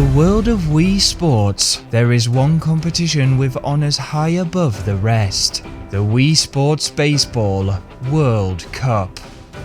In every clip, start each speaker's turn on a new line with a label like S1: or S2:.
S1: the world of Wii Sports, there is one competition with honours high above the rest. The Wii Sports Baseball World Cup.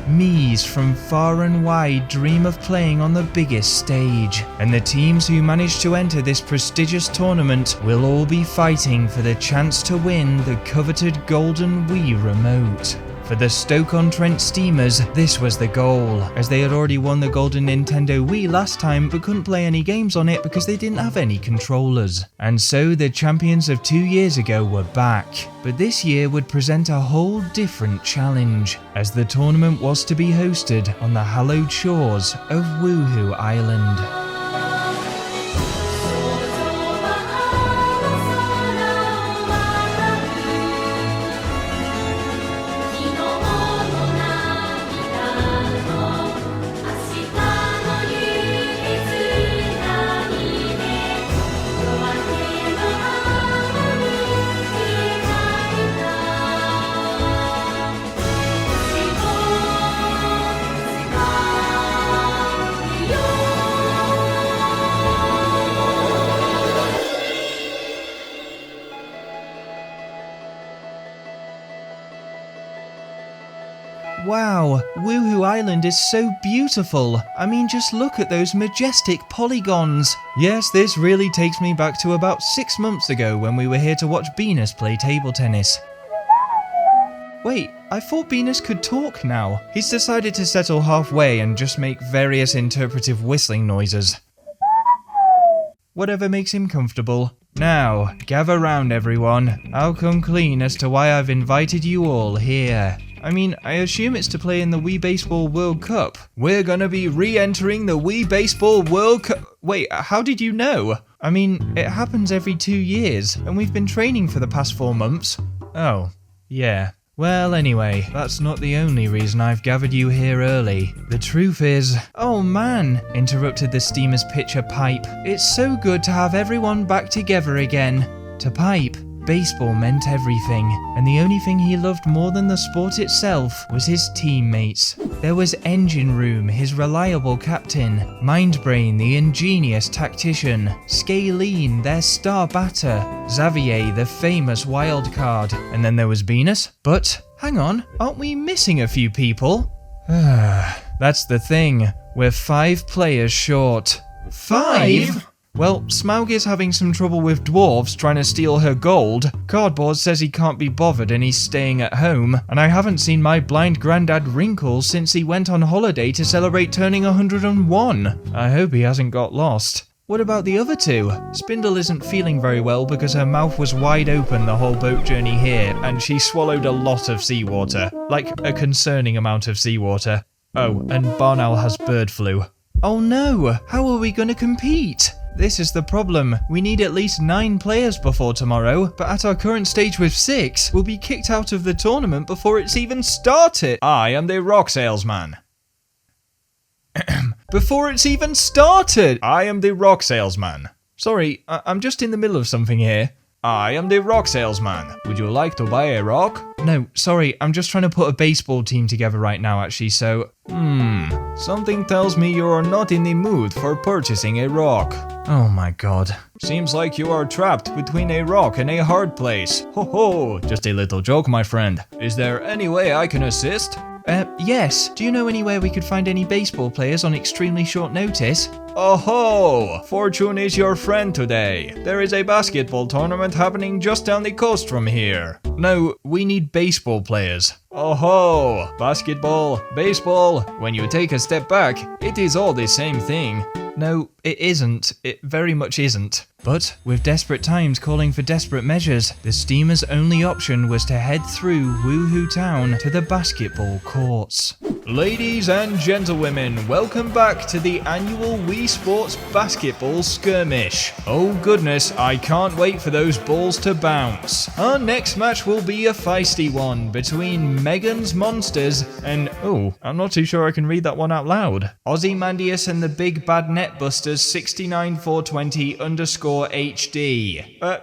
S1: Me's from far and wide dream of playing on the biggest stage, and the teams who manage to enter this prestigious tournament will all be fighting for the chance to win the coveted Golden Wii Remote. For the Stoke-On-Trent Steamers, this was the goal, as they had already won the Golden Nintendo Wii last time but couldn't play any games on it because they didn't have any controllers. And so the champions of 2 years ago were back, but this year would present a whole different challenge, as the tournament was to be hosted on the hallowed shores of Wuhu Island. Wow, Wuhu Island is so beautiful. I mean, just look at those majestic polygons. Yes, this really takes me back to about 6 months ago when we were here to watch Venus play table tennis. Wait, I thought Venus could talk now. He's decided to settle halfway and just make various interpretive whistling noises. Whatever makes him comfortable. Now, gather round everyone. I'll come clean as to why I've invited you all here. I mean, I assume it's to play in the Wii Baseball World Cup. We're gonna be re-entering the Wii Baseball World Cup. Wait, how did you know? I mean, it happens every 2 years, and we've been training for the past 4 months. Oh, yeah. Well, anyway, that's not the only reason I've gathered you here early. The truth is... Oh man, interrupted the steamer's pitcher Pipe. It's so good to have everyone back together again. To Pipe, baseball meant everything, and the only thing he loved more than the sport itself was his teammates. There was Engine Room, his reliable captain, Mindbrain, the ingenious tactician, Scalene, their star batter, Xavier, the famous wild card, and then there was Venus. But, hang on, aren't we missing a few people? That's the thing, we're 5 players short. 5? Well, Smaug is having some trouble with dwarves trying to steal her gold, Cardboard says he can't be bothered and he's staying at home, and I haven't seen my blind granddad Wrinkles since he went on holiday to celebrate turning 101. I hope he hasn't got lost. What about the other 2? Spindle isn't feeling very well because her mouth was wide open the whole boat journey here, and she swallowed a lot of seawater. Like, a concerning amount of seawater. Oh, and Barnowl has bird flu. Oh no! How are we gonna compete? This is the problem. We need at least 9 players before tomorrow, but at our current stage with 6, we'll be kicked out of the tournament before it's even started. I am the rock salesman. Before it's even started! I am the rock salesman. Sorry, I'm just in the middle of something here. I am the rock salesman. Would you like to buy a rock? No, sorry, I'm just trying to put a baseball team together right now actually, so... Something tells me you are not in the mood for purchasing a rock. Oh my god. Seems like you are trapped between a rock and a hard place. Ho ho, just a little joke, my friend. Is there any way I can assist? Yes. Do you know anywhere we could find any baseball players on extremely short notice? Oh ho! Fortune is your friend today. There is a basketball tournament happening just down the coast from here. No, we need baseball players. Oh ho! Basketball, baseball, when you take a step back, it is all the same thing. No, it isn't. It very much isn't. But, with desperate times calling for desperate measures, the steamer's only option was to head through Wuhu Town to the basketball courts. Ladies and gentlemen, welcome back to the annual Wii Sports Basketball Skirmish. Oh goodness, I can't wait for those balls to bounce. Our next match will be a feisty one between Megan's Monsters and... oh, I'm not too sure I can read that one out loud. Ozymandias and the Big Bad Netbusters 69420_HD.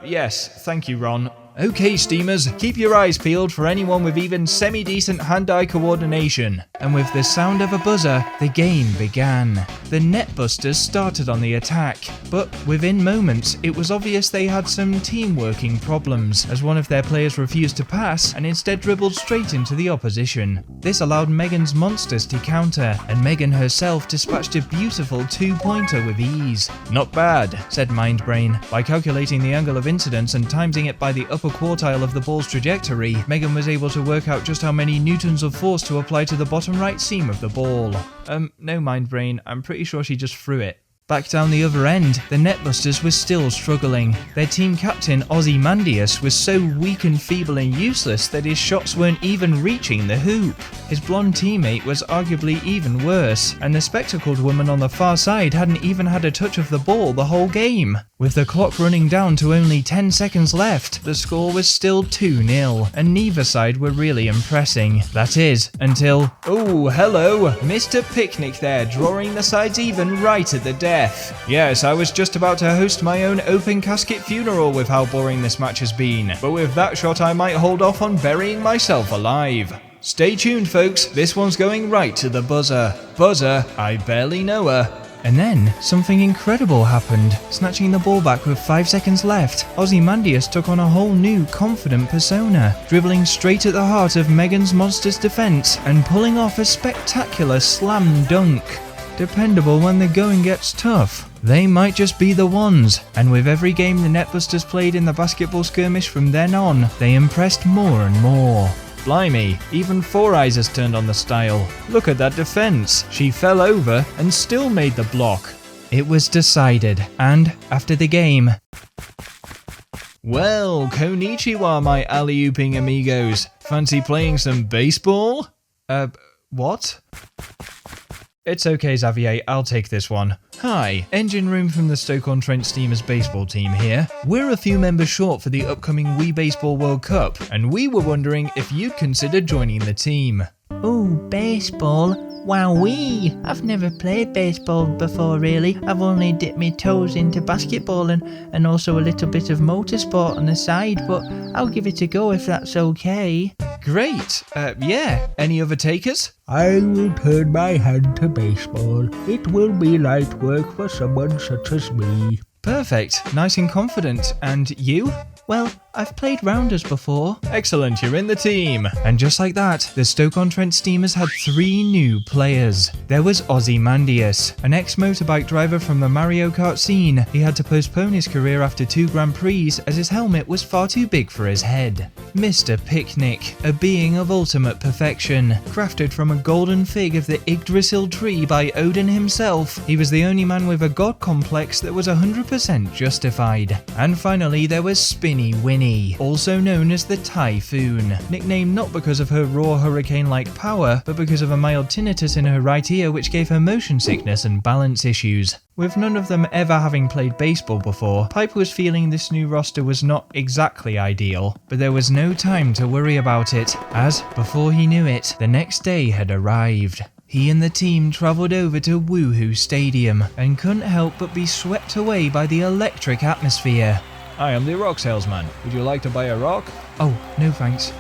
S1: Yes, thank you, Ron. Okay, Steamers, keep your eyes peeled for anyone with even semi-decent hand-eye coordination. And with the sound of a buzzer, the game began. The Netbusters started on the attack, but within moments, it was obvious they had some team-working problems, as one of their players refused to pass and instead dribbled straight into the opposition. This allowed Megan's monsters to counter, and Megan herself dispatched a beautiful two-pointer with ease. Not bad, said Mindbrain. By calculating the angle of incidence and timesing it by the upper quartile of the ball's trajectory, Megan was able to work out just how many newtons of force to apply to the bottom right seam of the ball. No, Mindbrain, I'm pretty sure she just threw it. Back down the other end, the Netbusters were still struggling. Their team captain, Ozymandias, was so weak and feeble and useless that his shots weren't even reaching the hoop. His blonde teammate was arguably even worse, and the spectacled woman on the far side hadn't even had a touch of the ball the whole game. With the clock running down to only 10 seconds left, the score was still 2-0, and neither side were really impressing. That is, until... Oh, hello! Mr. Picnic there, drawing the sides even right at the death. Yes, I was just about to host my own open casket funeral with how boring this match has been, but with that shot I might hold off on burying myself alive. Stay tuned, folks, this one's going right to the buzzer. Buzzer, I barely know her. And then, something incredible happened. Snatching the ball back with 5 seconds left, Ozymandias took on a whole new, confident persona, dribbling straight at the heart of Megan's monster's defense and pulling off a spectacular slam dunk. Dependable when the going gets tough. They might just be the ones, and with every game the Netbusters played in the basketball skirmish from then on, they impressed more and more. Blimey, even Four Eyes has turned on the style. Look at that defense. She fell over and still made the block. It was decided, and after the game... Well, konnichiwa, my alley-ooping amigos. Fancy playing some baseball? What? It's okay, Xavier, I'll take this one. Hi, Engine Room from the Stoke-On-Trent Steamers baseball team here. We're a few members short for the upcoming Wii Baseball World Cup, and we were wondering if you'd consider joining the team.
S2: Ooh, baseball? Wowee! I've never played baseball before really. I've only dipped my toes into basketball and also a little bit of motorsport on the side, but I'll give it a go if that's okay.
S1: Great! Yeah, any other takers?
S3: I will turn my hand to baseball. It will be light work for someone such as me.
S1: Perfect, nice and confident. And you?
S2: Well, I've played rounders before.
S1: Excellent, you're in the team. And just like that, the Stoke-On-Trent Steamers had 3 new players. There was Ozymandias, an ex-motorbike driver from the Mario Kart scene. He had to postpone his career after 2 Grand Prix as his helmet was far too big for his head. Mr. Picnic, a being of ultimate perfection. Crafted from a golden fig of the Yggdrasil tree by Odin himself, he was the only man with a god complex that was 100% justified. And finally, there was Spinny Winnie, also known as the Typhoon, nicknamed not because of her raw hurricane-like power, but because of a mild tinnitus in her right ear which gave her motion sickness and balance issues. With none of them ever having played baseball before, Pipe was feeling this new roster was not exactly ideal, but there was no time to worry about it, as, before he knew it, the next day had arrived. He and the team travelled over to Wuhu Stadium, and couldn't help but be swept away by the electric atmosphere.
S4: I am the rock salesman. Would you like to buy a rock?
S1: Oh, no thanks.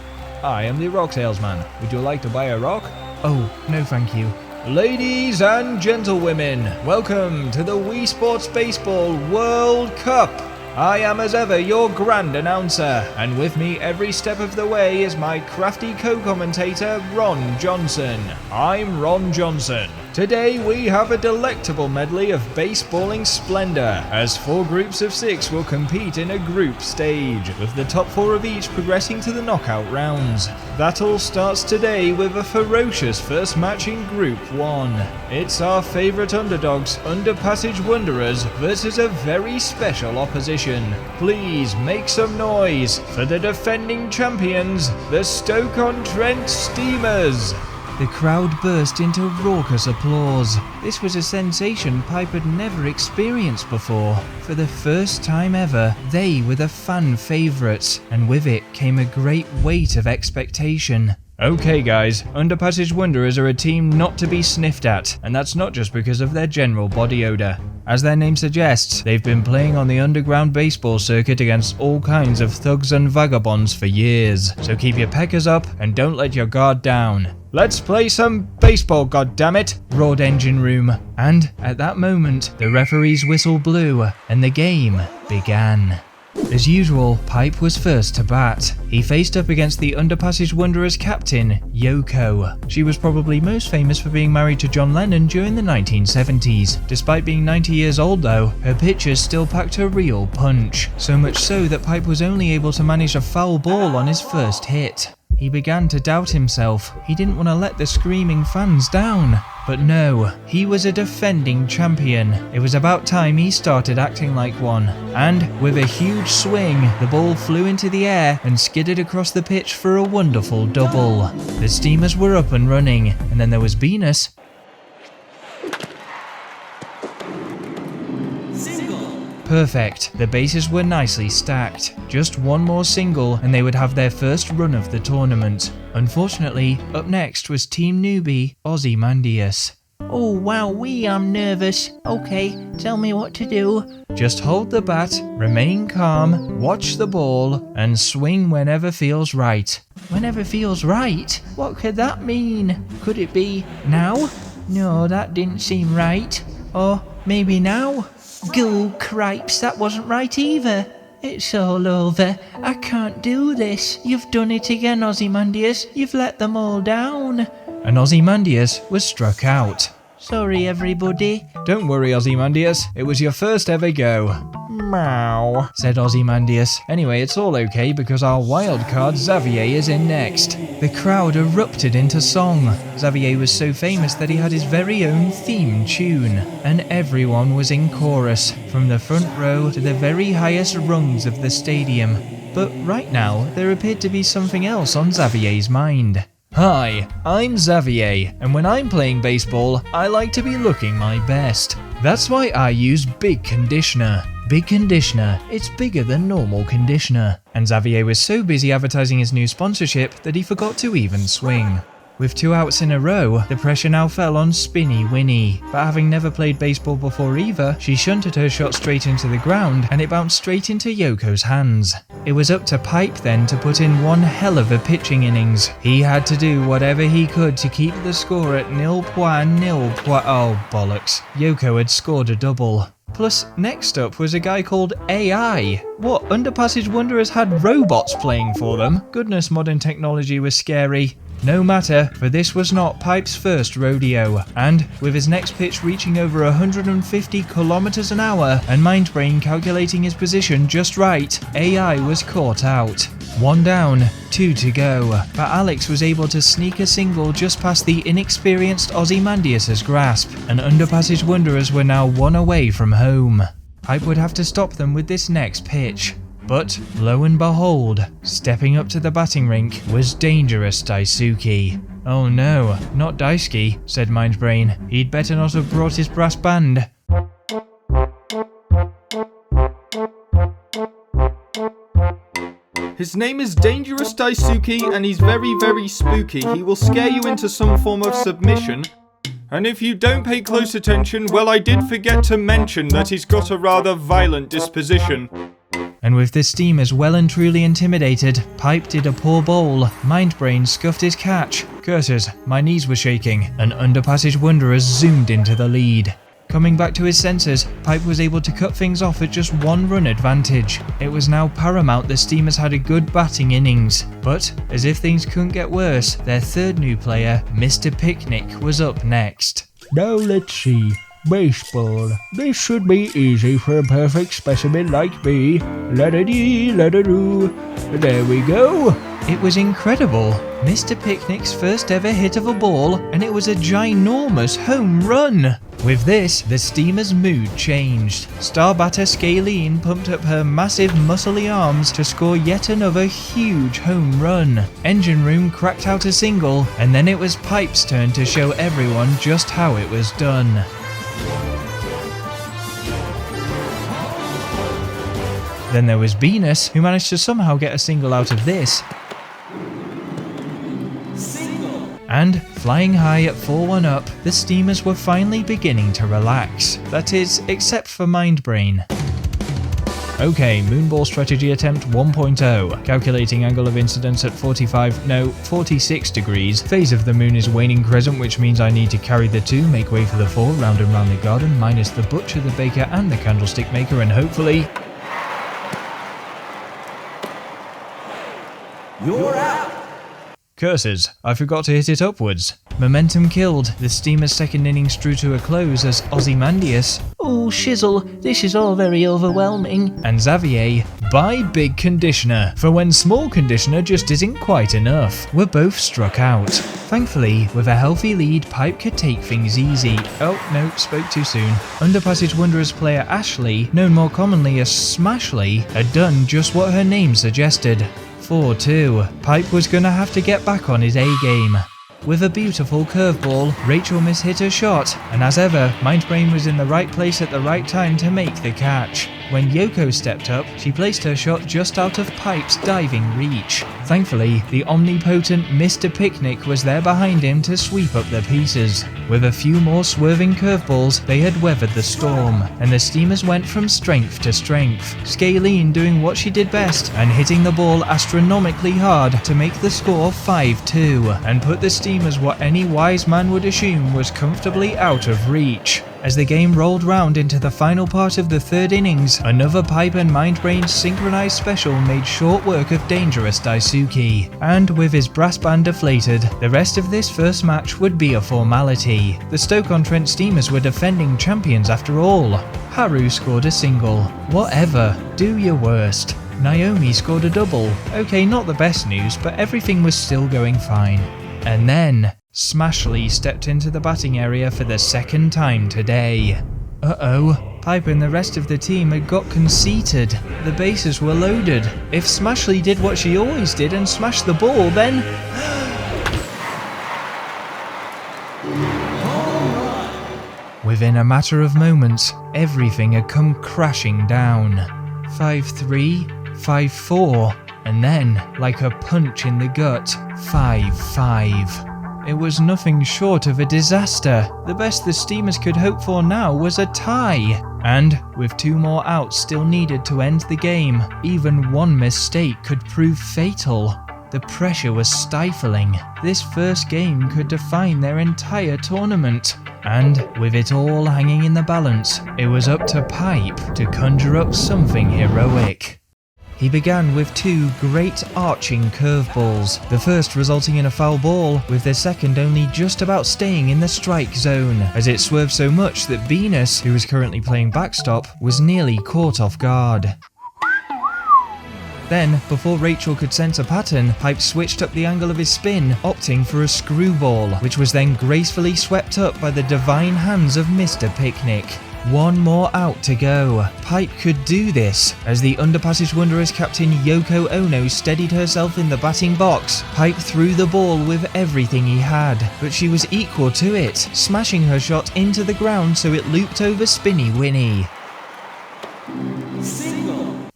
S4: I am the rock salesman. Would you like to buy a rock?
S1: Oh, no thank you.
S4: Ladies and gentlewomen, welcome to the Wii Sports Baseball World Cup. I am as ever your grand announcer, and with me every step of the way is my crafty co-commentator Ron Johnson. I'm Ron Johnson. Today we have a delectable medley of baseballing splendor, as 4 groups of 6 will compete in a group stage, with the top 4 of each progressing to the knockout rounds. That all starts today with a ferocious first match in Group 1. It's our favourite underdogs, Underpassage Wanderers, versus a very special opposition. Please make some noise for the defending champions, the Stoke-On-Trent Steamers.
S1: The crowd burst into raucous applause. This was a sensation Pipe had never experienced before. For the first time ever, they were the fan favourites, and with it came a great weight of expectation. Okay guys, Underpassage Wanderers are a team not to be sniffed at, and that's not just because of their general body odour. As their name suggests, they've been playing on the underground baseball circuit against all kinds of thugs and vagabonds for years, so keep your peckers up and don't let your guard down. Let's play some baseball, goddammit, roared Engine Room. And at that moment, the referee's whistle blew and the game began. As usual, Pipe was first to bat. He faced up against the Underpassage Wanderers captain, Yoko. She was probably most famous for being married to John Lennon during the 1970s. Despite being 90 years old though, her pitches still packed a real punch. So much so that Pipe was only able to manage a foul ball on his first hit. He began to doubt himself. He didn't want to let the screaming fans down. But no, he was a defending champion. It was about time he started acting like one. And with a huge swing, the ball flew into the air and skidded across the pitch for a wonderful double. The Steamers were up and running, and then there was Venus. Perfect, the bases were nicely stacked. Just one more single and they would have their first run of the tournament. Unfortunately, up next was Team Newbie, Ozymandias.
S2: Oh wowee, I'm nervous. Okay, tell me what to do.
S1: Just hold the bat, remain calm, watch the ball, and swing whenever feels right.
S2: Whenever feels right? What could that mean? Could it be now? No, that didn't seem right. Or maybe now? Goo cripes, that wasn't right either. It's all over. I can't do this. You've done it again, Ozymandias. You've let them all down.
S1: And Ozymandias was struck out.
S2: Sorry, everybody.
S1: Don't worry, Ozymandias. It was your first ever go. Meow, said Ozymandias. Anyway, it's all okay because our wild card Xavier is in next. The crowd erupted into song. Xavier was so famous that he had his very own theme tune. And everyone was in chorus, from the front row to the very highest rungs of the stadium. But right now, there appeared to be something else on Xavier's mind. Hi, I'm Xavier, and when I'm playing baseball, I like to be looking my best. That's why I use Big Conditioner. Big Conditioner, it's bigger than normal conditioner. And Xavier was so busy advertising his new sponsorship that he forgot to even swing. With 2 outs in a row, the pressure now fell on Spinny Winnie. But having never played baseball before either, she shunted her shot straight into the ground and it bounced straight into Yoko's hands. It was up to Pipe then to put in one hell of a pitching innings. He had to do whatever he could to keep the score at 0.0. Oh bollocks, Yoko had scored a double. Plus, next up was a guy called AI. What, Underpassage Wanderers had robots playing for them? Goodness, modern technology was scary. No matter, for this was not Pipe's first rodeo, and with his next pitch reaching over 150 kilometers an hour and Mindbrain calculating his position just right, AI was caught out. 1 down, 2 to go, but Alex was able to sneak a single just past the inexperienced Ozymandias' grasp, and Underpassage Wanderers were now 1 away from home. Pipe would have to stop them with this next pitch. But, lo and behold, stepping up to the batting rink was Dangerous Daisuke. Oh no, not Daisuke, said Mindbrain. He'd better not have brought his brass band.
S5: His name is Dangerous Daisuke and he's very, very spooky. He will scare you into some form of submission. And if you don't pay close attention, well, I did forget to mention that he's got a rather violent disposition.
S1: And with the Steamers well and truly intimidated, Pipe did a poor bowl, Mindbrain scuffed his catch, curses, my knees were shaking, and Underpassage Wanderers zoomed into the lead. Coming back to his senses, Pipe was able to cut things off at just 1 run advantage. It was now paramount the Steamers had a good batting innings, but as if things couldn't get worse, their third new player, Mr. Picnic, was up next.
S3: Now let's see. Baseball. This should be easy for a perfect specimen like me. La-da-dee, la-da-doo. There we go.
S1: It was incredible. Mr. Picnic's first ever hit of a ball, and it was a ginormous home run. With this, the Steamers' mood changed. Star batter Scalene pumped up her massive muscly arms to score yet another huge home run. Engine Room cracked out a single, and then it was Pipe's turn to show everyone just how it was done. Then there was Venus, who managed to somehow get a single out of this. And, flying high at 4-1 up, the Steamers were finally beginning to relax. That is, except for Mindbrain. Okay, Moonball Strategy Attempt 1.0. Calculating angle of incidence at 46 degrees. Phase of the moon is waning crescent, which means I need to carry the 2, make way for the 4, round and round the garden, minus the butcher, the baker, and the candlestick maker, and hopefully...
S6: You're out!
S1: Curses, I forgot to hit it upwards. Momentum killed, the Steamer's second innings drew to a close as Ozymandias
S2: Oh, shizzle, this is all very overwhelming.
S1: and Xavier, by big conditioner, for when small conditioner just isn't quite enough, were both struck out. Thankfully, with a healthy lead, Pipe could take things easy. Oh no, spoke too soon. Underpassage Wanderers player Ashley, known more commonly as Smashley, had done just what her name suggested. 4-2. Pipe was gonna have to get back on his A-game. With a beautiful curveball, Rachel mishit her shot, and as ever, Mindbrain was in the right place at the right time to make the catch. When Yoko stepped up, she placed her shot just out of Pipe's diving reach. Thankfully, the omnipotent Mr. Picnic was there behind him to sweep up the pieces. With a few more swerving curveballs, they had weathered the storm, and the Steamers went from strength to strength. Scalene doing what she did best, and hitting the ball astronomically hard to make the score 5-2, and put the Steamers what any wise man would assume was comfortably out of reach. As the game rolled round into the final part of the third innings, another Pipe and Mindbrain synchronized special made short work of dangerous Daisuke, and with his brass band deflated, the rest of this first match would be a formality. The Stoke-On-Trent Steamers were defending champions after all. Haru scored a single. Whatever, do your worst. Naomi scored a double. Okay, not the best news, but everything was still going fine. And then Smashley stepped into the batting area for the second time today. Uh-oh, Pipe and the rest of the team had got conceited. The bases were loaded. If Smashley did what she always did and smashed the ball, then... Within a matter of moments, everything had come crashing down. 5-3, 5-4, and then, like a punch in the gut, 5-5. It was nothing short of a disaster. The best the Steamers could hope for now was a tie. And, with 2 more outs still needed to end the game, even one mistake could prove fatal. The pressure was stifling. This first game could define their entire tournament. And, with it all hanging in the balance, it was up to Pipe to conjure up something heroic. He began with 2 great arching curveballs, the first resulting in a foul ball, with the second only just about staying in the strike zone, as it swerved so much that Venus, who was currently playing backstop, was nearly caught off guard. Then, before Rachel could sense a pattern, Pipe switched up the angle of his spin, opting for a screwball, which was then gracefully swept up by the divine hands of Mr. Picnic. 1 more out to go. Pipe could do this. As the Underpassage Wanderers captain Yoko Ono steadied herself in the batting box, Pipe threw the ball with everything he had, but she was equal to it, smashing her shot into the ground so it looped over Spinny Winnie.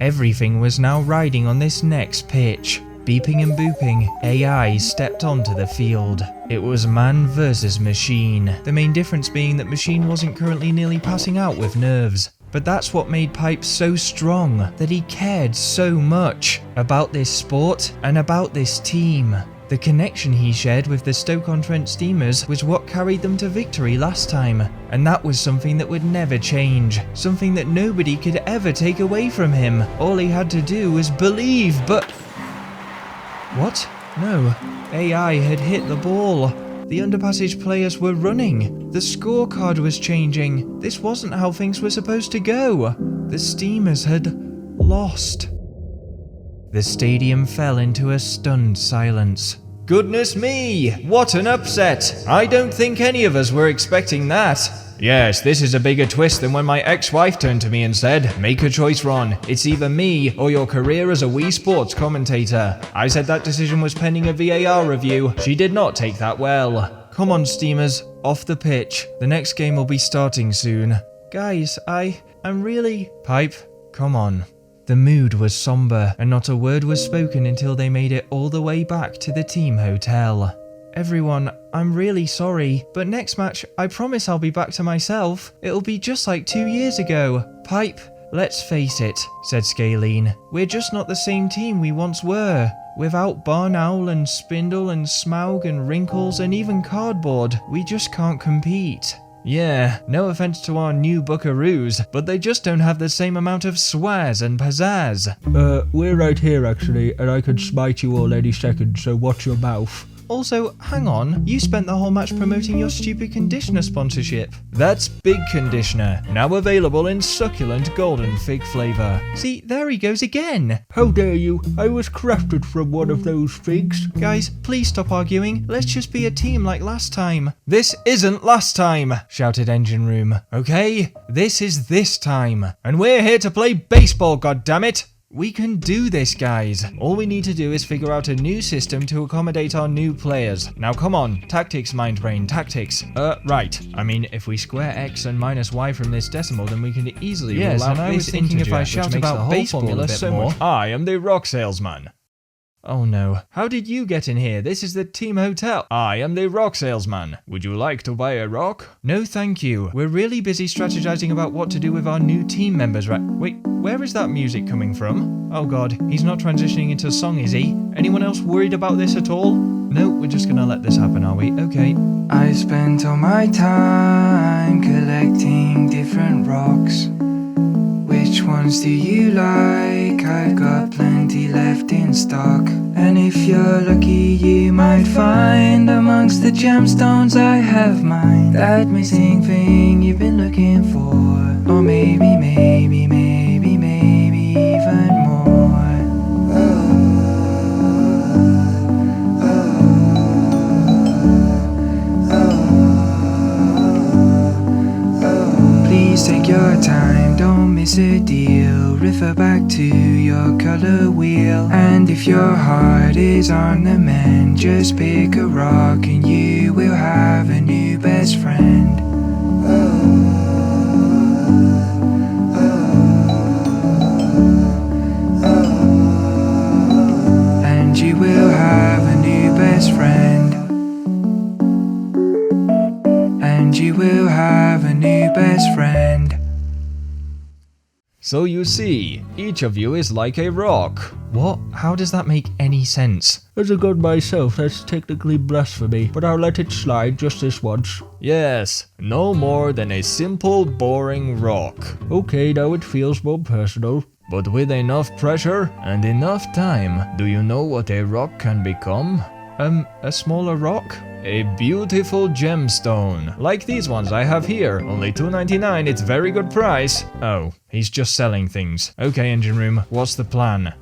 S1: Everything was now riding on this next pitch. Beeping and booping, AI stepped onto the field. It was man versus machine, the main difference being that machine wasn't currently nearly passing out with nerves. But that's what made Pipe so strong, that he cared so much about this sport and about this team. The connection he shared with the Stoke-On-Trent Steamers was what carried them to victory last time, and that was something that would never change, something that nobody could ever take away from him. All he had to do was believe, but... What? No. AI had hit the ball. The Underpassage players were running. The scorecard was changing. This wasn't how things were supposed to go. The Steamers had lost. The stadium fell into a stunned silence.
S4: Goodness me! What an upset! I don't think any of us were expecting that. Yes, this is a bigger twist than when my ex-wife turned to me and said, "Make a choice, Ron. It's either me or your career as a Wii Sports commentator." I said that decision was pending a VAR review. She did not take that well.
S1: Come on, Steamers, off the pitch. The next game will be starting soon. Guys, I'm really... Pipe, come on. The mood was somber, and not a word was spoken until they made it all the way back to the team hotel. everyone, I'm really sorry, but next match, I promise I'll be back to myself. It'll be just like 2 years ago. Pipe, let's face it, said Scalene. We're just not the same team we once were. Without Barn Owl and Spindle and Smaug and Wrinkles and even Cardboard, we just can't compete. Yeah, no offense to our new buckaroos, but they just don't have the same amount of swaz and pizzazz.
S3: We're right here actually, and I could smite you all any second, so watch your mouth.
S1: Also, hang on, you spent the whole match promoting your stupid conditioner sponsorship. That's Big Conditioner, now available in succulent golden fig flavour. See, there he goes again.
S3: How dare you? I was crafted from one of those figs.
S1: Guys, please stop arguing. Let's just be a team like last time. This isn't last time, shouted Engine Room. Okay, this is this time. And we're here to play baseball, goddammit! We can do this, guys. All we need to do is figure out a new system to accommodate our new players. Now come on, tactics, mind brain, tactics. Right. I mean, if we square x and minus y from this decimal, then we can easily rule out
S4: and I was thinking if I shout about baseball so much. I am the rock salesman.
S1: Oh no. How did you get in here? This is the team hotel.
S4: I am the rock salesman. Would you like to buy a rock?
S1: No, thank you. We're really busy strategizing about what to do with our new team members, right? Wait, where is that music coming from? Oh god, he's not transitioning into song, is he? Anyone else worried about this at all? No, we're just gonna let this happen, are we? Okay.
S6: I spent all my time collecting different rocks. Which ones do you like? I've got plenty left in stock. And if you're lucky, you might find amongst the gemstones I have mine that missing thing you've been looking for. Or maybe even more. Please take your time, don't miss a deal. Refer back to your color wheel. And if your heart is on the mend, just pick a rock and you will have a new best friend. And you will have a new best friend. And you will have a new best friend.
S4: So you see, each of you is like a rock.
S1: What? How does that make any sense?
S3: As a god myself, that's technically blasphemy, but I'll let it slide just this once.
S4: Yes, no more than a simple, boring rock.
S3: Okay, now it feels more personal.
S4: But with enough pressure and enough time, do you know what a rock can become?
S1: A smaller rock?
S4: A beautiful gemstone, like these ones I have here, only $2.99, it's very good price. Oh, he's just selling things. Okay, Engine Room, what's the plan?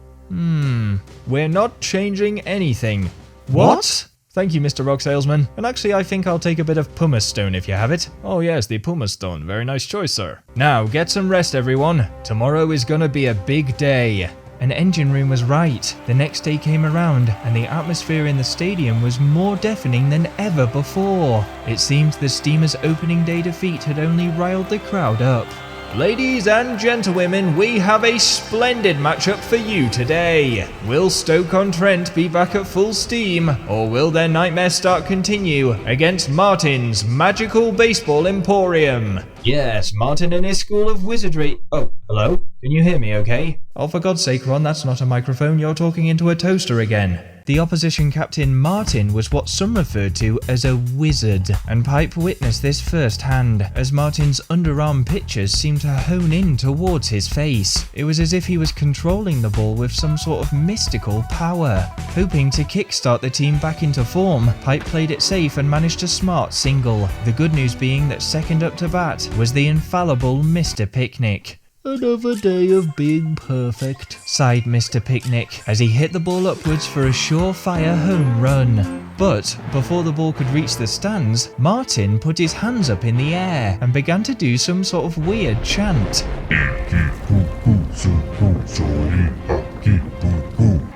S4: We're not changing anything.
S1: What?
S4: Thank you, Mr. Rock Salesman. And actually, I think I'll take a bit of pumice stone if you have it. Oh yes, the pumice stone, very nice choice, sir. Now, get some rest, everyone. Tomorrow is gonna be a big day.
S1: And Engine Room was right. The next day came around, and the atmosphere in the stadium was more deafening than ever before. It seemed the Steamers' opening day defeat had only riled the crowd up.
S4: Ladies and gentlewomen, we have a splendid matchup for you today. Will Stoke-On-Trent be back at full steam, or will their nightmare start continue against Martin's Magical Baseball Emporium? Yes, Martin and his School of Wizardry. Oh, hello? Can you hear me okay?
S1: Oh, for God's sake, Ron, that's not a microphone. You're talking into a toaster again. The opposition captain Martin was what some referred to as a wizard, and Pipe witnessed this firsthand, as Martin's underarm pitches seemed to hone in towards his face. It was as if he was controlling the ball with some sort of mystical power. Hoping to kickstart the team back into form, Pipe played it safe and managed a smart single. The good news being that second up to bat was the infallible Mr. Picnic.
S3: Another day of being perfect,
S1: sighed Mr. Picnic as he hit the ball upwards for a surefire home run. But before the ball could reach the stands, Martin put his hands up in the air and began to do some sort of weird chant.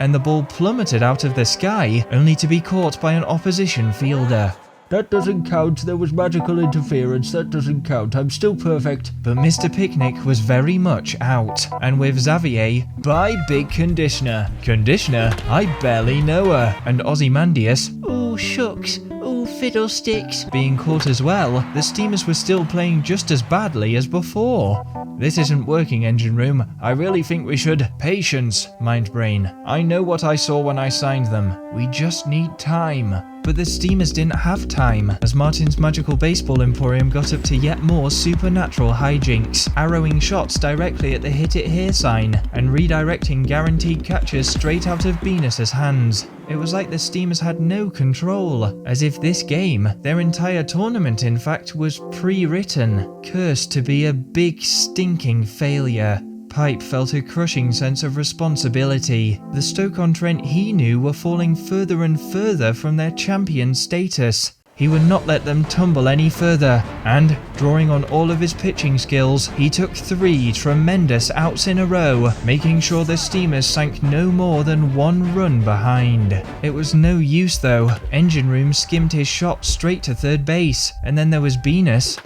S1: And the ball plummeted out of the sky, only to be caught by an opposition fielder.
S3: That doesn't count, there was magical interference, that doesn't count, I'm still perfect.
S1: But Mr. Picnic was very much out, and with Xavier,
S4: buy Big Conditioner. Conditioner? I barely know her.
S1: And Ozymandias,
S3: Oh,
S2: shucks. Oh, fiddlesticks.
S1: Being caught as well, the Steamers were still playing just as badly as before. This isn't working, Engine Room. I really think we should... Patience, Mind Brain. I know what I saw when I signed them. We just need time. But the Steamers didn't have time, as Martin's Magical Baseball Emporium got up to yet more supernatural hijinks, arrowing shots directly at the Hit It Here sign, and redirecting guaranteed catches straight out of Venus's hands. It was like the Steamers had no control, as if this game, their entire tournament in fact, was pre-written, cursed to be a big stinking failure. Pipe felt a crushing sense of responsibility. The Stoke-On-Trent he knew were falling further and further from their champion status. He would not let them tumble any further, and, drawing on all of his pitching skills, he took 3 tremendous outs in a row, making sure the Steamers sank no more than 1 run behind. It was no use though. Engine Room skimmed his shot straight to third base, and then there was Venus.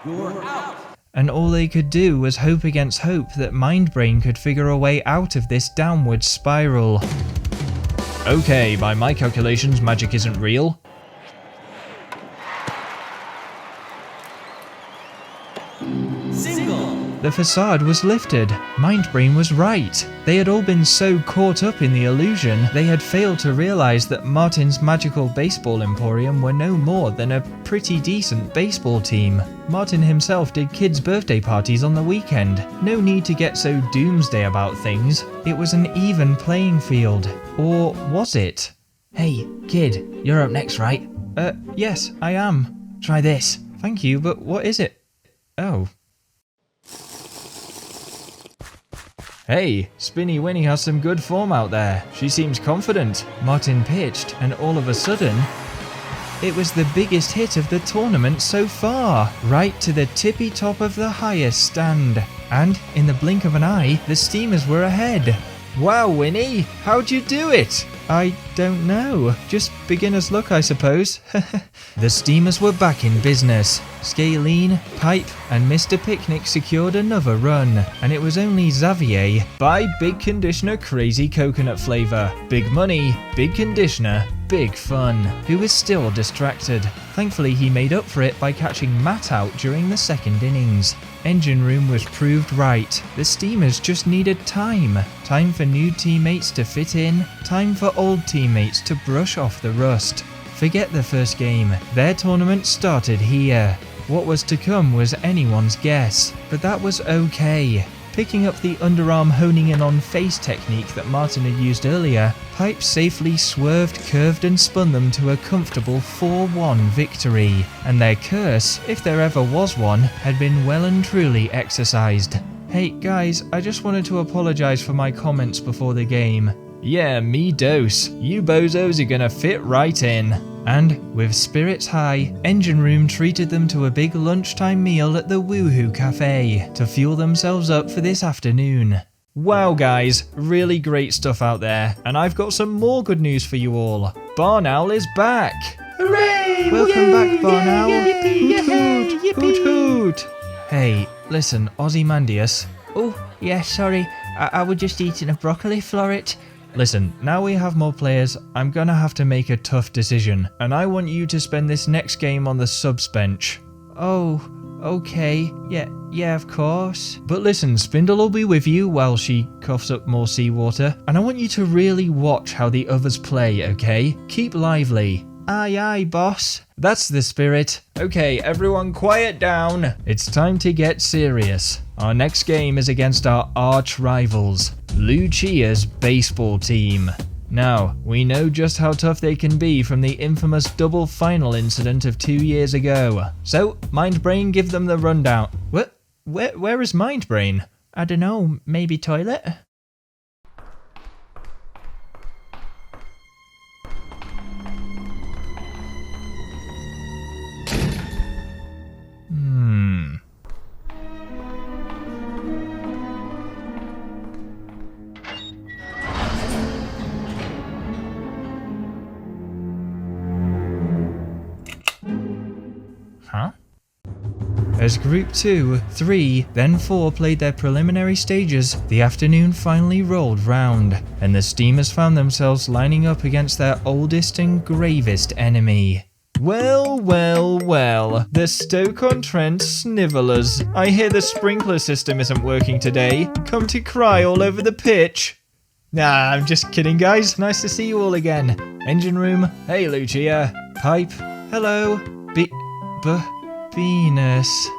S7: You're out.
S1: And all they could do was hope against hope that Mind Brain could figure a way out of this downward spiral. Okay, by my calculations, magic isn't real.
S7: Single.
S1: The facade was lifted. Mind Brain was right. They had all been so caught up in the illusion, they had failed to realize that Martin's Magical Baseball Emporium were no more than a pretty decent baseball team. Martin himself did kids' birthday parties on the weekend. No need to get so doomsday about things. It was an even playing field. Or was it?
S2: Hey, kid, you're up next, right?
S1: Yes, I am.
S2: Try this.
S1: Thank you, but what is it? Oh. Hey, Spinny Winnie has some good form out there. She seems confident. Martin pitched, and all of a sudden, it was the biggest hit of the tournament so far, right to the tippy top of the highest stand. And, in the blink of an eye, the Steamers were ahead. Wow, Winnie, how'd you do it? I don't know. Just beginner's luck, I suppose. The Steamers were back in business. Scalene, Pipe, and Mr. Picnic secured another run, and it was only Xavier. Buy big conditioner crazy coconut flavour. Big money, big conditioner, big fun. Who was still distracted. Thankfully he made up for it by catching Matt out during the second innings. Engine Room was proved right. The Steamers just needed time. Time for new teammates to fit in. Time for old teammates to brush off the rust. Forget the first game. Their tournament started here. What was to come was anyone's guess. But that was okay. Picking up the underarm honing in on face technique that Martin had used earlier, Pipe safely swerved, curved and spun them to a comfortable 4-1 victory. And their curse, if there ever was one, had been well and truly exercised. Hey guys, I just wanted to apologise for my comments before the game. Yeah, me dose. You bozos are gonna fit right in. And, with spirits high, Engine Room treated them to a big lunchtime meal at the Wuhu Cafe to fuel themselves up for this afternoon. Wow guys, really great stuff out there, and I've got some more good news for you all. Barn Owl is back!
S2: Hooray!
S1: Welcome back, Barn Owl!
S2: Yippee,
S1: Hoot hoot! Hoot hoot! Hey, listen, Ozymandias.
S2: Oh, yeah, sorry. I was just eating a broccoli floret.
S1: Listen, now we have more players, I'm gonna have to make a tough decision, and I want you to spend this next game on the subs bench.
S2: Oh, okay. Yeah, of course.
S1: But listen, Spindle will be with you while she coughs up more seawater, and I want you to really watch how the others play, okay? Keep lively.
S2: Aye, boss.
S1: That's the spirit. Okay, everyone quiet down. It's time to get serious. Our next game is against our arch rivals, Lucia's baseball team. Now, we know just how tough they can be from the infamous double final incident of 2 years ago. So, Mind Brain, give them the rundown. What? Where is Mind Brain?
S2: I don't know, maybe toilet?
S1: Huh? As Group 2, 3, then 4 played their preliminary stages, the afternoon finally rolled round, and the Steamers found themselves lining up against their oldest and gravest enemy. Well, well, well, the Stoke-On-Trent Snivellers. I hear the sprinkler system isn't working today. Come to cry all over the pitch. Nah, I'm just kidding, guys. Nice to see you all again. Engine room. Hey, Lucia. Pipe. Hello. Venus.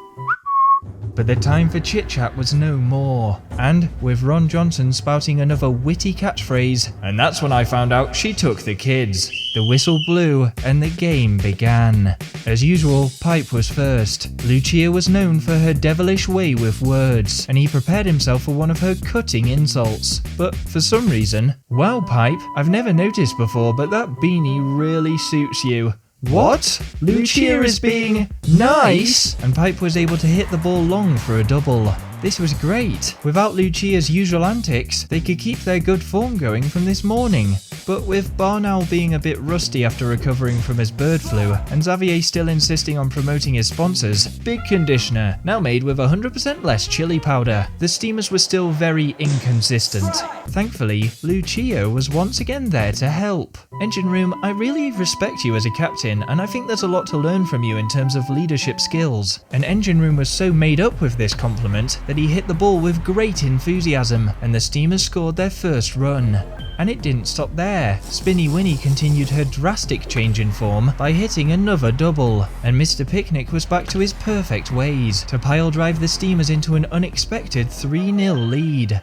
S1: But the time for chit-chat was no more, and with Ron Johnson spouting another witty catchphrase, and that's when I found out she took the kids. The whistle blew, and the game began. As usual, Pipe was first. Lucia was known for her devilish way with words, and he prepared himself for one of her cutting insults. But for some reason, wow, Pipe, I've never noticed before, but that beanie really suits you. What? Lucia is being nice? And Pipe was able to hit the ball long for a double. This was great. Without Lucia's usual antics, they could keep their good form going from this morning. But with Barnowl being a bit rusty after recovering from his bird flu, and Xavier still insisting on promoting his sponsors, Big Conditioner, now made with 100% less chili powder, the Steamers were still very inconsistent. Thankfully, Lucia was once again there to help. Engine Room, I really respect you as a captain, and I think there's a lot to learn from you in terms of leadership skills. And Engine Room was so made up with this compliment that he hit the ball with great enthusiasm, and the Steamers scored their first run. And it didn't stop there. Spinny Winnie continued her drastic change in form by hitting another double, and Mr. Picnic was back to his perfect ways to pile drive the Steamers into an unexpected 3-0 lead.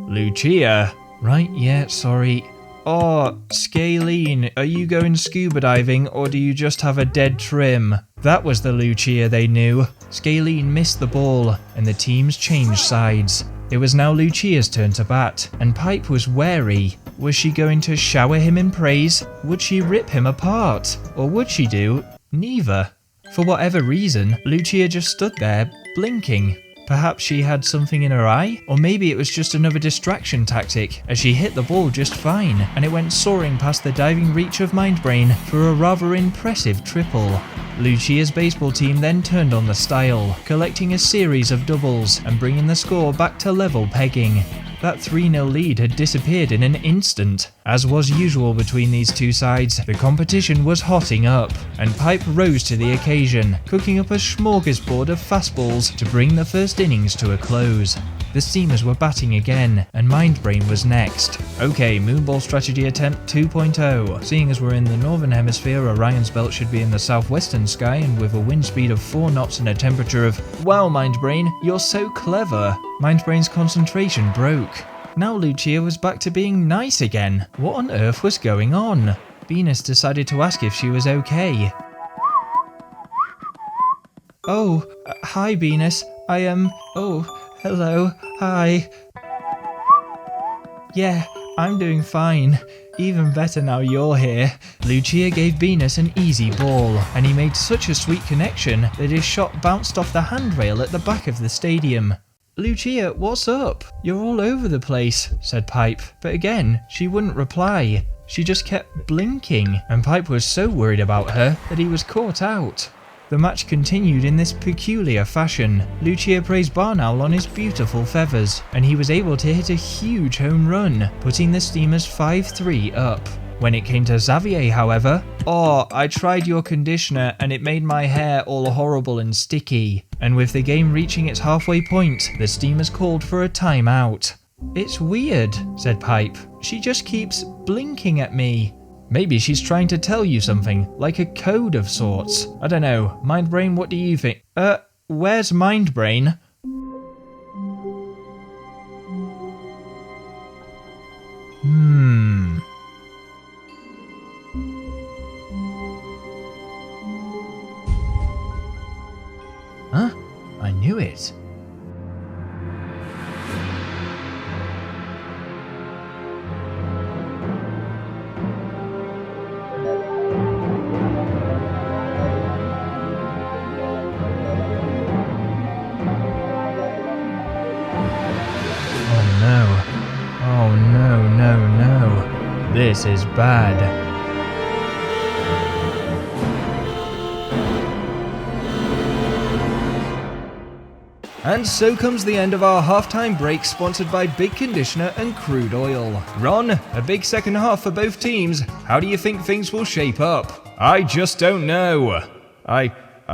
S1: Lucia? Right, yeah, sorry. Oh, Scalene, are you going scuba diving or do you just have a dead trim? That was the Lucia they knew. Scalene missed the ball, and the teams changed sides. It was now Lucia's turn to bat, and Pipe was wary. Was she going to shower him in praise? Would she rip him apart? Or would she do neither? For whatever reason, Lucia just stood there, blinking. Perhaps she had something in her eye? Or maybe it was just another distraction tactic, as she hit the ball just fine, and it went soaring past the diving reach of Mindbrain for a rather impressive triple. Lucia's baseball team then turned on the style, collecting a series of doubles and bringing the score back to level pegging. That 3-0 lead had disappeared in an instant. As was usual between these two sides, the competition was hotting up, and Pipe rose to the occasion, cooking up a smorgasbord of fastballs to bring the first innings to a close. The Steamers were batting again, and Mindbrain was next. Okay, Moonball Strategy Attempt 2.0. Seeing as we're in the Northern Hemisphere, Orion's Belt should be in the southwestern sky, and with a wind speed of 4 knots and a temperature of... Wow, Mindbrain, you're so clever. Mindbrain's concentration broke. Now Lucia was back to being nice again. What on earth was going on? Venus decided to ask if she was okay. Oh, hi Venus. I am... Oh... Hello, hi. Yeah, I'm doing fine. Even better now you're here. Lucia gave Venus an easy ball, and he made such a sweet connection that his shot bounced off the handrail at the back of the stadium. Lucia, what's up? You're all over the place, said Pipe, but again, she wouldn't reply. She just kept blinking, and Pipe was so worried about her that he was caught out. The match continued in this peculiar fashion. Lucia praised Barnowl on his beautiful feathers, and he was able to hit a huge home run, putting the Steamers 5-3 up. When it came to Xavier, however, oh, I tried your conditioner and it made my hair all horrible and sticky. And with the game reaching its halfway point, the Steamers called for a timeout. It's weird, said Pipe. She just keeps blinking at me. Maybe she's trying to tell you something, like a code of sorts. I don't know. Mindbrain, what do you think? Where's Mindbrain? Huh? I knew it. Oh no. This is bad.
S4: And so comes the end of our halftime break, sponsored by Big Conditioner and Crude Oil. Ron, a big second half for both teams. How do you think things will shape up? I just don't know. I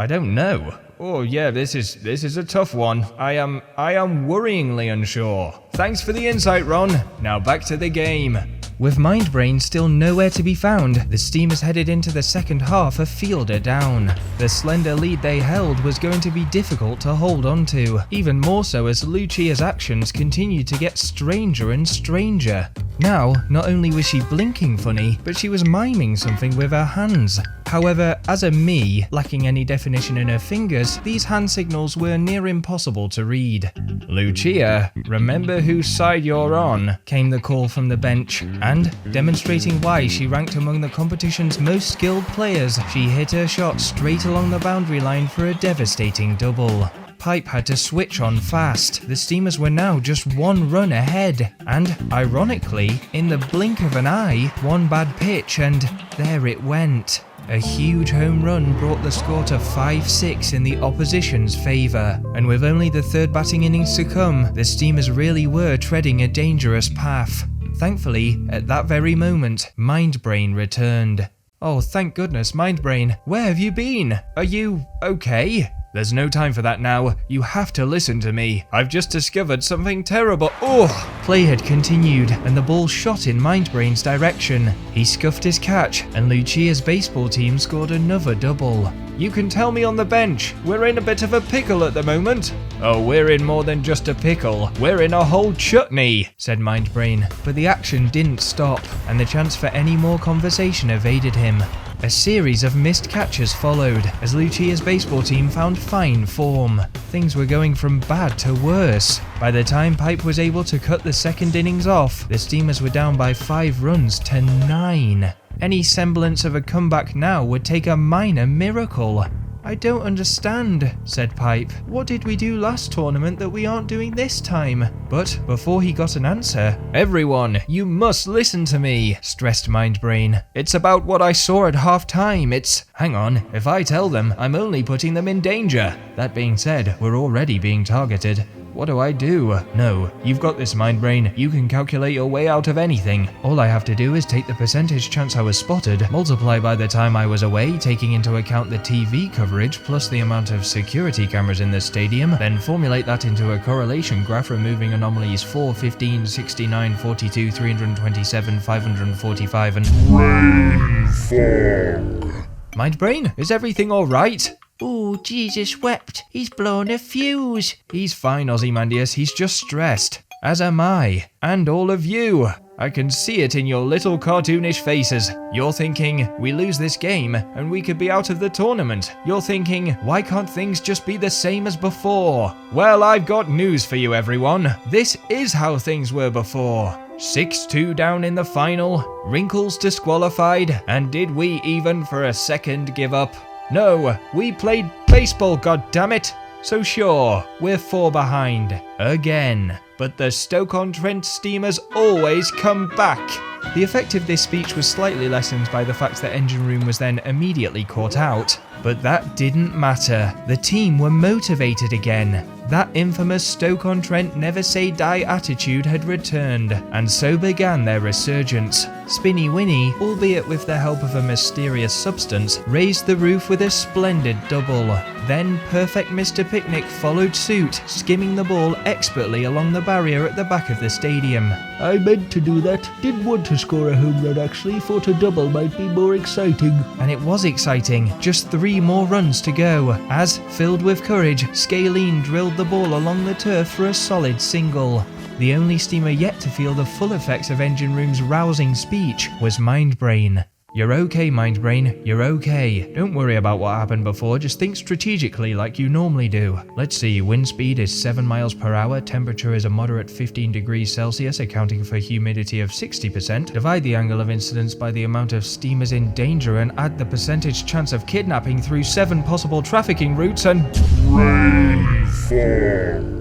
S4: don't know. Oh yeah, this is a tough one. I am worryingly unsure. Thanks for the insight, Ron. Now back to the game.
S1: With Mindbrain still nowhere to be found, the Steamers headed into the second half a fielder down. The slender lead they held was going to be difficult to hold on to, even more so as Lucia's actions continued to get stranger and stranger. Now, not only was she blinking funny, but she was miming something with her hands. However, as a me, lacking any definition in her fingers, these hand signals were near impossible to read.
S4: Lucia, remember whose side you're on,
S1: came the call from the bench, and, demonstrating why she ranked among the competition's most skilled players, she hit her shot straight along the boundary line for a devastating double. Pipe had to switch on fast. The Steamers were now just one run ahead, and, ironically, in the blink of an eye, one bad pitch and there it went. A huge home run brought the score to 5-6 in the opposition's favour, and with only the third batting innings to come, the Steamers really were treading a dangerous path. Thankfully, at that very moment, Mindbrain returned.
S4: Oh, thank goodness, Mindbrain. Where have you been? Are you okay? There's no time for that now. You have to listen to me. I've just discovered something terrible. Oh!
S1: Play had continued, and the ball shot in Mindbrain's direction. He scuffed his catch, and Lucia's baseball team scored another double.
S4: You can tell me on the bench. We're in a bit of a pickle at the moment. Oh, we're in more than just a pickle. We're in a whole chutney, said Mindbrain.
S1: But the action didn't stop, and the chance for any more conversation evaded him. A series of missed catches followed, as Lucia's baseball team found fine form. Things were going from bad to worse. By the time Pipe was able to cut the second innings off, the Steamers were down by 5 runs to 9. Any semblance of a comeback now would take a minor miracle. I don't understand, said Pipe. What did we do last tournament that we aren't doing this time? But before he got an answer,
S4: everyone, you must listen to me, stressed Mindbrain. It's about what I saw at half-time. Hang on, if I tell them, I'm only putting them in danger. That being said, we're already being targeted. What do I do? No, you've got this, Mindbrain. You can calculate your way out of anything. All I have to do is take the percentage chance I was spotted, multiply by the time I was away, taking into account the TV coverage plus the amount of security cameras in the stadium, then formulate that into a correlation graph removing anomalies 4, 15, 69, 42, 327, 545 and... Rain fog. Mindbrain, is everything alright?
S2: Ooh, Jesus wept. He's blown a fuse.
S4: He's fine, Ozymandias. He's just stressed. As am I. And all of you. I can see it in your little cartoonish faces. You're thinking, we lose this game and we could be out of the tournament. You're thinking, why can't things just be the same as before? Well, I've got news for you, everyone. This is how things were before. 6-2 down in the final, Wrinkles disqualified, and did we even for a second give up? No, we played baseball, goddammit! So sure, we're 4 behind. Again. But the Stoke-On-Trent Steamers always come back. The effect of this speech was slightly lessened by the fact that Engine Room was then immediately caught out. But that didn't matter. The team were motivated again. That infamous Stoke-On-Trent never say die attitude had returned, and so began their resurgence. Spinny Winnie, albeit with the help of a mysterious substance, raised the roof with a splendid double. Then Perfect Mr. Picnic followed suit, skimming the ball expertly along the barrier at the back of the stadium.
S3: I meant to do that. Didn't want to score a home run actually, thought a double might be more exciting.
S1: And it was exciting, just 3 more runs to go, as, filled with courage, Scalene drilled the ball along the turf for a solid single. The only steamer yet to feel the full effects of Engine Room's rousing speech was Mindbrain. You're okay, Mindbrain, you're okay. Don't worry about what happened before, just think strategically like you normally do. Let's see, wind speed is 7 miles per hour, temperature is a moderate 15 degrees Celsius, accounting for humidity of 60%. Divide the angle of incidence by the amount of steamers in danger and add the percentage chance of kidnapping through 7 possible trafficking routes and... Rain fog.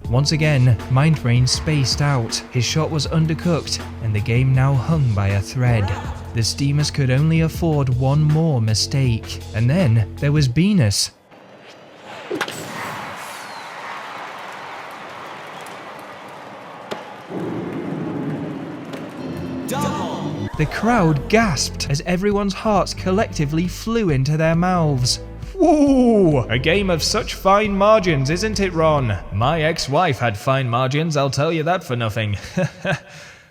S1: Once again, Mindbrain spaced out. His shot was undercooked, and the game now hung by a thread. The Steamers could only afford one more mistake. And then there was Venus. The crowd gasped as everyone's hearts collectively flew into their mouths. Whoa! A game of such fine margins, isn't it, Ron? My ex-wife had fine margins, I'll tell you that for nothing.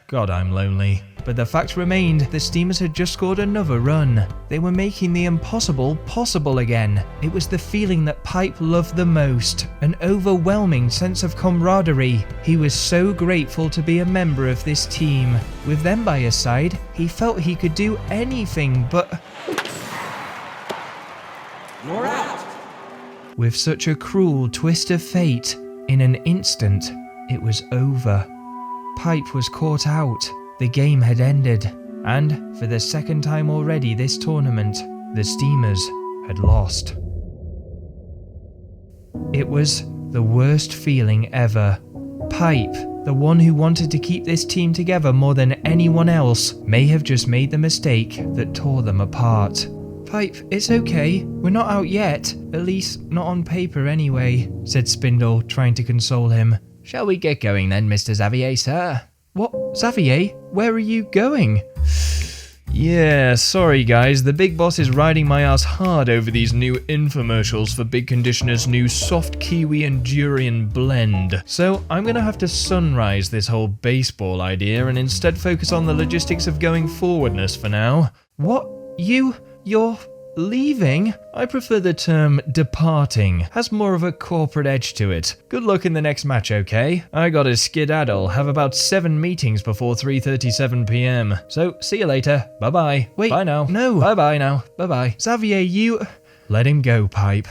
S1: God, I'm lonely. But the fact remained, the Steamers had just scored another run. They were making the impossible possible again. It was the feeling that Pipe loved the most, an overwhelming sense of camaraderie. He was so grateful to be a member of this team. With them by his side, he felt he could do anything, but...
S7: You're out.
S1: With such a cruel twist of fate, in an instant, it was over. Pipe was caught out. The game had ended, and for the second time already this tournament, the Steamers had lost. It was the worst feeling ever. Pipe, the one who wanted to keep this team together more than anyone else, may have just made the mistake that tore them apart. Pipe, it's okay. We're not out yet. At least, not on paper anyway, said Spindle, trying to console him. Shall we get going then, Mr. Xavier, sir? What? Xavier? Where are you going? Yeah, sorry guys, the big boss is riding my ass hard over these new infomercials for Big Conditioner's new soft kiwi and durian blend. So I'm gonna have to sunrise this whole baseball idea and instead focus on the logistics of going forwardness for now. What? You're leaving? I prefer the term departing. Has more of a corporate edge to it. Good luck in the next match, okay? I gotta skedaddle, have about 7 meetings before 3:37 p.m. So, see you later. Bye-bye.
S2: Wait,
S1: bye now.
S2: no.
S1: Bye-bye now. Bye-bye.
S2: Xavier, you...
S1: Let him go, Pipe.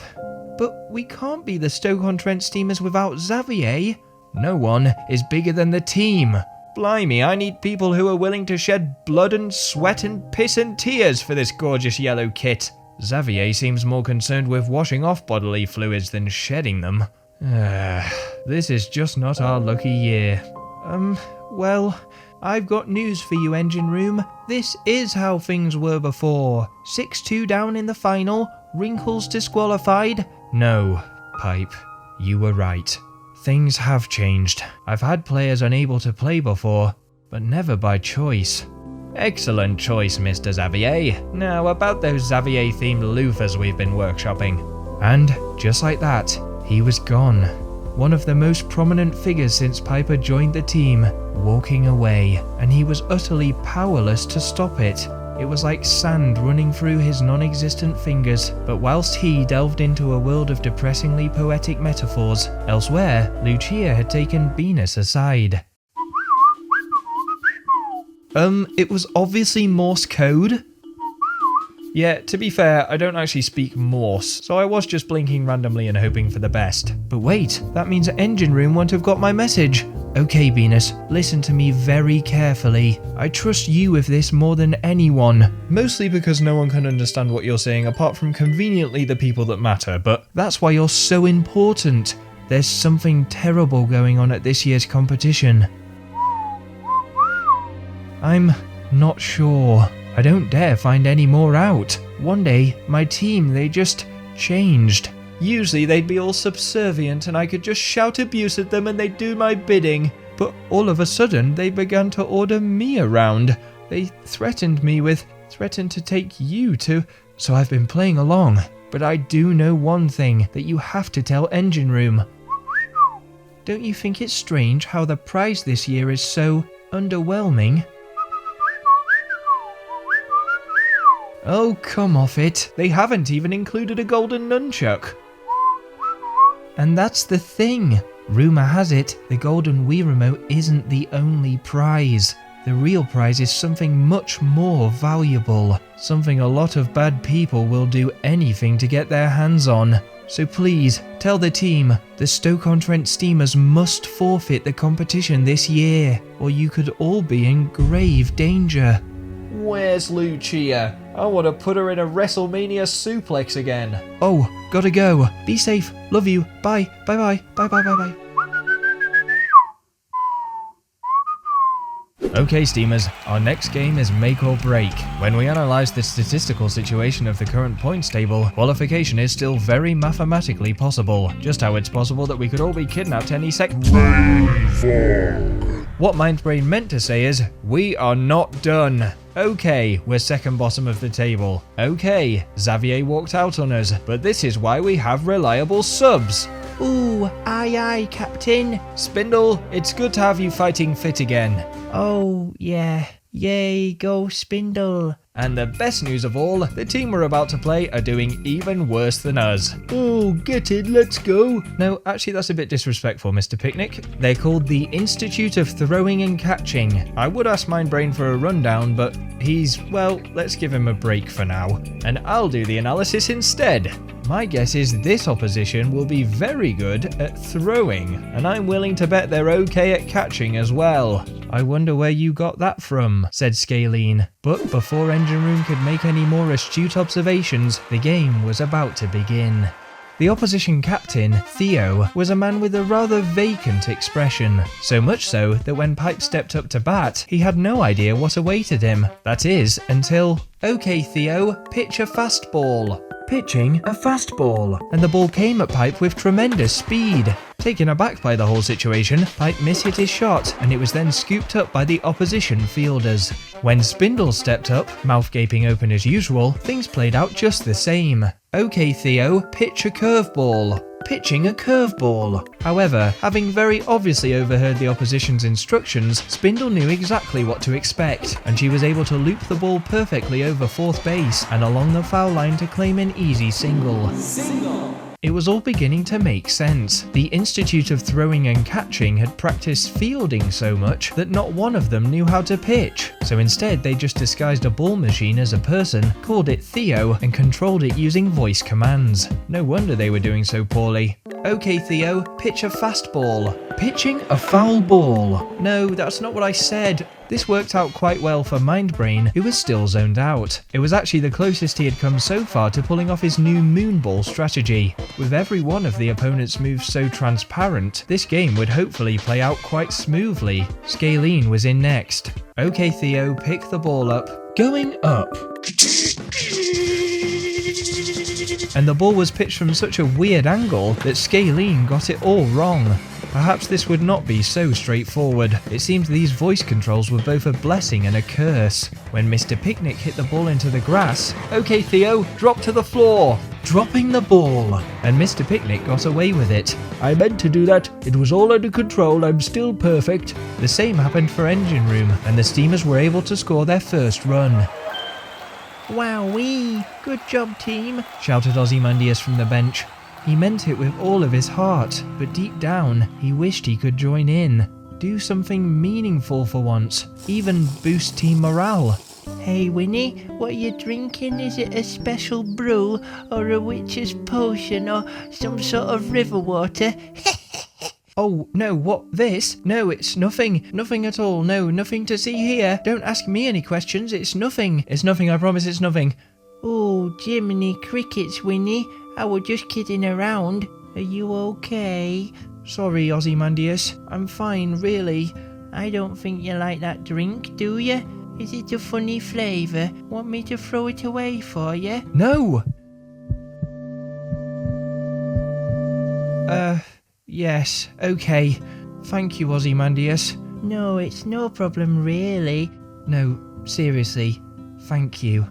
S2: But we can't be the Stoke-On-Trent Steamers without Xavier.
S1: No one is bigger than the team. Blimey, I need people who are willing to shed blood and sweat and piss and tears for this gorgeous yellow kit. Xavier seems more concerned with washing off bodily fluids than shedding them. This is just not our lucky year.
S2: Well, I've got news for you, Engine Room. This is how things were before. 6-2 down in the final, Wrinkles disqualified.
S1: No, Pipe, you were right. Things have changed. I've had players unable to play before, but never by choice. Excellent choice, Mr. Xavier. Now about those Xavier-themed loofahs we've been workshopping. And, just like that, he was gone. One of the most prominent figures since Piper joined the team, walking away, and he was utterly powerless to stop it. It was like sand running through his non-existent fingers, but whilst he delved into a world of depressingly poetic metaphors, elsewhere, Lucia had taken Venus aside.
S2: It was obviously Morse code.
S1: Yeah, to be fair, I don't actually speak Morse, so I was just blinking randomly and hoping for the best.
S2: But wait, that means Engine Room won't have got my message. Okay, Venus, listen to me very carefully. I trust you with this more than anyone.
S1: Mostly because no one can understand what you're saying apart from conveniently the people that matter, but
S2: that's why you're so important. There's something terrible going on at this year's competition. I'm not sure. I don't dare find any more out. One day, my team, they just changed.
S1: Usually they'd be all subservient and I could just shout abuse at them and they'd do my bidding.
S2: But all of a sudden, they began to order me around. They threatened to take you to... So I've been playing along. But I do know one thing that you have to tell Engine Room. Don't you think it's strange how the prize this year is so underwhelming?
S1: Oh, come off it. They haven't even included a golden nunchuck.
S2: And that's the thing. Rumour has it, the Golden Wii Remote isn't the only prize. The real prize is something much more valuable. Something a lot of bad people will do anything to get their hands on. So please, tell the team, the Stoke-On-Trent Steamers must forfeit the competition this year, or you could all be in grave danger.
S1: Where's Lucia? I want to put her in a WrestleMania suplex again.
S2: Oh, gotta go. Be safe. Love you. Bye. Bye-bye. Bye-bye-bye-bye.
S1: Okay, Steamers, our next game is make or break. When we analyse the statistical situation of the current points table, qualification is still very mathematically possible. Just how it's possible that we could all be kidnapped any second. What Mindbrain meant to say is, we are not done. Okay, we're second bottom of the table. Okay, Xavier walked out on us, but this is why we have reliable subs.
S2: Ooh, aye aye, Captain.
S1: Spindle, it's good to have you fighting fit again.
S2: Oh, yeah. Yay, go Spindle.
S1: And the best news of all, the team we're about to play are doing even worse than us.
S3: Oh, get it, let's go.
S1: No, actually that's a bit disrespectful, Mr. Picnic. They're called the Institute of Throwing and Catching. I would ask Mindbrain for a rundown, but he's, well, let's give him a break for now. And I'll do the analysis instead. My guess is this opposition will be very good at throwing, and I'm willing to bet they're okay at catching as well. I wonder where you got that from, said Scalene. But before Engine Room could make any more astute observations, the game was about to begin. The opposition captain, Theo, was a man with a rather vacant expression, so much so that when Pipe stepped up to bat, he had no idea what awaited him. That is, until, okay Theo, pitch a fastball. Pitching a fastball, and the ball came at Pipe with tremendous speed. Taken aback by the whole situation, Pipe mishit his shot, and it was then scooped up by the opposition fielders. When Spindle stepped up, mouth gaping open as usual, things played out just the same. Okay Theo, pitch a curveball. Pitching a curveball. However, having very obviously overheard the opposition's instructions, Spindle knew exactly what to expect, and she was able to loop the ball perfectly over fourth base and along the foul line to claim an easy single. It was all beginning to make sense. The Institute of Throwing and Catching had practiced fielding so much that not one of them knew how to pitch. So instead they just disguised a ball machine as a person, called it Theo, and controlled it using voice commands. No wonder they were doing so poorly. Okay Theo, pitch a fastball. Pitching a foul ball. No, that's not what I said. This worked out quite well for Mindbrain, who was still zoned out. It was actually the closest he had come so far to pulling off his new moonball strategy. With every one of the opponent's moves so transparent, this game would hopefully play out quite smoothly. Scalene was in next. Okay Theo, pick the ball up. Going up. And the ball was pitched from such a weird angle that Scalene got it all wrong. Perhaps this would not be so straightforward. It seems these voice controls were both a blessing and a curse. When Mr. Picnic hit the ball into the grass, okay Theo, drop to the floor. Dropping the ball. And Mr. Picnic got away with it.
S3: I meant to do that. It was all under control. I'm still perfect.
S1: The same happened for Engine Room, and the Steamers were able to score their first run.
S2: Wowee! Good job, team!
S1: Shouted Ozymandias from the bench. He meant it with all of his heart, but deep down, he wished he could join in. Do something meaningful for once, even boost team morale.
S2: Hey Winnie, what are you drinking? Is it a special brew, or a witch's potion, or some sort of river water?
S1: Oh, no, what, this? No, it's nothing. Nothing at all. No, nothing to see here. Don't ask me any questions. It's nothing. It's nothing, I promise it's nothing.
S2: Oh, Jiminy Crickets, Winnie. I was just kidding around. Are you okay?
S1: Sorry, Ozymandias. I'm fine, really.
S2: I don't think you like that drink, do you? Is it a funny flavour? Want me to throw it away for you?
S1: No! Yes, okay. Thank you, Ozymandias.
S2: No, it's no problem, really.
S1: No, seriously. Thank you.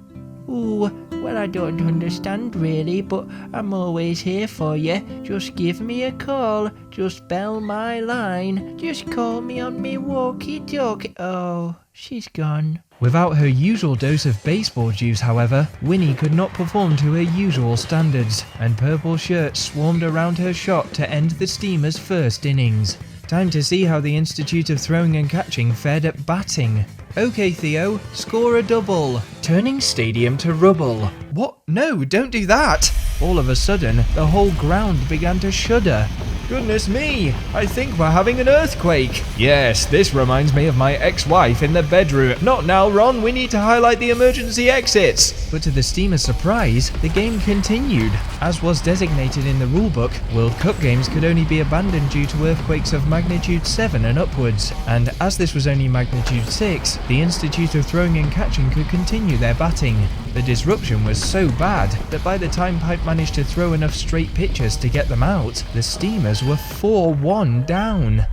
S2: Ooh, well, I don't understand really, but I'm always here for you. Just give me a call. Just bell my line. Just call me on me walkie-talkie. Oh, she's gone.
S1: Without her usual dose of baseball juice, however, Winnie could not perform to her usual standards, and purple shirts swarmed around her shot to end the Steamers' first innings. Time to see how the Institute of Throwing and Catching fared at batting. Okay Theo, score a double. Turning stadium to rubble. What? No, don't do that! All of a sudden, the whole ground began to shudder. Goodness me, I think we're having an earthquake. Yes, this reminds me of my ex-wife in the bedroom. Not now, Ron, we need to highlight the emergency exits. But to the Steamers' surprise, the game continued. As was designated in the rulebook, World Cup games could only be abandoned due to earthquakes of magnitude 7 and upwards. And as this was only magnitude 6, the Institute of Throwing and Catching could continue their batting. The disruption was so bad that by the time Pipe managed to throw enough straight pitches to get them out, the Steamers were 4-1 down.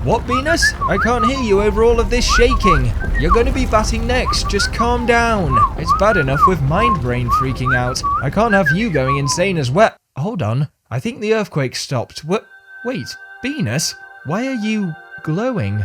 S4: What, Venus? I can't hear you over all of this shaking. You're going to be batting next. Just calm down. It's bad enough with mind brain freaking out. I can't have you going insane as well. Hold on. I think the earthquake stopped. What? Wait, Venus? Why are you glowing?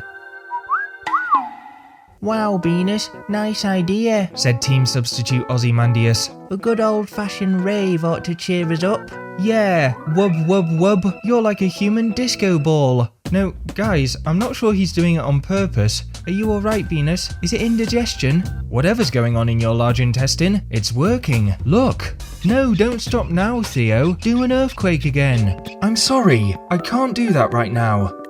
S2: Wow, Venus, nice idea.
S1: said team substitute Ozymandias.
S2: A good old-fashioned rave ought to cheer us up.
S1: Yeah, wub wub wub. You're like a human disco ball. No, guys, I'm not sure he's doing it on purpose. Are you alright, Venus? Is it indigestion? Whatever's going on in your large intestine, it's working. Look. No, don't stop now, Theo. Do an earthquake again. I'm sorry. I can't do that right now.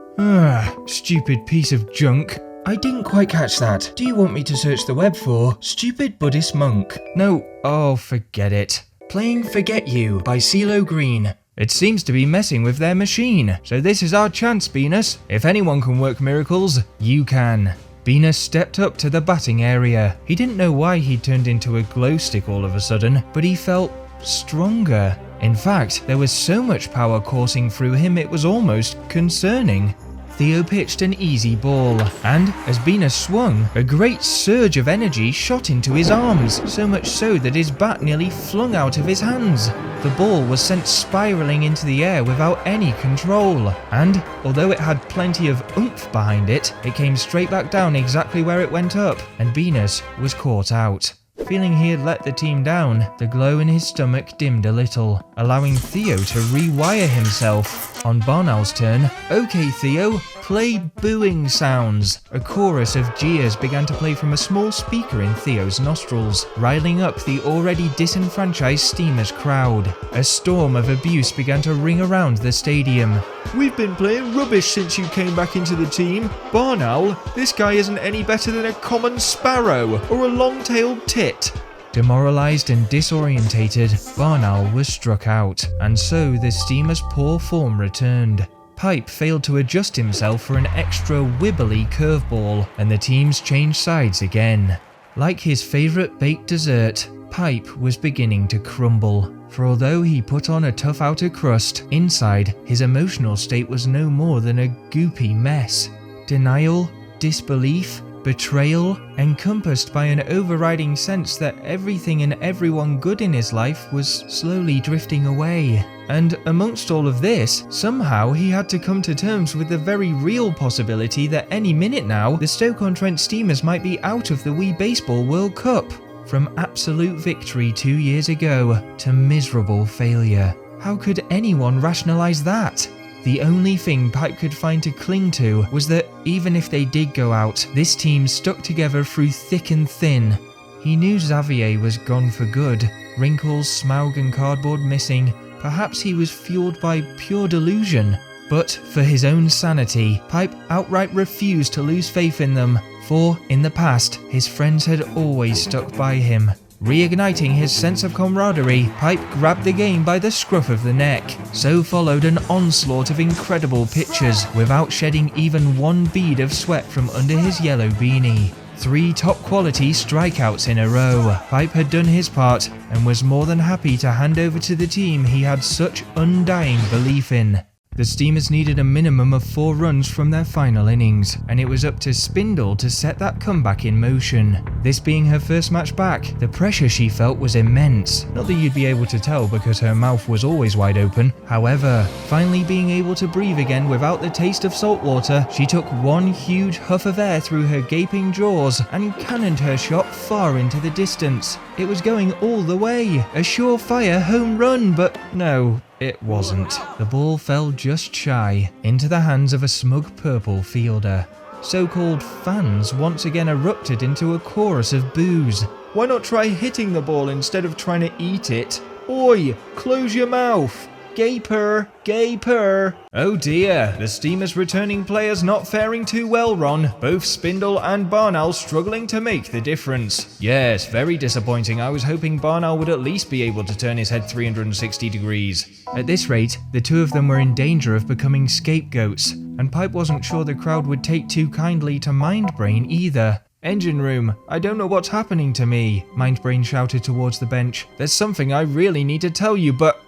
S1: Stupid piece of junk. I didn't quite catch that. Do you want me to search the web for stupid Buddhist monk? No. Oh, forget it. Playing Forget You by CeeLo Green. It seems to be messing with their machine, so this is our chance, Venus. If anyone can work miracles, you can. Venus stepped up to the batting area. He didn't know why he'd turned into a glow stick all of a sudden, but he felt stronger. In fact, there was so much power coursing through him it was almost concerning. Theo pitched an easy ball, and as Venus swung, a great surge of energy shot into his arms, so much so that his bat nearly flung out of his hands. The ball was sent spiraling into the air without any control, and although it had plenty of oomph behind it, it came straight back down exactly where it went up, and Venus was caught out. Feeling he had let the team down, the glow in his stomach dimmed a little, allowing Theo to rewire himself. On Barnow's turn, okay Theo, play booing sounds. A chorus of jeers began to play from a small speaker in Theo's nostrils, riling up the already disenfranchised Steamers crowd. A storm of abuse began to ring around the stadium.
S5: We've been playing rubbish since you came back into the team. Barnow, this guy isn't any better than a common sparrow or a long-tailed tit.
S1: Demoralised and disorientated, Barnow was struck out, and so the Steamers' poor form returned. Pipe failed to adjust himself for an extra wibbly curveball, and the teams changed sides again. Like his favourite baked dessert, Pipe was beginning to crumble, for although he put on a tough outer crust, inside his emotional state was no more than a goopy mess. Denial, disbelief, betrayal, encompassed by an overriding sense that everything and everyone good in his life was slowly drifting away. And amongst all of this, somehow he had to come to terms with the very real possibility that any minute now, the Stoke-On-Trent Steamers might be out of the Wii Baseball World Cup. From absolute victory 2 years ago to miserable failure. How could anyone rationalise that? The only thing Pipe could find to cling to was that even if they did go out, this team stuck together through thick and thin. He knew Xavier was gone for good, wrinkles, smaug and cardboard missing. Perhaps he was fueled by pure delusion. But for his own sanity, Pipe outright refused to lose faith in them, for in the past, his friends had always stuck by him. Reigniting his sense of camaraderie, Pipe grabbed the game by the scruff of the neck. So followed an onslaught of incredible pitches, without shedding even one bead of sweat from under his yellow beanie. 3 top-quality strikeouts in a row. Pipe had done his part, and was more than happy to hand over to the team he had such undying belief in. The Steamers needed a minimum of 4 runs from their final innings, and it was up to Spindle to set that comeback in motion. This being her first match back, the pressure she felt was immense. Not that you'd be able to tell because her mouth was always wide open. However, finally being able to breathe again without the taste of salt water, she took one huge huff of air through her gaping jaws and cannoned her shot far into the distance. It was going all the way, a surefire home run, but no. It wasn't. The ball fell just shy, into the hands of a smug purple fielder. So-called fans once again erupted into a chorus of boos.
S5: Why not try hitting the ball instead of trying to eat it? Oi, close your mouth. Gaper, gaper.
S4: Oh dear, the Steamers' returning players not faring too well, Ron. Both Spindle and Barnow struggling to make the difference. Yes, very disappointing. I was hoping Barnow would at least be able to turn his head 360 degrees.
S1: At this rate, the two of them were in danger of becoming scapegoats, and Pipe wasn't sure the crowd would take too kindly to Mindbrain either.
S4: Engine room, I don't know what's happening to me, Mindbrain shouted towards the bench. There's something I really need to tell you, but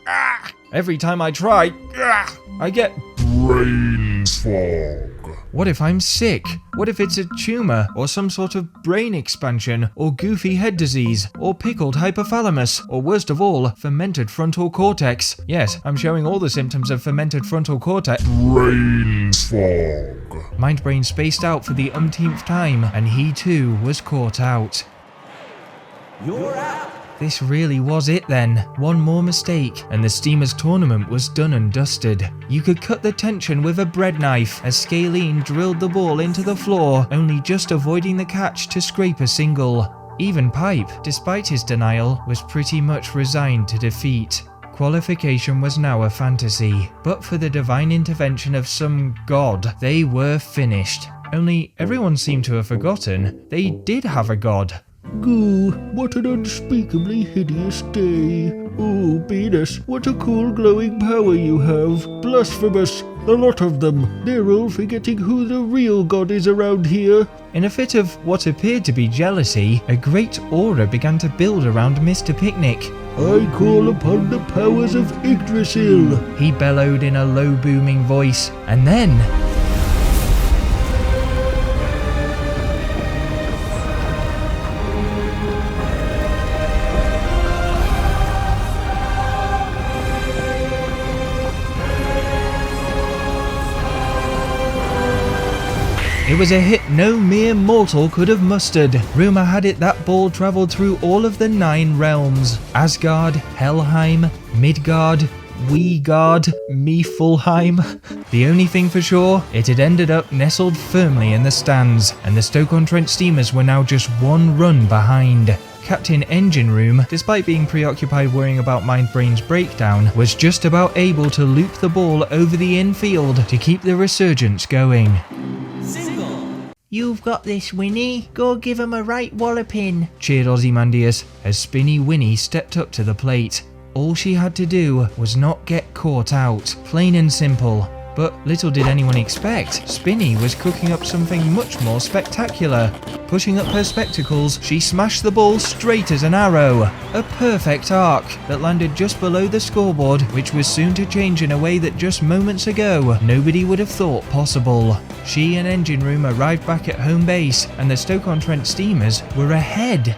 S4: every time I try, I get
S8: brain fog.
S1: What if I'm sick? What if it's a tumor, or some sort of brain expansion, or goofy head disease, or pickled hypothalamus, or worst of all, fermented frontal cortex? Yes, I'm showing all the symptoms of fermented frontal cortex.
S3: Brain fog.
S1: Mindbrain spaced out for the umpteenth time, and he too was caught out.
S7: You're out.
S1: This really was it then. One more mistake, and the Steamers tournament was done and dusted. You could cut the tension with a bread knife as Scalene drilled the ball into the floor, only just avoiding the catch to scrape a single. Even Pipe, despite his denial, was pretty much resigned to defeat. Qualification was now a fantasy, but for the divine intervention of some god, they were finished. Only everyone seemed to have forgotten they did have a god.
S3: Goo, what an unspeakably hideous day. Oh, Venus, what a cool glowing power you have. Blasphemous, a lot of them. They're all forgetting who the real god is around here.
S1: In a fit of what appeared to be jealousy, a great aura began to build around Mr. Picnic.
S3: I call upon the powers of Yggdrasil.
S1: He bellowed in a low booming voice, and then... it was a hit no mere mortal could have mustered. Rumour had it that ball travelled through all of the 9 realms. Asgard, Helheim, Midgard, Weegard, Miflheim. The only thing for sure, it had ended up nestled firmly in the stands, and the Stoke-On-Trent Steamers were now just 1 run behind. Captain Engine Room, despite being preoccupied worrying about Mindbrain's breakdown, was just about able to loop the ball over the infield to keep the resurgence going.
S7: Single.
S2: You've got this, Winnie. Go give 'em a right walloping.
S1: Cheered Ozymandias as Spinny Winnie stepped up to the plate. All she had to do was not get caught out, plain and simple. But little did anyone expect, Spinny was cooking up something much more spectacular. Pushing up her spectacles, she smashed the ball straight as an arrow. A perfect arc that landed just below the scoreboard, which was soon to change in a way that just moments ago nobody would have thought possible. She and Engine Room arrived back at home base, and the Stoke-On-Trent Steamers were ahead.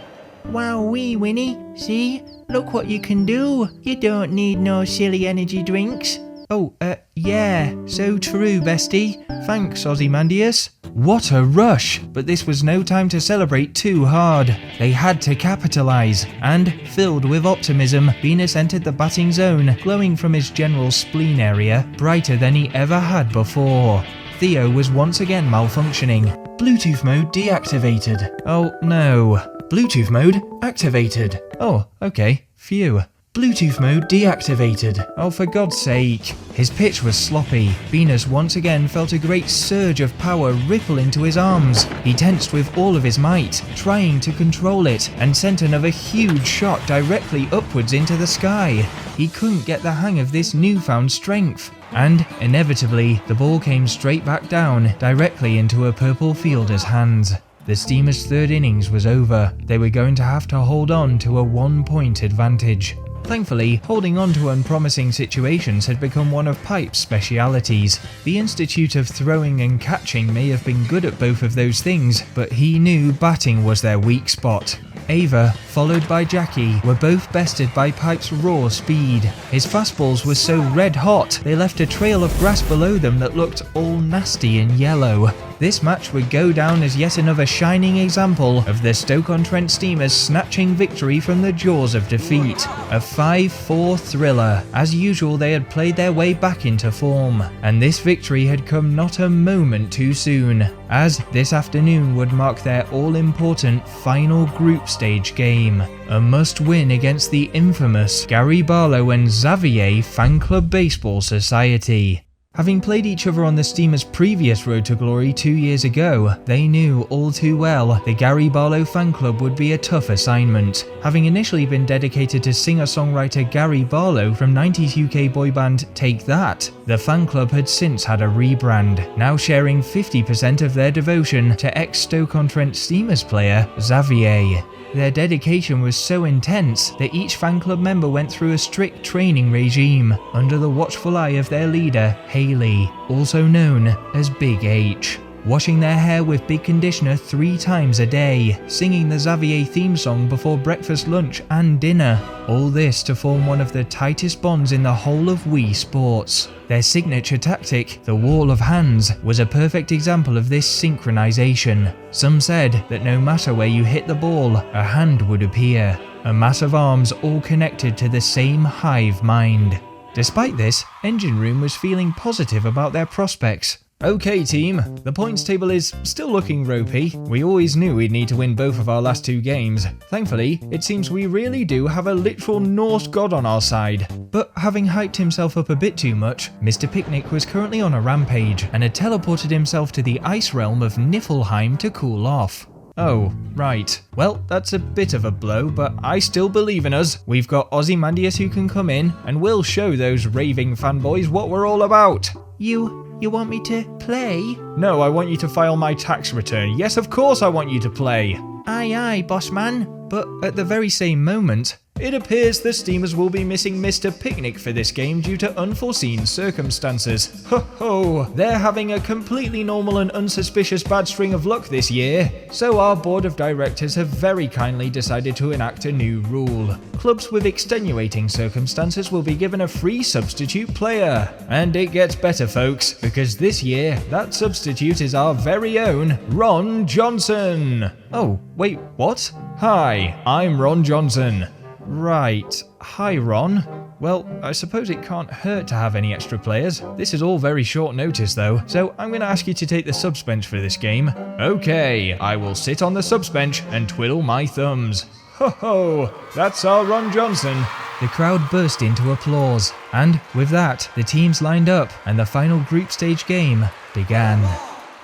S2: Wowee, Winnie. See? Look what you can do. You don't need no silly energy drinks.
S1: Oh, yeah, so true, bestie. Thanks, Ozymandias. What a rush! But this was no time to celebrate too hard. They had to capitalise, and, filled with optimism, Venus entered the batting zone, glowing from his general spleen area, brighter than he ever had before. Theo was once again malfunctioning. Bluetooth mode deactivated. Oh, no. Bluetooth mode activated. Oh, okay. Phew. Bluetooth mode deactivated. Oh, for God's sake. His pitch was sloppy. Venus once again felt a great surge of power ripple into his arms. He tensed with all of his might, trying to control it, and sent another huge shot directly upwards into the sky. He couldn't get the hang of this newfound strength. And, inevitably, the ball came straight back down, directly into a purple fielder's hands. The Steamers' third innings was over. They were going to have to hold on to a 1-point advantage. Thankfully, holding on to unpromising situations had become one of Pipe's specialities. The Institute of Throwing and Catching may have been good at both of those things, but he knew batting was their weak spot. Ava, followed by Jackie, were both bested by Pipe's raw speed. His fastballs were so red hot, they left a trail of grass below them that looked all nasty and yellow. This match would go down as yet another shining example of the Stoke-On-Trent Steamers snatching victory from the jaws of defeat. A 5-4 thriller. As usual, they had played their way back into form, and this victory had come not a moment too soon, as this afternoon would mark their all-important final group stage game. A must-win against the infamous Gary Barlow and Xavier Fan Club Baseball Society. Having played each other on the Steamers' previous Road to Glory 2 years ago, they knew all too well the Gary Barlow fan club would be a tough assignment. Having initially been dedicated to singer-songwriter Gary Barlow from 90s UK boy band Take That, the fan club had since had a rebrand, now sharing 50% of their devotion to ex-Stoke-On-Trent Steamers player Xavier. Their dedication was so intense that each fan club member went through a strict training regime under the watchful eye of their leader, Haley, also known as Big H. washing their hair with big conditioner 3 times a day, singing the Xavier theme song before breakfast, lunch and dinner. All this to form one of the tightest bonds in the whole of Wii Sports. Their signature tactic, the Wall of Hands, was a perfect example of this synchronization. Some said that no matter where you hit the ball, a hand would appear. A mass of arms all connected to the same hive mind. Despite this, Engine Room was feeling positive about their prospects. Okay team, the points table is still looking ropey. We always knew we'd need to win both of our last 2 games. Thankfully, it seems we really do have a literal Norse god on our side. But having hyped himself up a bit too much, Mr. Picnic was currently on a rampage and had teleported himself to the ice realm of Niflheim to cool off. Oh, right. Well, that's a bit of a blow, but I still believe in us. We've got Ozymandias who can come in, and we'll show those raving fanboys what we're all about.
S2: You want me to play?
S4: No, I want you to file my tax return. Yes, of course I want you to play.
S2: Aye, boss man.
S1: But at the very same moment,
S4: it appears the Steamers will be missing Mr. Picnic for this game due to unforeseen circumstances. Ho ho! They're having a completely normal and unsuspicious bad string of luck this year. So our board of directors have very kindly decided to enact a new rule. Clubs with extenuating circumstances will be given a free substitute player. And it gets better, folks, because this year, that substitute is our very own Ron Johnson.
S1: oh, wait, what?
S4: Hi, I'm Ron Johnson.
S1: Right. Hi, Ron. Well, I suppose it can't hurt to have any extra players. This is all very short notice though, so I'm going to ask you to take the subs bench for this game.
S4: Okay, I will sit on the subs bench and twiddle my thumbs. Ho ho, that's our Ron Johnson.
S1: The crowd burst into applause, and with that, the teams lined up and the final group stage game began.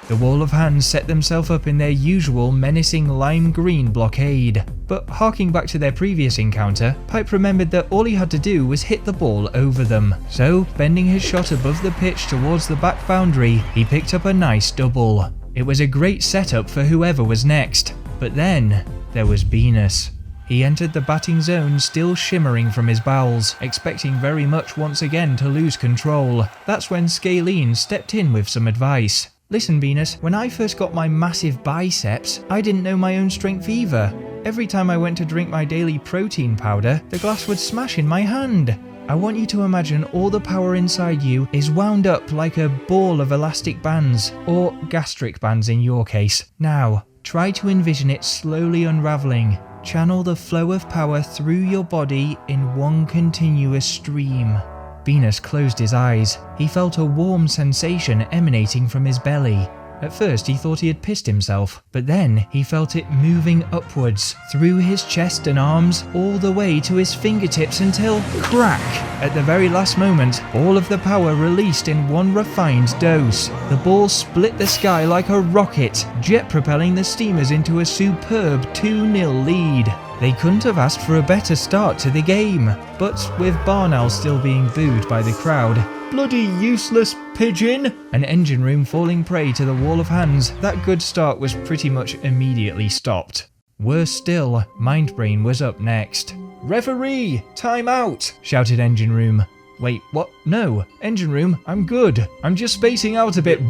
S1: The Wall of Hands set themselves up in their usual menacing lime green blockade. But harking back to their previous encounter, Pipe remembered that all he had to do was hit the ball over them. So, bending his shot above the pitch towards the back boundary, he picked up a nice double. It was a great setup for whoever was next. But then, there was Venus. He entered the batting zone still shimmering from his bowels, expecting very much once again to lose control. That's when Scalene stepped in with some advice. Listen, Venus, when I first got my massive biceps, I didn't know my own strength either. Every time I went to drink my daily protein powder, the glass would smash in my hand. I want you to imagine all the power inside you is wound up like a ball of elastic bands, or gastric bands in your case. Now, try to envision it slowly unraveling. Channel the flow of power through your body in one continuous stream. Venus closed his eyes. He felt a warm sensation emanating from his belly. At first he thought he had pissed himself, but then he felt it moving upwards, through his chest and arms, all the way to his fingertips until, crack! At the very last moment, all of the power released in one refined dose. The ball split the sky like a rocket, jet propelling the Steamers into a superb 2-0 lead. They couldn't have asked for a better start to the game, but with Barnell still being booed by the crowd,
S4: Bloody useless pigeon!
S1: and Engine Room falling prey to the Wall of Hands, that good start was pretty much immediately stopped. Worse still, Mindbrain was up next.
S4: Referee! Time out!
S1: Shouted Engine Room. Wait, what? No, Engine Room, I'm good. I'm just spacing out a bit.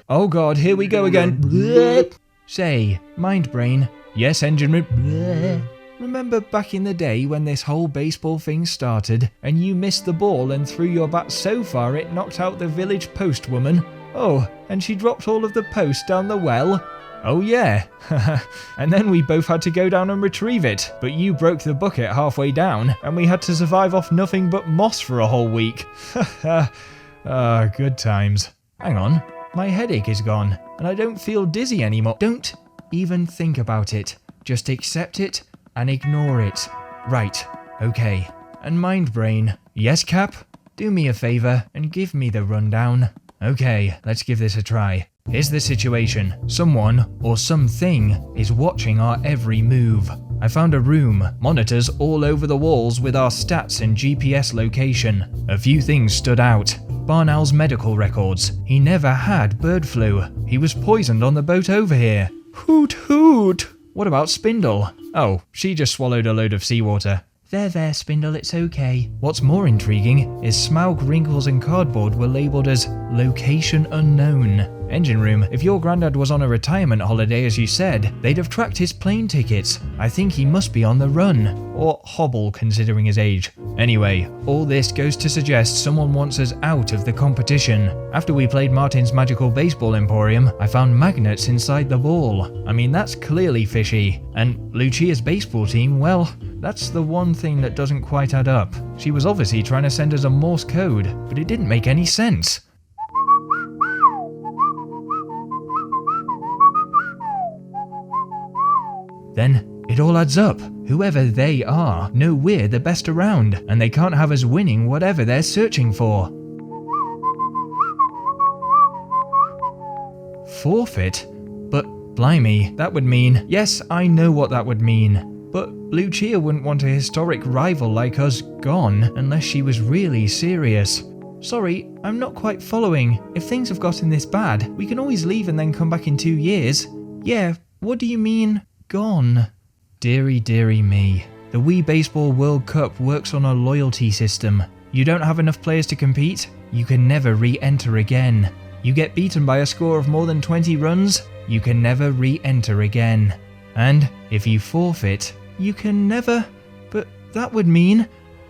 S1: Oh god, here we go again. Say, Mindbrain.
S4: Yes, Engine Room.
S1: Remember back in the day when this whole baseball thing started and you missed the ball and threw your bat so far it knocked out the village postwoman? Oh, and she dropped all of the posts down the well?
S4: Oh yeah. And then we both had to go down and retrieve it, but you broke the bucket halfway down and we had to survive off nothing but moss for a whole week. Good times.
S1: Hang on, my headache is gone and I don't feel dizzy anymore. Don't even think about it. Just accept it and ignore it. Right, okay. And Mindbrain.
S4: Yes, Cap?
S1: Do me a favour and give me the rundown.
S4: Okay, let's give this a try. Here's the situation. Someone, or something, is watching our every move. I found a room, monitors all over the walls with our stats and GPS location. A few things stood out. Barnell's medical records. He never had bird flu. He was poisoned on the boat over here.
S1: Hoot hoot!
S4: What about Spindle? Oh, she just swallowed a load of seawater.
S2: There, Spindle, it's okay.
S1: What's more intriguing is Smaug, Wrinkles and Cardboard were labelled as location unknown. Engine room, if your granddad was on a retirement holiday as you said, they'd have tracked his plane tickets. I think he must be on the run. Or hobble, considering his age. Anyway, all this goes to suggest someone wants us out of the competition. After we played Martin's Magical Baseball Emporium, I found magnets inside the ball. I mean, that's clearly fishy. And Lucia's baseball team, well, that's the one thing that doesn't quite add up. She was obviously trying to send us a Morse code, but it didn't make any sense. Then it all adds up. Whoever they are know we're the best around, and they can't have us winning whatever they're searching for. Forfeit? But blimey, that would mean... Yes, I know what that would mean. But Lucia wouldn't want a historic rival like us gone unless she was really serious. Sorry, I'm not quite following. If things have gotten this bad, we can always leave and then come back in 2 years. Yeah, what do you mean, gone? Dearie, dearie me. The Wii Baseball World Cup works on a loyalty system. You don't have enough players to compete, you can never re-enter again. You get beaten by a score of more than 20 runs, you can never re-enter again. And if you forfeit, you can never... But that would mean...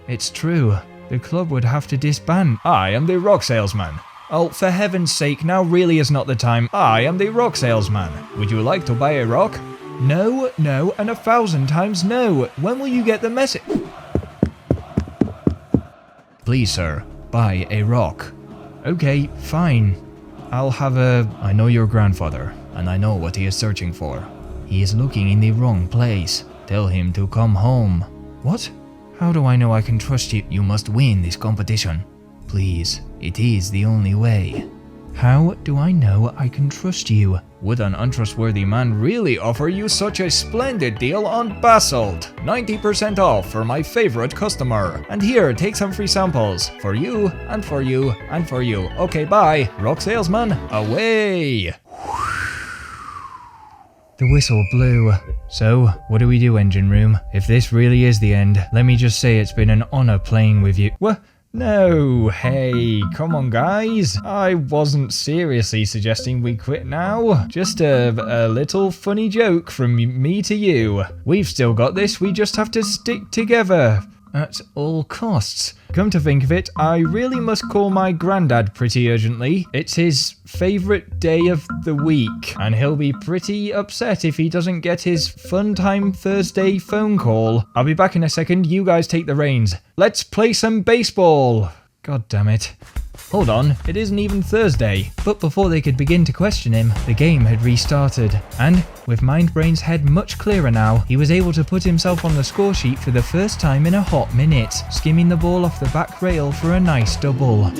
S1: It's true. The club would have to disband. I am the rock salesman. Oh, for heaven's sake, now really is not the time. I am the rock salesman. Would you like to buy a rock? No, no, and 1,000 times no. When will you get the message? Please, sir, buy a rock. Okay, fine. I'll have a... I know your grandfather, and I know what he is searching for. He is looking in the wrong place. Tell him to come home. What? How do I know I can trust you? You must win this competition. Please, it is the only way. How do I know I can trust you? Would an untrustworthy man really offer you such a splendid deal on basalt? 90% off for my favorite customer. And here, take some free samples. For you, and for you, and for you. Okay, bye. Rock salesman, away! The whistle blew. So, what do we do, engine room? If this really is the end, let me just say it's been an honor playing with you. What? No, hey, come on guys. I wasn't seriously suggesting we quit now. Just a little funny joke from me to you. We've still got this, we just have to stick together. At all costs. Come to think of it, I really must call my granddad pretty urgently. It's his favourite day of the week, and he'll be pretty upset if he doesn't get his Fun Time Thursday phone call. I'll be back in a second, you guys take the reins. Let's play some baseball! God damn it. Hold on, it isn't even Thursday. But before they could begin to question him, the game had restarted. And, with Mindbrain's head much clearer now, he was able to put himself on the score sheet for the first time in a hot minute, skimming the ball off the back rail for a nice double.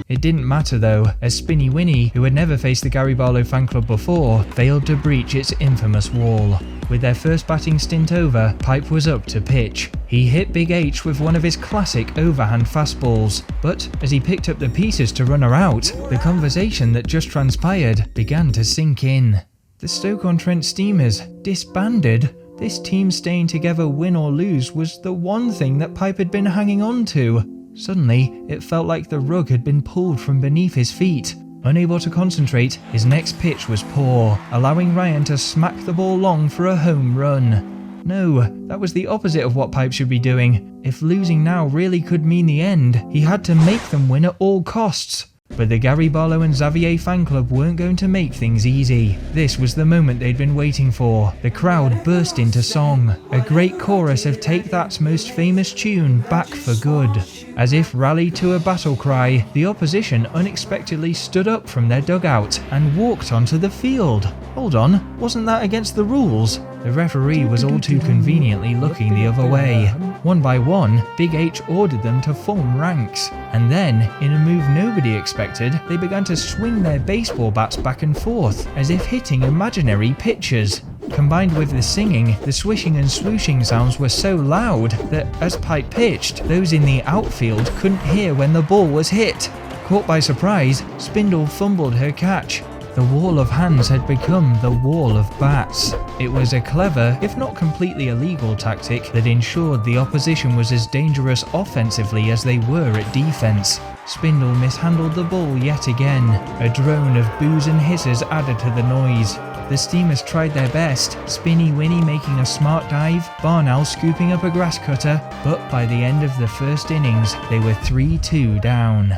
S1: It didn't matter though, as Spinny Winnie, who had never faced the Gary Barlow fan club before, failed to breach its infamous wall. With their first batting stint over, Pipe was up to pitch. He hit Big H with one of his classic overhand fastballs, but as he picked up the pieces to run her out, the conversation that just transpired began to sink in. The Stoke-On-Trent Steamers disbanded? This team staying together win or lose was the one thing that Pipe had been hanging on to. Suddenly, it felt like the rug had been pulled from beneath his feet. Unable to concentrate, his next pitch was poor, allowing Ryan to smack the ball long for a home run. No, that was the opposite of what Pipe should be doing. If losing now really could mean the end, he had to make them win at all costs. But the Gary Barlow and Xavier fan club weren't going to make things easy. This was the moment they'd been waiting for. The crowd burst into song, a great chorus of Take That's most famous tune, Back for Good. As if rallied to a battle cry, the opposition unexpectedly stood up from their dugout and walked onto the field. Hold on, wasn't that against the rules? The referee was all too conveniently looking the other way. One by one, Big H ordered them to form ranks. And then, in a move nobody expected, they began to swing their baseball bats back and forth, as if hitting imaginary pitchers. Combined with the singing, the swishing and swooshing sounds were so loud that, as Pipe pitched, those in the outfield couldn't hear when the ball was hit. Caught by surprise, Spindle fumbled her catch. The wall of hands had become the wall of bats. It was a clever, if not completely illegal tactic that ensured the opposition was as dangerous offensively as they were at defense. Spindle mishandled the ball yet again. A drone of boos and hisses added to the noise. The Steamers tried their best, Spinny Winnie making a smart dive, Barn Owl scooping up a grass cutter, but by the end of the first innings, they were 3-2 down.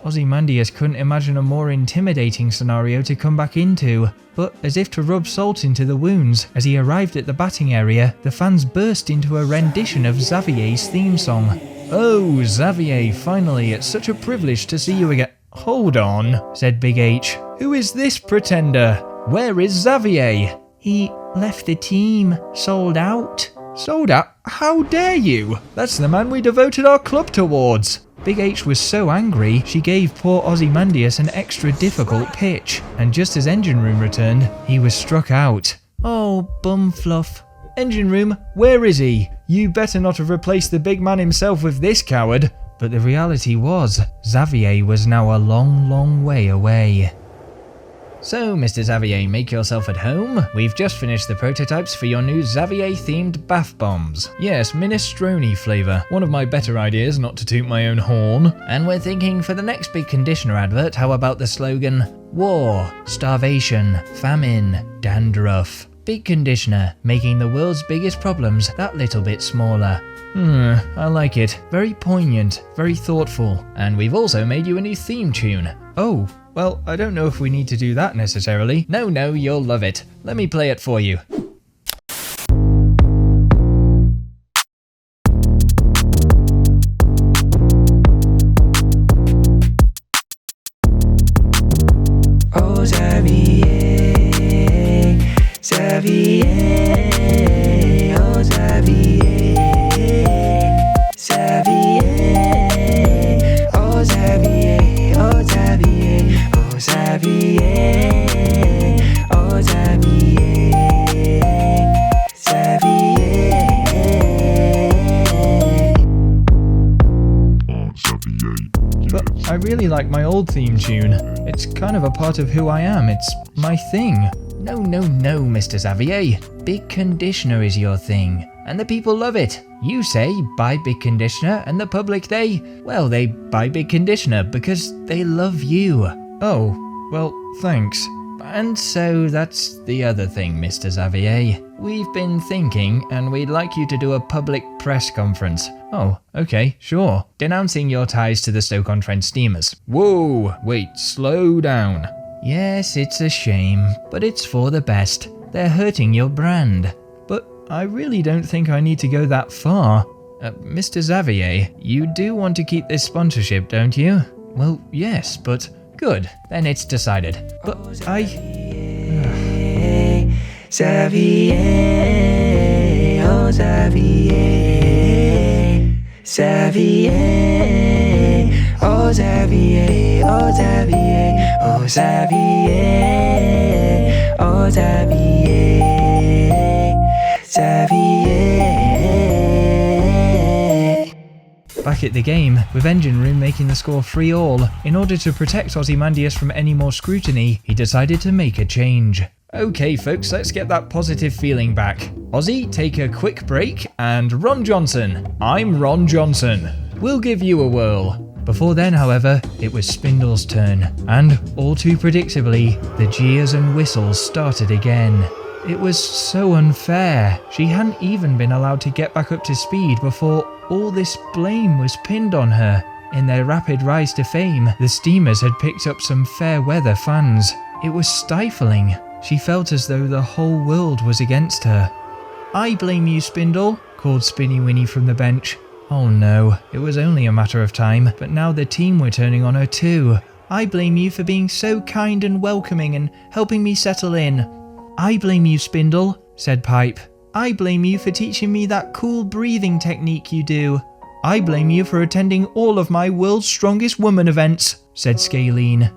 S1: Ozymandias couldn't imagine a more intimidating scenario to come back into, but as if to rub salt into the wounds, as he arrived at the batting area, the fans burst into a rendition of Xavier's theme song. "Oh, Xavier, finally, it's such a privilege to see you again." "Hold on," said Big H. "Who is this pretender? Where is Xavier?"
S2: He left the team, sold out.
S1: "Sold out? How dare you? That's the man we devoted our club towards." Big H was so angry, she gave poor Ozymandias an extra difficult pitch, and just as Engine Room returned, he was struck out.
S2: Oh, bum fluff.
S1: "Engine Room, where is he? You better not have replaced the big man himself with this coward." But the reality was, Xavier was now a long, long way away. So, Mr. Xavier, make yourself at home. We've just finished the prototypes for your new Xavier-themed bath bombs. Yes, minestrone flavour. One of my better ideas, not to toot my own horn. And we're thinking for the next big conditioner advert, how about the slogan, War, Starvation, Famine, Dandruff. Big conditioner, making the world's biggest problems that little bit smaller. I like it. Very poignant, very thoughtful. And we've also made you a new theme tune. Oh, well, I don't know if we need to do that necessarily. No, you'll love it. Let me play it for you.
S6: Oh, Xavier, Xavier, oh, Xavier, Xavier, oh, Xavier, oh, Xavier, oh, Xavier, oh, Xavier, Xavier.
S1: But I really like my old theme tune. It's kind of a part of who I am. It's my thing. No, Mr. Xavier. Big Conditioner is your thing, and the people love it. You say, buy Big Conditioner, and the public, they buy Big Conditioner because they love you. Oh, well, thanks. And so that's the other thing, Mr. Xavier. We've been thinking, and we'd like you to do a public press conference. Oh, okay, sure. Denouncing your ties to the Stoke-On-Trent Steamers. Whoa, wait, slow down. Yes, it's a shame, but it's for the best. They're hurting your brand. But I really don't think I need to go that far. Mr. Xavier, you do want to keep this sponsorship, don't you? Well, yes, but good. Then it's decided. But
S6: Xavier, oh, Xavier, Xavier, oh, Xavier, oh, Xavier, oh, Xavier, oh, Xavier, Xavier.
S1: Back at the game, with Engine Room making the score 3-all, in order to protect Ozymandias from any more scrutiny, he decided to make a change. Okay folks, let's get that positive feeling back. Ozzy, take a quick break, and Ron Johnson. I'm Ron Johnson. We'll give you a whirl. Before then, however, it was Spindle's turn, and all too predictably, the jeers and whistles started again. It was so unfair. She hadn't even been allowed to get back up to speed before all this blame was pinned on her. In their rapid rise to fame, the Steamers had picked up some fair weather fans. It was stifling. She felt as though the whole world was against her. "I blame you, Spindle," called Spinny Winnie from the bench. Oh no, it was only a matter of time, but now the team were turning on her too. "I blame you for being so kind and welcoming and helping me settle in." "I blame you, Spindle," said Pipe. "I blame you for teaching me that cool breathing technique you do." "I blame you for attending all of my World's Strongest Woman events," said Scalene.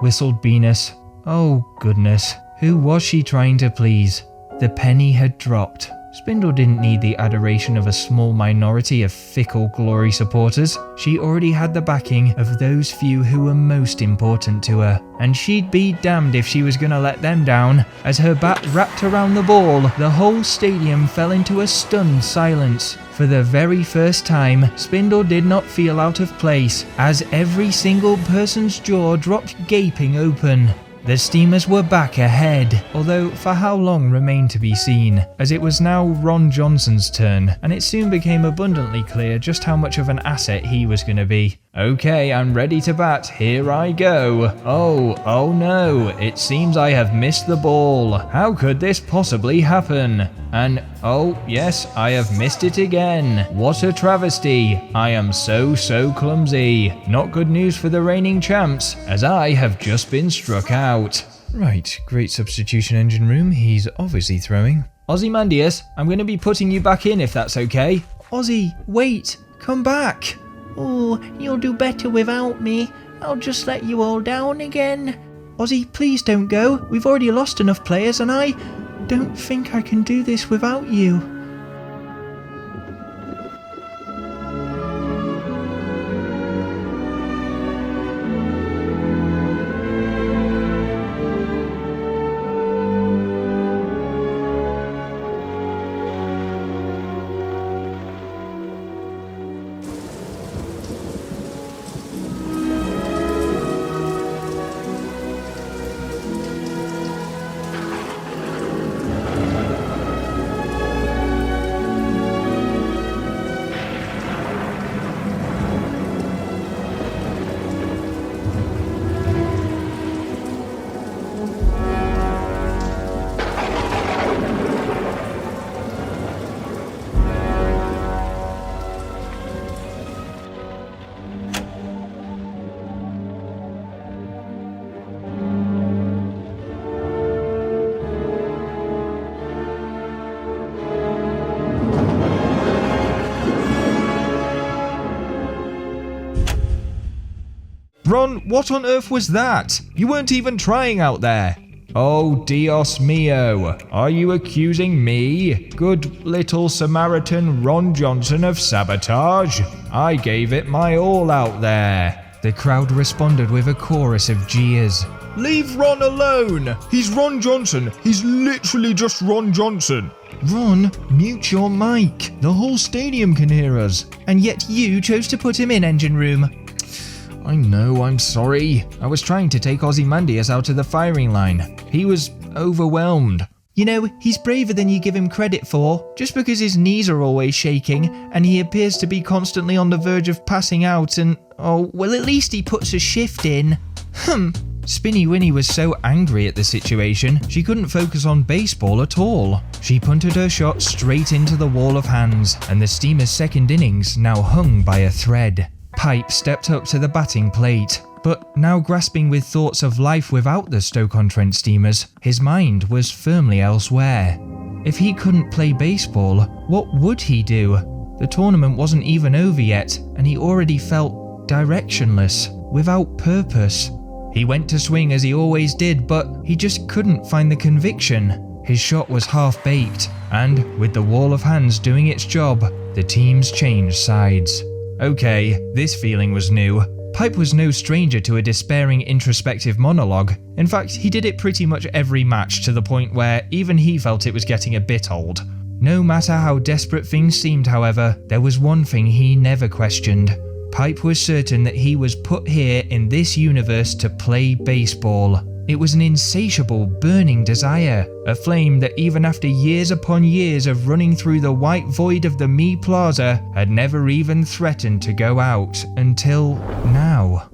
S1: Whistled Venus. Oh goodness, who was she trying to please? The penny had dropped. Spindle didn't need the adoration of a small minority of fickle glory supporters. She already had the backing of those few who were most important to her, and she'd be damned if she was gonna let them down. As her bat wrapped around the ball, the whole stadium fell into a stunned silence. For the very first time, Spindle did not feel out of place, as every single person's jaw dropped gaping open. The Steamers were back ahead, although for how long remained to be seen, as it was now Ron Johnson's turn, and it soon became abundantly clear just how much of an asset he was going to be. Okay, I'm ready to bat, here I go. Oh no, it seems I have missed the ball. How could this possibly happen? And oh yes, I have missed it again. What a travesty. I am so clumsy. Not good news for the reigning champs, as I have just been struck out. Right, great substitution engine room, he's obviously throwing.
S4: Ozymandias, I'm going to be putting you back in if that's okay.
S2: Ozzy, wait, come back. Oh, you'll do better without me. I'll just let you all down again. Ozzy, please don't go. We've already lost enough players and I don't think I can do this without you.
S4: Ron, what on earth was that? You weren't even trying out there. Oh, Dios mio. Are you accusing me, good little Samaritan Ron Johnson, of sabotage? I gave it my all out there.
S1: The crowd responded with a chorus of jeers.
S5: Leave Ron alone! He's Ron Johnson. He's literally just Ron Johnson.
S1: Ron, mute your mic. The whole stadium can hear us.
S2: And yet you chose to put him in engine room.
S1: I know, I'm sorry. I was trying to take Ozymandias out of the firing line. He was overwhelmed.
S2: You know, he's braver than you give him credit for, just because his knees are always shaking and he appears to be constantly on the verge of passing out and, oh, well, at least he puts a shift in.
S1: Spinny Winnie was so angry at the situation, she couldn't focus on baseball at all. She punted her shot straight into the wall of hands, and the Steamers' second innings now hung by a thread. Pipe stepped up to the batting plate, but now grasping with thoughts of life without the Stoke-On-Trent Steamers, his mind was firmly elsewhere. If he couldn't play baseball, what would he do? The tournament wasn't even over yet, and he already felt directionless, without purpose. He went to swing as he always did, but he just couldn't find the conviction. His shot was half-baked, and with the wall of hands doing its job, the teams changed sides. Okay, this feeling was new. Pipe was no stranger to a despairing introspective monologue. In fact, he did it pretty much every match, to the point where even he felt it was getting a bit old. No matter how desperate things seemed, however, there was one thing he never questioned. Pipe was certain that he was put here in this universe to play baseball. It was an insatiable, burning desire, a flame that even after years upon years of running through the white void of the Me Plaza had never even threatened to go out until now.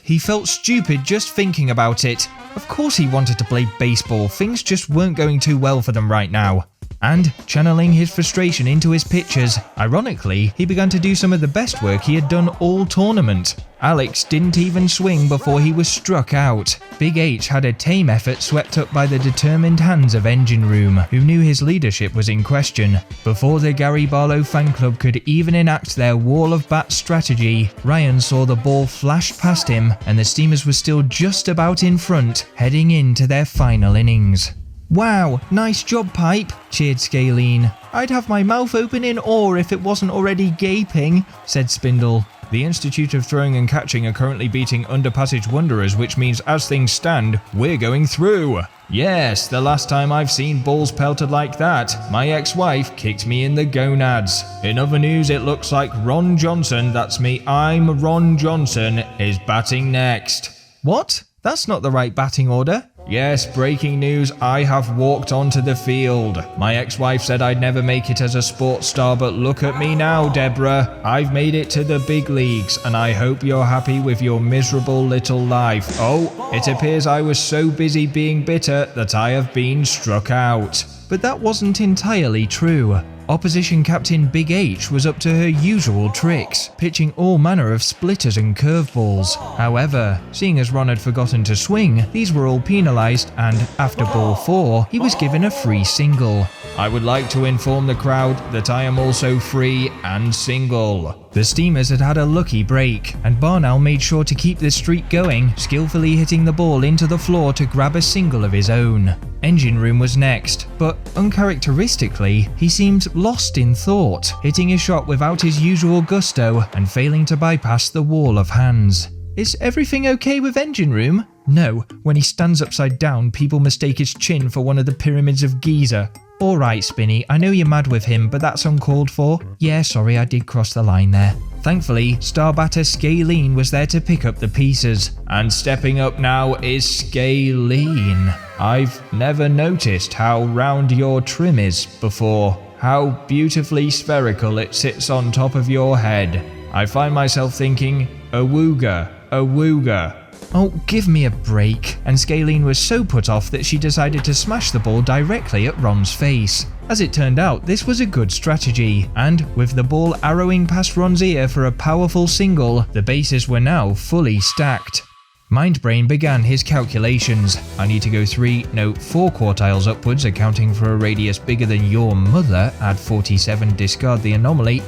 S4: He felt stupid just thinking about it. Of course he wanted to play baseball, things just weren't going too well for them right now. And, channeling his frustration into his pitches, ironically, he began to do some of the best work he had done all tournament. Alex didn't even swing before he was struck out. Big H had a tame effort swept up by the determined hands of Engine Room, who knew his leadership was in question. Before the Gary Barlow fan club could even enact their wall of bats strategy, Ryan saw the ball flash past him, and the Steamers were still just about in front, heading into their final innings.
S1: Wow, nice job, Pipe, cheered Scalene. I'd have my mouth open in awe if it wasn't already gaping, said Spindle. The Institute of Throwing and Catching are currently beating Underpassage Wanderers, which means as things stand, we're going through. Yes, the last time I've seen balls pelted like that, my ex-wife kicked me in the gonads. In other news, it looks like Ron Johnson, that's me, I'm Ron Johnson, is batting next. What? That's not the right batting order. Yes, breaking news, I have walked onto the field. My ex-wife said I'd never make it as a sports star, but look at me now, Deborah. I've made it to the big leagues, and I hope you're happy with your miserable little life. Oh, it appears I was so busy being bitter that I have been struck out. But that wasn't entirely true. Opposition captain Big H was up to her usual tricks, pitching all manner of splitters and curveballs. However, seeing as Ron had forgotten to swing, these were all penalised, and after ball 4, he was given a free single. I would like to inform the crowd that I am also free and single. The Steamers had had a lucky break, and Barnowl made sure to keep the streak going, skillfully hitting the ball into the floor to grab a single of his own. Engine Room was next, but uncharacteristically, he seemed lost in thought, hitting his shot without his usual gusto and failing to bypass the wall of hands. Is everything okay with Engine Room? No, when he stands upside down, people mistake his chin for one of the pyramids of Giza. Alright, Spinny, I know you're mad with him, but that's uncalled for. Yeah, sorry, I did cross the line there. Thankfully, star batter Scalene was there to pick up the pieces. And stepping up now is Scalene. I've never noticed how round your trim is before. How beautifully spherical it sits on top of your head. I find myself thinking, awooga, awooga. Oh, give me a break. And Scalene was so put off that she decided to smash the ball directly at Ron's face. As it turned out, this was a good strategy, and with the ball arrowing past Ron's ear for a powerful single, the bases were now fully stacked. Mindbrain began his calculations. I need to go 4 quartiles upwards, accounting for a radius bigger than your mother. Add 47, discard the anomaly.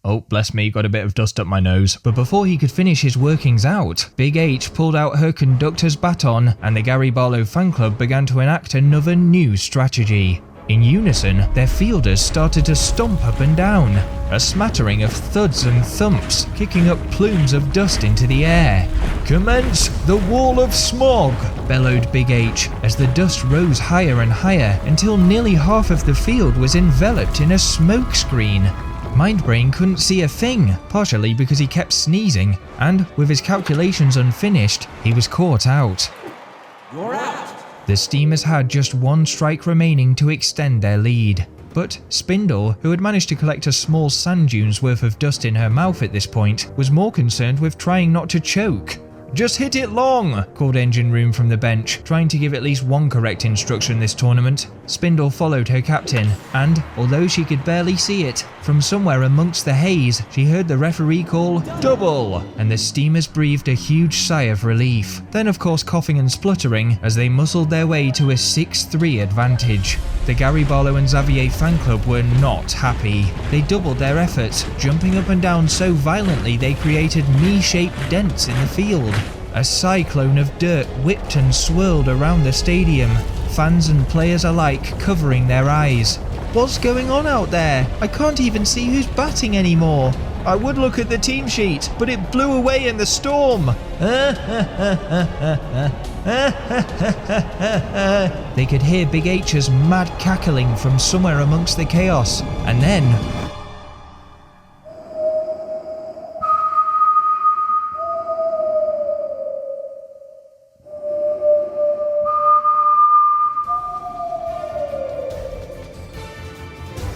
S1: Oh, bless me, got a bit of dust up my nose. But before he could finish his workings out, Big H pulled out her conductor's baton, and the Gary Barlow fan club began to enact another new strategy. In unison, their fielders started to stomp up and down, a smattering of thuds and thumps, kicking up plumes of dust into the air. "Commence the wall of smog!" bellowed Big H, as the dust rose higher and higher until nearly half of the field was enveloped in a smoke screen. Mindbrain couldn't see a thing, partially because he kept sneezing, and with his calculations unfinished, he was caught out.
S7: You're out.
S1: The Steamers had just one strike remaining to extend their lead. But Spindle, who had managed to collect a small sand dune's worth of dust in her mouth at this point, was more concerned with trying not to choke. "Just hit it long," called Engine Room from the bench, trying to give at least one correct instruction this tournament. Spindle followed her captain, and, although she could barely see it, from somewhere amongst the haze, she heard the referee call "double," and the Steamers breathed a huge sigh of relief. Then of course coughing and spluttering as they muscled their way to a 6-3 advantage. The Gary Barlow and Xavier fan club were not happy. They doubled their efforts, jumping up and down so violently they created me-shaped dents in the field. A cyclone of dirt whipped and swirled around the stadium, fans and players alike covering their eyes. What's going on out there? I can't even see who's batting anymore. I would look at the team sheet, but it blew away in the storm. They could hear Big H's mad cackling from somewhere amongst the chaos, and then...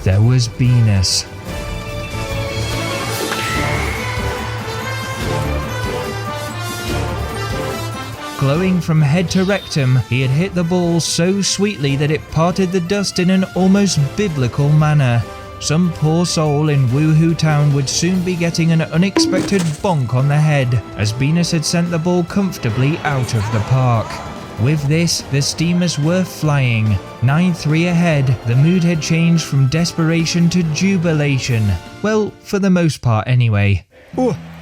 S1: there was Venus. Glowing from head to rectum, he had hit the ball so sweetly that it parted the dust in an almost biblical manner. Some poor soul in Wuhu town would soon be getting an unexpected bonk on the head, as Venus had sent the ball comfortably out of the park. With this, the Steamers were flying. 9-3 ahead, the mood had changed from desperation to jubilation. Well, for the most part anyway.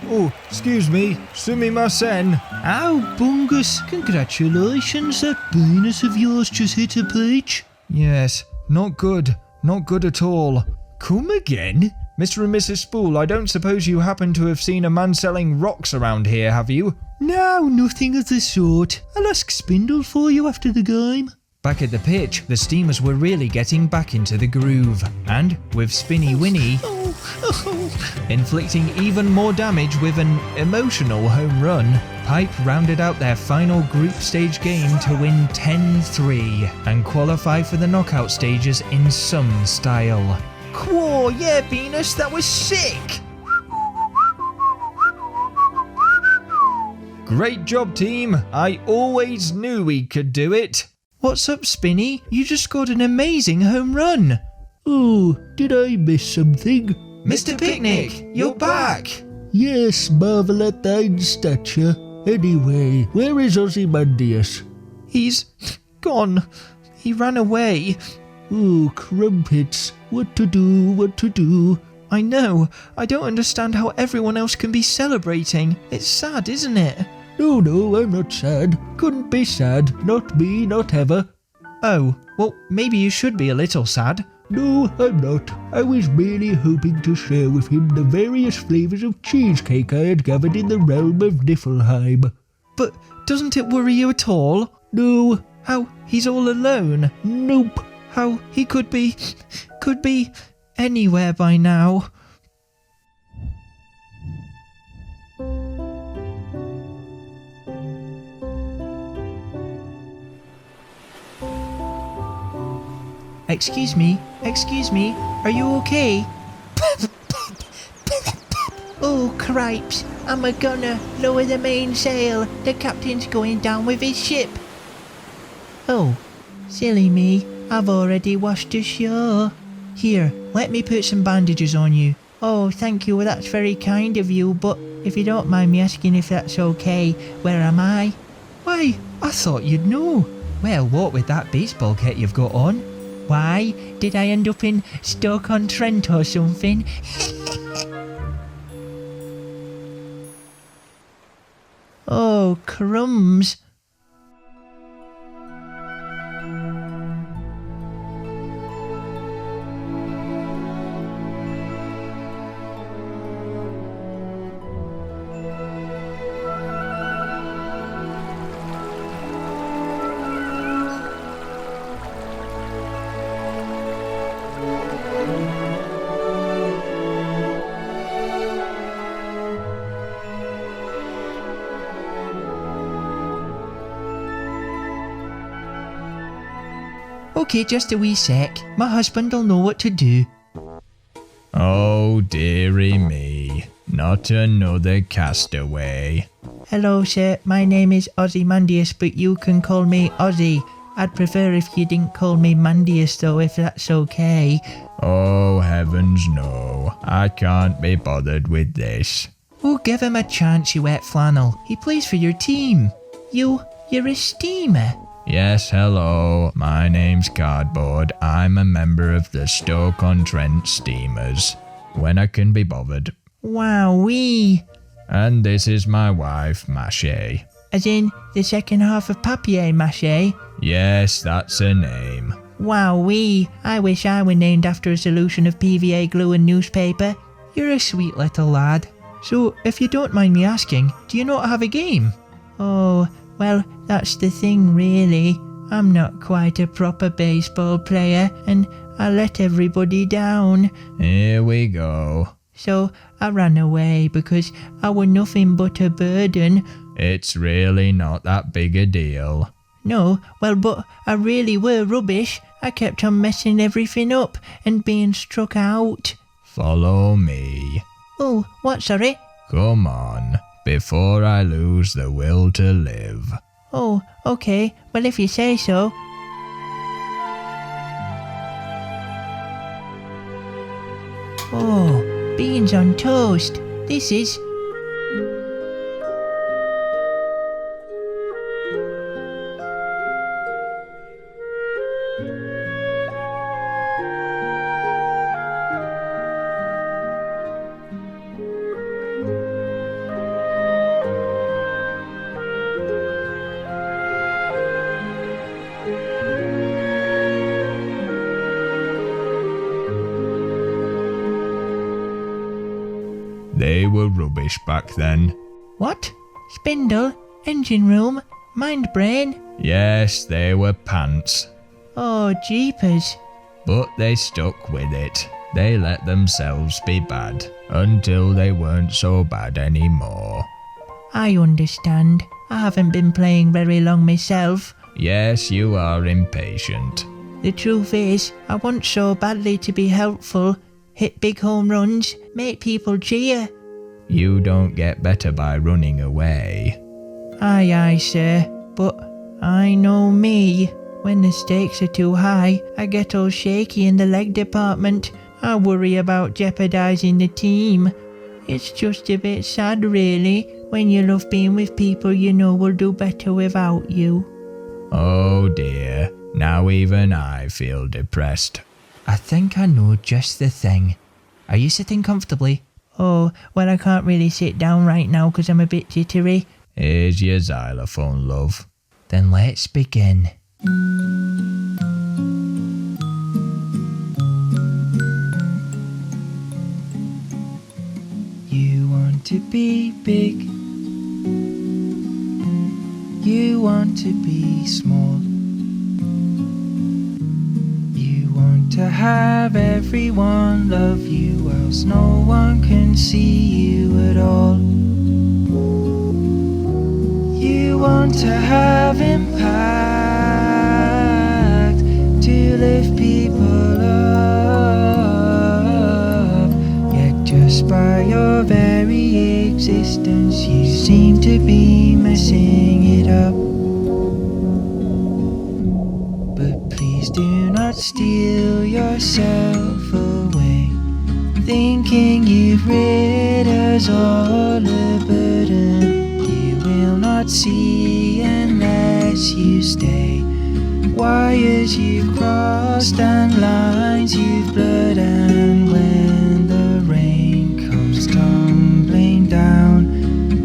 S4: Oh, excuse me. Sumimasen.
S3: Ow, Bungus! Congratulations, that penis of yours just hit a peach.
S4: Yes, not good. Not good at all. Come again? Mr. and Mrs. Spool, I don't suppose you happen to have seen a man selling rocks around here, have you?
S3: No, nothing of the sort. I'll ask Spindle for you after the game.
S1: Back at the pitch, the Steamers were really getting back into the groove. And, with Spinny Winnie inflicting even more damage with an emotional home run, Pipe rounded out their final group stage game to win 10-3 and qualify for the knockout stages in some style.
S2: Whoa, yeah, Venus, that was sick!
S4: Great job, team. I always knew we could do it.
S1: What's up, Spinny? You just scored an amazing home run.
S3: Oh, did I miss something?
S1: Mr. Picnic, you're back!
S3: Yes, marvel at thine stature. Anyway, where is Ozymandias?
S1: He's gone. He ran away.
S3: Oh, crumpets. What to do, what to do?
S1: I know. I don't understand how everyone else can be celebrating. It's sad, isn't it?
S3: No, I'm not sad. Couldn't be sad. Not me, not ever.
S1: Oh, well, maybe you should be a little sad.
S3: No, I'm not. I was merely hoping to share with him the various flavours of cheesecake I had gathered in the realm of Niflheim.
S1: But doesn't it worry you at all?
S3: No.
S1: How he's all alone?
S3: Nope.
S1: How he could be anywhere by now. Excuse me, are you okay?
S2: Oh, cripes, I'm a gunner. Lower the mainsail. The captain's going down with his ship. Oh, silly me. I've already washed ashore.
S1: Here, let me put some bandages on you.
S2: Oh, thank you. That's very kind of you. But if you don't mind me asking if that's okay, where am I?
S1: Why, I thought you'd know. Well, what with that baseball kit you've got on?
S2: Why? Did I end up in Stoke-On-Trent or something? Oh, crumbs.
S1: Okay, just a wee sec. My husband'll know what to do.
S4: Oh, dearie me. Not another castaway.
S2: Hello, sir. My name is Ozymandias, but you can call me Ozzy. I'd prefer if you didn't call me Mandius, though, if that's okay.
S4: Oh, heavens no. I can't be bothered with this.
S1: Oh, give him a chance, you wet flannel. He plays for your team.
S2: You're a steamer?
S4: Yes, hello. My name's Cardboard. I'm a member of the Stoke-On-Trent Steamers. When I can be bothered.
S2: Wowee.
S4: And this is my wife, Mache.
S2: As in, the second half of papier-mâché?
S4: Yes, that's her name.
S2: Wowee. I wish I were named after a solution of PVA glue and newspaper.
S1: You're a sweet little lad. So, if you don't mind me asking, do you not have a game?
S2: Oh, well, that's the thing, really. I'm not quite a proper baseball player, and I let everybody down.
S4: Here we go.
S2: So I ran away because I were nothing but a burden.
S4: It's really not that big a deal.
S2: No, well, but I really were rubbish. I kept on messing everything up and being struck out.
S4: Follow me.
S2: Oh, what, sorry?
S4: Come on, before I lose the will to live.
S2: Oh, okay. Well, if you say so. Oh, beans on toast. This is...
S1: They were rubbish back then.
S2: What? Spindle? Engine room? Mind brain?
S1: Yes, they were pants.
S2: Oh, jeepers.
S1: But they stuck with it. They let themselves be bad until they weren't so bad anymore.
S2: I understand. I haven't been playing very long myself.
S1: Yes, you are impatient.
S2: The truth is, I want so badly to be helpful, hit big home runs, make people cheer.
S1: You don't get better by running away.
S2: Aye, sir, but I know me. When the stakes are too high, I get all shaky in the leg department. I worry about jeopardising the team. It's just a bit sad, really, when you love being with people you know will do better without you.
S1: Oh dear, now even I feel depressed.
S2: I think I know just the thing. Are you sitting comfortably? Oh, well, I can't really sit down right now because I'm a bit jittery.
S1: Here's your xylophone, love.
S2: Then let's begin. You want to be big. You want to be small. You want to have everyone love you, else no one can see you at all. You want to have impact, to lift people up. Yet just by your very existence, you seem to be messing it up. But please do not steal yourself away, thinking you've rid us all a burden you will not see unless you stay. Wires you've crossed and lines you've blurred, and when the rain comes tumbling down,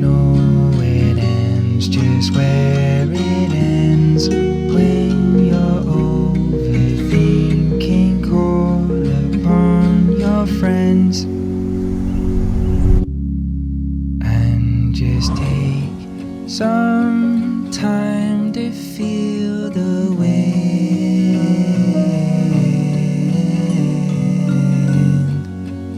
S2: no, it ends just where it ends. When you're overthinking, call upon your friends and just take some time to feel the wind.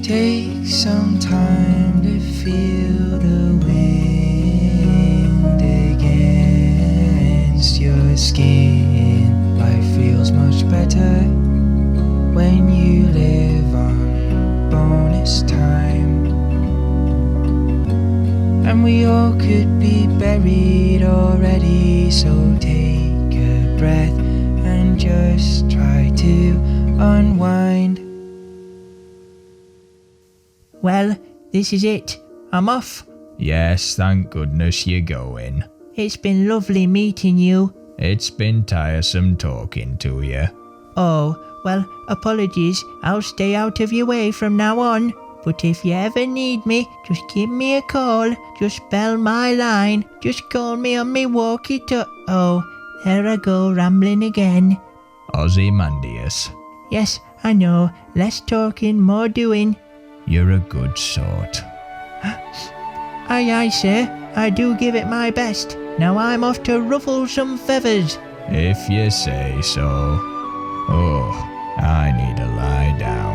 S2: Take some time to feel the wind against your skin. Life feels much better when you live on bonus time. And we all could be buried already, so take a breath and just try to unwind. Well, this is it. I'm off.
S1: Yes, thank goodness you're going.
S2: It's been lovely meeting you.
S1: It's been tiresome talking to you.
S2: Oh, well, apologies. I'll stay out of your way from now on. But if you ever need me, just give me a call. Just bell my line. Just call me on me walkie-talkie. Oh, there I go, rambling again.
S1: Ozymandias.
S2: Yes, I know. Less talking, more doing.
S1: You're a good sort.
S2: Aye, sir. I do give it my best. Now I'm off to ruffle some feathers.
S1: If you say so. Oh, I need to lie down.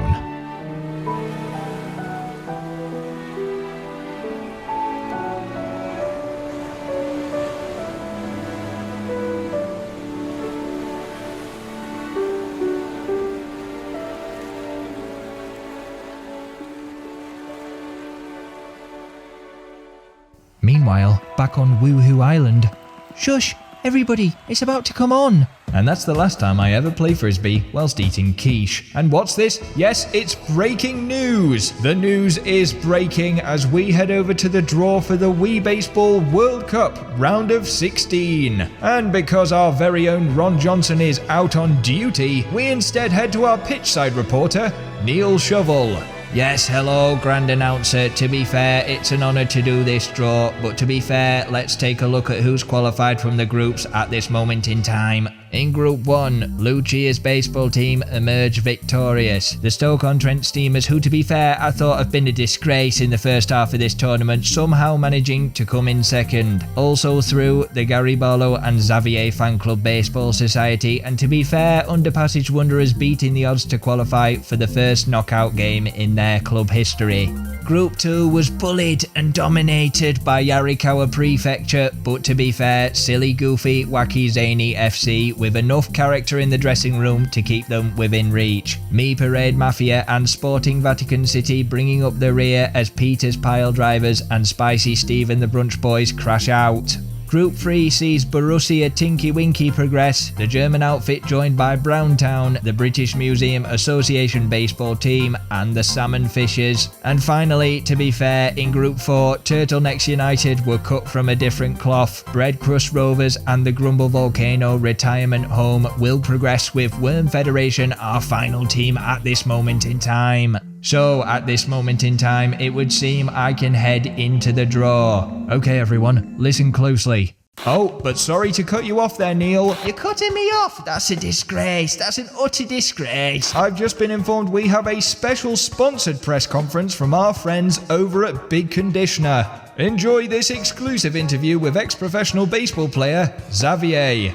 S4: Meanwhile, back on Wuhu Island.
S2: Shush! Everybody, it's about to come on!
S4: And that's the last time I ever play Frisbee whilst eating quiche. And what's this? Yes, it's breaking news! The news is breaking as we head over to the draw for the Wii Baseball World Cup round of 16. And because our very own Ron Johnson is out on duty, we instead head to our pitchside reporter, Neil Shovel. Yes, hello, Grand Announcer. To be fair, it's an honour to do this draw, but to be fair, let's take a look at who's qualified from the groups at this moment in time.
S1: In Group 1, Lucia's baseball team emerged victorious. The Stoke-On-Trent Steamers, who to be fair I thought have been a disgrace in the first half of this tournament, somehow managing to come in second. Also through the Gary Barlow and Xavier Fan Club Baseball Society, and to be fair, Underpassage Wanderers beating the odds to qualify for the first knockout game in their club history. Group 2 was bullied and dominated by Yarikawa Prefecture, but to be fair, silly, goofy, wacky, zany FC with enough character in the dressing room to keep them within reach. Me Parade Mafia and Sporting Vatican City bringing up the rear as Peter's Pile Drivers and Spicy Steve and the Brunch Boys crash out. Group 3 sees Borussia Tinky Winky progress, the German outfit joined by Browntown, the British Museum Association baseball team, and the Salmon Fishers. And finally, to be fair, in Group 4, Turtlenecks United were cut from a different cloth. Bread Crust Rovers and the Grumble Volcano Retirement Home will progress with Worm Federation, our final team at this moment in time. So, at this moment in time, it would seem I can head into the draw. Okay everyone, listen closely. Oh, but sorry to cut you off there, Neil.
S2: You're cutting me off? That's a disgrace. That's an utter disgrace.
S4: I've just been informed we have a special sponsored press conference from our friends over at Big Conditioner. Enjoy this exclusive interview with ex-professional baseball player, Xavier.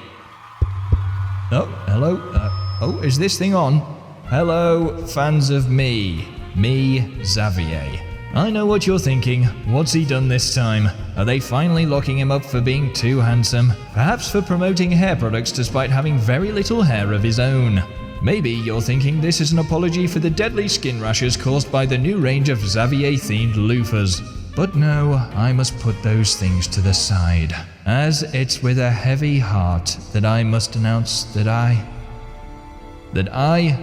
S4: Oh, hello? Is this thing on? Hello, fans of me, Xavier. I know what you're thinking. What's he done this time? Are they finally locking him up for being too handsome? Perhaps for promoting hair products despite having very little hair of his own. Maybe you're thinking this is an apology for the deadly skin rashes caused by the new range of Xavier-themed loofahs. But no, I must put those things to the side, as it's with a heavy heart that I must announce that I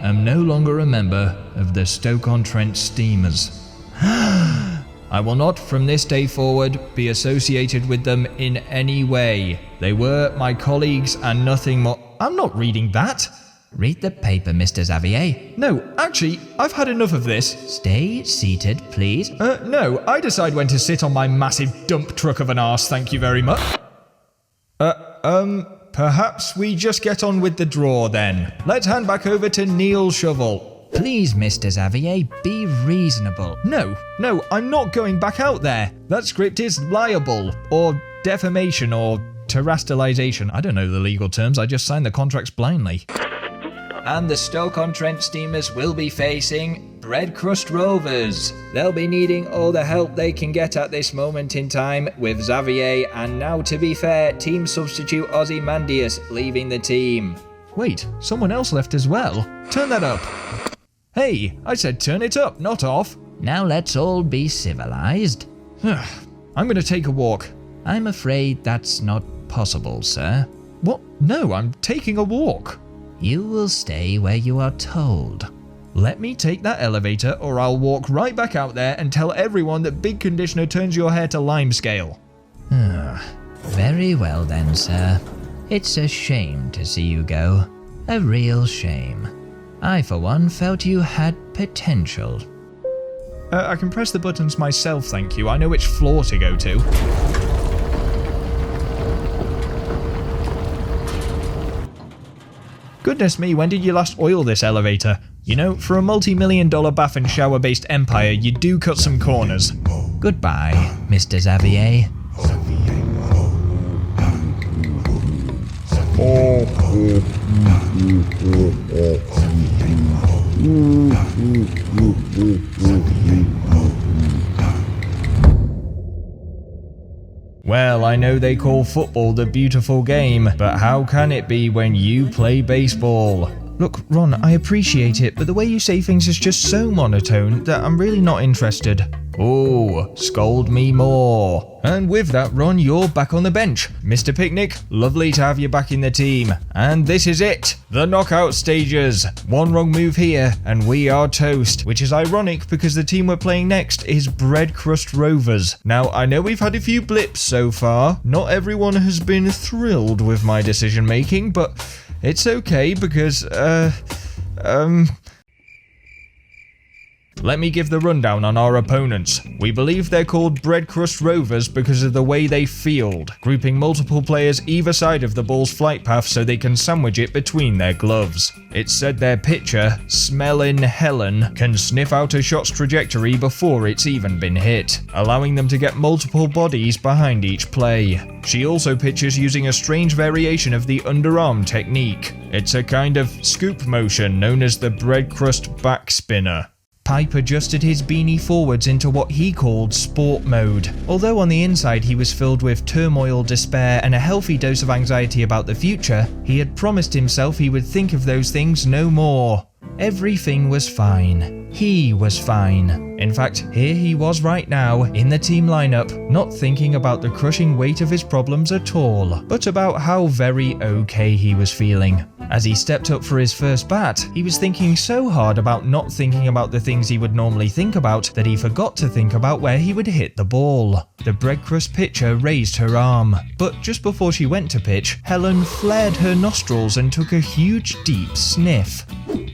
S4: am no longer a member of the Stoke-On-Trent Steamers. I will not from this day forward be associated with them in any way. They were my colleagues and nothing more. I'm not reading that.
S2: Read the paper, Mr. Xavier.
S4: No, actually, I've had enough of this.
S2: Stay seated, please.
S4: No, I decide when to sit on my massive dump truck of an arse, thank you very much. Perhaps we just get on with the draw then. Let's hand back over to Neil Shovel.
S2: Please, Mr. Xavier, be reasonable.
S4: No, I'm not going back out there. That script is liable, or defamation, or terrestrialization. I don't know the legal terms, I just signed the contracts blindly. And the Stoke-On-Trent Steamers will be facing Bread Crust Rovers. They'll be needing all the help they can get at this moment in time, with Xavier and now, to be fair, team substitute Ozymandias leaving the team.
S1: Wait, someone else left as well.
S4: Turn that up. Hey, I said turn it up, not off.
S2: Now let's all be civilized.
S4: I'm gonna take a walk.
S2: I'm afraid that's not possible, sir.
S4: What? No, I'm taking a walk.
S2: You will stay where you are told.
S4: Let me take that elevator or I'll walk right back out there and tell everyone that Big Conditioner turns your hair to limescale.
S2: Very well then, sir. It's a shame to see you go. A real shame. I, for one, felt you had potential.
S4: I can press the buttons myself, thank you. I know which floor to go to. Goodness me, when did you last oil this elevator? You know, for a multi-million-dollar bath and shower-based empire, you do cut some corners.
S2: Goodbye, Mr. Xavier.
S4: Well, I know they call football the beautiful game, but how can it be when you play baseball?
S1: Look, Ron, I appreciate it, but the way you say things is just so monotone that I'm really not interested.
S4: Oh, scold me more. And with that, Ron, you're back on the bench. Mr. Picnic, lovely to have you back in the team. And this is it, the knockout stages. One wrong move here, and we are toast, which is ironic because the team we're playing next is Bread Crust Rovers. Now, I know we've had a few blips so far. Not everyone has been thrilled with my decision making, but it's okay because, Let me give the rundown on our opponents. We believe they're called Bread Crust Rovers because of the way they field, grouping multiple players either side of the ball's flight path so they can sandwich it between their gloves. It's said their pitcher, Smelling Helen, can sniff out a shot's trajectory before it's even been hit, allowing them to get multiple bodies behind each play. She also pitches using a strange variation of the underarm technique. It's a kind of scoop motion known as the bread crust backspinner.
S1: Pipe adjusted his beanie forwards into what he called sport mode. Although on the inside he was filled with turmoil, despair, and a healthy dose of anxiety about the future, he had promised himself he would think of those things no more. Everything was fine. He was fine. In fact, here he was right now, in the team lineup, not thinking about the crushing weight of his problems at all, but about how very okay he was feeling. As he stepped up for his first bat, he was thinking so hard about not thinking about the things he would normally think about that he forgot to think about where he would hit the ball. The bread crust pitcher raised her arm, but just before she went to pitch, Helen flared her nostrils and took a huge deep sniff.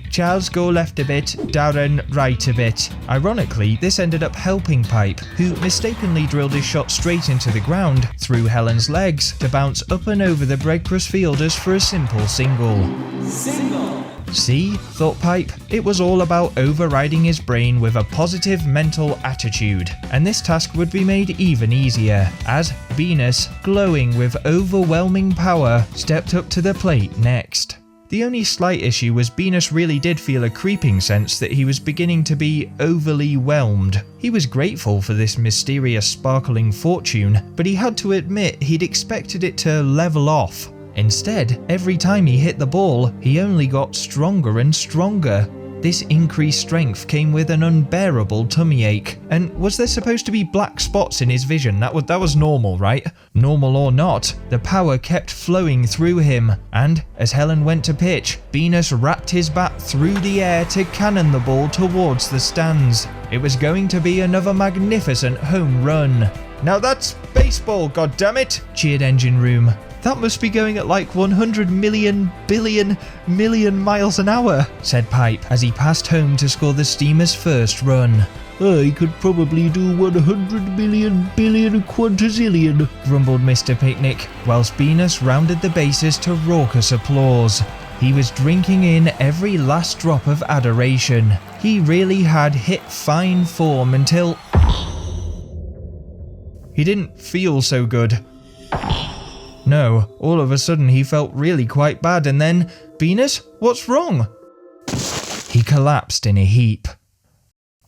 S1: Charles go left a bit, Darren right a bit. Ironically, this ended up helping Pipe, who mistakenly drilled his shot straight into the ground through Helen's legs to bounce up and over the bread crust fielders for a simple single.
S7: Single.
S1: See, thought Pipe, it was all about overriding his brain with a positive mental attitude, and this task would be made even easier, as Venus, glowing with overwhelming power, stepped up to the plate next. The only slight issue was Venus really did feel a creeping sense that he was beginning to be overly whelmed. He was grateful for this mysterious sparkling fortune, but he had to admit he'd expected it to level off. Instead, every time he hit the ball, he only got stronger and stronger. This increased strength came with an unbearable tummy ache. And was there supposed to be black spots in his vision? That was normal, right? Normal or not, the power kept flowing through him. And as Helen went to pitch, Venus wrapped his bat through the air to cannon the ball towards the stands. It was going to be another magnificent home run.
S4: Now that's baseball, goddammit!
S1: Cheered Engine Room. That must be going at like 100 million miles an hour, said Pipe as he passed home to score the Steamers' first run.
S3: I could probably do 100 million billion quantazillion,
S1: grumbled Mr. Picnic, whilst Venus rounded the bases to raucous applause. He was drinking in every last drop of adoration. He really had hit fine form until he didn't feel so good. No, all of a sudden he felt really quite bad, and then, Venus, what's wrong? He collapsed in a heap.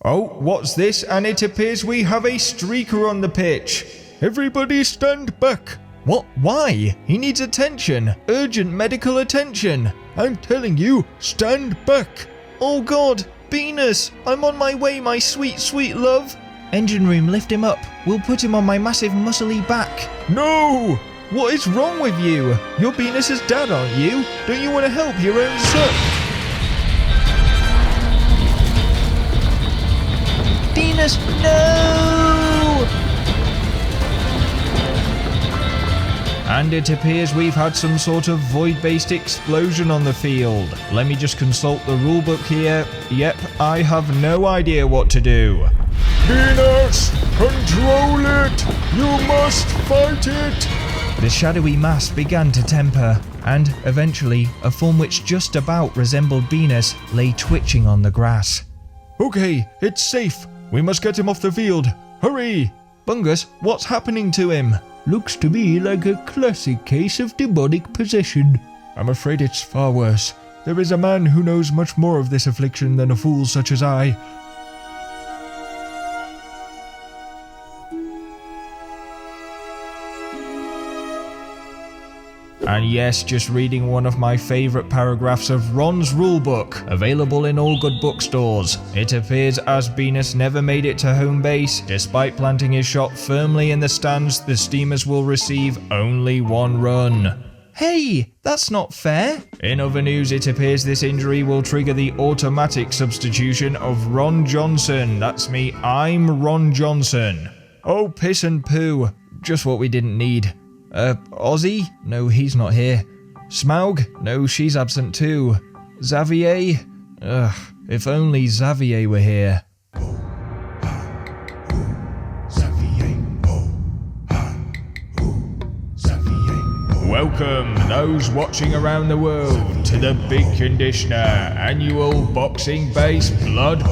S4: Oh, what's this? And it appears we have a streaker on the pitch.
S3: Everybody stand back.
S4: What? Why? He needs attention. Urgent medical attention.
S3: I'm telling you, stand back.
S1: Oh God, Venus, I'm on my way, my sweet, sweet love. Engine Room, lift him up. We'll put him on my massive muscly back.
S3: No!
S4: What is wrong with you? You're Venus's dad, aren't you? Don't you want to help your own son?
S2: Venus, no!
S4: And it appears we've had some sort of void-based explosion on the field. Let me just consult the rulebook here. Yep, I have no idea what to do.
S3: Venus, control it! You must fight it!
S1: The shadowy mass began to temper, and eventually, a form which just about resembled Venus lay twitching on the grass.
S3: Okay, it's safe. We must get him off the field. Hurry!
S1: Bungus, what's happening to him?
S3: Looks to me like a classic case of demonic possession. I'm afraid it's far worse. There is a man who knows much more of this affliction than a fool such as I.
S4: And yes, just reading one of my favourite paragraphs of Ron's rulebook, available in all good bookstores. It appears as Venus never made it to home base, despite planting his shot firmly in the stands, the Steamers will receive only one run.
S1: Hey, that's not fair.
S4: In other news, it appears this injury will trigger the automatic substitution of Ron Johnson. That's me, I'm Ron Johnson. Oh, piss and poo. Just what we didn't need. Ozzy? No, he's not here. Smaug? No, she's absent too. Xavier? Ugh, if only Xavier were here. Welcome those watching around the world to the Big Conditioner annual boxing base bloodbath.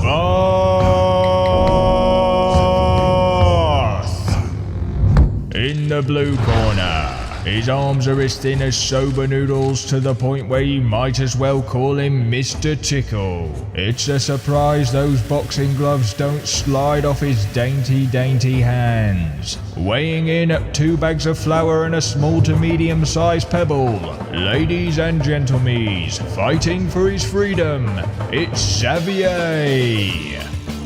S4: In the blue corner, his arms are as thin as soba noodles to the point where you might as well call him Mr. Tickle. It's a surprise those boxing gloves don't slide off his dainty hands. Weighing in at 2 bags of flour and a small to medium sized pebble, ladies and gentlemen, fighting for his freedom, it's Xavier.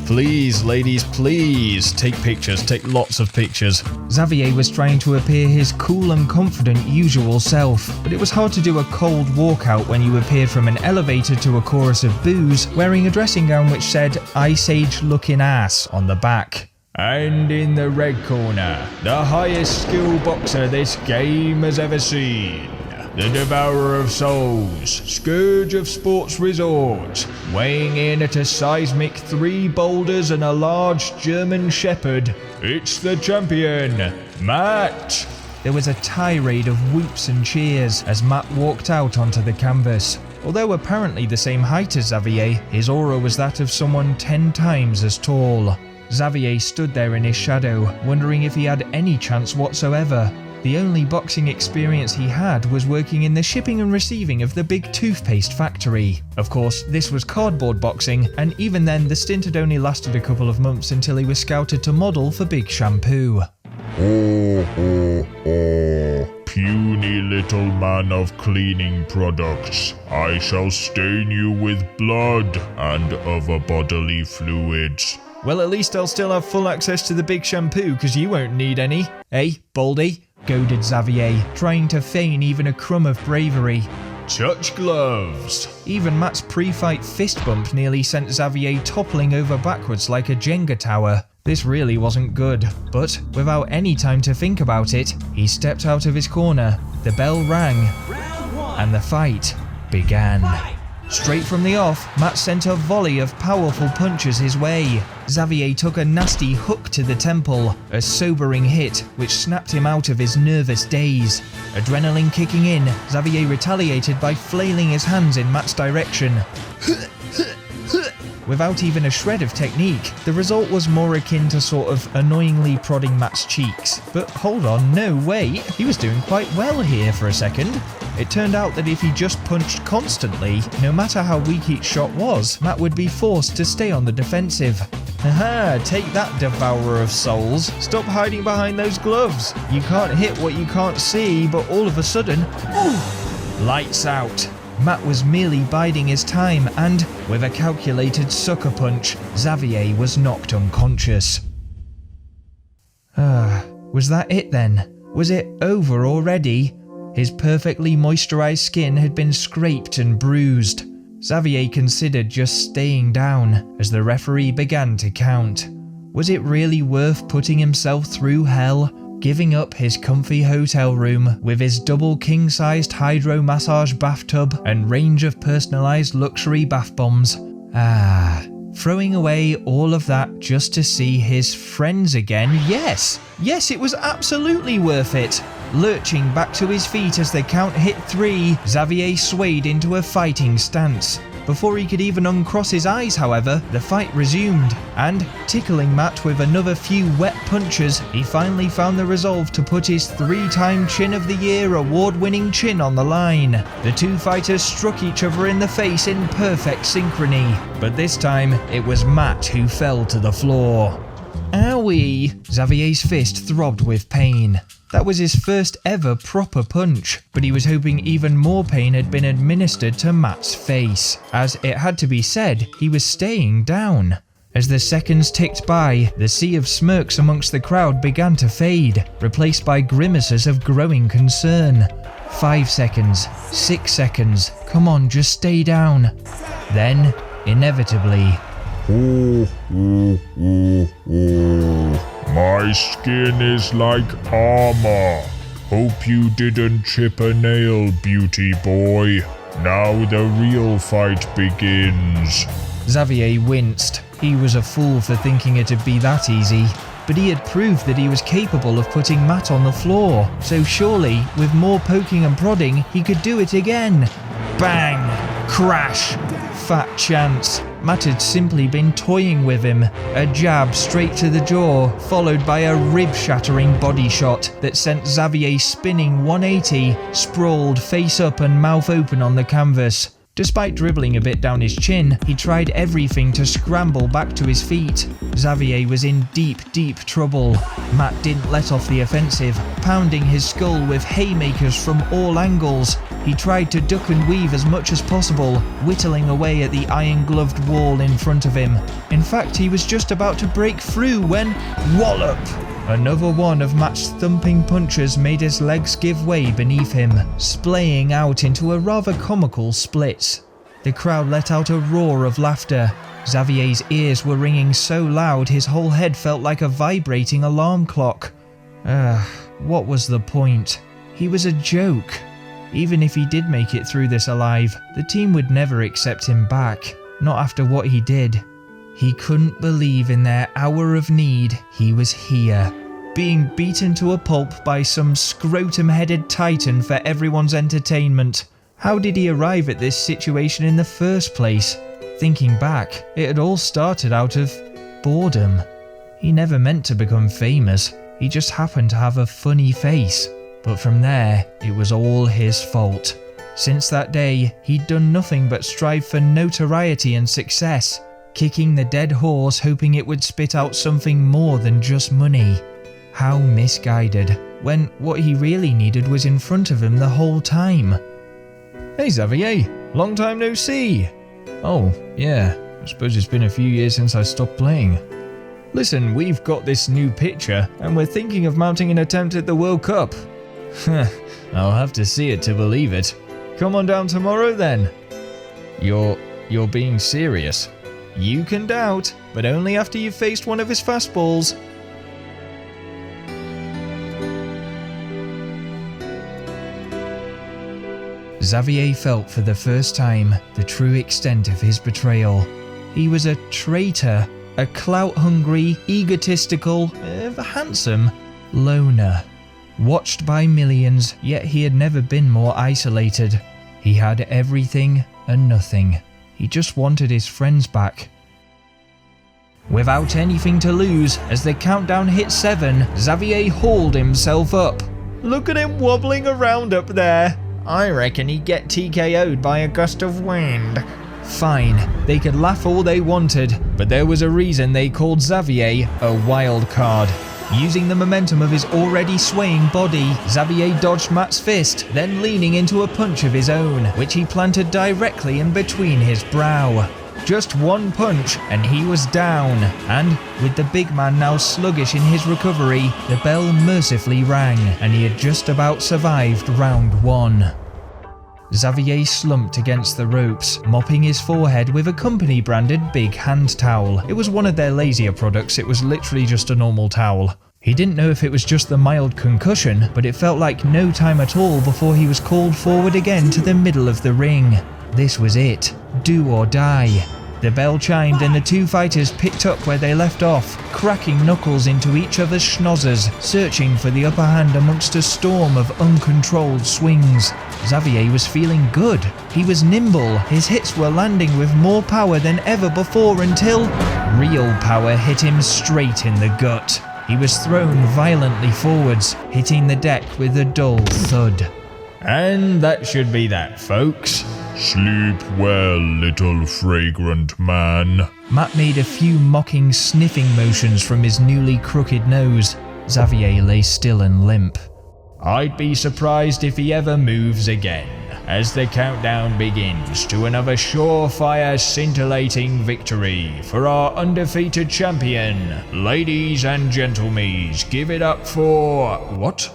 S1: Please, ladies, please, take pictures, take lots of pictures. Xavier was trying to appear his cool and confident usual self, but it was hard to do a cold walkout when you appeared from an elevator to a chorus of boos, wearing a dressing gown which said Ice Age looking ass on the back.
S4: And in the red corner, the highest skill boxer this game has ever seen. The Devourer of Souls, Scourge of Sports Resort, weighing in at a seismic 3 boulders and a large German Shepherd, it's the champion, Matt.
S1: There was a tirade of whoops and cheers as Matt walked out onto the canvas. Although apparently the same height as Xavier, his aura was that of someone 10 times as tall. Xavier stood there in his shadow, wondering if he had any chance whatsoever. The only boxing experience he had was working in the shipping and receiving of the big toothpaste factory. Of course, this was cardboard boxing, and even then the stint had only lasted a couple of months until he was scouted to model for Big Shampoo.
S8: Puny little man of cleaning products, I shall stain you with blood and other bodily fluids.
S1: Well, at least I'll still have full access to the Big Shampoo, because you won't need any. Eh, Baldy? Goaded Xavier, trying to feign even a crumb of bravery.
S4: Touch gloves.
S1: Even Matt's pre-fight fist bump nearly sent Xavier toppling over backwards like a Jenga tower. This really wasn't good, but without any time to think about it, he stepped out of his corner, the bell rang, and the fight began. Straight from the off, Matt sent a volley of powerful punches his way. Xavier took a nasty hook to the temple, a sobering hit which snapped him out of his nervous daze. Adrenaline kicking in, Xavier retaliated by flailing his hands in Matt's direction. Without even a shred of technique, the result was more akin to sort of annoyingly prodding Matt's cheeks. But hold on, no wait, he was doing quite well here for a second. It turned out that if he just punched constantly, no matter how weak each shot was, Matt would be forced to stay on the defensive. Haha, take that, Devourer of Souls. Stop hiding behind those gloves. You can't hit what you can't see, but all of a sudden, lights out. Matt was merely biding his time and, with a calculated sucker punch, Xavier was knocked unconscious. Was that it then? Was it over already? His perfectly moisturized skin had been scraped and bruised. Xavier considered just staying down as the referee began to count. Was it really worth putting himself through hell? Giving up his comfy hotel room with his double king-sized hydro massage bathtub and range of personalized luxury bath bombs. Throwing away all of that just to see his friends again? Yes, it was absolutely worth it. Lurching back to his feet as the count hit 3, Xavier swayed into a fighting stance. Before he could even uncross his eyes, however, the fight resumed, and, tickling Matt with another few wet punches, he finally found the resolve to put his 3-time Chin of the Year award-winning chin on the line. The two fighters struck each other in the face in perfect synchrony, but this time it was Matt who fell to the floor. Owie! Xavier's fist throbbed with pain. That was his first ever proper punch, but he was hoping even more pain had been administered to Matt's face. As it had to be said, he was staying down. As the seconds ticked by, the sea of smirks amongst the crowd began to fade, replaced by grimaces of growing concern. 5 seconds, 6 seconds, come on, just stay down. Then, inevitably,
S8: My skin is like armor. Hope you didn't chip a nail, beauty boy. Now the real fight begins.
S1: Xavier winced. He was a fool for thinking it'd be that easy. but he had proved that he was capable of putting Matt on the floor, so surely, with more poking and prodding, he could do it again. Bang! Crash! Fat chance. Matt had simply been toying with him. A jab straight to the jaw, followed by a rib-shattering body shot that sent Xavier spinning 180, sprawled face up and mouth open on the canvas. Despite dribbling a bit down his chin, he tried everything to scramble back to his feet. Xavier was in deep trouble. Matt didn't let off the offensive, pounding his skull with haymakers from all angles. He tried to duck and weave as much as possible, whittling away at the iron-gloved wall in front of him. In fact, he was just about to break through when wallop! Another one of Matt's thumping punches made his legs give way beneath him, splaying out into a rather comical split. The crowd let out a roar of laughter. Xavier's ears were ringing so loud his whole head felt like a vibrating alarm clock. What was the point? He was a joke. Even if he did make it through this alive, the team would never accept him back, not after what he did. He couldn't believe in their hour of need he was here, being beaten to a pulp by some scrotum-headed titan for everyone's entertainment. How did he arrive at this situation in the first place? Thinking back, it had all started out of boredom. He never meant to become famous, he just happened to have a funny face. But from there, it was all his fault. Since that day, he'd done nothing but strive for notoriety and success, kicking the dead horse hoping it would spit out something more than just money. How misguided, when what he really needed was in front of him the whole time.
S4: Hey Xavier, long time no see. Oh, yeah, I suppose it's been a few years since I stopped playing. Listen, we've got this new picture, and we're thinking of mounting an attempt at the World Cup. I'll have to see it to believe it. Come on down tomorrow then. You're being serious. You can doubt, but only after you've faced one of his fastballs.
S1: Xavier felt for the first time the true extent of his betrayal. He was a traitor, a clout-hungry, egotistical, handsome loner. Watched by millions, yet he had never been more isolated. He had everything and nothing. He just wanted his friends back. Without anything to lose, as the countdown hit 7, Xavier hauled himself up. Look at him wobbling around up there. I reckon he'd get TKO'd by a gust of wind. Fine, they could laugh all they wanted, but there was a reason they called Xavier a wild card. Using the momentum of his already swaying body, Xavier dodged Matt's fist, then leaning into a punch of his own, which he planted directly in between his brow. Just one punch and he was down, and with the big man now sluggish in his recovery, the bell mercifully rang, and he had just about survived round 1. Xavier slumped against the ropes, mopping his forehead with a company-branded big hand towel. It was one of their lazier products, it was literally just a normal towel. He didn't know if it was just the mild concussion, but it felt like no time at all before he was called forward again to the middle of the ring. This was it. Do or die. The bell chimed and the two fighters picked up where they left off, cracking knuckles into each other's schnozzers, searching for the upper hand amongst a storm of uncontrolled swings. Xavier was feeling good. He was nimble. His hits were landing with more power than ever before until real power hit him straight in the gut. He was thrown violently forwards, hitting the deck with a dull thud.
S4: And that should be that, folks.
S8: Sleep well, little fragrant man.
S1: Matt made a few mocking sniffing motions from his newly crooked nose. Xavier lay still and limp.
S4: I'd be surprised if he ever moves again, as the countdown begins to another surefire, scintillating victory for our undefeated champion. Ladies and gentlemen, give it up for... What?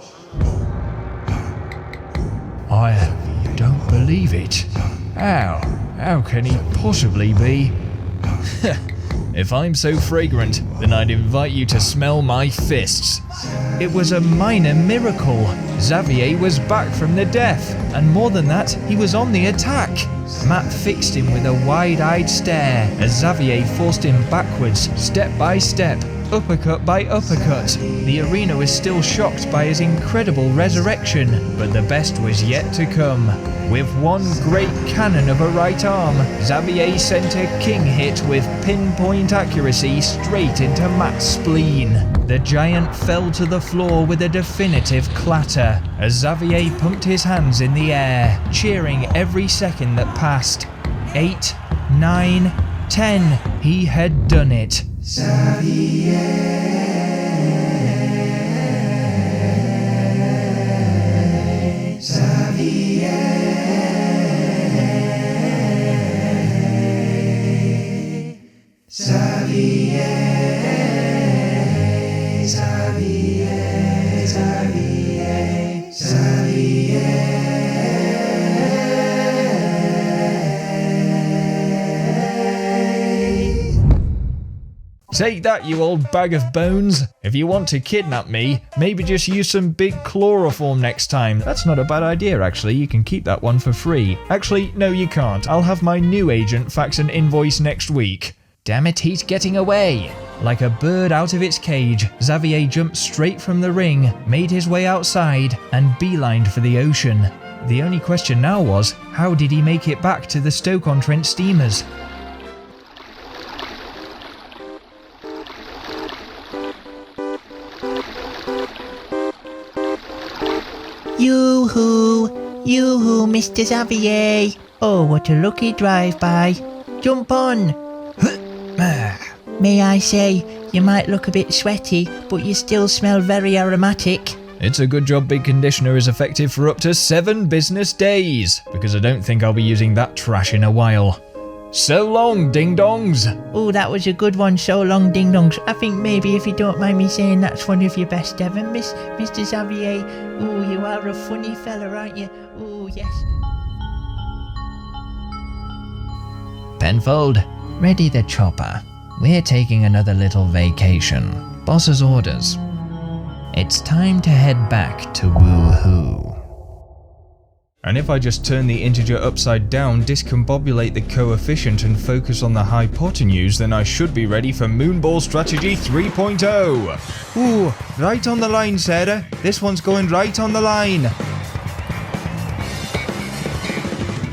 S4: I don't believe it. How can he possibly be? If I'm so fragrant, then I'd invite you to smell my fists.
S1: It was a minor miracle. Xavier was back from the death, and more than that, he was on the attack. Matt fixed him with a wide-eyed stare as Xavier forced him backwards, step by step, uppercut by uppercut. The arena was still shocked by his incredible resurrection, but the best was yet to come. With one great cannon of a right arm, Xavier sent a king hit with pinpoint accuracy straight into Matt's spleen. The giant fell to the floor with a definitive clatter, as Xavier pumped his hands in the air, cheering every second that passed. 8, 9, 10, he had done it. Take that, you old bag of bones. If you want to kidnap me, maybe just use some big chloroform next time. That's not a bad idea, actually. You can keep that one for free. Actually, no, you can't. I'll have my new agent fax an invoice next week. Damn it, he's getting away. Like a bird out of its cage, Xavier jumped straight from the ring, made his way outside, and beelined for the ocean. The only question now was, how did he make it back to the Stoke-On-Trent Steamers?
S2: Yoo-hoo! Yoo-hoo, Mr. Xavier! Oh, what a lucky drive-by. Jump on! May I say, you might look a bit sweaty, but you still smell very aromatic.
S1: It's a good job Big Conditioner is effective for up to 7 business days, because I don't think I'll be using that trash in a while. So long, ding-dongs!
S2: Oh, that was a good one, so long, ding-dongs. I think maybe, if you don't mind me saying, that's one of your best ever, Mr. Xavier. Oh, you are a funny fella, aren't you? Oh, yes.
S1: Penfold, ready the chopper. We're taking another little vacation. Boss's orders. It's time to head back to Wuhu. And if I just turn the integer upside down, discombobulate the coefficient and focus on the hypotenuse, then I should be ready for Moonball Strategy 3.0. Ooh, right on the line, Sarah. This one's going right on the line.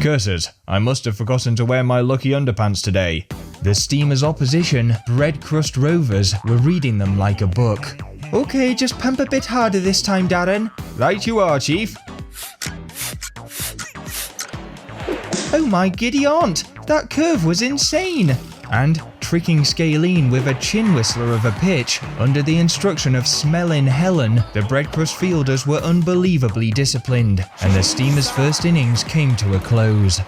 S1: Curses, I must have forgotten to wear my lucky underpants today. The Steamers' opposition, Bread Crust Rovers, were reading them like a book. Okay, just pump a bit harder this time, Darren. Right you are, Chief. Oh my giddy aunt, that curve was insane! And tricking Scalene with a chin whistler of a pitch, under the instruction of Smelling Helen, the Breadcrust fielders were unbelievably disciplined, and the Steamers' first innings came to a close.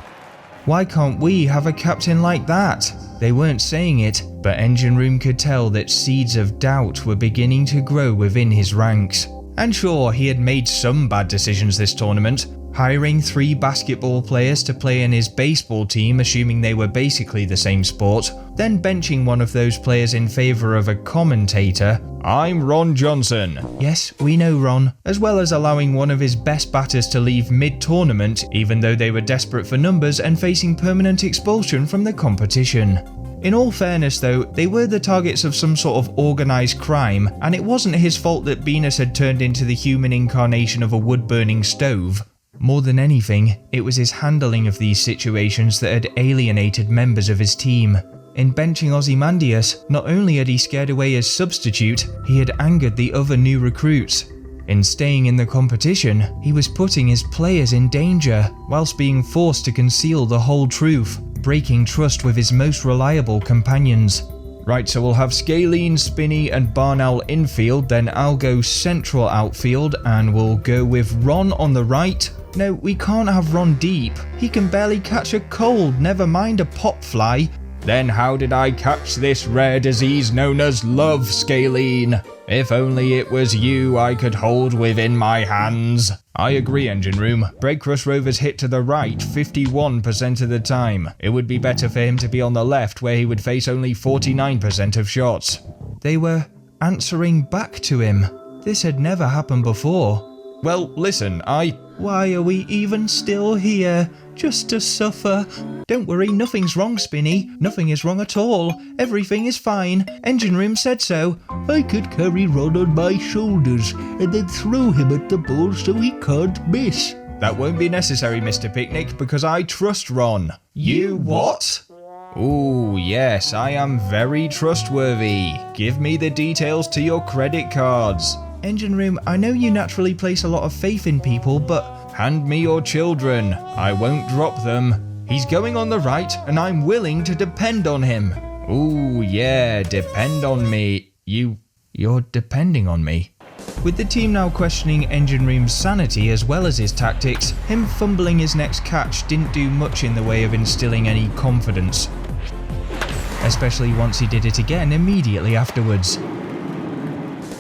S1: Why can't we have a captain like that? They weren't saying it, but Engine Room could tell that seeds of doubt were beginning to grow within his ranks. And sure, he had made some bad decisions this tournament, hiring 3 basketball players to play in his baseball team assuming they were basically the same sport, then benching one of those players in favour of a commentator. I'm Ron Johnson. Yes, we know Ron, as well as allowing one of his best batters to leave mid-tournament even though they were desperate for numbers and facing permanent expulsion from the competition. In all fairness though, they were the targets of some sort of organised crime, and it wasn't his fault that Venus had turned into the human incarnation of a wood-burning stove. More than anything, it was his handling of these situations that had alienated members of his team. In benching Ozymandias, not only had he scared away his substitute, he had angered the other new recruits. In staying in the competition, he was putting his players in danger, whilst being forced to conceal the whole truth, breaking trust with his most reliable companions. Right, so we'll have Scalene, Spinney and Barnowl infield, then I'll go central outfield, and we'll go with Ron on the right. No, we can't have Ron deep. He can barely catch a cold, never mind a pop fly. Then how did I catch this rare disease known as love, Scalene? If only it was you I could hold within my hands. I agree, Engine Room. Breadcrust Rovers hit to the right 51% of the time. It would be better for him to be on the left where he would face only 49% of shots. They were answering back to him. This had never happened before. Well, listen, Why are we even still here? Just to suffer. Don't worry, nothing's wrong, Spinny. Nothing is wrong at all. Everything is fine. Engine room said so.
S3: I could carry Ron on my shoulders and then throw him at the ball so he can't miss.
S4: That won't be necessary, Mr. Picnic, because I trust Ron. You what? Ooh, yes, I am very trustworthy. Give me the details to your credit cards.
S1: Engine room, I know you naturally place a lot of faith in people, but...
S4: Hand me your children. I won't drop them. He's going on the right, and I'm willing to depend on him. Ooh, yeah, depend on me. You're depending on me.
S1: With the team now questioning Engine Room's sanity as well as his tactics, him fumbling his next catch didn't do much in the way of instilling any confidence. Especially once he did it again immediately afterwards.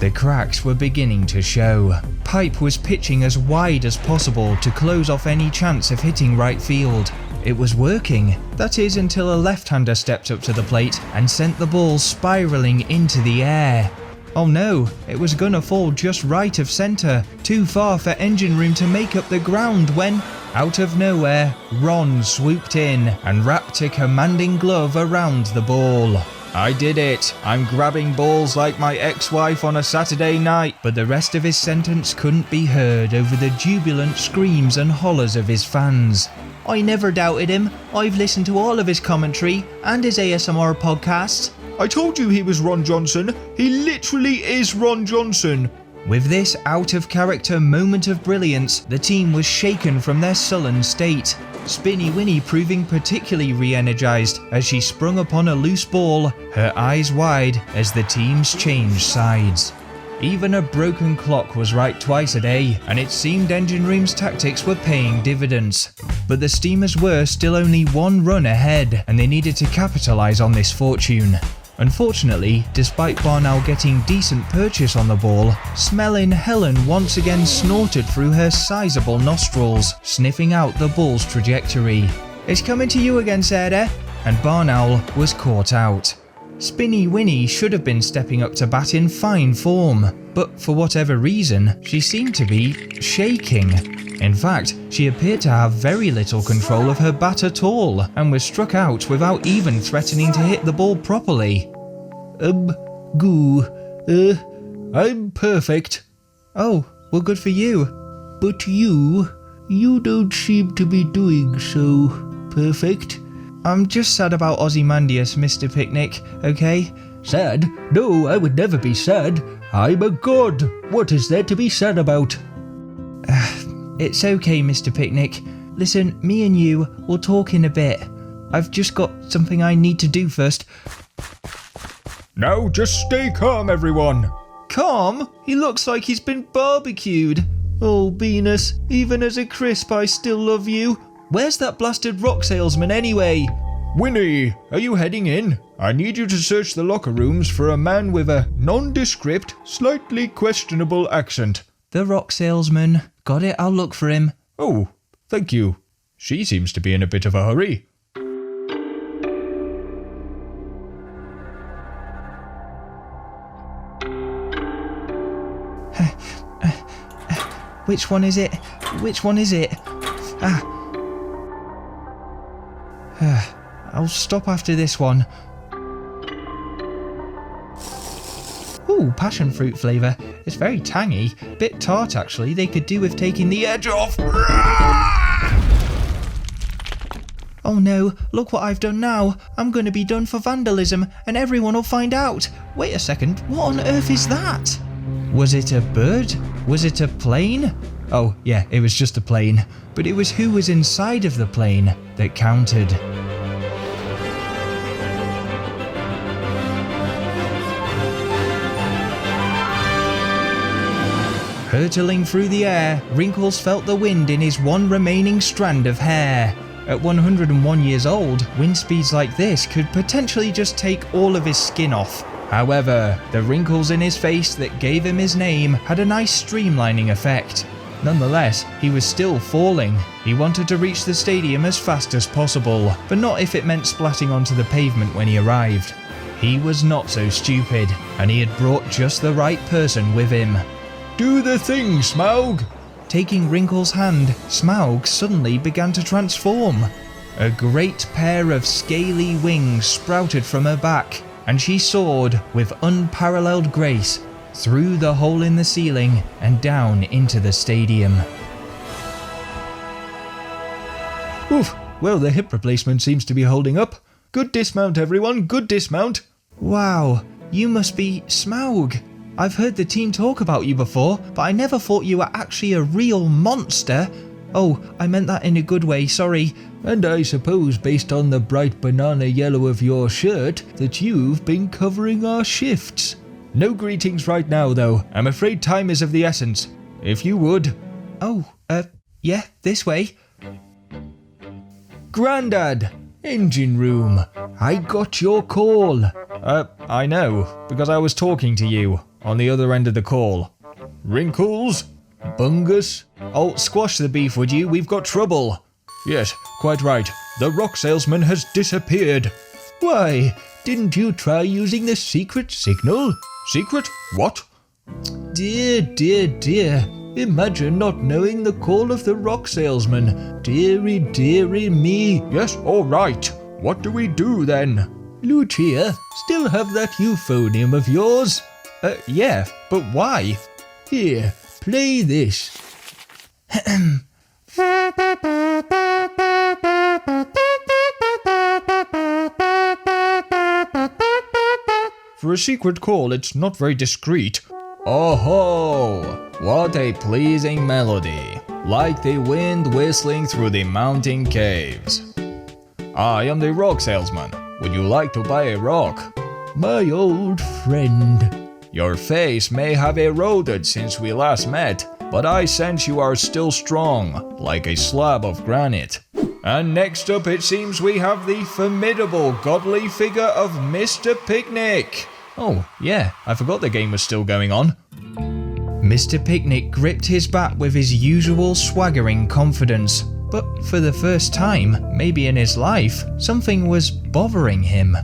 S1: The cracks were beginning to show. Pipe was pitching as wide as possible to close off any chance of hitting right field. It was working. That is until a left-hander stepped up to the plate and sent the ball spiralling into the air. Oh no, it was gonna fall just right of centre, too far for Engine Room to make up the ground when, out of nowhere, Ron swooped in and wrapped a commanding glove around the ball. I did it. I'm grabbing balls like my ex-wife on a Saturday night. But the rest of his sentence couldn't be heard over the jubilant screams and hollers of his fans.
S2: I never doubted him. I've listened to all of his commentary and his ASMR podcasts.
S3: I told you he was Ron Johnson. He literally is Ron Johnson.
S1: With this out-of-character moment of brilliance, the team was shaken from their sullen state. Spinny Winnie proving particularly re-energized as she sprung upon a loose ball, her eyes wide as the teams changed sides. Even a broken clock was right twice a day, and it seemed Engine Room's tactics were paying dividends. But the Steamers were still only one run ahead, and they needed to capitalize on this fortune. Unfortunately, despite Barnow getting decent purchase on the ball, smelling Helen once again snorted through her sizable nostrils, sniffing out the ball's trajectory. "It's coming to you again, Sarah," and Barnow was caught out. Spinny Winnie should have been stepping up to bat in fine form, but for whatever reason, she seemed to be shaking. In fact, she appeared to have very little control of her bat at all, and was struck out without even threatening to hit the ball properly.
S3: I'm perfect.
S1: Oh, well, good for you.
S3: But you don't seem to be doing so perfect.
S1: I'm just sad about Ozymandias, Mr. Picnic, okay?
S3: Sad? No, I would never be sad. I'm a god. What is there to be sad about?
S1: It's okay, Mr. Picnic. Listen, me and you will talk in a bit. I've just got something I need to do first.
S4: Now just stay calm, everyone.
S1: Calm? He looks like he's been barbecued. Oh, Venus, even as a crisp I still love you. Where's that blasted rock salesman anyway?
S4: Winnie, are you heading in? I need you to search the locker rooms for a man with a nondescript, slightly questionable accent.
S1: The rock salesman. Got it, I'll look for him.
S4: Oh, thank you. She seems to be in a bit of a hurry.
S1: Which one is it? Which one is it? I'll stop after this one. Ooh, passion fruit flavour. It's very tangy. Bit tart actually. They could do with taking the edge off. Oh no, look what I've done now. I'm going to be done for vandalism and everyone will find out. Wait a second, what on earth is that? Was it a bird? Was it a plane? Oh yeah, it was just a plane. But it was who was inside of the plane that counted. Hurtling through the air, Wrinkles felt the wind in his one remaining strand of hair. At 101 years old, wind speeds like this could potentially just take all of his skin off. However, the wrinkles in his face that gave him his name had a nice streamlining effect. Nonetheless, he was still falling. He wanted to reach the stadium as fast as possible, but not if it meant splatting onto the pavement when he arrived. He was not so stupid, and he had brought just the right person with him.
S4: Do the thing, Smaug!
S1: taking Wrinkle's hand, Smaug suddenly began to transform. A great pair of scaly wings sprouted from her back, and she soared with unparalleled grace through the hole in the ceiling and down into the stadium.
S4: Oof, well, the hip replacement seems to be holding up. Good dismount, everyone, good dismount.
S1: Wow, you must be Smaug. I've heard the team talk about you before, but I never thought you were actually a real monster. Oh, I meant that in a good way, sorry.
S3: And I suppose, based on the bright banana yellow of your shirt, that you've been covering our shifts.
S4: No greetings right now, though. I'm afraid time is of the essence. If you would.
S1: Oh, yeah, this way.
S3: Grandad, engine room. I got your call.
S4: I know, because I was talking to you on the other end of the call. Wrinkles?
S3: Bungus?
S4: Oh, squash the beef, would you? We've got trouble. Yes, quite right. The rock salesman has disappeared.
S3: Why, didn't you try using the secret signal?
S4: Secret? What?
S3: Dear, dear, dear. Imagine not knowing the call of the rock salesman. Dearie, dearie me.
S4: Yes, all right. What do we do then?
S3: Lucia, still have that euphonium of yours?
S4: Yeah, but why?
S3: Here, play this.
S4: For a secret call, it's not very discreet. Oh-ho! What a pleasing melody, like the wind whistling through the mountain caves. I am the rock salesman. Would you like to buy a rock?
S3: My old friend.
S4: Your face may have eroded since we last met, but I sense you are still strong, like a slab of granite. And next up, it seems we have the formidable godly figure of Mr. Picnic. Oh, yeah, I forgot the game was still going on.
S1: Mr. Picnic gripped his bat with his usual swaggering confidence, but for the first time, maybe in his life, something was bothering him.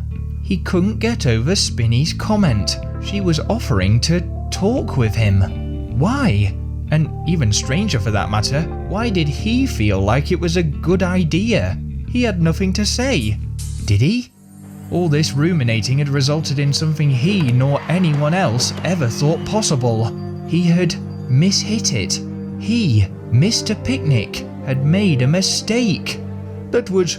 S1: He couldn't get over Spinny's comment. She was offering to talk with him. Why? And even stranger for that matter, why did he feel like it was a good idea? He had nothing to say. Did he? All this ruminating had resulted in something he nor anyone else ever thought possible. He had mishit it. He, Mr. Picnic, had made a mistake.
S3: That was,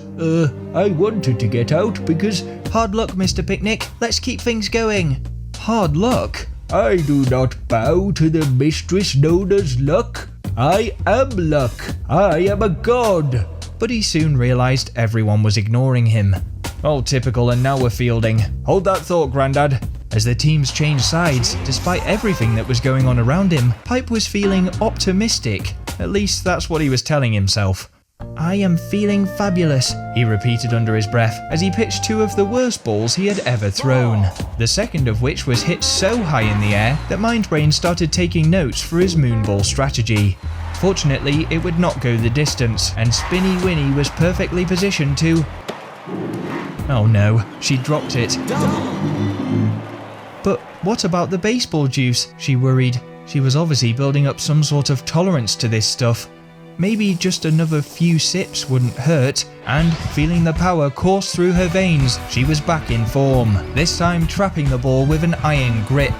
S3: I wanted to get out because...
S1: Hard luck, Mr. Picnic. Let's keep things going. Hard luck?
S3: I do not bow to the mistress known as Luck. I am Luck. I am a god.
S1: But he soon realised everyone was ignoring him.
S4: Oh, typical, and now we're fielding. Hold that thought, Grandad.
S1: As the teams changed sides, despite everything that was going on around him, Pipe was feeling optimistic. At least that's what he was telling himself. I am feeling fabulous, he repeated under his breath as he pitched two of the worst balls he had ever thrown. The second of which was hit so high in the air that Mindbrain started taking notes for his moonball strategy. Fortunately, it would not go the distance, and Spinny Winnie was perfectly positioned to... Oh no, she dropped it. But what about the baseball juice? She worried. She was obviously building up some sort of tolerance to this stuff. Maybe just another few sips wouldn't hurt, and feeling the power course through her veins, she was back in form, this time trapping the ball with an iron grip.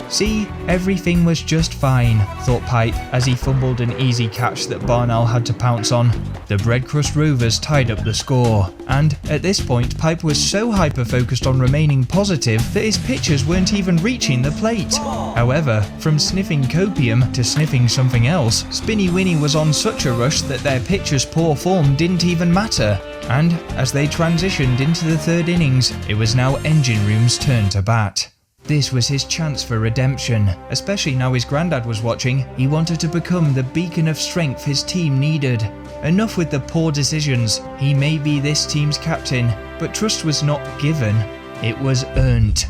S1: See, everything was just fine, thought Pipe as he fumbled an easy catch that Barnall had to pounce on. The Breadcrust Rovers tied up the score, and at this point Pipe was so hyper-focused on remaining positive that his pitchers weren't even reaching the plate. However, from sniffing copium to sniffing something else, Spinny Winnie was on such a rush that their pitchers' poor form didn't even matter. And as they transitioned into the third innings, it was now Engine Room's turn to bat. This was his chance for redemption, especially now his granddad was watching. He wanted to become the beacon of strength his team needed. Enough with the poor decisions. He may be this team's captain, but trust was not given, it was earned.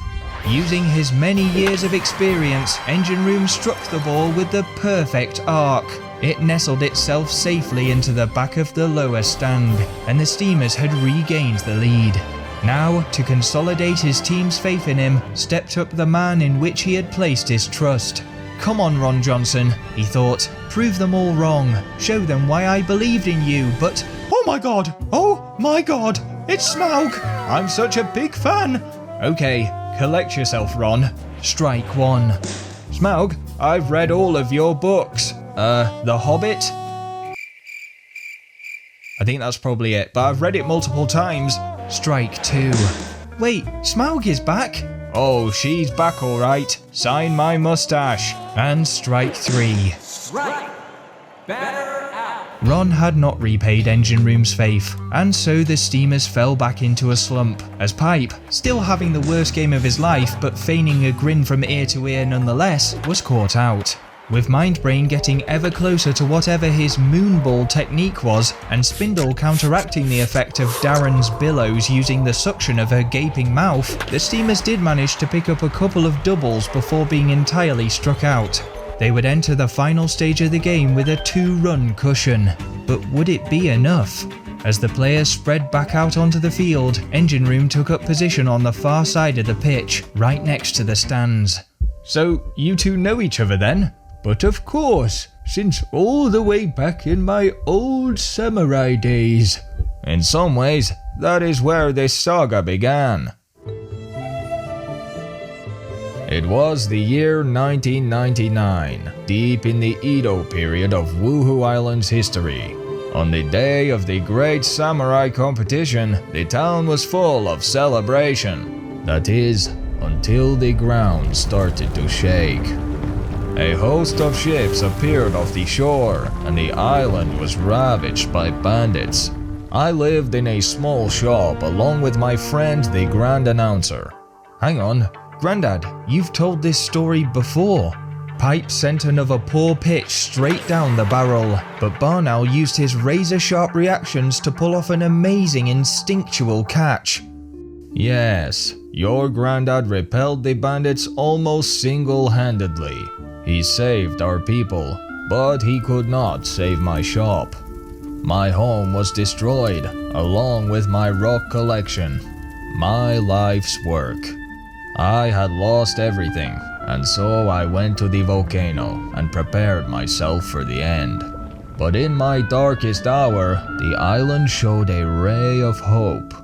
S1: Using his many years of experience, Engine Room struck the ball with the perfect arc. It nestled itself safely into the back of the lower stand, and the Steamers had regained the lead. Now, to consolidate his team's faith in him, stepped up the man in which he had placed his trust. Come on, Ron Johnson, he thought. Prove them all wrong. Show them why I believed in you, but... Oh my god! Oh my god! It's Smaug! I'm such a big fan! Okay, collect yourself, Ron. Strike one. Smaug, I've read all of your books. The Hobbit? I think that's probably it, but I've read it multiple times. Strike two. Wait, Smaug is back? Oh, she's back alright. Sign my mustache. And strike three.
S7: Strike. Batter out.
S1: Ron had not repaid Engine Room's faith, and so the Steamers fell back into a slump, as Pipe, still having the worst game of his life but feigning a grin from ear to ear nonetheless, was caught out. With Mindbrain getting ever closer to whatever his moonball technique was, and Spindle counteracting the effect of Darren's billows using the suction of her gaping mouth, the Steamers did manage to pick up a couple of doubles before being entirely struck out. They would enter the final stage of the game with a 2-run cushion. But would it be enough? As the players spread back out onto the field, Engine Room took up position on the far side of the pitch, right next to the stands.
S4: So, you two know each other then?
S3: But of course, since all the way back in my old samurai days.
S4: In some ways, that is where this saga began. It was the year 1999, deep in the Edo period of Wuhu Island's history. On the day of the great samurai competition, the town was full of celebration. That is, until the ground started to shake. A host of ships appeared off the shore, and the island was ravaged by bandits. I lived in a small shop along with my friend the Grand Announcer.
S1: Hang on, Grandad, you've told this story before. Pipe sent another poor pitch straight down the barrel, but Barnowl used his razor-sharp reactions to pull off an amazing instinctual catch.
S4: Yes, your Grandad repelled the bandits almost single-handedly. He saved our people, but he could not save my shop. My home was destroyed, along with my rock collection. My life's work. I had lost everything, and so I went to the volcano and prepared myself for the end. But in my darkest hour, the island showed a ray of hope.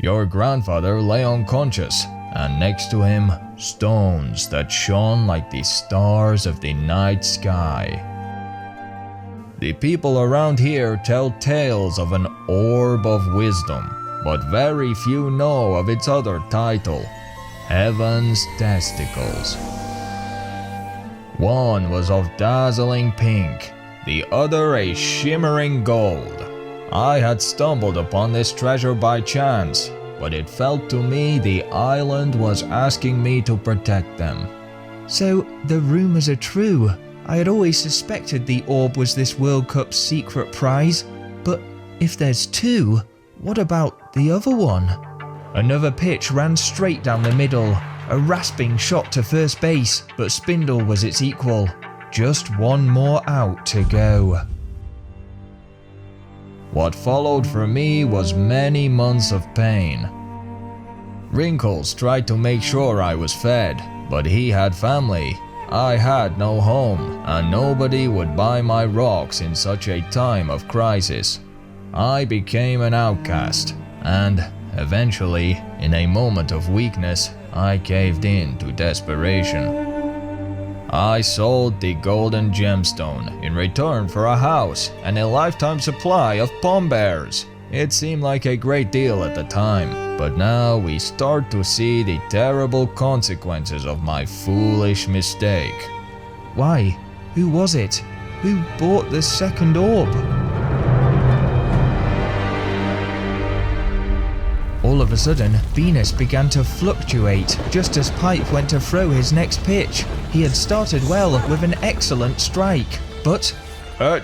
S4: Your grandfather lay unconscious, and next to him, stones that shone like the stars of the night sky. The people around here tell tales of an orb of wisdom, but very few know of its other title, Heaven's Testicles. One was of dazzling pink, the other a shimmering gold. I had stumbled upon this treasure by chance, but it felt to me the island was asking me to protect them.
S1: So, the rumours are true. I had always suspected the orb was this World Cup's secret prize, but if there's two, what about the other one? Another pitch ran straight down the middle, a rasping shot to first base, but Spindle was its equal. Just one more out to go.
S4: What followed for me was many months of pain. Wrinkles tried to make sure I was fed, but he had family. I had no home, and nobody would buy my rocks in such a time of crisis. I became an outcast, and eventually, in a moment of weakness, I caved in to desperation. I sold the golden gemstone in return for a house and a lifetime supply of pom bears. It seemed like a great deal at the time, but now we start to see the terrible consequences of my foolish mistake.
S1: Why? Who was it? Who bought the second orb? All of a sudden, Venus began to fluctuate just as Pipe went to throw his next pitch. He had started well with an excellent strike, but...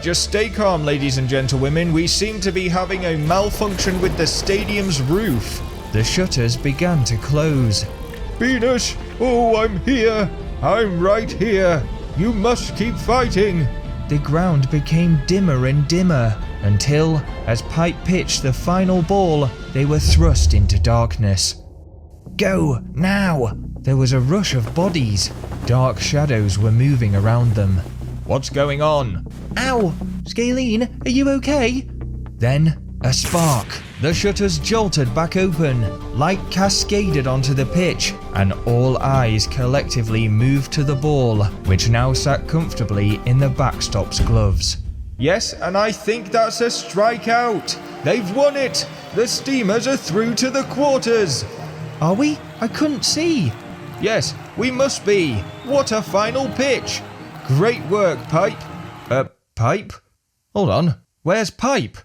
S4: Just stay calm, ladies and gentlewomen. We seem to be having a malfunction with the stadium's roof.
S1: The shutters began to close.
S3: Venus, oh, I'm here. I'm right here. You must keep fighting.
S1: The ground became dimmer and dimmer until, as Pipe pitched the final ball, they were thrust into darkness. Go, now! There was a rush of bodies. Dark shadows were moving around them. What's going on?
S2: Ow! Scalene, are you okay?
S1: Then, a spark. The shutters jolted back open. Light cascaded onto the pitch, and all eyes collectively moved to the ball, which now sat comfortably in the backstop's gloves.
S4: Yes, and I think that's a strikeout. They've won it. The Steamers are through to the quarters.
S2: Are we? I couldn't see.
S4: Yes, we must be. What a final pitch. Great work, Pipe. Pipe? Hold on. Where's Pipe?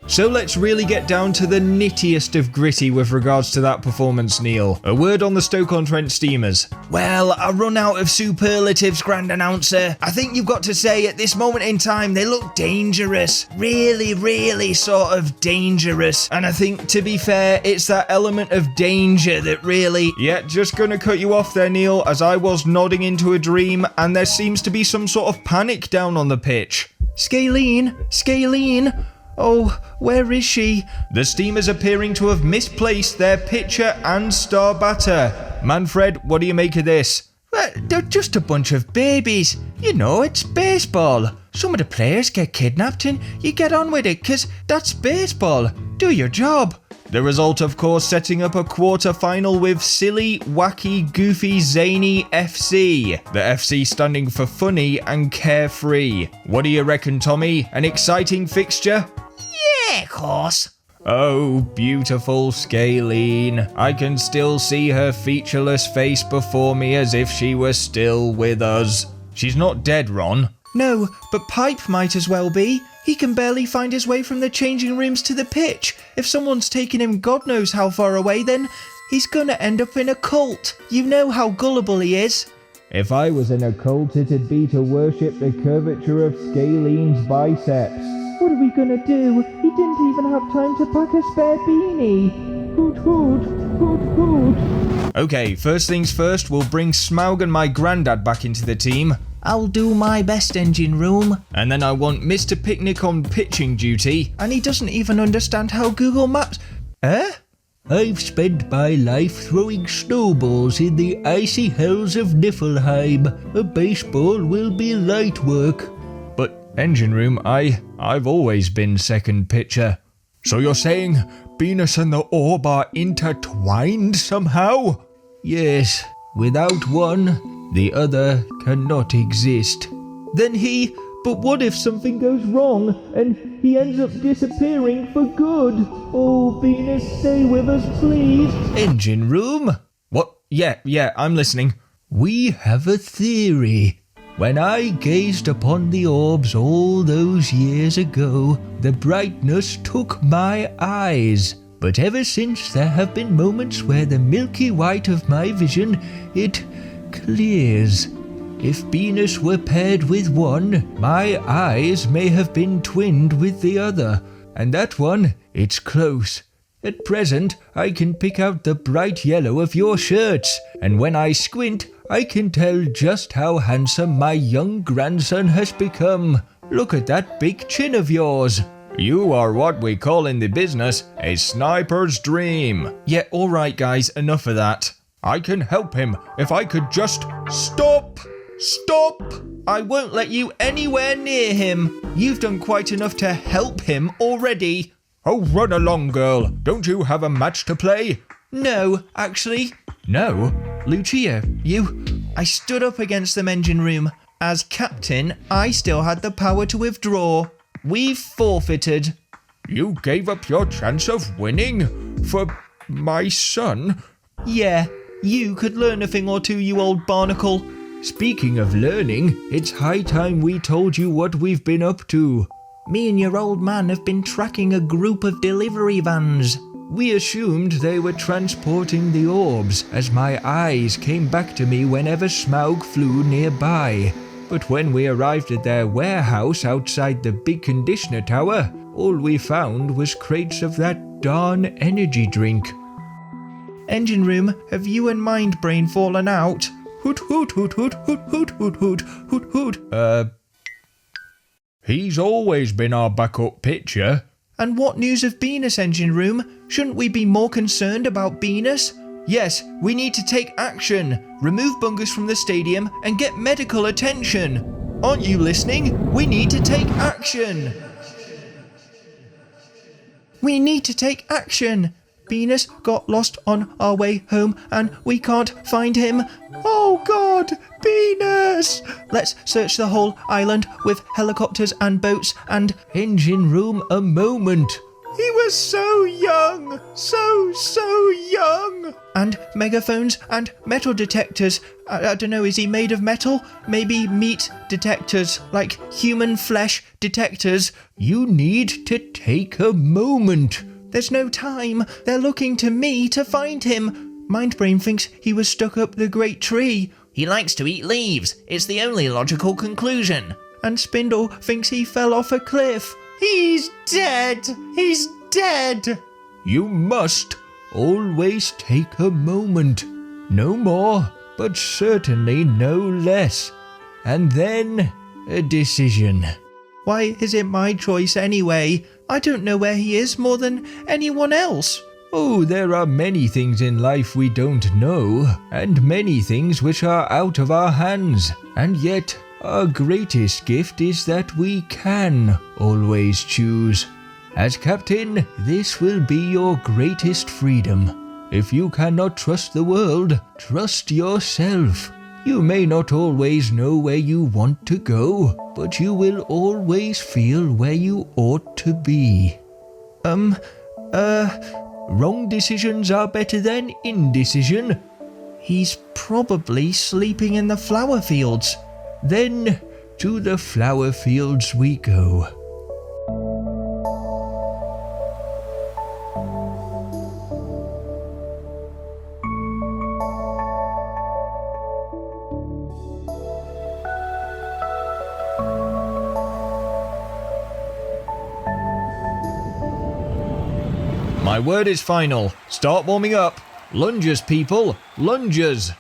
S4: So let's really get down to the nittiest of gritty with regards to that performance, Neil. A word on the Stoke-On-Trent Steamers.
S1: Well, I run out of superlatives, Grand Announcer. I think you've got to say at this moment in time they look dangerous. Really, really sort of dangerous. And I think, to be fair, it's that element of danger that really...
S4: Yeah, just gonna cut you off there, Neil, as I was nodding into a dream and there seems to be some sort of panic down on the pitch.
S2: Scalene! Scalene! Oh, where is she?
S4: The Steamers appearing to have misplaced their pitcher and star batter. Manfred, what do you make of this?
S2: Well, they're just a bunch of babies. You know, it's baseball. Some of the players get kidnapped and you get on with it, because that's baseball. Do your job.
S4: The result, of course, setting up a quarter-final with silly, wacky, goofy, zany FC. The FC standing for funny and carefree. What do you reckon, Tommy? An exciting fixture?
S2: Yeah, of course.
S4: Oh, beautiful Scalene. I can still see her featureless face before me as if she were still with us. She's not dead, Ron.
S2: No, but Pipe might as well be. He can barely find his way from the changing rooms to the pitch. If someone's taking him God knows how far away, then he's gonna end up in a cult. You know how gullible he is.
S4: If I was in a cult, it'd be to worship the curvature of Scalene's biceps.
S2: What are we gonna do? He didn't even have time to pack a spare beanie. Hoot hoot, hoot hoot.
S4: Okay, first things first, we'll bring Smaug and my granddad back into the team.
S2: I'll do my best, Engine Room.
S4: And then I want Mr. Picnic on pitching duty.
S2: And he doesn't even understand how Google Maps...
S3: I've spent my life throwing snowballs in the icy hells of Niflheim. A baseball will be light work.
S4: But, Engine Room, I've always been second pitcher. So you're saying Venus and the orb are intertwined somehow?
S3: Yes, without one, the other cannot exist.
S2: Then but what if something goes wrong and he ends up disappearing for good? Oh, Venus, stay with us, please.
S4: Engine Room? What? Yeah, I'm listening.
S3: We have a theory. When I gazed upon the orbs all those years ago, the brightness took my eyes. But ever since there have been moments where the milky white of my vision, it clears. If Venus were paired with one, my eyes may have been twinned with the other. And that one, it's close. At present, I can pick out the bright yellow of your shirts, and when I squint, I can tell just how handsome my young grandson has become. Look at that big chin of yours.
S4: You are what we call in the business a sniper's dream. Yeah, alright guys, enough of that. I can help him if I could just stop!
S2: I won't let you anywhere near him. You've done quite enough to help him already.
S4: Oh, run along, girl. Don't you have a match to play?
S2: No, actually.
S4: No?
S2: Lucia, I stood up against them, Engine Room. As captain, I still had the power to withdraw. We've forfeited.
S4: You gave up your chance of winning? For my son?
S2: Yeah, you could learn a thing or two, you old barnacle.
S3: Speaking of learning, it's high time we told you what we've been up to.
S2: Me and your old man have been tracking a group of delivery vans.
S3: We assumed they were transporting the orbs, as my eyes came back to me whenever Smaug flew nearby. But when we arrived at their warehouse outside the big conditioner tower, all we found was crates of that darn energy drink.
S2: Engine Room, have you and Mind Brain fallen out? Hoot hoot hoot hoot hoot hoot hoot hoot hoot hoot.
S4: He's always been our backup pitcher.
S2: And what news of Venus, Engine Room? Shouldn't we be more concerned about Venus?
S1: Yes, we need to take action. Remove Bungus from the stadium and get medical attention. Aren't you listening? We need to take action. We need to take action. Venus got lost on our way home and we can't find him. Oh God, Venus! Let's search the whole island with helicopters and boats and engine room a moment. He was so young, so young. And megaphones and metal detectors. I don't know, is he made of metal? Maybe meat detectors, like human flesh detectors. You need to take a moment. There's no time. They're looking to me to find him. Mindbrain thinks he was stuck up the great tree.
S2: He likes to eat leaves. It's the only logical conclusion.
S1: And Spindle thinks he fell off a cliff. He's dead! He's dead! You must always take a moment. No more, but certainly no less. And then a decision. Why is it my choice anyway? I don't know where he is more than anyone else. Oh, there are many things in life we don't know, and many things which are out of our hands. And yet, our greatest gift is that we can always choose. As captain, this will be your greatest freedom. If you cannot trust the world, trust yourself. You may not always know where you want to go, but you will always feel where you ought to be. Wrong decisions are better than indecision. He's probably sleeping in the flower fields. Then, to the flower fields we go. My word is final. Start warming up. Lunges, people. Lunges.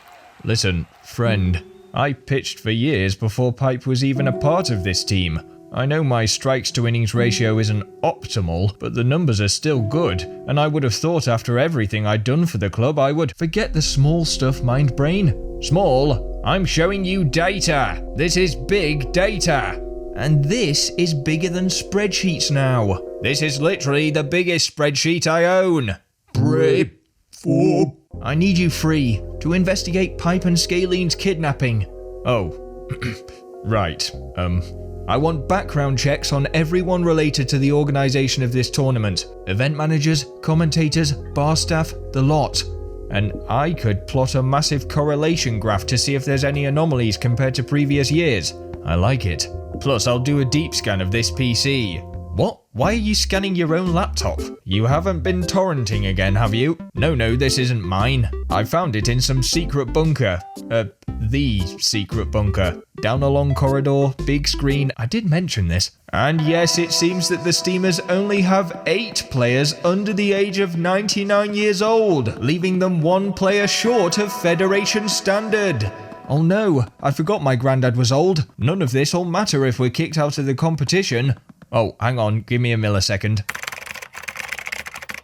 S1: Listen, friend. I pitched for years before Pipe was even a part of this team. I know my strikes to innings ratio isn't optimal, but the numbers are still good, and I would have thought after everything I'd done for the club I would forget the small stuff, Mindbrain. Small? I'm showing you data. This is big data. And this is bigger than spreadsheets now. This is literally the biggest spreadsheet I own. I need you free to investigate Pipe and Scalene's kidnapping. Oh, right. I want background checks on everyone related to the organisation of this tournament. Event managers, commentators, bar staff, the lot. And I could plot a massive correlation graph to see if there's any anomalies compared to previous years. I like it. Plus, I'll do a deep scan of this PC. What? Why are you scanning your own laptop? You haven't been torrenting again, have you? No, this isn't mine. I found it in some secret bunker. The secret bunker. Down a long corridor, big screen. I did mention this. And yes, it seems that the Steamers only have 8 players under the age of 99 years old, leaving them 1 player short of Federation standard. Oh no, I forgot my granddad was old. None of this will matter if we're kicked out of the competition. Oh, hang on, give me a millisecond.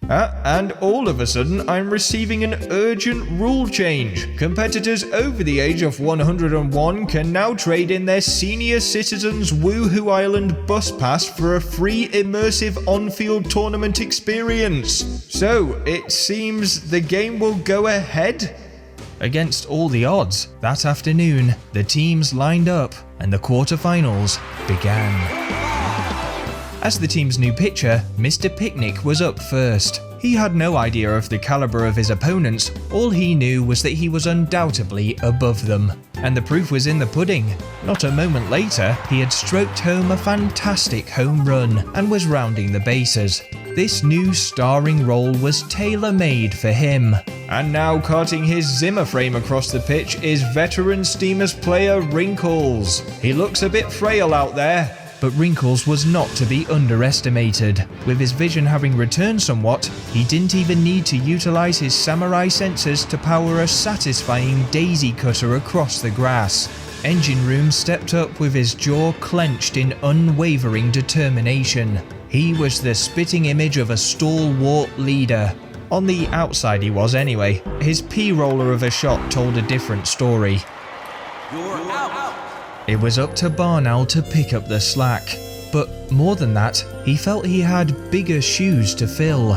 S1: And all of a sudden, I'm receiving an urgent rule change. Competitors over the age of 101 can now trade in their senior citizens Wuhu Island bus pass for a free immersive on-field tournament experience. So, it seems the game will go ahead? Against all the odds, that afternoon, the teams lined up and the quarterfinals began. As the team's new pitcher, Mr. Picnic was up first. He had no idea of the caliber of his opponents. All he knew was that he was undoubtedly above them. And the proof was in the pudding. Not a moment later, he had stroked home a fantastic home run and was rounding the bases. This new starring role was tailor-made for him. And now carting his Zimmer frame across the pitch is veteran Steamers player Wrinkles. He looks a bit frail out there. But Wrinkles was not to be underestimated. With his vision having returned somewhat, he didn't even need to utilize his samurai sensors to power a satisfying daisy cutter across the grass. Engine Room stepped up with his jaw clenched in unwavering determination. He was the spitting image of a stalwart leader. On the outside he was anyway. His P-roller of a shot told a different story.
S7: You're out.
S1: It was up to Barnowl to pick up the slack. But more than that, he felt he had bigger shoes to fill.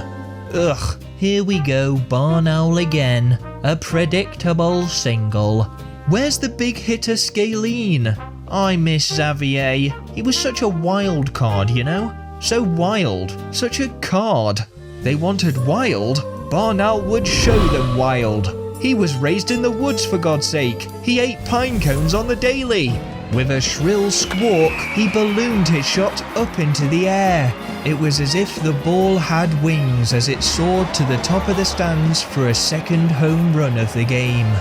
S1: Ugh, here we go, Barnowl again. A predictable single. Where's the big hitter Scalene? I miss Xavier. He was such a wild card, you know? So wild. Such a card. They wanted wild. Barnowl would show them wild. He was raised in the woods, for God's sake. He ate pine cones on the daily. With a shrill squawk, he ballooned his shot up into the air. It was as if the ball had wings as it soared to the top of the stands for a second home run of the game.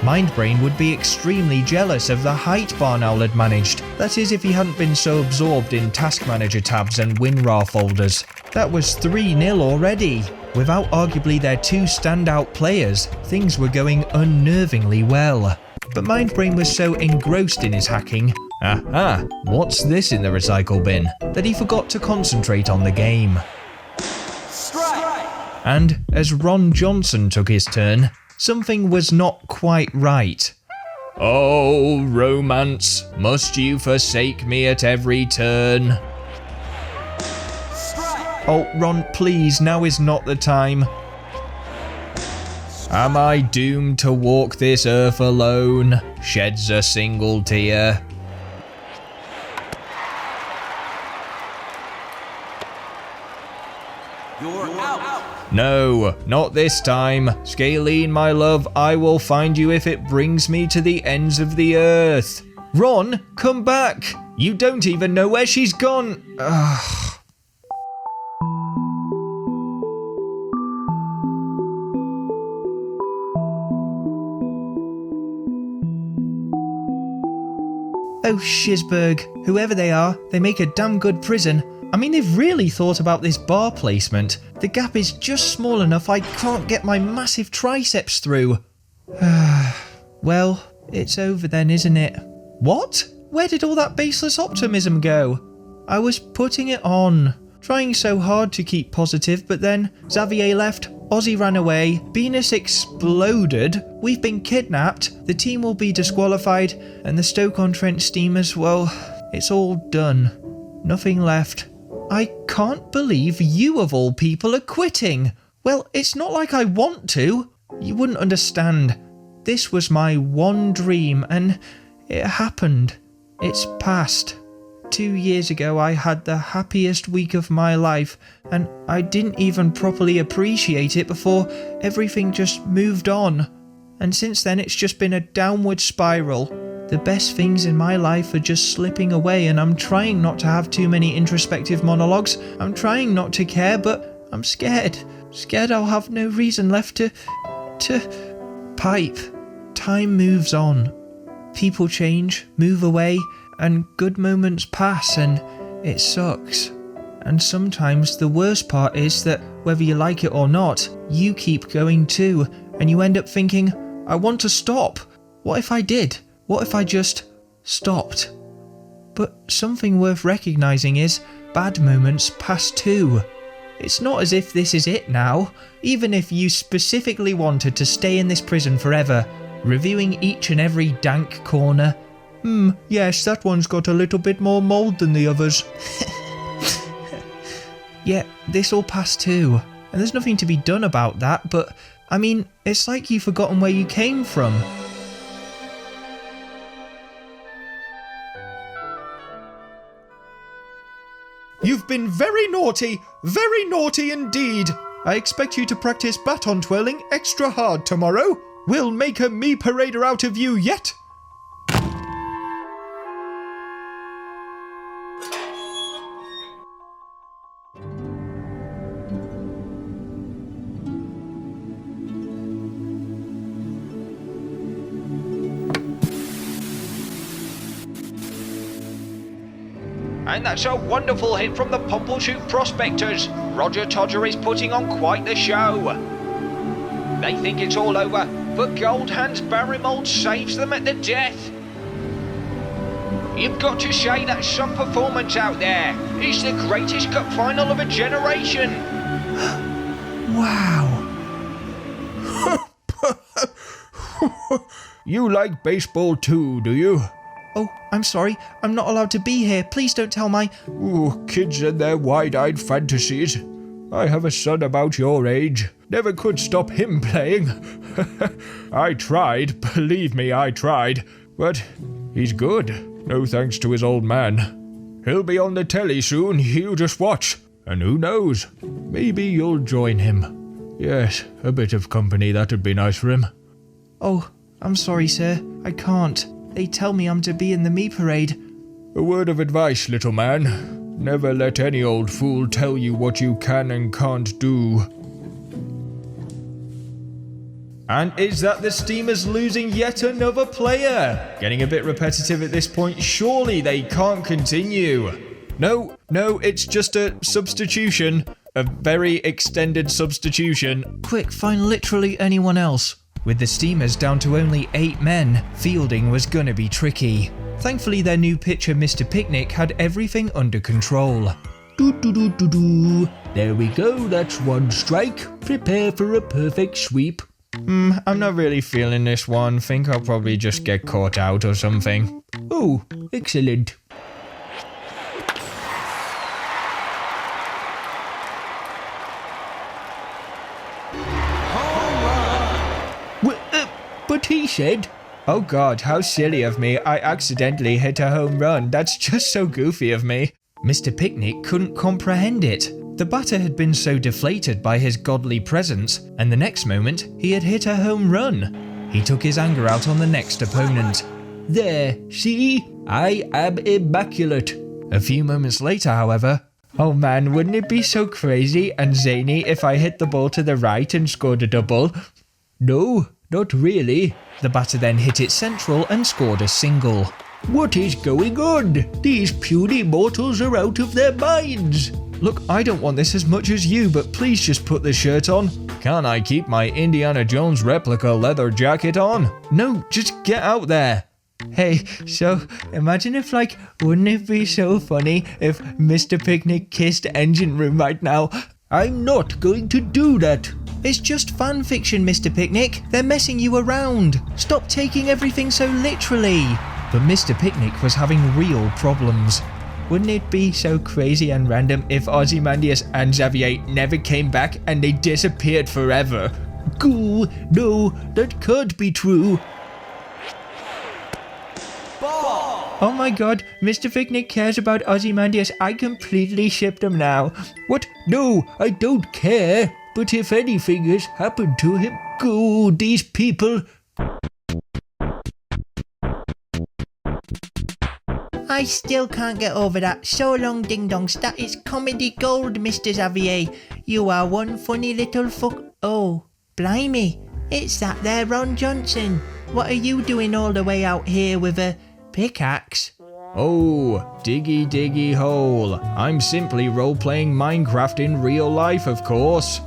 S1: Mindbrain would be extremely jealous of the height Barnowl had managed. That is, if he hadn't been so absorbed in Task Manager tabs and WinRAR folders. That was 3-0 already. Without arguably their two standout players, things were going unnervingly well. But Mindbrain was so engrossed in his hacking, what's this in the recycle bin, that he forgot to concentrate on the game.
S7: Strike.
S1: And as Ron Johnson took his turn, something was not quite right. Oh, romance, must you forsake me at every turn?
S7: Strike.
S1: Oh, Ron, please, now is not the time. Am I doomed to walk this earth alone? Sheds a single tear.
S7: You're out.
S1: No, not this time. Scalene, my love, I will find you if it brings me to the ends of the earth. Ron, come back! You don't even know where she's gone. Ugh. Oh, Shizberg. Whoever they are, they make a damn good prison. I mean, they've really thought about this bar placement. The gap is just small enough I can't get my massive triceps through. Well, it's over then, isn't it? What? Where did all that baseless optimism go? I was putting it on. Trying so hard to keep positive, but then Xavier left, Ozzy ran away, Venus exploded, we've been kidnapped, the team will be disqualified, and the Stoke-On-Trent Steamers, well, it's all done. Nothing left. I can't believe you of all people are quitting. Well, it's not like I want to. You wouldn't understand. This was my one dream, and it happened. It's past. 2 years ago I had the happiest week of my life, and I didn't even properly appreciate it before everything just moved on. And since then it's just been a downward spiral. The best things in my life are just slipping away, and I'm trying not to have too many introspective monologues. I'm trying not to care, but I'm scared. Scared I'll have no reason left to pipe. Time moves on. People change, move away, and good moments pass, and it sucks. And sometimes the worst part is that whether you like it or not, you keep going too, and you end up thinking, I want to stop. What if I did? What if I just stopped? But something worth recognizing is bad moments pass too. It's not as if this is it now. Even if you specifically wanted to stay in this prison forever, reviewing each and every dank corner. Yes, that one's got a little bit more mold than the others. Yeah, this'll pass too. And there's nothing to be done about that, but I mean, it's like you've forgotten where you came from. You've been very naughty indeed. I expect you to practice baton twirling extra hard tomorrow. We'll make a me parader out of you yet.
S4: And that's a wonderful hit from the Pompleshoot Prospectors. Roger Todger is putting on quite the show. They think it's all over, but Goldhand's Barrymold saves them at the death. You've got to say that's some performance out there. It's the greatest cup final of a generation.
S2: Wow,
S4: You like baseball too, do you?
S1: Oh, I'm sorry. I'm not allowed to be here. Please don't tell my...
S4: Ooh, kids and their wide-eyed fantasies. I have a son about your age. Never could stop him playing. I tried, believe me, I tried. But he's good, no thanks to his old man. He'll be on the telly soon, you just watch. And who knows, maybe you'll join him. Yes, a bit of company, that'd be nice for him.
S1: Oh, I'm sorry, sir. I can't. They tell me I'm to be in the me parade.
S4: A word of advice, little man. Never let any old fool tell you what you can and can't do. And is that the Steamers losing yet another player? Getting a bit repetitive at this point. Surely they can't continue. No, it's just a substitution. A very extended substitution.
S1: Quick, find literally anyone else. With the Steamers down to only 8 men, fielding was gonna be tricky. Thankfully, their new pitcher, Mr. Picnic, had everything under control.
S3: There we go, that's one strike. Prepare for a perfect sweep.
S1: I'm not really feeling this one. Think I'll probably just get caught out or something.
S3: Oh, excellent. But he said...
S1: Oh god, how silly of me. I accidentally hit a home run. That's just so goofy of me. Mr. Picnic couldn't comprehend it. The batter had been so deflated by his godly presence, and the next moment, he had hit a home run. He took his anger out on the next opponent.
S3: There, see? I am immaculate.
S1: A few moments later, however, oh man, wouldn't it be so crazy and zany if I hit the ball to the right and scored a double?
S3: No, not really.
S1: The batter then hit it central and scored a single.
S3: What is going on? These puny mortals are out of their minds.
S1: Look, I don't want this as much as you, but please just put the shirt on. Can't I keep my Indiana Jones replica leather jacket on? No, just get out there. Hey, so imagine if wouldn't it be so funny if Mr. Picnic kissed Engine Room right now?
S3: I'm not going to do that.
S1: It's just fan fiction, Mr. Picnic. They're messing you around. Stop taking everything so literally. But Mr. Picnic was having real problems. Wouldn't it be so crazy and random if Ozymandias and Xavier never came back and they disappeared forever?
S3: Goo, no, that can't be true.
S7: Ball!
S1: Oh my god, Mr. Picnic cares about Ozymandias. I completely ship them now.
S3: What? No, I don't care. But if anything has happened to him, goo, these people...
S2: I still can't get over that. So long, ding dongs. That is comedy gold, Mr. Xavier. You are one funny little fuck. Oh, blimey. It's that there Ron Johnson. What are you doing all the way out here with a pickaxe?
S1: Oh, diggy diggy hole. I'm simply role-playing Minecraft in real life, of course.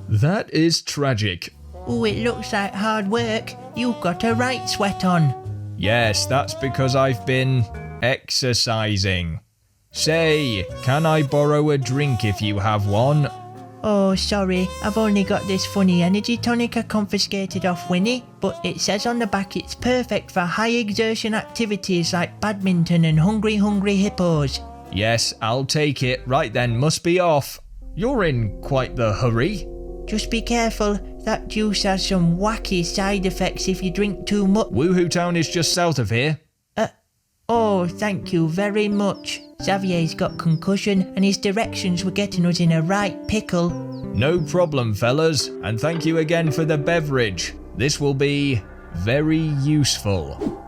S1: That is tragic.
S2: Oh, it looks like hard work. You've got a right sweat on.
S1: Yes, that's because I've been exercising. Say, can I borrow a drink if you have one?
S2: Oh, sorry. I've only got this funny energy tonic I confiscated off Winnie, but it says on the back it's perfect for high exertion activities like badminton and hungry hippos.
S1: Yes, I'll take it. Right then, must be off. You're in quite the hurry.
S2: Just be careful. That juice has some wacky side effects if you drink too much.
S1: Wuhu Town is just south of here.
S2: Oh, thank you very much. Xavier's got concussion and his directions were getting us in a right pickle.
S1: No problem, fellas. And thank you again for the beverage. This will be very useful.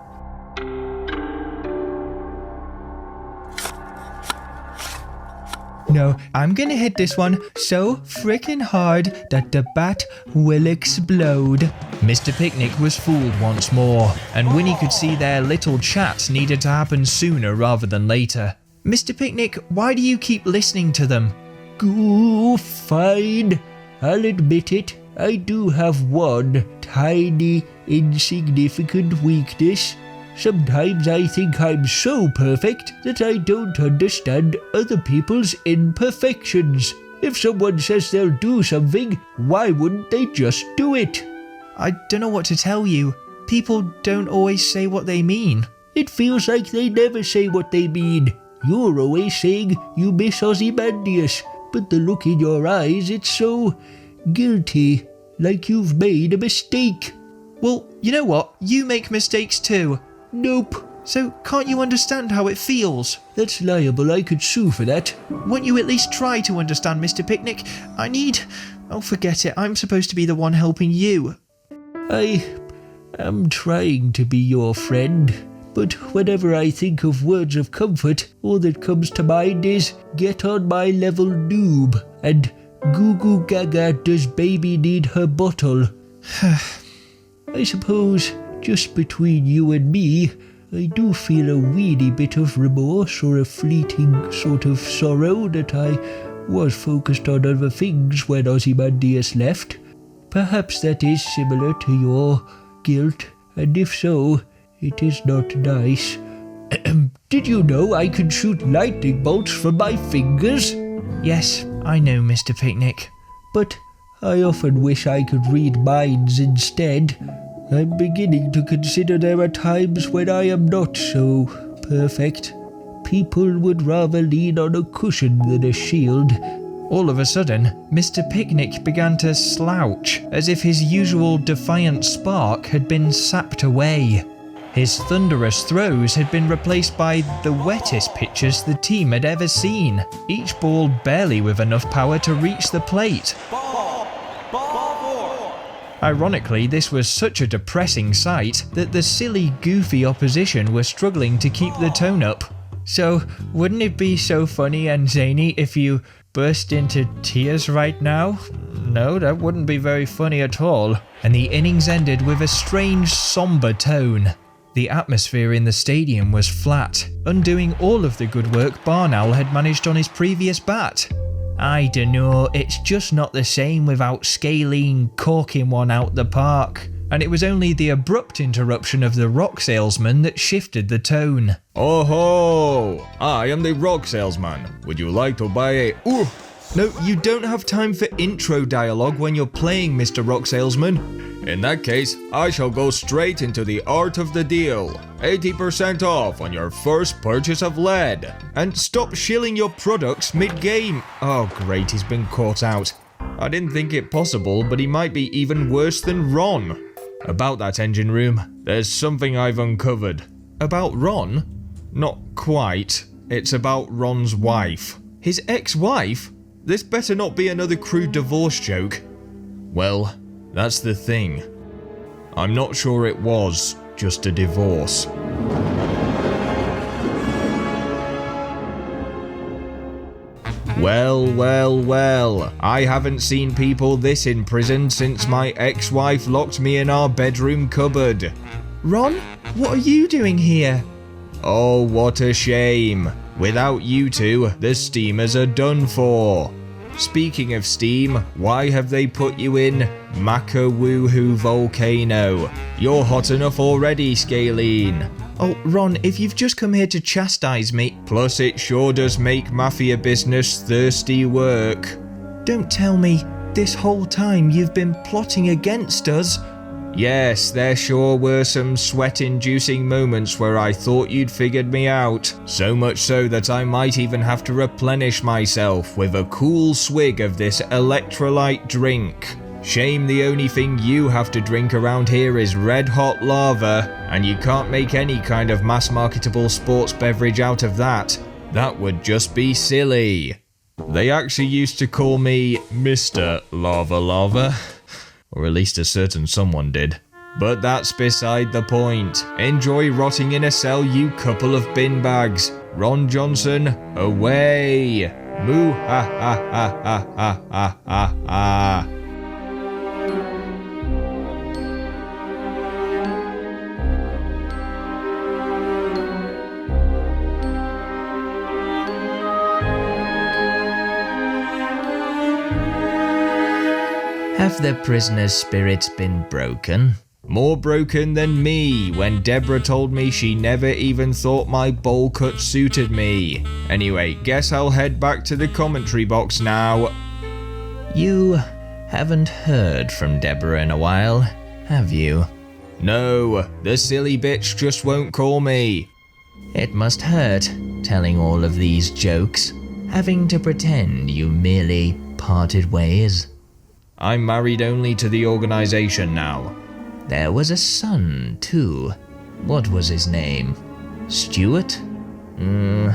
S1: No, I'm gonna hit this one so frickin' hard that the bat will explode. Mr. Picnic was fooled once more, and Winnie could see their little chat needed to happen sooner rather than later. Mr. Picnic, why do you keep listening to them?
S3: Goo, fine. I'll admit it. I do have one tiny, insignificant weakness. Sometimes I think I'm so perfect that I don't understand other people's imperfections. If someone says they'll do something, why wouldn't they just do it?
S1: I don't know what to tell you. People don't always say what they mean.
S3: It feels like they never say what they mean. You're always saying you miss Ozymandias, but the look in your eyes, it's so guilty, like you've made a mistake.
S1: Well, you know what? You make mistakes too.
S3: Nope.
S1: So can't you understand how it feels?
S3: That's liable. I could sue for that.
S1: Won't you at least try to understand, Mr. Picnic? Oh, forget it. I'm supposed to be the one helping you.
S3: I am trying to be your friend, but whenever I think of words of comfort, all that comes to mind is get on my level noob and goo goo gaga does baby need her bottle. I suppose just between you and me, I do feel a weedy bit of remorse or a fleeting sort of sorrow that I was focused on other things when Ozymandias left. Perhaps that is similar to your guilt, and if so, it is not nice. Did you know I can shoot lightning bolts from my fingers?
S1: Yes, I know, Mr. Picnic.
S3: But I often wish I could read minds instead. I'm beginning to consider there are times when I am not so perfect. People would rather lean on a cushion than a shield.
S1: All of a sudden, Mr. Picnic began to slouch, as if his usual defiant spark had been sapped away. His thunderous throws had been replaced by the wettest pitches the team had ever seen, each ball barely with enough power to reach the plate. Ironically, this was such a depressing sight that the silly, goofy opposition were struggling to keep the tone up. So, wouldn't it be so funny and zany if you burst into tears right now? No, that wouldn't be very funny at all. And the innings ended with a strange, somber tone. The atmosphere in the stadium was flat, undoing all of the good work Barnowl had managed on his previous bat. I dunno, it's just not the same without Scalene corking one out the park. And it was only the abrupt interruption of the rock salesman that shifted the tone.
S4: Oh ho! I am the rock salesman. Would you like to buy a... Ooh! No, you don't have time for intro dialogue when you're playing, Mr. Rock Salesman. In that case, I shall go straight into the art of the deal. 80% off on your first purchase of lead. And stop shilling your products mid-game. Oh great, he's been caught out. I didn't think it possible, but he might be even worse than Ron. About that engine room, there's something I've uncovered. About Ron? Not quite. It's about Ron's wife. His ex-wife? This better not be another crude divorce joke. Well, that's the thing. I'm not sure it was just a divorce. Well, I haven't seen people this in prison since my ex-wife locked me in our bedroom cupboard.
S1: Ron, what are you doing here?
S4: Oh, what a shame. Without you two, the Steamers are done for. Speaking of steam, why have they put you in Wuhu Volcano? You're hot enough already, Scalene.
S1: Oh, Ron, if you've just come here to chastise me...
S4: Plus it sure does make mafia business thirsty work.
S1: Don't tell me this whole time you've been plotting against us.
S4: Yes, there sure were some sweat-inducing moments where I thought you'd figured me out. So much so that I might even have to replenish myself with a cool swig of this electrolyte drink. Shame the only thing you have to drink around here is red-hot lava, and you can't make any kind of mass-marketable sports beverage out of that. That would just be silly. They actually used to call me Mr. Lava Lava. Or at least a certain someone did. But that's beside the point. Enjoy rotting in a cell, you couple of bin bags. Ron Johnson, away! Moo ha ha ha ha ha ha ha ha.
S2: Have the prisoner's spirits been broken?
S4: More broken than me when Deborah told me she never even thought my bowl cut suited me. Anyway, guess I'll head back to the commentary box now.
S2: You haven't heard from Deborah in a while. have you?
S4: No, the silly bitch just won't call me.
S2: It must hurt, telling all of these jokes, having to pretend you merely parted ways.
S4: I'm married only to the organization now.
S2: There was a son, too. What was his name? Stuart?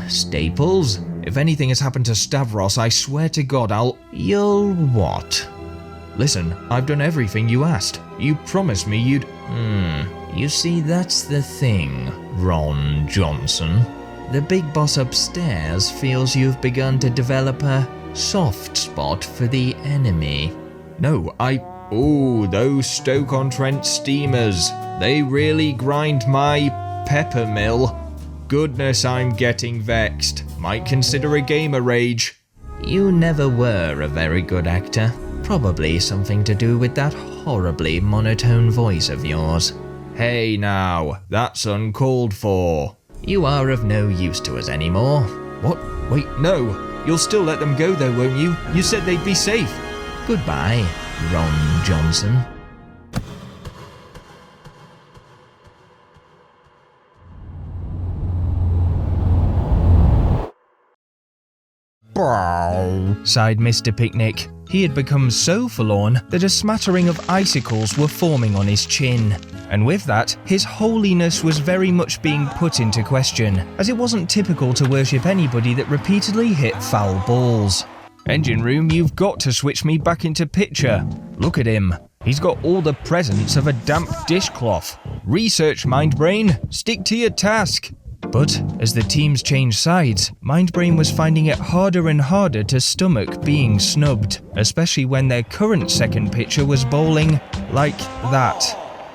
S2: Staples?
S4: If anything has happened to Stavros, I swear to God
S2: You'll what?
S4: Listen, I've done everything you asked. You promised me you'd...
S2: You see, that's the thing, Ron Johnson. The big boss upstairs feels you've begun to develop a soft spot for the enemy.
S4: No, those Stoke-On-Trent Steamers. They really grind my pepper mill. Goodness, I'm getting vexed. Might consider a gamer rage.
S2: You never were a very good actor. Probably something to do with that horribly monotone voice of yours.
S4: Hey now, that's uncalled for.
S2: You are of no use to us anymore.
S4: What? Wait, no. You'll still let them go though, won't you? You said they'd be safe.
S2: Goodbye, Ron Johnson.
S1: Sighed Mr. Picnic. He had become so forlorn that a smattering of icicles were forming on his chin. And with that, his holiness was very much being put into question, as it wasn't typical to worship anybody that repeatedly hit foul balls. Engine room, you've got to switch me back into picture. Look at him. He's got all the presence of a damp dishcloth. Research, Mindbrain. Stick to your task. But as the teams changed sides, Mindbrain was finding it harder and harder to stomach being snubbed, especially when their current second pitcher was bowling like that.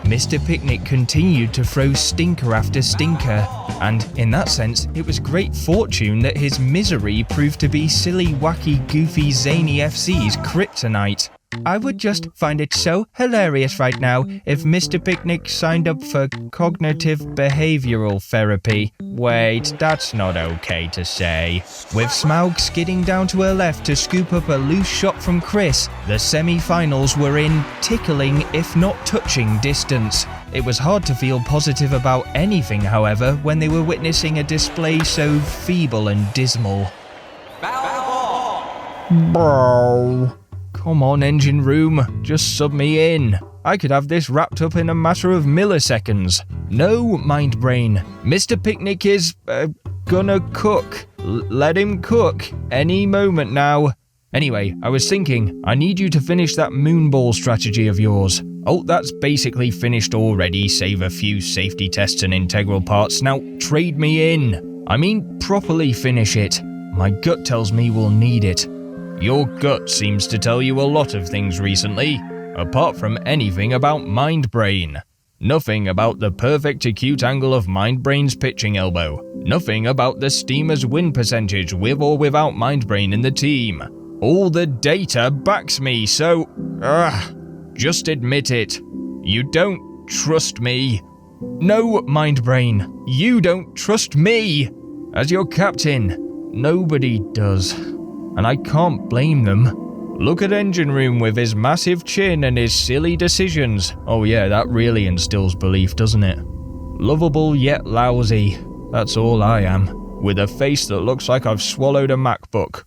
S1: Mr. Picnic continued to throw stinker after stinker, and in that sense, it was great fortune that his misery proved to be silly, wacky, goofy, zany FC's kryptonite. I would just find it so hilarious right now if Mr. Picnic signed up for cognitive behavioral therapy. Wait, that's not okay to say. With Smaug skidding down to her left to scoop up a loose shot from Chris, the semi-finals were in tickling, if not touching, distance. It was hard to feel positive about anything, however, when they were witnessing a display so feeble and dismal. Bro. Come on, engine room, just sub me in. I could have this wrapped up in a matter of milliseconds. No, Mindbrain. Mr. Picnic is, gonna cook. Let him cook any moment now. Anyway, I was thinking, I need you to finish that moonball strategy of yours. Oh, that's basically finished already, save a few safety tests and integral parts. Now, trade me in. I mean, properly finish it. My gut tells me we'll need it. Your gut seems to tell you a lot of things recently, apart from anything about Mindbrain. Nothing about the perfect acute angle of Mindbrain's pitching elbow. Nothing about the Steamers' win percentage with or without Mindbrain in the team. All the data backs me, so... just admit it. You don't trust me. No, Mindbrain, you don't trust me. As your captain, nobody does. And I can't blame them. Look at Engine Room with his massive chin and his silly decisions. Oh yeah, that really instills belief, doesn't it? Lovable yet lousy. That's all I am. With a face that looks like I've swallowed a MacBook.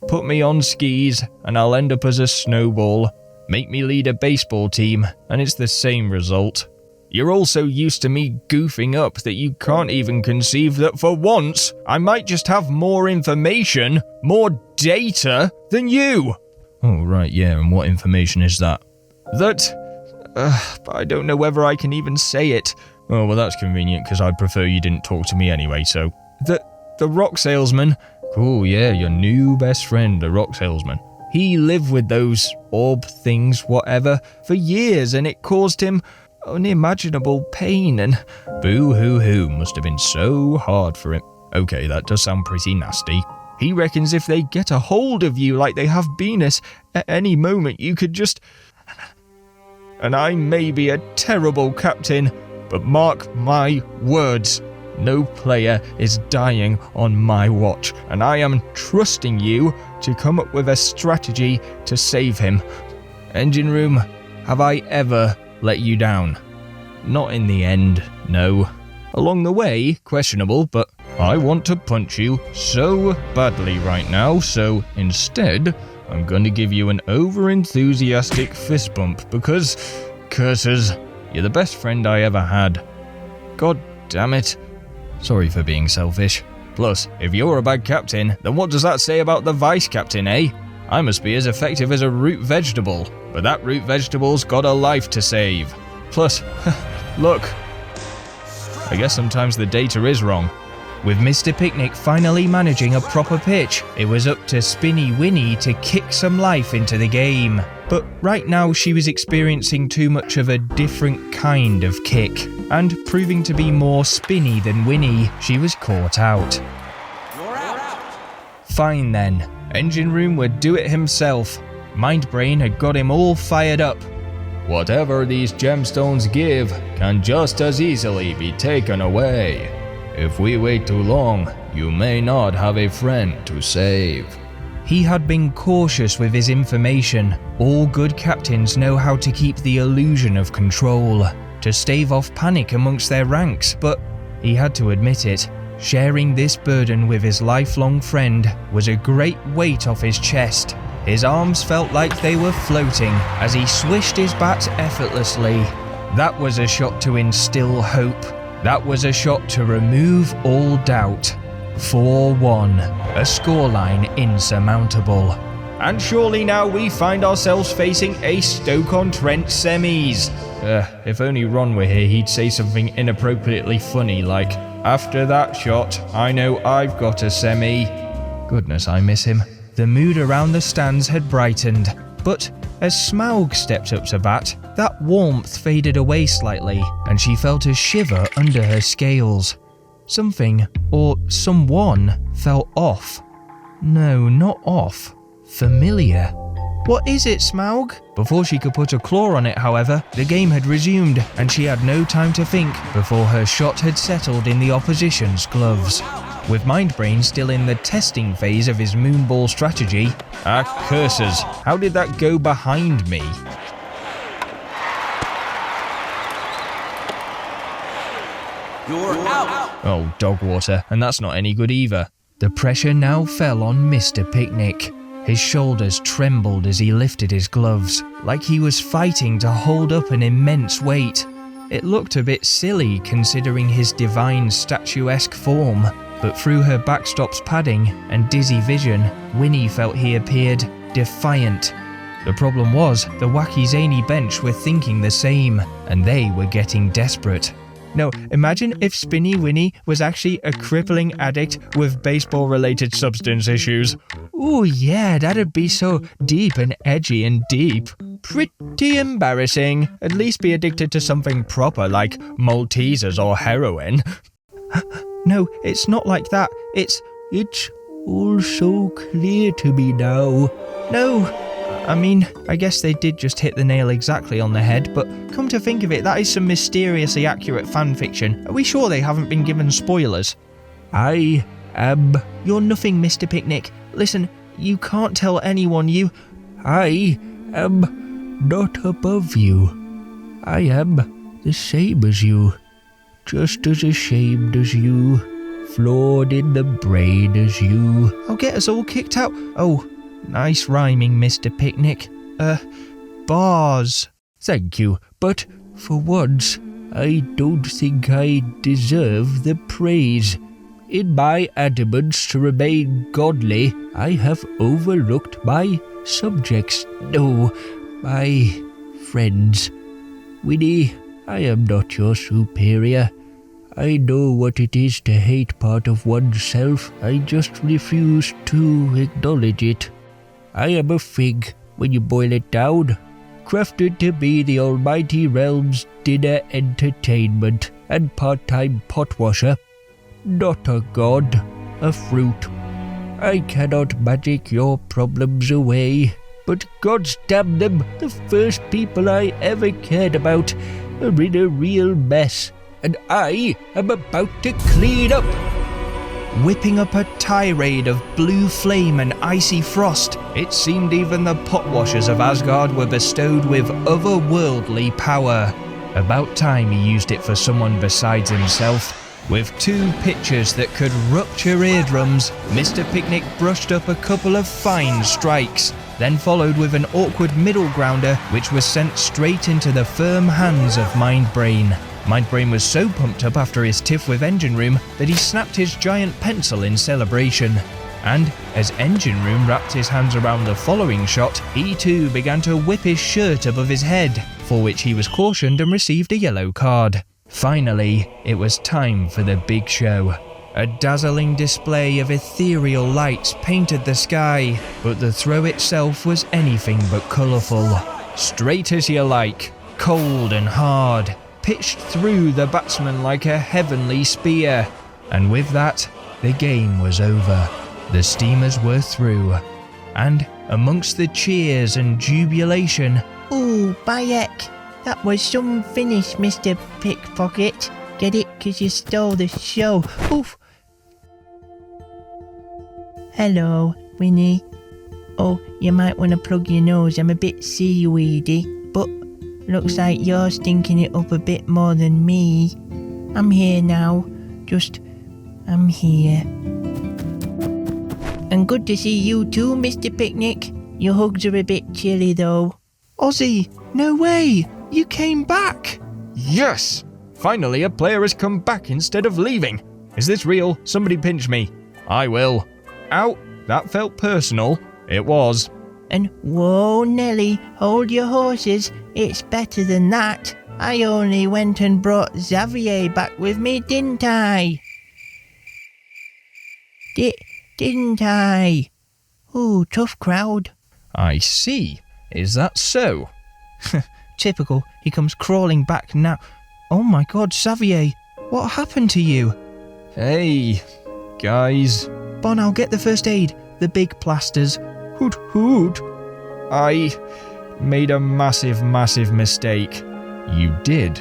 S1: Put me on skis and I'll end up as a snowball. Make me lead a baseball team and it's the same result. You're all so used to me goofing up that you can't even conceive that for once, I might just have more information, more data, than you. Oh, right, yeah, and what information is that? But I don't know whether I can even say it. Oh, well, that's convenient, because I'd prefer you didn't talk to me anyway, so... The rock salesman. Oh, yeah, your new best friend, the rock salesman. He lived with those orb things, whatever, for years, and it caused him... unimaginable pain and boo-hoo-hoo must have been so hard for him. Okay, that does sound pretty nasty. He reckons if they get a hold of you like they have Venus, at any moment you could just... And I may be a terrible captain, but mark my words, no player is dying on my watch, and I am trusting you to come up with a strategy to save him. Engine room, have I ever let you down? Not in the end, no. Along the way, questionable, but I want to punch you so badly right now, so instead, I'm going to give you an over-enthusiastic fist bump because, curses, you're the best friend I ever had. God damn it. Sorry for being selfish. Plus, if you're a bad captain, then what does that say about the vice captain, eh? I must be as effective as a root vegetable, but that root vegetable's got a life to save. Plus, look, I guess sometimes the data is wrong.
S4: With Mr. Picnic finally managing a proper pitch, it was up to Spinny Winnie to kick some life into the game. But right now she was experiencing too much of a different kind of kick, and proving to be more spinny than Winnie, she was caught out.
S7: You're out.
S4: Fine then, Engine Room would do it himself. Mindbrain had got him all fired up.
S1: Whatever these gemstones give can just as easily be taken away. If we wait too long, you may not have a friend to save.
S4: He had been cautious with his information. All good captains know how to keep the illusion of control, to stave off panic amongst their ranks, but he had to admit it. Sharing this burden with his lifelong friend was a great weight off his chest. His arms felt like they were floating as he swished his bat effortlessly. That was a shot to instill hope. That was a shot to remove all doubt. 4-1, a scoreline insurmountable.
S1: And surely now we find ourselves facing a Stoke-On-Trent semis. If only Ron were here, he'd say something inappropriately funny like, "After that shot, I know I've got a semi." Goodness, I miss him.
S4: The mood around the stands had brightened, but as Smaug stepped up to bat, that warmth faded away slightly, and she felt a shiver under her scales. Something, or someone, felt off. No, not off. Familiar. What is it, Smaug? Before she could put a claw on it, however, the game had resumed, and she had no time to think before her shot had settled in the opposition's gloves. With Mindbrain still in the testing phase of his moonball strategy,
S1: curses, how did that go behind me?
S7: You're out.
S1: Oh, dog water, and that's not any good either.
S4: the pressure now fell on Mr. Picnic. His shoulders trembled as he lifted his gloves, like he was fighting to hold up an immense weight. It looked a bit silly considering his divine statuesque form, but through her backstop's padding and dizzy vision, Winnie felt he appeared defiant. The problem was, the wacky zany bench were thinking the same, and they were getting desperate. No, imagine if Spinny Winnie was actually a crippling addict with baseball-related substance issues. Ooh yeah, that'd be so deep and edgy and deep. Pretty embarrassing. At least be addicted to something proper like Maltesers or heroin. No, it's not like that. It's all so clear to me now. No. I mean, I guess they did just hit the nail exactly on the head, but come to think of it, that is some mysteriously accurate fanfiction. Are we sure they haven't been given spoilers? I am... You're nothing, Mr. Picnic. Listen, you can't tell anyone I am not above you. I am the same as you. Just as ashamed as you. Flawed in the brain as you. I'll get us all kicked out. Oh... Nice rhyming, Mr. Picnic. Bars. Thank you, but for once, I don't think I deserve the praise. In my adamance to remain godly, I have overlooked my subjects. No, my friends. Winnie, I am not your superior. I know what it is to hate part of oneself. I just refuse to acknowledge it. I am a fig, when you boil it down, crafted to be the almighty realm's dinner entertainment and part-time pot washer. Not a god, a fruit. I cannot magic your problems away, but gods damn them, the first people I ever cared about are in a real mess, and I am about to clean up.
S1: whipping up a tirade of blue flame and icy frost. It seemed even the potwashers of Asgard were bestowed with otherworldly power. About time he used it for someone besides himself. With 2 pitches that could rupture eardrums, Mr. Picnic brushed up a couple of fine strikes, then followed with an awkward middle grounder which was sent straight into the firm hands of Mindbrain. Mindbrain was so pumped up after his tiff with Engine Room that he snapped his giant pencil in celebration. And as Engine Room wrapped his hands around the following shot, he too began to whip his shirt above his head, for which he was cautioned and received a yellow card. Finally, it was time for the big show. A dazzling display of ethereal lights painted the sky, but the throw itself was anything but colourful. Straight as you like, cold and hard, pitched through the batsman like a heavenly spear. And with that, the game was over. The Steamers were through. And amongst the cheers and jubilation,
S2: Ooh, Bayek, that was some finish, Mr. Pickpocket. Get it? 'Cause you stole the show. Oof. Hello, Winnie. Oh, you might want to plug your nose. I'm a bit seaweedy, but looks like you're stinking it up a bit more than me. I'm here now. I'm here. And good to see you too, Mr. Picnic. Your hugs are a bit chilly though.
S1: Ozzy, no way! You came back! Yes! Finally a player has come back instead of leaving. Is this real? Somebody pinch me. I will. Ow! That felt personal. It was.
S2: And whoa, Nelly, hold your horses. It's better than that. I only went and brought Xavier back with me, didn't I? Didn't I? Ooh, tough crowd.
S1: I see. Is that so?
S2: Typical. He comes crawling back now. Oh my god, Xavier. What happened to you?
S1: Hey, guys.
S2: Bon, I'll get the first aid. The big plasters.
S1: Hoot hoot. I made a massive mistake. You did.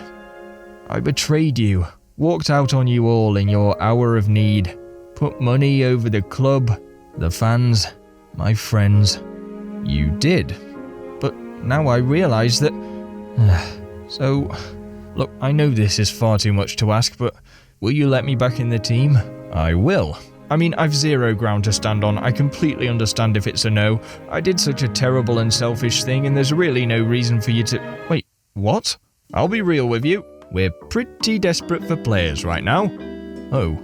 S1: I betrayed you. Walked out on you all in your hour of need. Put money over the club, the fans, my friends. You did. But now I realise that... So, look, I know this is far too much to ask, but will you let me back in the team? I will. I mean, I've zero ground to stand on. I completely understand if it's a no. I did such a terrible and selfish thing, and there's really no reason for you to... Wait, what? I'll be real with you. We're pretty desperate for players right now. Oh,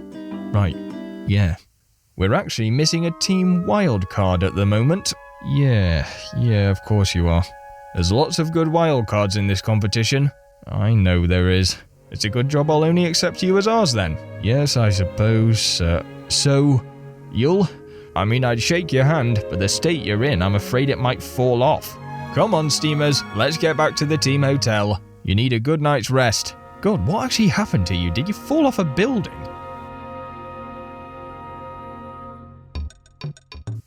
S1: right. Yeah. We're actually missing a team wildcard at the moment. Yeah, of course you are. There's lots of good wildcards in this competition. I know there is. It's a good job I'll only accept you as ours then. Yes, I suppose. So, I'd shake your hand, but the state you're in, I'm afraid it might fall off. Come on, Steamers, let's get back to the team hotel. You need a good night's rest. God, what actually happened to you? Did you fall off a building?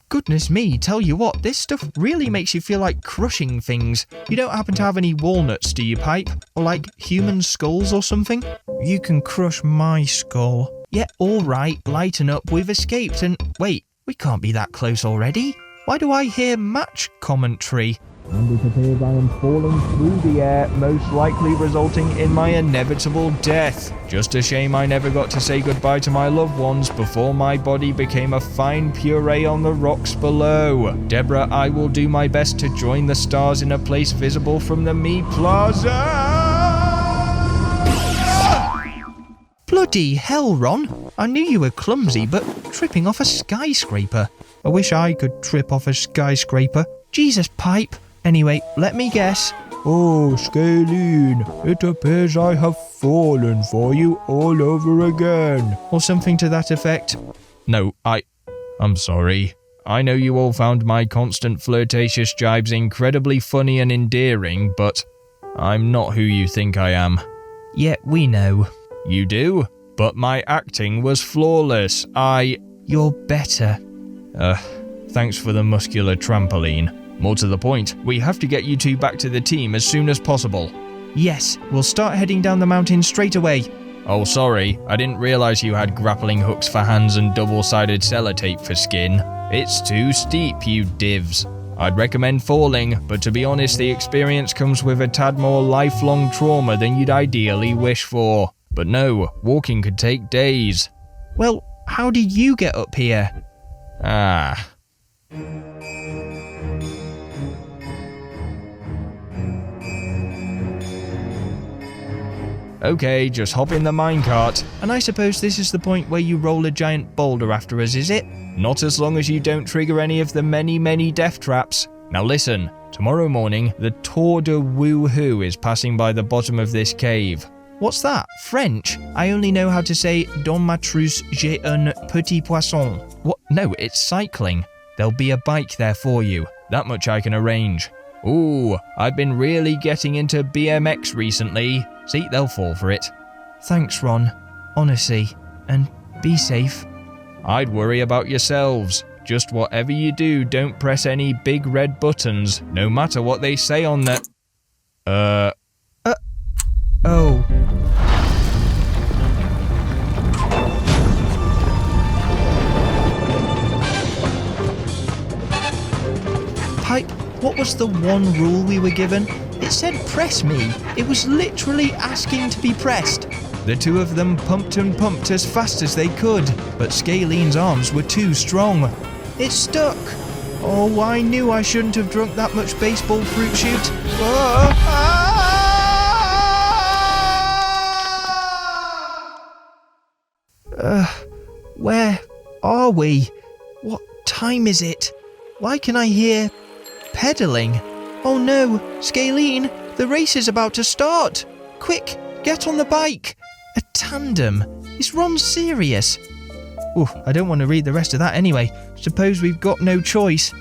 S1: Goodness me, tell you what, this stuff really makes you feel like crushing things. You don't happen to have any walnuts, do you, Pipe? Or like human skulls or something? You can crush my skull. Yeah, alright, lighten up, we've escaped and... Wait, we can't be that close already. Why do I hear match commentary? And it appears I am falling through the air, most likely resulting in my inevitable death. Just a shame I never got to say goodbye to my loved ones before my body became a fine puree on the rocks below. Deborah, I will do my best to join the stars in a place visible from the Me Plaza. Bloody hell, Ron. I knew you were clumsy, but tripping off a skyscraper. I wish I could trip off a skyscraper. Jesus, Pipe. Anyway, let me guess.
S3: Oh, Scalene, it appears I have fallen for you all over again.
S1: Or something to that effect. No, I'm sorry. I know you all found my constant flirtatious jibes incredibly funny and endearing, but I'm not who you think I am.
S2: Yeah, we know.
S1: You do? But my acting was flawless.
S2: You're better.
S1: Thanks for the muscular trampoline. More to the point, we have to get you two back to the team as soon as possible.
S2: Yes, we'll start heading down the mountain straight away.
S1: Oh sorry, I didn't realise you had grappling hooks for hands and double-sided sellotape for skin. It's too steep, you divs. I'd recommend falling, but to be honest the experience comes with a tad more lifelong trauma than you'd ideally wish for. But no, walking could take days.
S2: Well, how did you get up here?
S1: Ah. Okay, just hop in the minecart.
S2: And I suppose this is the point where you roll a giant boulder after us, is it?
S1: Not as long as you don't trigger any of the many death traps. Now listen, tomorrow morning, the Tour de Wuhu is passing by the bottom of this cave.
S2: What's that? French? I only know how to say dans ma trousse j'ai un petit poisson.
S1: What? No, it's cycling. There'll be a bike there for you. That much I can arrange. Ooh, I've been really getting into BMX recently. See, they'll fall for it.
S2: Thanks, Ron. Honestly. And be safe.
S1: I'd worry about yourselves. Just whatever you do, don't press any big red buttons, no matter what they say on the...
S2: Oh. Pipe, what was the one rule we were given? It said press me. It was literally asking to be pressed.
S1: The two of them pumped and pumped as fast as they could, but Scalene's arms were too strong.
S2: It's stuck. Oh, I knew I shouldn't have drunk that much baseball fruit shoot. Where are we? What time is it? Why can I hear pedaling? Oh no, Scalene, the race is about to start. Quick, get on the bike. A tandem? Is Ron serious? Oof, I don't want to read the rest of that anyway. Suppose we've got no choice.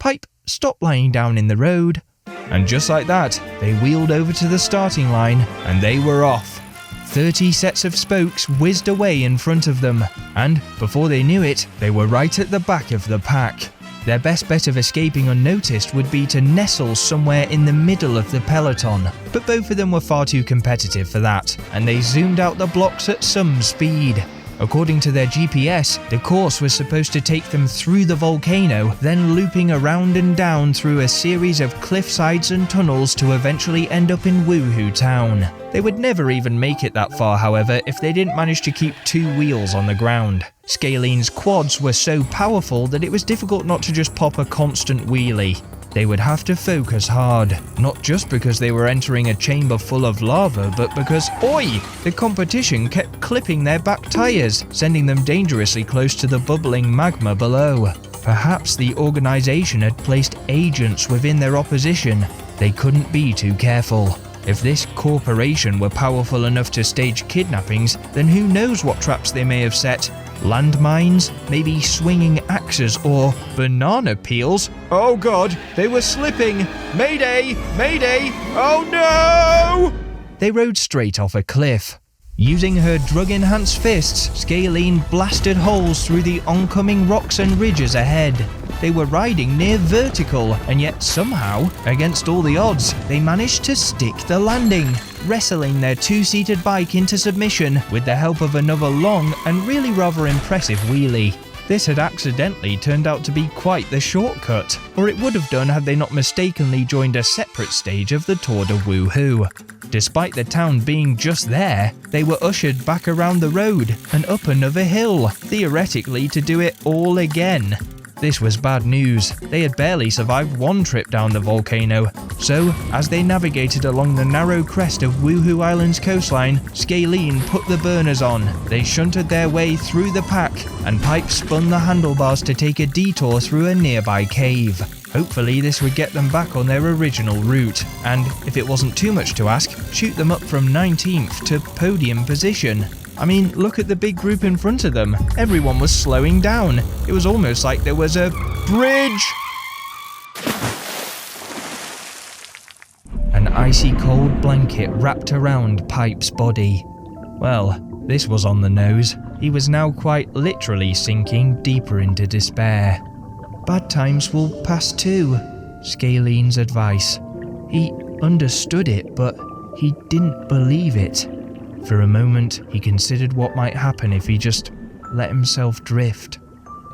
S2: Pipe, stop lying down in the road.
S1: And just like that, they wheeled over to the starting line, and they were off. 30 sets of spokes whizzed away in front of them, and before they knew it, they were right at the back of the pack. Their best bet of escaping unnoticed would be to nestle somewhere in the middle of the peloton, but both of them were far too competitive for that, and they zoomed out the blocks at some speed. According to their GPS, the course was supposed to take them through the volcano, then looping around and down through a series of cliffsides and tunnels to eventually end up in Wuhu town. They would never even make it that far, however, if they didn't manage to keep two wheels on the ground. Scalene's quads were so powerful that it was difficult not to just pop a constant wheelie. They would have to focus hard, not just because they were entering a chamber full of lava, but because, oi! The competition kept clipping their back tyres, sending them dangerously close to the bubbling magma below. Perhaps the organisation had placed agents within their opposition. They couldn't be too careful. If this corporation were powerful enough to stage kidnappings, then who knows what traps they may have set? Landmines, maybe swinging axes, or banana peels?
S4: Oh god, they were slipping! Mayday! Mayday! Oh no!
S1: They rode straight off a cliff. Using her drug-enhanced fists, Scalene blasted holes through the oncoming rocks and ridges ahead. They were riding near vertical, and yet somehow, against all the odds, they managed to stick the landing, wrestling their two-seated bike into submission with the help of another long and really rather impressive wheelie. This had accidentally turned out to be quite the shortcut, or it would have done had they not mistakenly joined a separate stage of the Tour de Wuhu. Despite the town being just there, they were ushered back around the road and up another hill, theoretically to do it all again. This was bad news. They had barely survived one trip down the volcano. So, as they navigated along the narrow crest of Wuhu Island's coastline, Scalene put the burners on. They shunted their way through the pack, and Pipe spun the handlebars to take a detour through a nearby cave. Hopefully this would get them back on their original route, and, if it wasn't too much to ask, shoot them up from 19th to podium position. I mean, look at the big group in front of them. Everyone was slowing down. It was almost like there was a bridge. An icy cold blanket wrapped around Pipe's body. Well, this was on the nose. He was now quite literally sinking deeper into despair. Bad times will pass too, Scalene's advice. He understood it, but he didn't believe it. For a moment, he considered what might happen if he just let himself drift.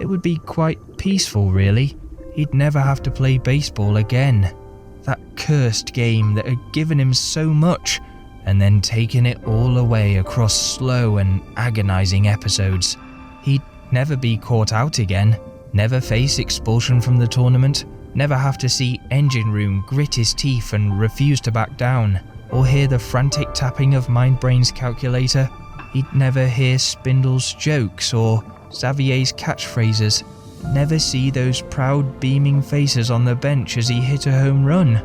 S1: It would be quite peaceful, really. He'd never have to play baseball again. That cursed game that had given him so much, and then taken it all away across slow and agonizing episodes. He'd never be caught out again, never face expulsion from the tournament, never have to see Engine Room grit his teeth and refuse to back down, or hear the frantic tapping of Mindbrain's calculator. He'd never hear Spindle's jokes or Xavier's catchphrases, never see those proud beaming faces on the bench as he hit a home run.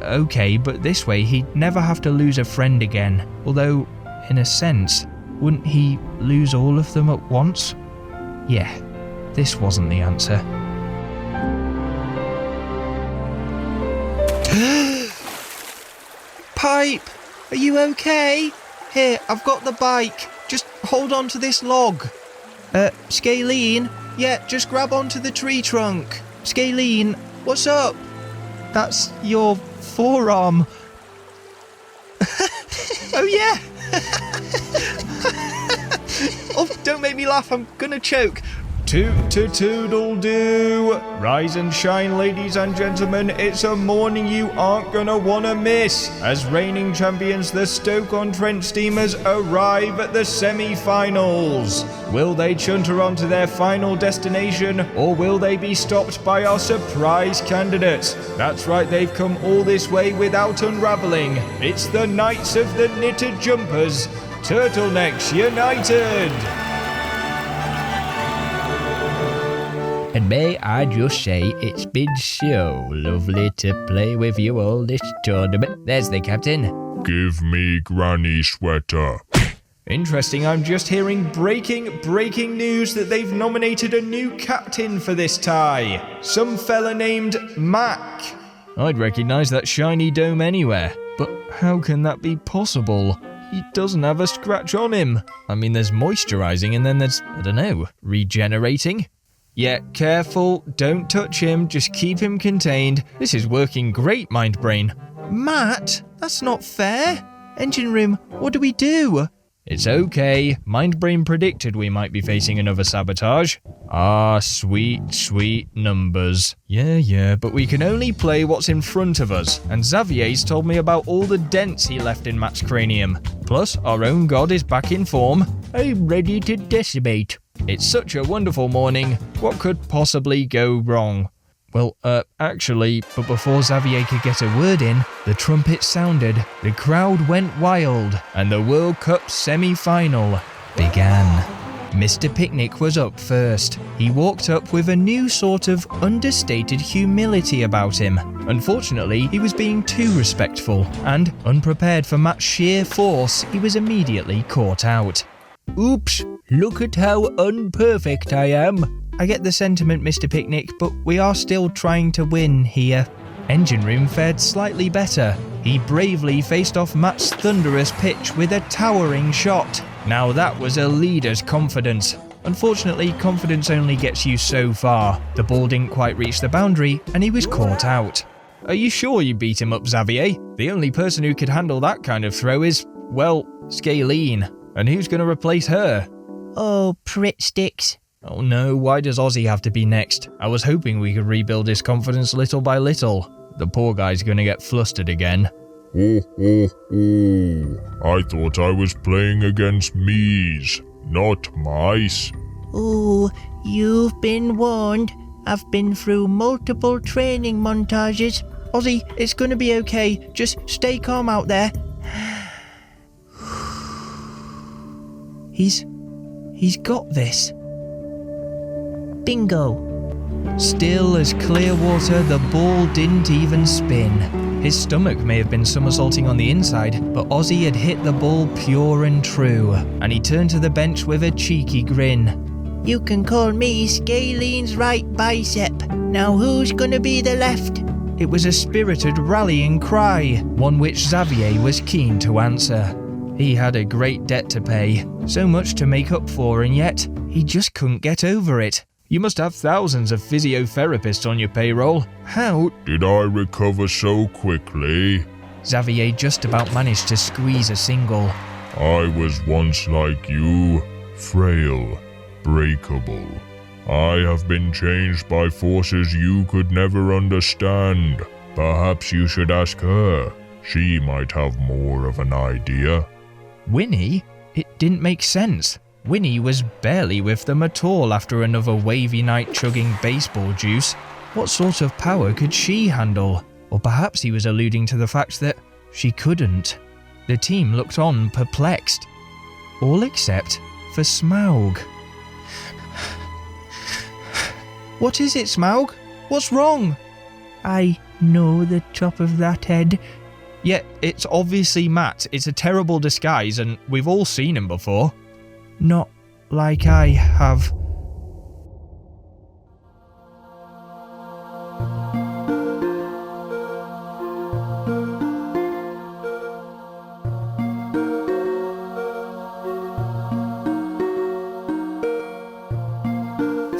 S1: Okay, but this way he'd never have to lose a friend again, although, in a sense, wouldn't he lose all of them at once? Yeah, this wasn't the answer. Pipe! Are you okay? Here, I've got the bike. Just hold on to this log. Scalene? Yeah, just grab onto the tree trunk. Scalene, what's up? That's your forearm. Oh yeah! Oh, don't make me laugh, I'm gonna choke.
S4: Toot-toodle-doo! Rise and shine, ladies and gentlemen, it's a morning you aren't gonna wanna miss, as reigning champions the Stoke-On-Trent Steamers arrive at the semi-finals. Will they chunter on to their final destination, or will they be stopped by our surprise candidates? That's right, they've come all this way without unravelling. It's the Knights of the Knitted Jumpers, Turtlenecks United!
S9: And may I just say, it's been so lovely to play with you all this tournament. There's the captain.
S8: Give me Granny Sweater.
S4: Interesting, I'm just hearing breaking news that they've nominated a new captain for this tie. Some fella named Mac.
S1: I'd recognise that shiny dome anywhere, but how can that be possible? He doesn't have a scratch on him. I mean, there's moisturising and then there's, I don't know, regenerating? Yeah, careful, don't touch him, just keep him contained. This is working great, Mindbrain. Matt, that's not fair. Engine Room, what do we do? It's okay, Mindbrain predicted we might be facing another sabotage. Ah, sweet, sweet numbers. Yeah, but we can only play what's in front of us, and Xavier's told me about all the dents he left in Matt's cranium. Plus, our own god is back in form. I'm ready to decimate. It's such a wonderful morning. What could possibly go wrong? Well, actually, but before Xavier could get a word in, the trumpet sounded, the crowd went wild, and the World Cup semi-final began. Mr. Picnic was up first. He walked up with a new sort of understated humility about him. Unfortunately, he was being too respectful, and, unprepared for Matt's sheer force, he was immediately caught out. Oops, look at how unperfect I am. I get the sentiment, Mr. Picnic, but we are still trying to win here. Engine Room fared slightly better. He bravely faced off Matt's thunderous pitch with a towering shot. Now that was a leader's confidence. Unfortunately, confidence only gets you so far. The ball didn't quite reach the boundary, and he was caught out. Are you sure you beat him up, Xavier? The only person who could handle that kind of throw is, well, Scalene. And who's going to replace her?
S2: Oh, Prit Sticks.
S1: Oh no, why does Ozzy have to be next? I was hoping we could rebuild his confidence little by little. The poor guy's going to get flustered again.
S8: I thought I was playing against me's, not mice.
S2: Ooh, you've been warned. I've been through multiple training montages.
S1: Ozzy, it's going to be okay. Just stay calm out there. He's got this.
S2: Bingo.
S1: Still as clear water, the ball didn't even spin. His stomach may have been somersaulting on the inside, but Ozzy had hit the ball pure and true, and he turned to the bench with a cheeky grin.
S2: You can call me Scalene's right bicep. Now who's gonna be the left?
S1: It was a spirited rallying cry, one which Xavier was keen to answer. He had a great debt to pay, so much to make up for, and yet he just couldn't get over it. You must have thousands of physiotherapists on your payroll. How
S8: did I recover so quickly?
S1: Xavier just about managed to squeeze a single.
S8: I was once like you, frail, breakable. I have been changed by forces you could never understand. Perhaps you should ask her. She might have more of an idea.
S1: Winnie? It didn't make sense. Winnie was barely with them at all after another wavy night chugging baseball juice. What sort of power could she handle? Or perhaps he was alluding to the fact that she couldn't. The team looked on perplexed. All except for Smaug. What is it, Smaug? What's wrong?
S2: I know the top of that head.
S1: Yeah, it's obviously Matt. It's a terrible disguise and we've all seen him before.
S2: Not like I have.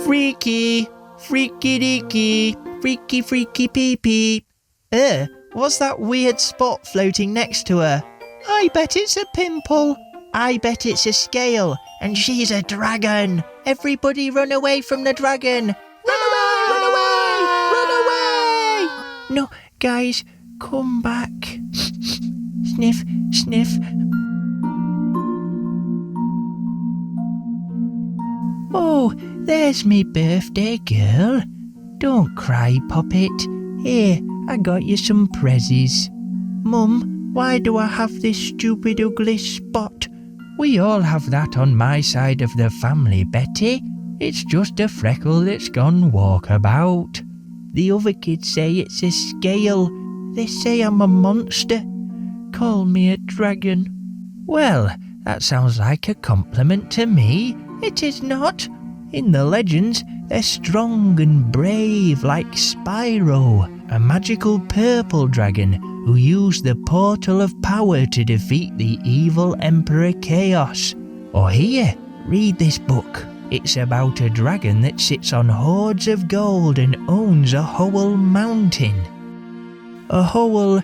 S1: Freaky! Freaky deaky! Freaky freaky pee pee!
S2: What's that weird spot floating next to her? I bet it's a pimple. I bet it's a scale, and she's a dragon. Everybody run away from the dragon. Run away! Run away! Run away! No, guys, come back. Sniff, sniff. Oh, there's me birthday girl. Don't cry, Poppet. Here, I got you some prezzies. Mum, why do I have this stupid ugly spot? We all have that on my side of the family, Betty. It's just a freckle that's gone walkabout. The other kids say it's a scale. They say I'm a monster. Call me a dragon. Well, that sounds like a compliment to me. It is not. In the legends, they're strong and brave like Spyro, a magical purple dragon who used the portal of power to defeat the evil Emperor Chaos. Or here, read this book. It's about a dragon that sits on hoards of gold and owns a whole mountain. A whole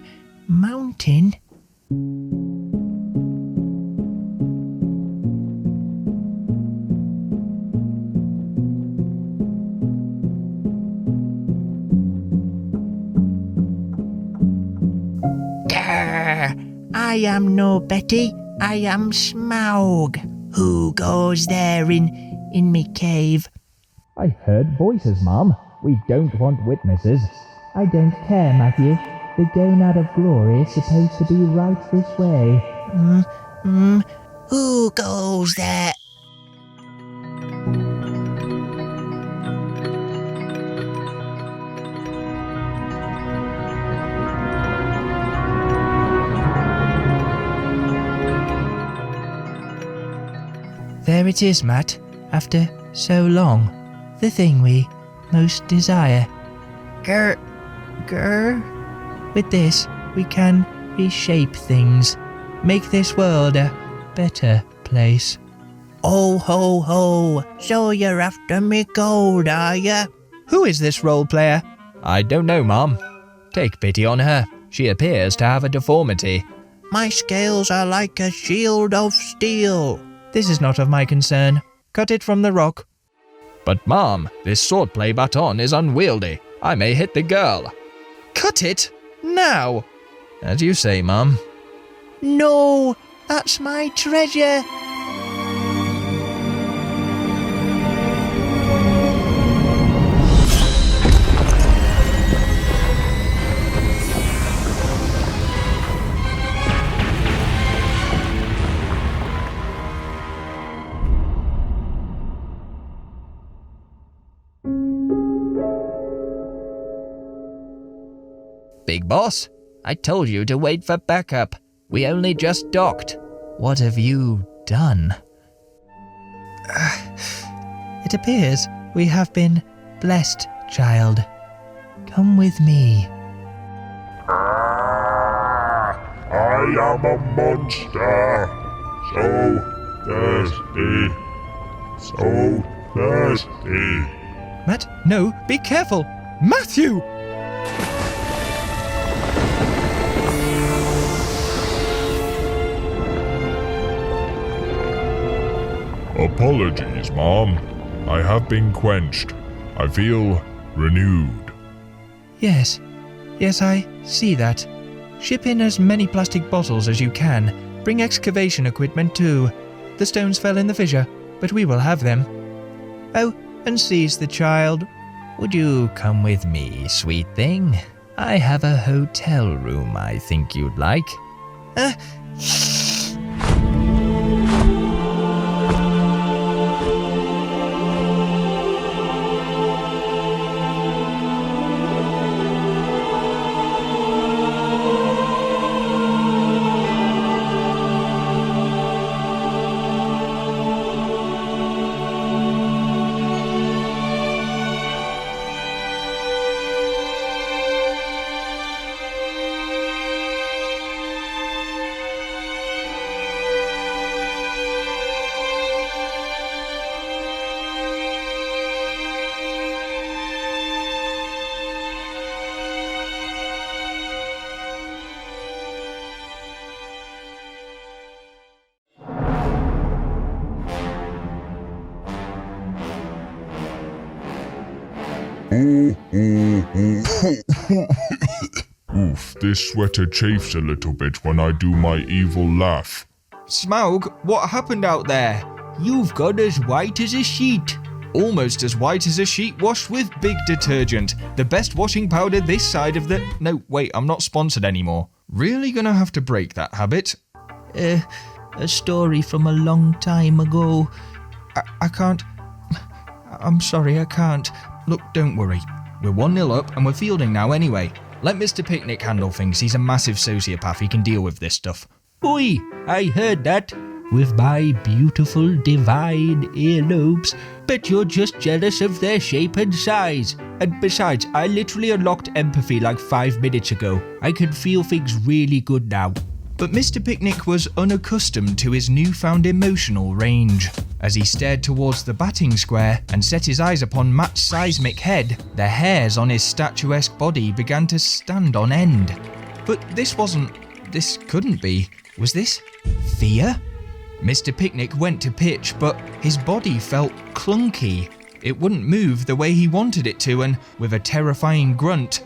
S2: mountain? I am no Betty, I am Smaug. Who goes there in me cave?
S9: I heard voices, Mum. We don't want witnesses.
S2: I don't care, Matthew. The gonad of glory is supposed to be right this way.
S6: Who goes there?
S2: There it is, Matt. After so long. The thing we most desire. Grr. With this, we can reshape things. Make this world a better place.
S6: Oh ho ho, so you're after me gold, are ya?
S1: Who is this role player? I don't know, Mom. Take pity on her. She appears to have a deformity.
S6: My scales are like a shield of steel.
S1: This is not of my concern. Cut it from the rock. But Mom, this swordplay baton is unwieldy. I may hit the girl. Cut it! Now! As you say, Mom.
S2: No! That's my treasure!
S1: Big boss, I told you to wait for backup. We only just docked. What have you done?
S2: It appears we have been blessed, child. Come with me.
S8: I am a monster. So thirsty.
S1: Matt, no, be careful. Matthew!
S8: Apologies, Mom. I have been quenched. I feel renewed.
S1: Yes, I see that. Ship in as many plastic bottles as you can. Bring excavation equipment too. The stones fell in the fissure, but we will have them. Oh, and seize the child.
S9: Would you come with me, sweet thing? I have a hotel room I think you'd like.
S8: Oof, this sweater chafes a little bit when I do my evil laugh.
S4: Smaug, what happened out there?
S1: You've got as white as a sheet.
S4: Almost as white as a sheet washed with big detergent. The best washing powder this side of the... No, wait, I'm not sponsored anymore. Really gonna have to break that habit.
S2: A story from a long time ago.
S1: I can't... I'm sorry, I can't.
S4: Look, don't worry. We're 1-0 up and we're fielding now anyway. Let Mr. Picnic handle things. He's a massive sociopath. He can deal with this stuff.
S2: Oi, I heard that. With my beautiful divine earlobes. Bet you're just jealous of their shape and size. And besides, I literally unlocked empathy like 5 minutes ago. I can feel things really good now.
S1: But Mr. Picnic was unaccustomed to his newfound emotional range. As he stared towards the batting square and set his eyes upon Matt's seismic head, the hairs on his statuesque body began to stand on end. But this couldn't be. Was this fear? Mr. Picnic went to pitch, but his body felt clunky. It wouldn't move the way he wanted it to, and with a terrifying grunt,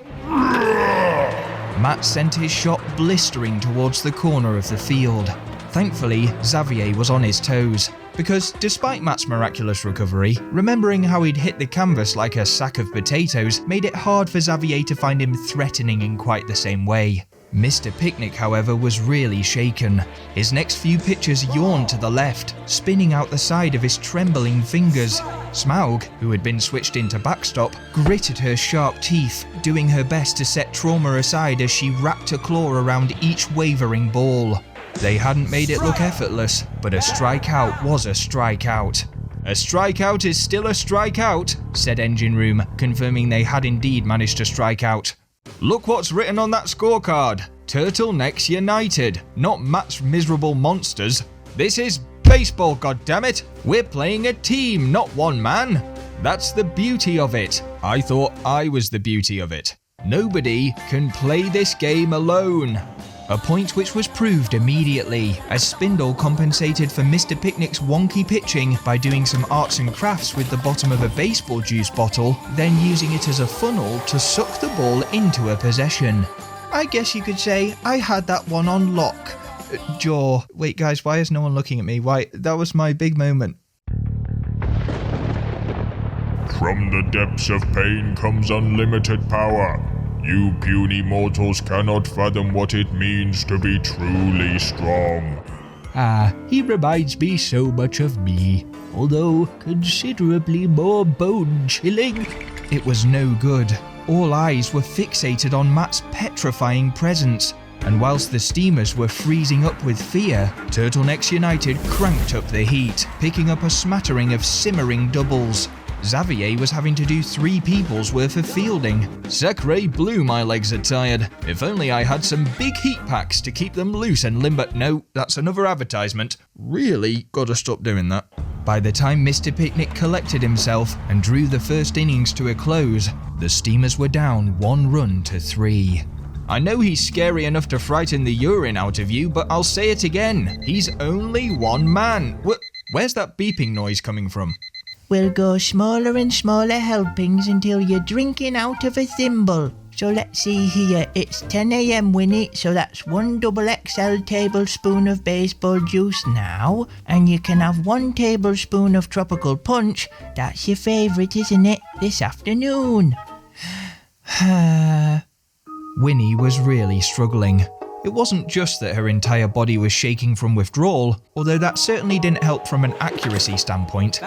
S1: Matt sent his shot blistering towards the corner of the field. Thankfully, Xavier was on his toes, because despite Matt's miraculous recovery, remembering how he'd hit the canvas like a sack of potatoes made it hard for Xavier to find him threatening in quite the same way. Mr. Picnic, however, was really shaken. His next few pitches yawned to the left, spinning out the side of his trembling fingers. Smaug, who had been switched into backstop, gritted her sharp teeth, doing her best to set trauma aside as she wrapped a claw around each wavering ball. They hadn't made it look effortless, but a strikeout was a strikeout. A strikeout is still a strikeout, said Engine Room, confirming they had indeed managed to strike out. Look what's written on that scorecard. Turtlenecks United, not Matt's miserable monsters. This is baseball, goddammit. We're playing a team, not one man. That's the beauty of it. I thought I was the beauty of it. Nobody can play this game alone. A point which was proved immediately, as Spindle compensated for Mr. Picnic's wonky pitching by doing some arts and crafts with the bottom of a baseball juice bottle, then using it as a funnel to suck the ball into a possession. I guess you could say I had that one on lock. Jaw. Wait guys, why is no one looking at me? Why, that was my big moment.
S8: From the depths of pain comes unlimited power. You puny mortals cannot fathom what it means to be truly strong.
S2: He reminds me so much of me, although considerably more bone-chilling.
S1: It was no good. All eyes were fixated on Matt's petrifying presence, and whilst the Steamers were freezing up with fear, Turtlenecks United cranked up the heat, picking up a smattering of simmering doubles. Xavier was having to do 3 people's worth of fielding. Sacre bleu, my legs are tired. If only I had some big heat packs to keep them loose and limber. No, that's another advertisement. Really gotta stop doing that. By the time Mr. Picnic collected himself and drew the first innings to a close, the Steamers were down 1 run to 3. I know he's scary enough to frighten the urine out of you, but I'll say it again. He's only one man. Where's that beeping noise coming from?
S2: We'll go smaller and smaller helpings until you're drinking out of a thimble. So let's see here, it's 10 a.m. Winnie, so that's 1 XXL tablespoon of baseball juice now, and you can have 1 tablespoon of tropical punch, that's your favourite, isn't it, this afternoon.
S1: Winnie was really struggling. It wasn't just that her entire body was shaking from withdrawal, although that certainly didn't help from an accuracy standpoint.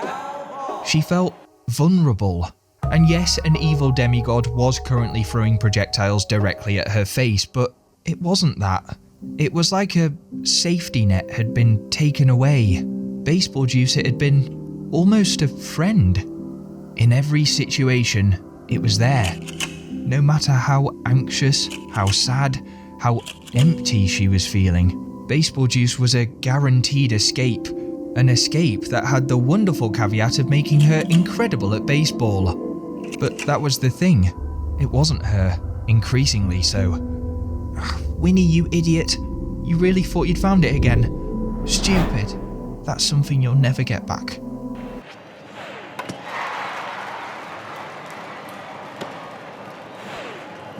S1: She felt vulnerable. And yes, an evil demigod was currently throwing projectiles directly at her face, but it wasn't that. It was like a safety net had been taken away. Baseball Juice, it had been almost a friend. In every situation, it was there. No matter how anxious, how sad, how empty she was feeling, Baseball Juice was a guaranteed escape. An escape that had the wonderful caveat of making her incredible at baseball. But that was the thing. It wasn't her, increasingly so. Winnie, you idiot. You really thought you'd found it again. Stupid. That's something you'll never get back.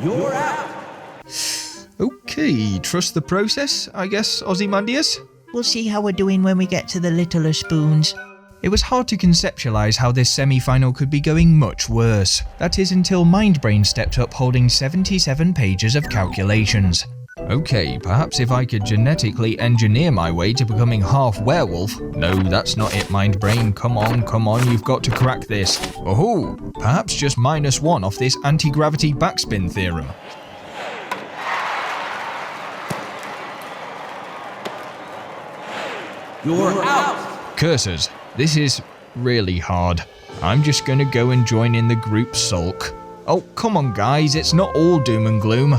S7: You're out.
S1: Okay, trust the process, I guess, Ozymandias?
S2: We'll see how we're doing when we get to the littler spoons.
S1: It was hard to conceptualise how this semi-final could be going much worse. That is until Mindbrain stepped up holding 77 pages of calculations. Okay, perhaps if I could genetically engineer my way to becoming half werewolf. No, that's not it, Mindbrain. Come on, you've got to crack this. Oh, perhaps just -1 off this anti-gravity backspin theorem.
S7: You're out.
S1: Cursors, this is really hard. I'm just gonna go and join in the group sulk. Oh, come on guys, it's not all doom and gloom.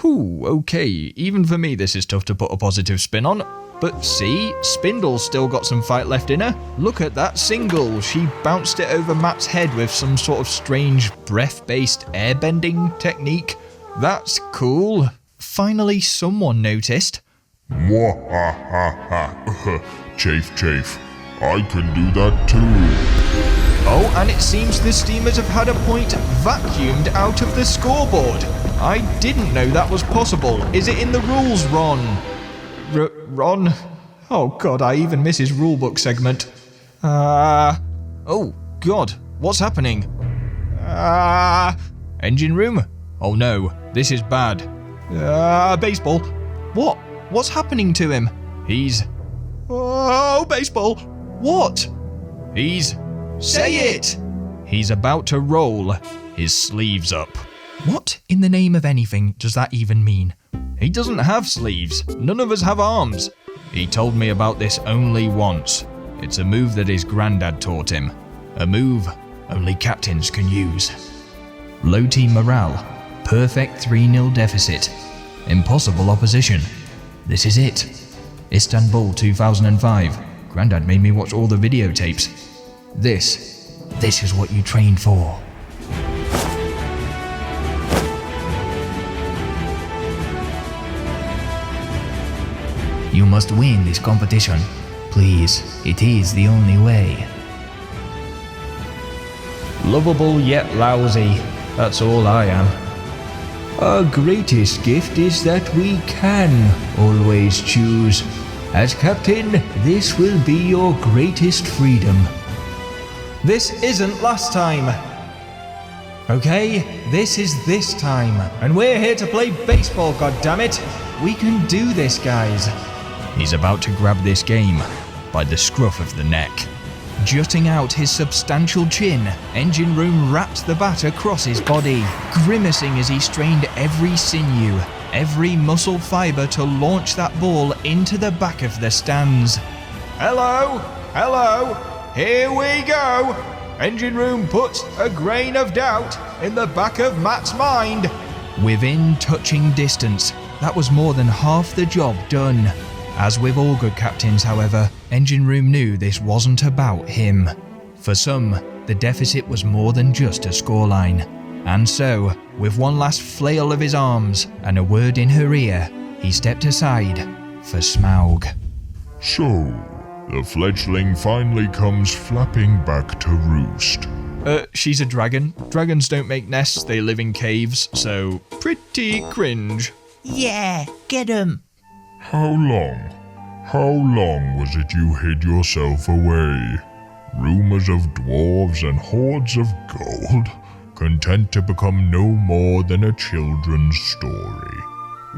S1: Whew, okay, even for me this is tough to put a positive spin on. But see, Spindle's still got some fight left in her. Look at that single, she bounced it over Matt's head with some sort of strange breath-based airbending technique. That's cool. Finally someone noticed.
S8: Mwahaha. Chafe. I can do that too.
S1: Oh, and it seems the Steamers have had a point vacuumed out of the scoreboard. I didn't know that was possible. Is it in the rules, Ron? Ron? Oh god, I even miss his rulebook segment. Oh god, what's happening? Engine room? Oh no, this is bad. Baseball. What? What's happening to him? He's... Oh, baseball. What? He's... Say it! He's about to roll his sleeves up. What in the name of anything does that even mean? He doesn't have sleeves. None of us have arms. He told me about this only once. It's a move that his granddad taught him. A move only captains can use. Low team morale. Perfect 3-0 deficit. Impossible opposition. This is it. Istanbul 2005. Granddad made me watch all the videotapes. This is what you trained for. You must win this competition. Please, it is the only way. Lovable yet lousy. That's all I am. Our greatest gift is that we can always choose. As captain, this will be your greatest freedom. This isn't last time. Okay, this is this time. And we're here to play baseball, goddammit. We can do this, guys. He's about to grab this game by the scruff of the neck. Jutting out his substantial chin, Engine Room wrapped the bat across his body, grimacing as he strained every sinew, every muscle fibre to launch that ball into the back of the stands. Hello, here we go. Engine Room puts a grain of doubt in the back of Matt's mind. Within touching distance, that was more than half the job done. As with all good captains, however, Engine Room knew this wasn't about him. For some, the deficit was more than just a scoreline. And so, with one last flail of his arms and a word in her ear, he stepped aside for Smaug.
S8: So, the fledgling finally comes flapping back to roost.
S1: She's a dragon. Dragons don't make nests, they live in caves, so pretty cringe.
S2: Yeah, get 'em.
S8: How long was it you hid yourself away? Rumors of dwarves and hordes of gold, content to become no more than a children's story.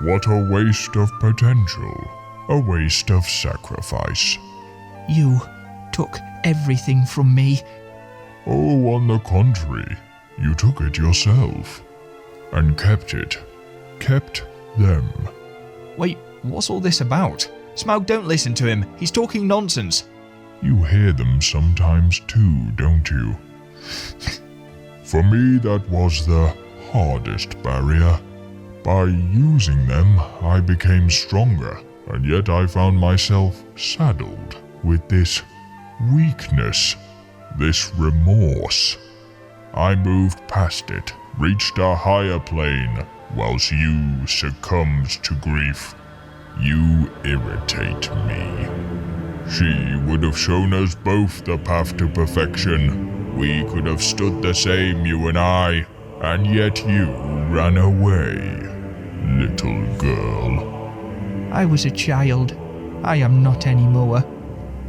S8: What a waste of potential, a waste of sacrifice.
S2: You took everything from me.
S8: Oh, on the contrary, you took it yourself, and kept it, kept them.
S1: Wait, what's all this about? Smaug, don't listen to him. He's talking nonsense.
S8: You hear them sometimes too, don't you? For me, that was the hardest barrier. By using them, I became stronger, and yet I found myself saddled with this weakness, this remorse. I moved past it, reached a higher plane, whilst you succumbed to grief. You irritate me. She would have shown us both the path to perfection. We could have stood the same, you and I, and yet you ran away, little girl.
S2: I was a child. I am not anymore.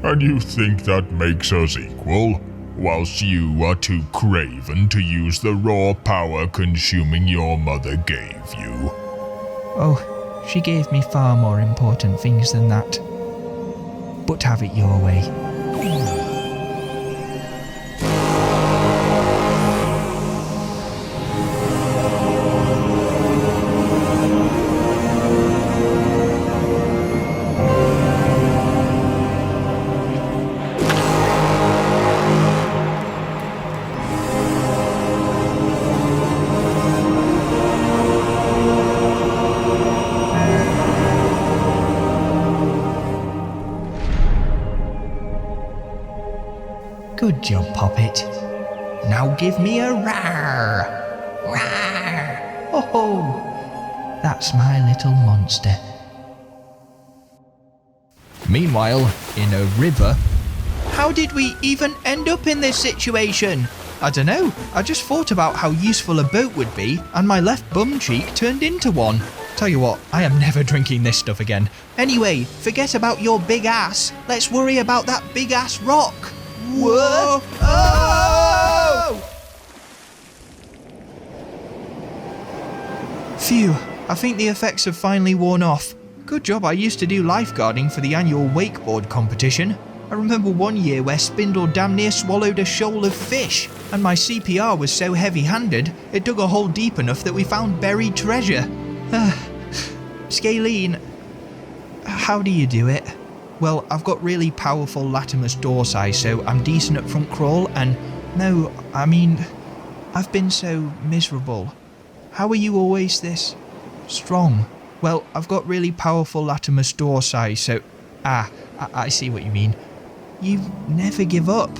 S8: And you think that makes us equal? Whilst you are too craven to use the raw power consuming your mother gave you.
S2: Oh, she gave me far more important things than that. But have it your way. Good job, Poppet. Now give me a roar. Roar. Oh ho. That's my little monster.
S1: Meanwhile, in a river,
S2: How did we even end up in this situation?
S1: I don't know, I just thought about how useful a boat would be, and my left bum cheek turned into one. Tell you what, I am never drinking this stuff again.
S2: Anyway, forget about your big ass. Let's worry about that big ass rock.
S1: Whoa! Oh! Phew, I think the effects have finally worn off. Good job, I used to do lifeguarding for the annual wakeboard competition. I remember one year where Spindle damn near swallowed a shoal of fish, and my CPR was so heavy-handed, it dug a hole deep enough that we found buried treasure. Scalene, how do you do it? Well, I've got really powerful latimus dorsi, so I'm decent at front crawl, and no, I mean, I've been so miserable. How are you always this strong? Well, I've got really powerful latimus dorsi, so... I see what you mean. You never give up.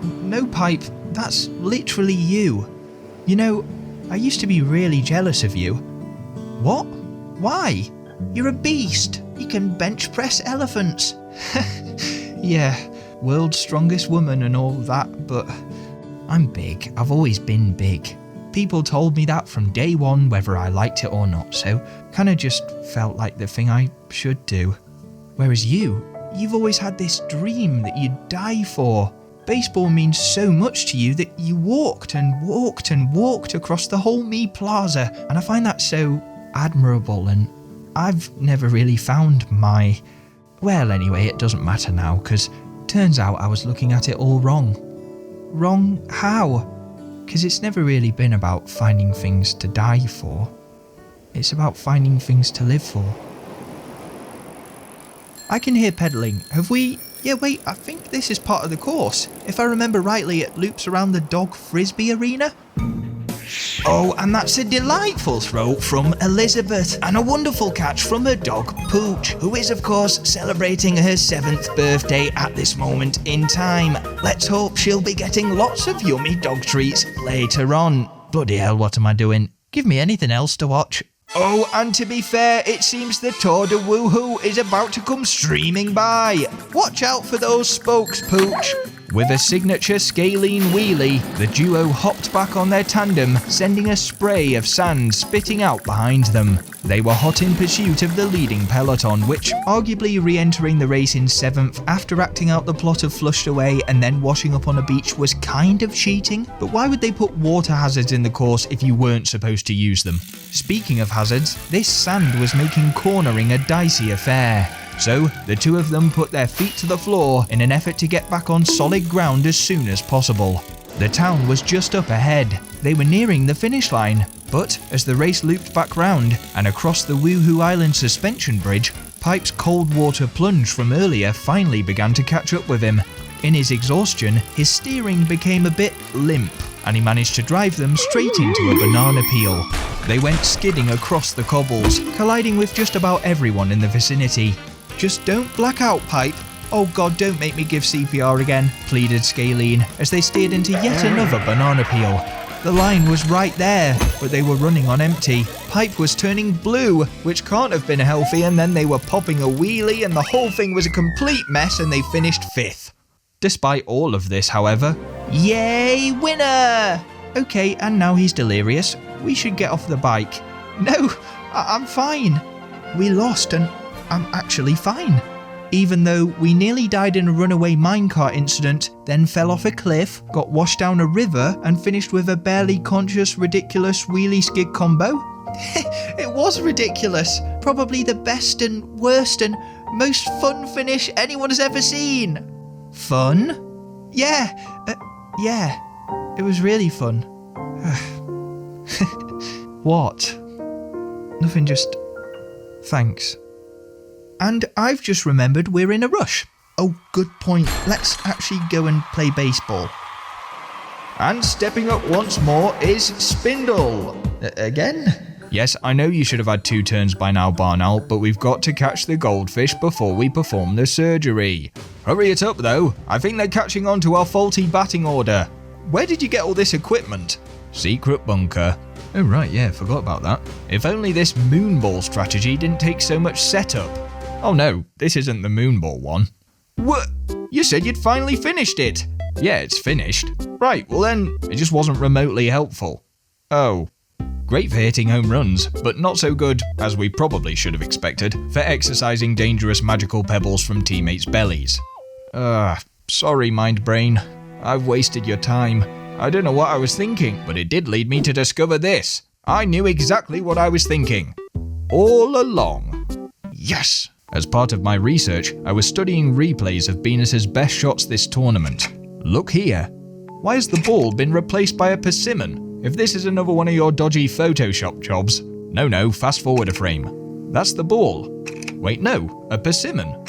S1: No, Pipe, that's literally you. You know, I used to be really jealous of you. What? Why? You're a beast. You can bench press elephants. Yeah, world's strongest woman and all that, but I'm big. I've always been big. People told me that from day one, whether I liked it or not, so kinda just felt like the thing I should do. Whereas you've always had this dream that you'd die for. Baseball means so much to you that you walked and walked and walked across the whole Me Plaza, and I find that so admirable, and I've never really found my... Well, anyway, it doesn't matter now, because turns out I was looking at it all wrong. Wrong how? Because it's never really been about finding things to die for. It's about finding things to live for. I can hear pedalling. Have we... Yeah, wait, I think this is part of the course. If I remember rightly, it loops around the dog frisbee arena. Oh, and that's a delightful throw from Elizabeth, and a wonderful catch from her dog Pooch, who is of course celebrating her 7th birthday at this moment in time. Let's hope she'll be getting lots of yummy dog treats later on. Bloody hell, what am I doing? Give me anything else to watch. Oh, and to be fair, it seems the Tour de Wuhu is about to come streaming by. Watch out for those spokes, Pooch. With a signature Scalene wheelie, the duo hopped back on their tandem, sending a spray of sand spitting out behind them. They were hot in pursuit of the leading peloton, which, arguably re-entering the race in 7th after acting out the plot of Flushed Away and then washing up on a beach was kind of cheating. But why would they put water hazards in the course if you weren't supposed to use them? Speaking of hazards, this sand was making cornering a dicey affair. So, the two of them put their feet to the floor in an effort to get back on solid ground as soon as possible. The town was just up ahead. They were nearing the finish line, but as the race looped back round and across the Wuhu Island suspension bridge, Pipe's cold water plunge from earlier finally began to catch up with him. In his exhaustion, his steering became a bit limp, and he managed to drive them straight into a banana peel. They went skidding across the cobbles, colliding with just about everyone in the vicinity. "Just don't black out, Pipe. Oh god, don't make me give CPR again," pleaded Scalene as they steered into yet another banana peel. The line was right there, but they were running on empty. Pipe was turning blue, which can't have been healthy, and then they were popping a wheelie and the whole thing was a complete mess and they finished 5th. Despite all of this, however, yay, winner! Okay, and now he's delirious. We should get off the bike. No, I'm fine. We lost and I'm actually fine. Even though we nearly died in a runaway minecart incident, then fell off a cliff, got washed down a river, and finished with a barely conscious, ridiculous wheelie skid combo. It was ridiculous. Probably the best and worst and most fun finish anyone has ever seen. Fun? Yeah. It was really fun. What? Nothing, just... Thanks. And I've just remembered we're in a rush. Oh, good point. Let's actually go and play baseball.
S4: And stepping up once more is Spindle.
S1: Again?
S4: Yes, I know you should have had 2 turns by now, Barnowl, but we've got to catch the goldfish before we perform the surgery. Hurry it up, though. I think they're catching on to our faulty batting order. Where did you get all this equipment? Secret bunker. Oh right, yeah, forgot about that. If only this moonball strategy didn't take so much setup. Oh no, this isn't the moonball one. What? You said you'd finally finished it. Yeah, it's finished. Right, well then, it just wasn't remotely helpful. Oh. Great for hitting home runs, but not so good, as we probably should have expected, for exercising dangerous magical pebbles from teammates' bellies. Sorry, Mind Brain. I've wasted your time. I don't know what I was thinking, but it did lead me to discover this. I knew exactly what I was thinking. All along. Yes! As part of my research, I was studying replays of Venus's best shots this tournament. Look here. Why has the ball been replaced by a persimmon? If this is another one of your dodgy Photoshop jobs. No, fast forward a frame. That's the ball. Wait, no, a persimmon.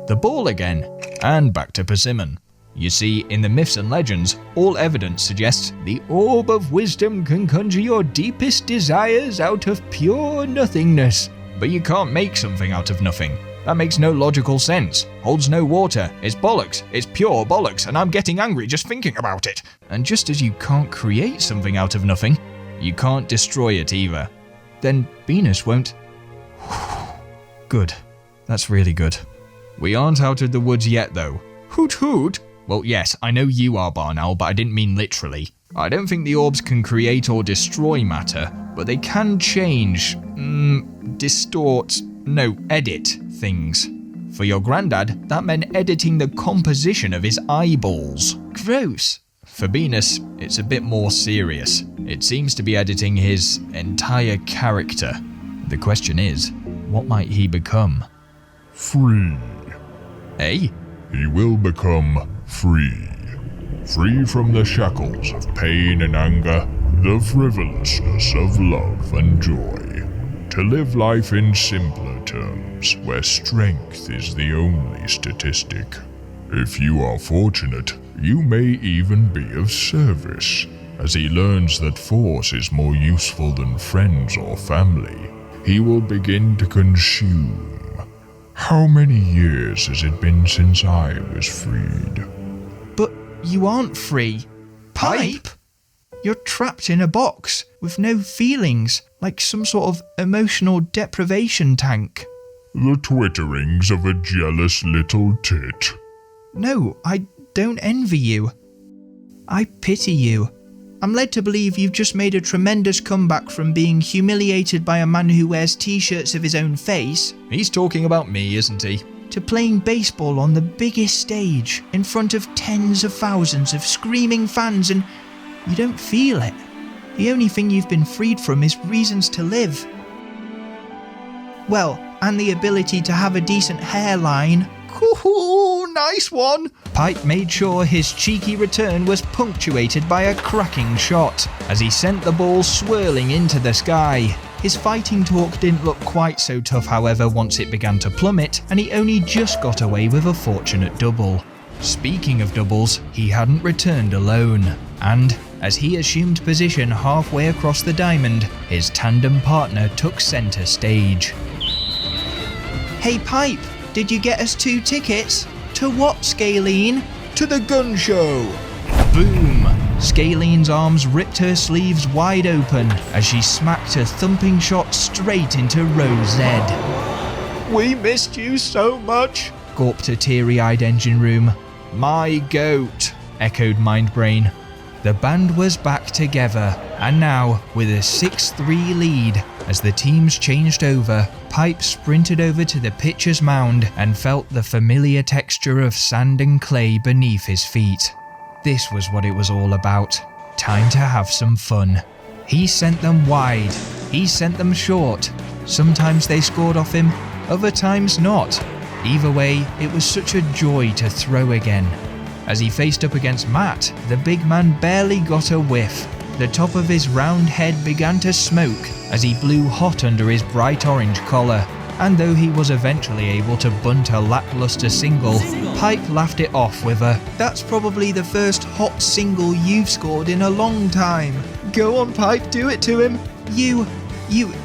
S4: The ball again. And back to persimmon. You see, in the myths and legends, all evidence suggests the orb of wisdom can conjure your deepest desires out of pure nothingness. But you can't make something out of nothing. That makes no logical sense. Holds no water. It's bollocks. It's pure bollocks, and I'm getting angry just thinking about it. And just as you can't create something out of nothing, you can't destroy it either. Then Venus won't... Good. That's really good. We aren't out of the woods yet, though. Hoot hoot! Well, yes, I know you are, Barnowl, but I didn't mean literally. I don't think the orbs can create or destroy matter, but they can change, edit things. For your granddad, that meant editing the composition of his eyeballs. Gross. For Venus, it's a bit more serious. It seems to be editing his entire character. The question is, what might he become?
S8: Free.
S4: Eh?
S8: He will become free. Free from the shackles of pain and anger, the frivolousness of love and joy. To live life in simpler terms, where strength is the only statistic. If you are fortunate, you may even be of service, as he learns that force is more useful than friends or family. He will begin to consume. How many years has it been since I was freed?
S1: But you aren't free. Pipe? You're trapped in a box with no feelings, like some sort of emotional deprivation tank.
S8: The twitterings of a jealous little tit.
S1: No, I don't envy you. I pity you. I'm led to believe you've just made a tremendous comeback from being humiliated by a man who wears t-shirts of his own face.
S4: He's talking about me, isn't he?
S1: To playing baseball on the biggest stage in front of tens of thousands of screaming fans, and you don't feel it. The only thing you've been freed from is reasons to live. Well, and the ability to have a decent hairline.
S4: Ooh, nice one!
S1: Pipe made sure his cheeky return was punctuated by a cracking shot as he sent the ball swirling into the sky. His fighting talk didn't look quite so tough, however, once it began to plummet, and he only just got away with a fortunate double. Speaking of doubles, he hadn't returned alone, and as he assumed position halfway across the diamond, his tandem partner took centre stage. Hey Pipe, did you get us 2 tickets? To what, Scalene?
S4: To the gun show!
S1: Boom! Scalene's arms ripped her sleeves wide open as she smacked a thumping shot straight into row Z.
S4: We missed you so much!
S1: Gawped a teary-eyed engine room.
S4: My goat!
S1: Echoed Mindbrain. The band was back together, and now, with a 6-3 lead, as the teams changed over, Pipe sprinted over to the pitcher's mound and felt the familiar texture of sand and clay beneath his feet. This was what it was all about. Time to have some fun. He sent them wide. He sent them short. Sometimes they scored off him, other times not. Either way, it was such a joy to throw again. As he faced up against Matt, the big man barely got a whiff. The top of his round head began to smoke as he blew hot under his bright orange collar. And though he was eventually able to bunt a lackluster single, Pipe laughed it off with a, "That's probably the first hot single you've scored in a long time."
S4: Go on, Pipe, do it to him.
S1: You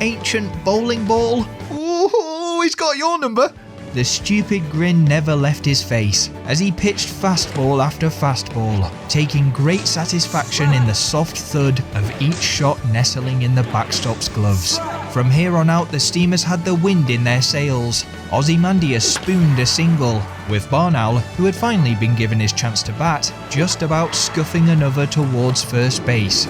S1: ancient bowling ball.
S4: Ooh, he's got your number.
S1: The stupid grin never left his face as he pitched fastball after fastball, taking great satisfaction in the soft thud of each shot nestling in the backstop's gloves. From here on out, the Steamers had the wind in their sails. Ozymandias spooned a single, with Barnowl, who had finally been given his chance to bat, just about scuffing another towards first base.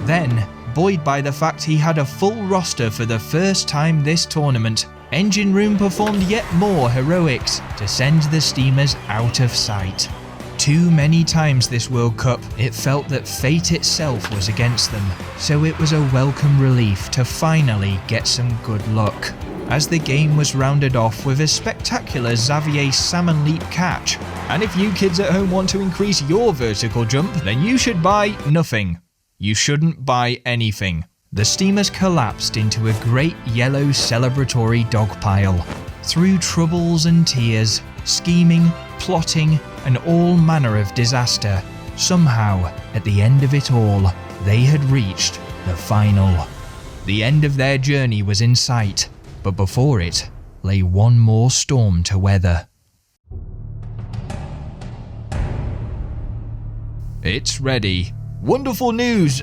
S1: Then, buoyed by the fact he had a full roster for the first time this tournament, Engine Room performed yet more heroics to send the Steamers out of sight. Too many times this World Cup, it felt that fate itself was against them, so it was a welcome relief to finally get some good luck, as the game was rounded off with a spectacular Xavier salmon leap catch.
S4: And if you kids at home want to increase your vertical jump, then you should buy nothing. You shouldn't buy anything.
S1: The Steamers collapsed into a great yellow celebratory dogpile. Through troubles and tears, scheming, plotting, and all manner of disaster, somehow, at the end of it all, they had reached the final. The end of their journey was in sight, but before it lay one more storm to weather.
S4: It's ready. Wonderful news.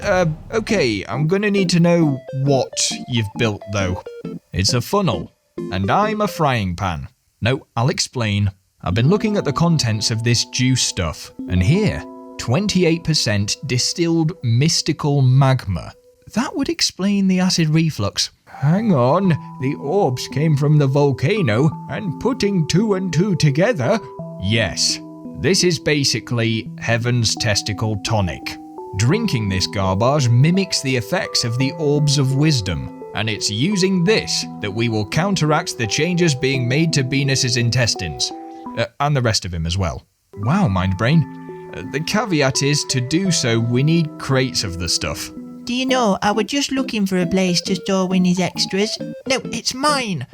S4: Okay, I'm gonna need to know what you've built though. It's a funnel, and I'm a frying pan. No, I'll explain. I've been looking at the contents of this juice stuff, and here, 28% distilled mystical magma.
S1: That would explain the acid reflux.
S4: Hang on, the orbs came from the volcano, and putting 2 and 2 together, yes, this is basically Heaven's Testicle Tonic. Drinking this garbage mimics the effects of the Orbs of Wisdom, and it's using this that we will counteract the changes being made to Venus's intestines. And the rest of him as well. Wow, Mindbrain. The caveat is, to do so, we need crates of the stuff.
S2: Do you know, I was just looking for a place to store Winnie's extras. No, it's mine.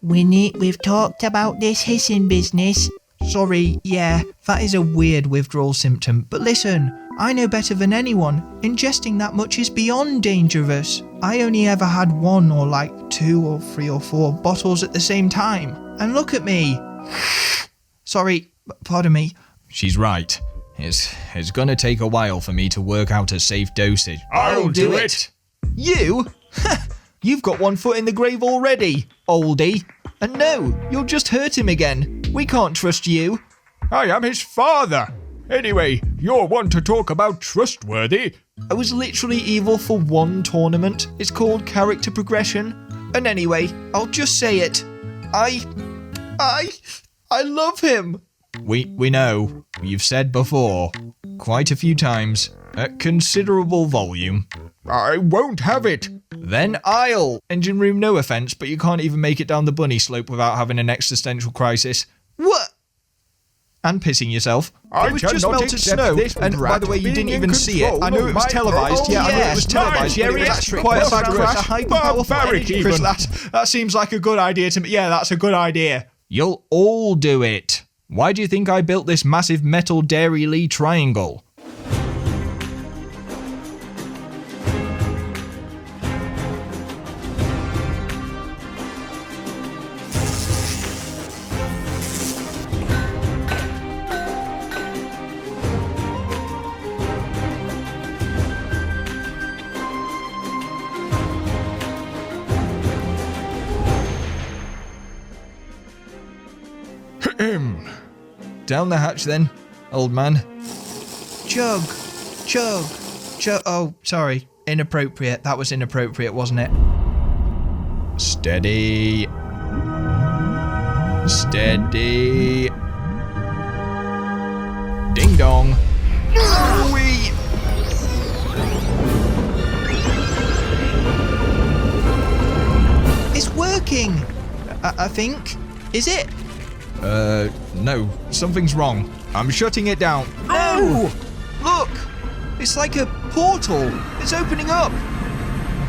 S2: Winnie, we've talked about this hissing business.
S1: Sorry, yeah, that is a weird withdrawal symptom, but listen, I know better than anyone. Ingesting that much is beyond dangerous. I only ever had 1 or like 2 or 3 or 4 bottles at the same time. And look at me. Sorry, pardon me.
S4: She's right. It's gonna take a while for me to work out a safe dosage.
S1: I'll do it. You? You've got one foot in the grave already, oldie. And no, you'll just hurt him again. We can't trust you.
S3: I am his father. Anyway, you're one to talk about trustworthy.
S1: I was literally evil for one tournament. It's called character progression. And anyway, I'll just say it. I love him.
S4: We know. You've said before. Quite a few times. At considerable volume.
S3: I won't have it.
S4: Then I'll. Engine room, no offence, but you can't even make it down the bunny slope without having an existential crisis.
S1: What?
S4: And pissing yourself.
S1: It was just melted snow, and by the way, you didn't even see it. I knew it was televised. Yeah, I knew it was televised. Yeah, it was actually quite a bad crash. A hyper-powerful energy crystal. That seems like a good idea to me. Yeah, that's a good idea.
S4: You'll all do it. Why do you think I built this massive metal Dairy Lee triangle? Down the hatch then, old man.
S1: Chug. Oh, sorry. Inappropriate. That was inappropriate, wasn't it?
S4: Steady. Ding dong.
S1: Wee. It's working. I think. Is it?
S4: No, something's wrong. I'm shutting it down.
S1: No! Look! It's like a portal. It's opening up.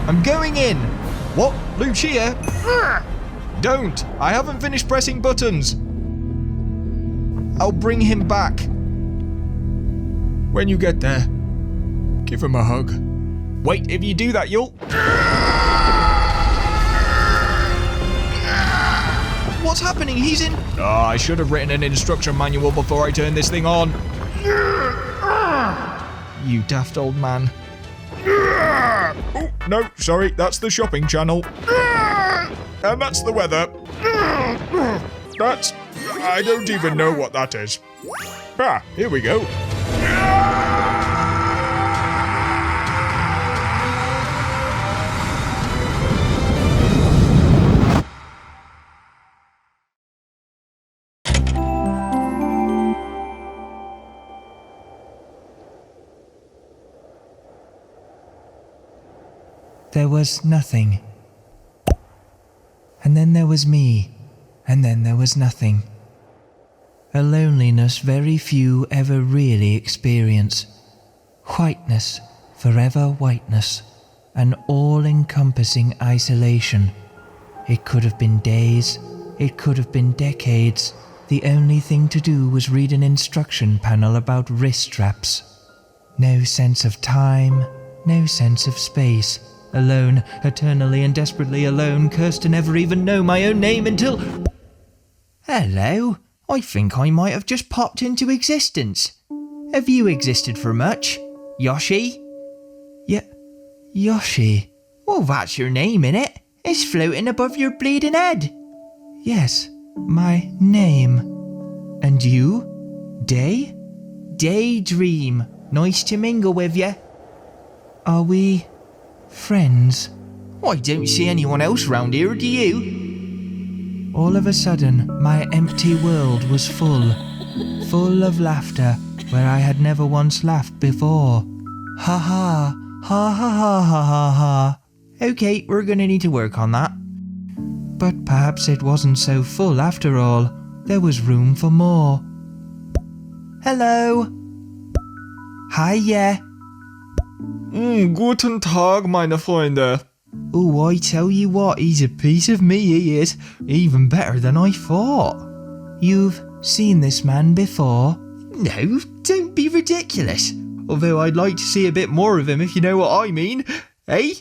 S4: I'm going in. What? Lucia? Don't! I haven't finished pressing buttons. I'll bring him back.
S3: When you get there, give him a hug.
S4: Wait, if you do that, you'll...
S1: What's happening? He's in...
S4: Oh, I should have written an instruction manual before I turned this thing on. You daft old man.
S3: Oh, no, sorry, that's the shopping channel. And that's the weather. That's... I don't even know what that is. Ah, here we go.
S2: There was nothing. And then there was me. And then there was nothing. A loneliness very few ever really experience. Whiteness, forever whiteness. An all-encompassing isolation. It could have been days. It could have been decades. The only thing to do was read an instruction panel about wrist straps. No sense of time. No sense of space. Alone, eternally and desperately alone, cursed to never even know my own name until... Hello, I think I might have just popped into existence. Have you existed for much? Yoshi? Yoshi? Well, that's your name, innit? It's floating above your bleeding head. Yes, my name. And you? Day? Daydream. Nice to mingle with you. Are we... friends? I don't see anyone else round here, do you? All of a sudden, my empty world was full of laughter where I had never once laughed before. Ha ha, ha ha ha ha ha ha. Okay, we're gonna need to work on that. But perhaps it wasn't so full after all. There was room for more. Hello? Hiya.
S1: Guten Tag, meine Freunde.
S2: Oh, I tell you what, he's a piece of me, he is. Even better than I thought. You've seen this man before?
S1: No, don't be ridiculous. Although I'd like to see a bit more of him, if you know what I mean. Eh?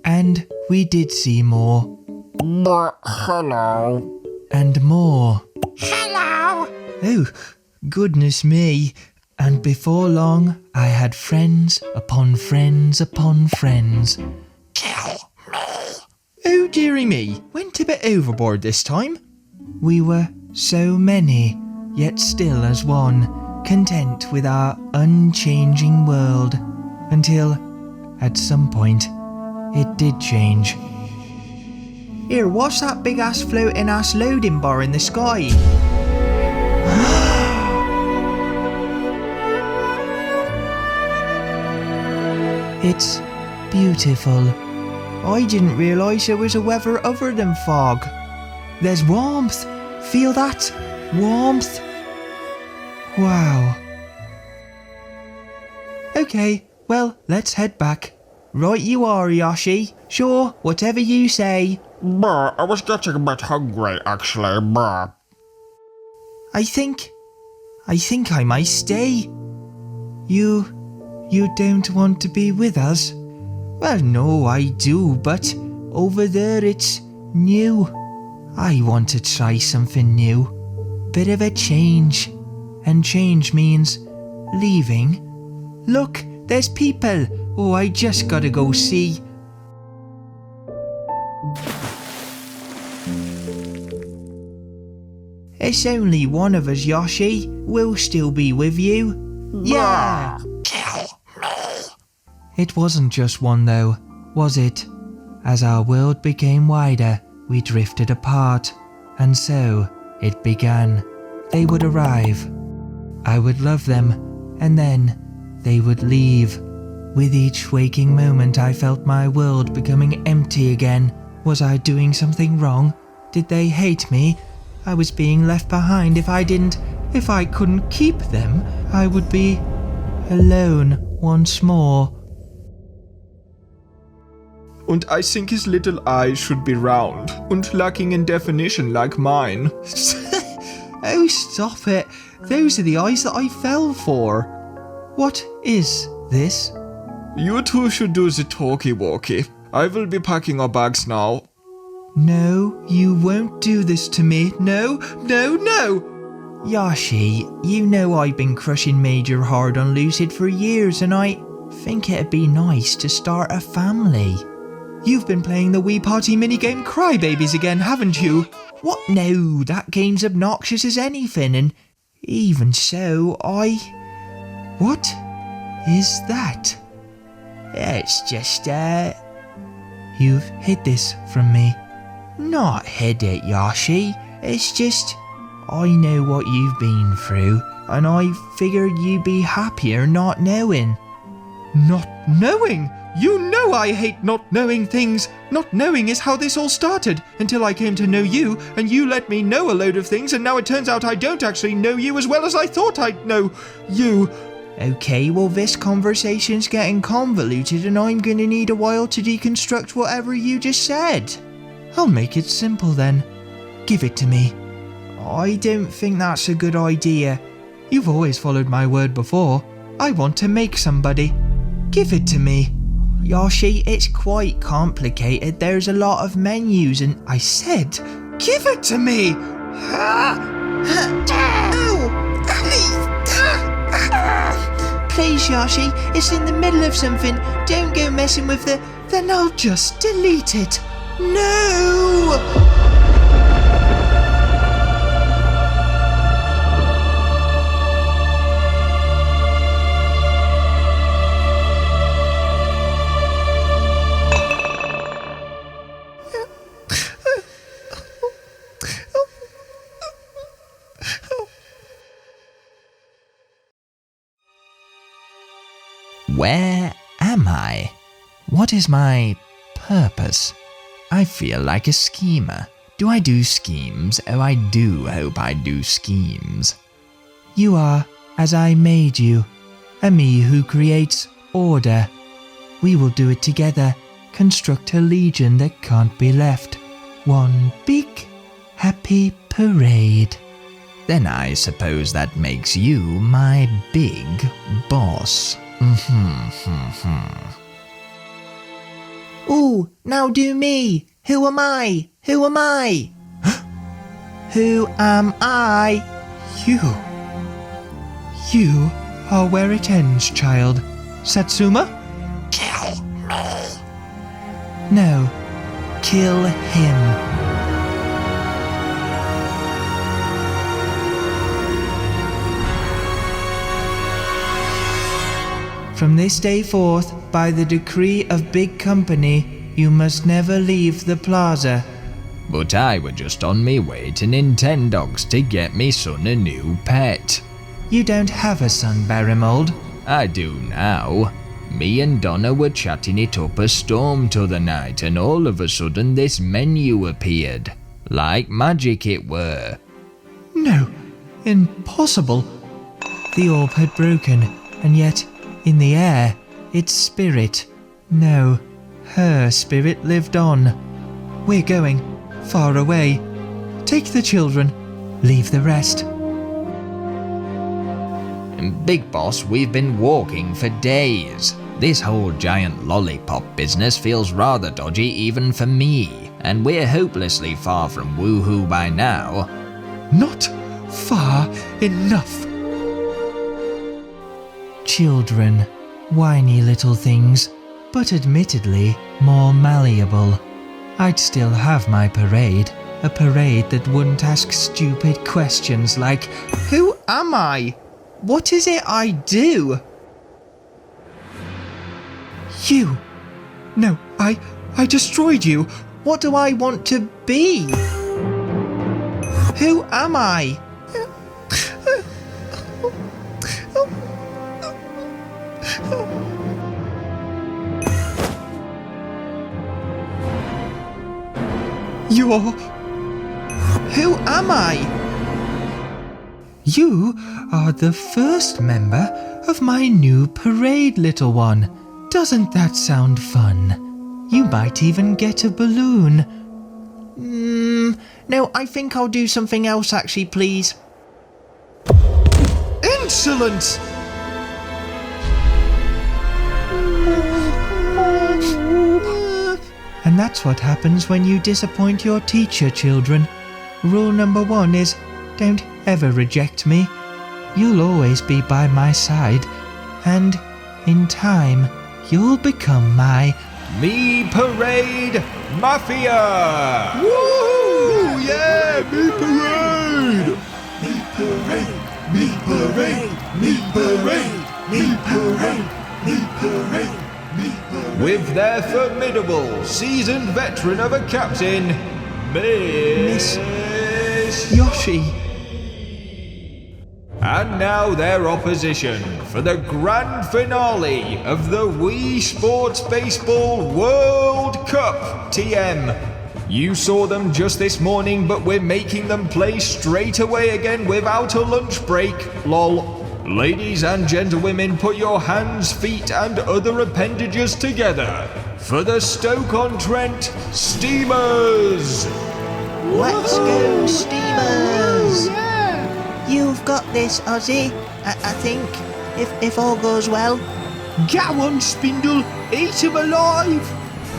S2: And we did see more.
S10: But hello.
S2: And more.
S10: Hello.
S1: Oh,
S2: goodness me. And before long, I had friends upon friends upon friends.
S1: Kill me. Oh, dearie me. Went a bit overboard this time.
S2: We were so many, yet still as one, content with our unchanging world, until, at some point, it did change. Here, what's that big-ass floating-ass loading bar in the sky? It's beautiful. I didn't realise there was a weather other than fog. There's warmth. Feel that? Warmth. Wow. Okay, well, let's head back. Right you are, Yoshi. Sure, whatever you say.
S3: Bah, I was getting a bit hungry, actually. Bah.
S2: I think I might stay. You don't want to be with us? Well, no, I do, but over there it's new. I want to try something new. Bit of a change. And change means leaving. Look, there's people. Oh, I just gotta go see. It's only one of us, Yoshi. We'll still be with you. Yeah!
S1: Kill me.
S2: It wasn't just one though, was it? As our world became wider, we drifted apart. And so, it began. They would arrive. I would love them, and then they would leave. With each waking moment I felt my world becoming empty again. Was I doing something wrong? Did they hate me? I was being left behind. If I couldn't keep them, I would be alone once more.
S5: And I think his little eyes should be round and lacking in definition like mine.
S1: Oh, stop it. Those are the eyes that I fell for. What is this?
S5: You two should do the talkie-walkie. I will be packing our bags now.
S1: No, you won't do this to me. No, no, no!
S2: Yoshi, you know I've been crushing Major hard on Lucid for years, and I think it'd be nice to start a family.
S1: You've been playing the Wii Party minigame Crybabies again, haven't you?
S2: What? No, that game's obnoxious as anything, and even so, What is that? It's just, You've hid this from me. Not hid it, Yoshi. It's just, I know what you've been through, and I figured you'd be happier not knowing.
S1: Not knowing? You know I hate not knowing things. Not knowing is how this all started, until I came to know you, and you let me know a load of things, and now it turns out I don't actually know you as well as I thought I'd know you.
S2: Okay, well this conversation's getting convoluted, and I'm gonna need a while to deconstruct whatever you just said.
S1: I'll make it simple then. Give it to me.
S2: I don't think that's a good idea.
S1: You've always followed my word before. I want to make somebody. Give it to me.
S2: Yoshi, it's quite complicated. There's a lot of menus and...
S1: I said, give it to me!
S2: Please, Yoshi, it's in the middle of something. Don't go messing with the...
S1: Then I'll just delete it. No!
S2: Where am I? What is my purpose? I feel like a schemer. Do I do schemes? Oh, I do hope I do schemes. You are as I made you, a me who creates order. We will do it together, construct a legion that can't be left. One big, happy parade. Then I suppose that makes you my big boss. Ooh, now do me. Who am I? Who am I? Who am I?
S1: You. You are where it ends, child. Satsuma?
S10: Kill me.
S1: No. Kill him. From this day forth, by the decree of Big Company, you must never leave the plaza.
S9: But I were just on me way to Nintendogs to get me son a new pet.
S1: You don't have a son, Barrimold.
S9: I do now. Me and Donna were chatting it up a storm t'other night, and all of a sudden this menu appeared. Like magic it were.
S1: No, impossible. The orb had broken, and yet, in the air, its spirit, no, her spirit lived on. We're going far away. Take the children, leave the rest.
S9: Big Boss, we've been walking for days. This whole giant lollipop business feels rather dodgy even for me, and we're hopelessly far from Wuhu by now.
S1: Not far enough. Children, whiny little things, but admittedly more malleable. I'd still have my parade, a parade that wouldn't ask stupid questions like, who am I? What is it I do? You! No, I destroyed you! What do I want to be? Who am I? You're... Who am I? You are the first member of my new parade, little one. Doesn't that sound fun? You might even get a balloon. No, I think I'll do something else actually, please. Insolence! And that's what happens when you disappoint your teacher, children. Rule number 1 is, don't ever reject me. You'll always be by my side, and in time, you'll become my
S4: Me Parade Mafia! Woo! Yeah, Me Parade!
S3: Me parade, me parade, me parade, me parade, me parade, me parade.
S4: With their formidable, seasoned veteran of a captain, Miss
S1: Yoshi.
S4: And now their opposition for the grand finale of the Wii Sports Baseball World Cup, TM. You saw them just this morning, but we're making them play straight away again without a lunch break, lol. Ladies and gentlemen, put your hands, feet and other appendages together for the Stoke-On-Trent Steamers!
S2: Let's go, Steamers! You've got this, Ozzy. I think, if all goes well.
S3: Go on, Spindle, eat him alive!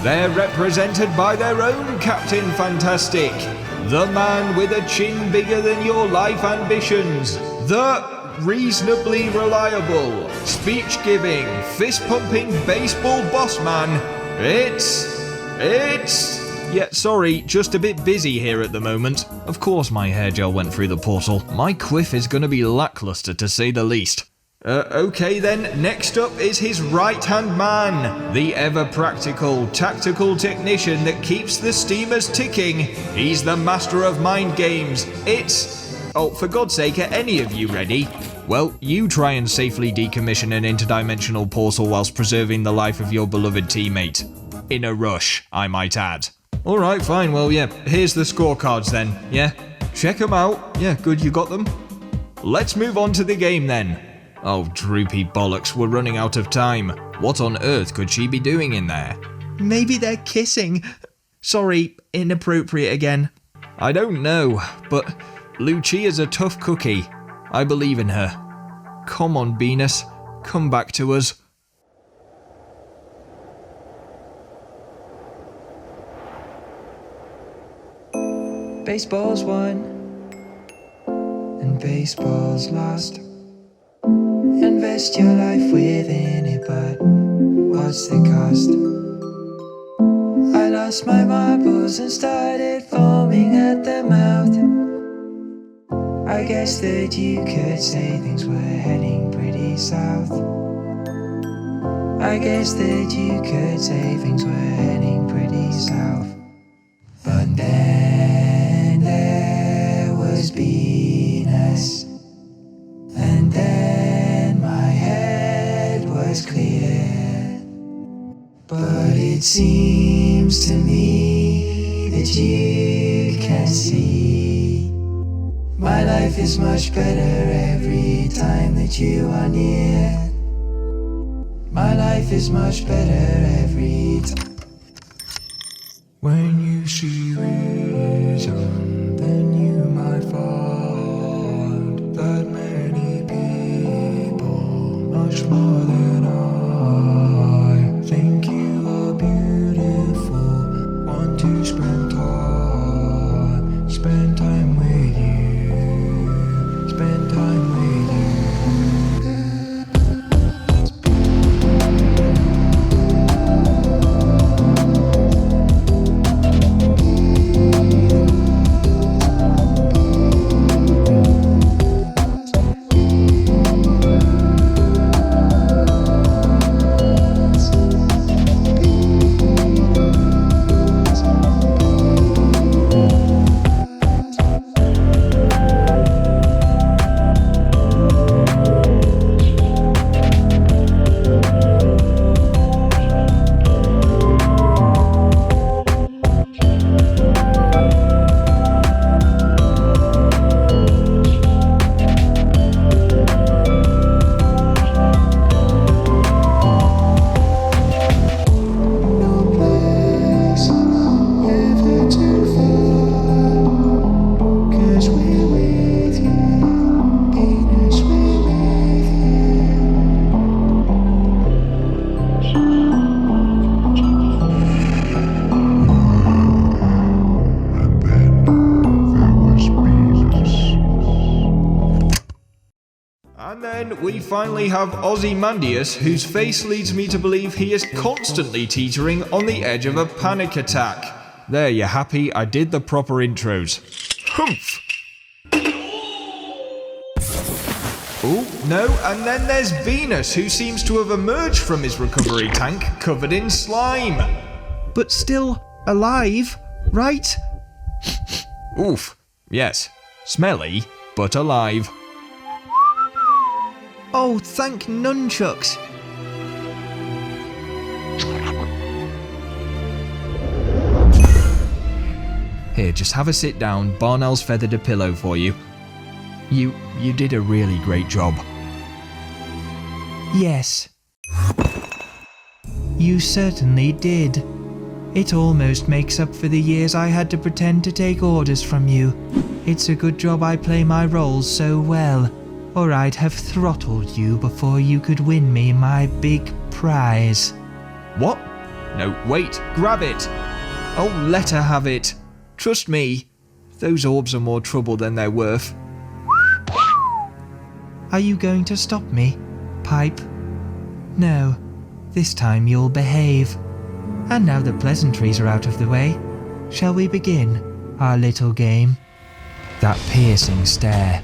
S4: They're represented by their own Captain Fantastic, the man with a chin bigger than your life ambitions, the reasonably reliable, speech-giving, fist-pumping baseball boss man. Yeah, sorry, just a bit busy here at the moment. Of course my hair gel went through the portal. My quiff is gonna be lackluster to say the least. Okay then, next up is his right-hand man, the ever-practical, tactical technician that keeps the steamers ticking. He's the master of mind games. Oh, for God's sake, are any of you ready? Well, you try and safely decommission an interdimensional portal whilst preserving the life of your beloved teammate. In a rush, I might add. Alright, fine, well yeah, here's the scorecards then, yeah? Check them out. Yeah, good, you got them? Let's move on to the game then. Oh, droopy bollocks, we're running out of time. What on earth could she be doing in there?
S1: Maybe they're kissing. Sorry, inappropriate again.
S4: I don't know, but Lucia's a tough cookie. I believe in her. Come on, Venus, come back to us.
S6: Baseball's won, and baseball's lost. invest your life within it, but what's the cost? I lost my marbles and started foaming at the mouth. I guess that you could say things were heading pretty south. I guess that you could say things were heading pretty south. But then there was Venus, and then my head was clear. But it seems to me that you can see my life is much better every time that you are near. My life is much better every time. When you see reason, then you might find that many people, much more than I, think you are beautiful, want to spend time with you, spend time with you.
S4: We finally have Ozymandias, whose face leads me to believe he is constantly teetering on the edge of a panic attack. There, you happy? I did the proper intros. Humph! Oh, no, and then there's Venus, who seems to have emerged from his recovery tank covered in slime.
S1: But still alive, right?
S4: Oof, yes. Smelly, but alive.
S1: Oh, thank nunchucks.
S4: Here, just have a sit down. Barnell's feathered a pillow for you. You did a really great job.
S1: Yes. You certainly did. It almost makes up for the years I had to pretend to take orders from you. It's a good job I play my roles so well, or I'd have throttled you before you could win me my big prize.
S4: What? No, wait, grab it. Oh, let her have it. Trust me, those orbs are more trouble than they're worth.
S1: Are you going to stop me, Pipe? No, this time you'll behave. And now the pleasantries are out of the way, shall we begin our little game? That piercing stare,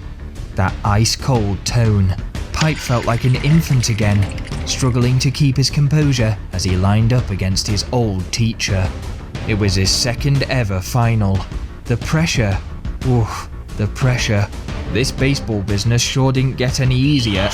S1: that ice-cold tone. Pipe felt like an infant again, struggling to keep his composure as he lined up against his old teacher. It was his second ever final. The pressure. Oof, the pressure. This baseball business sure didn't get any easier.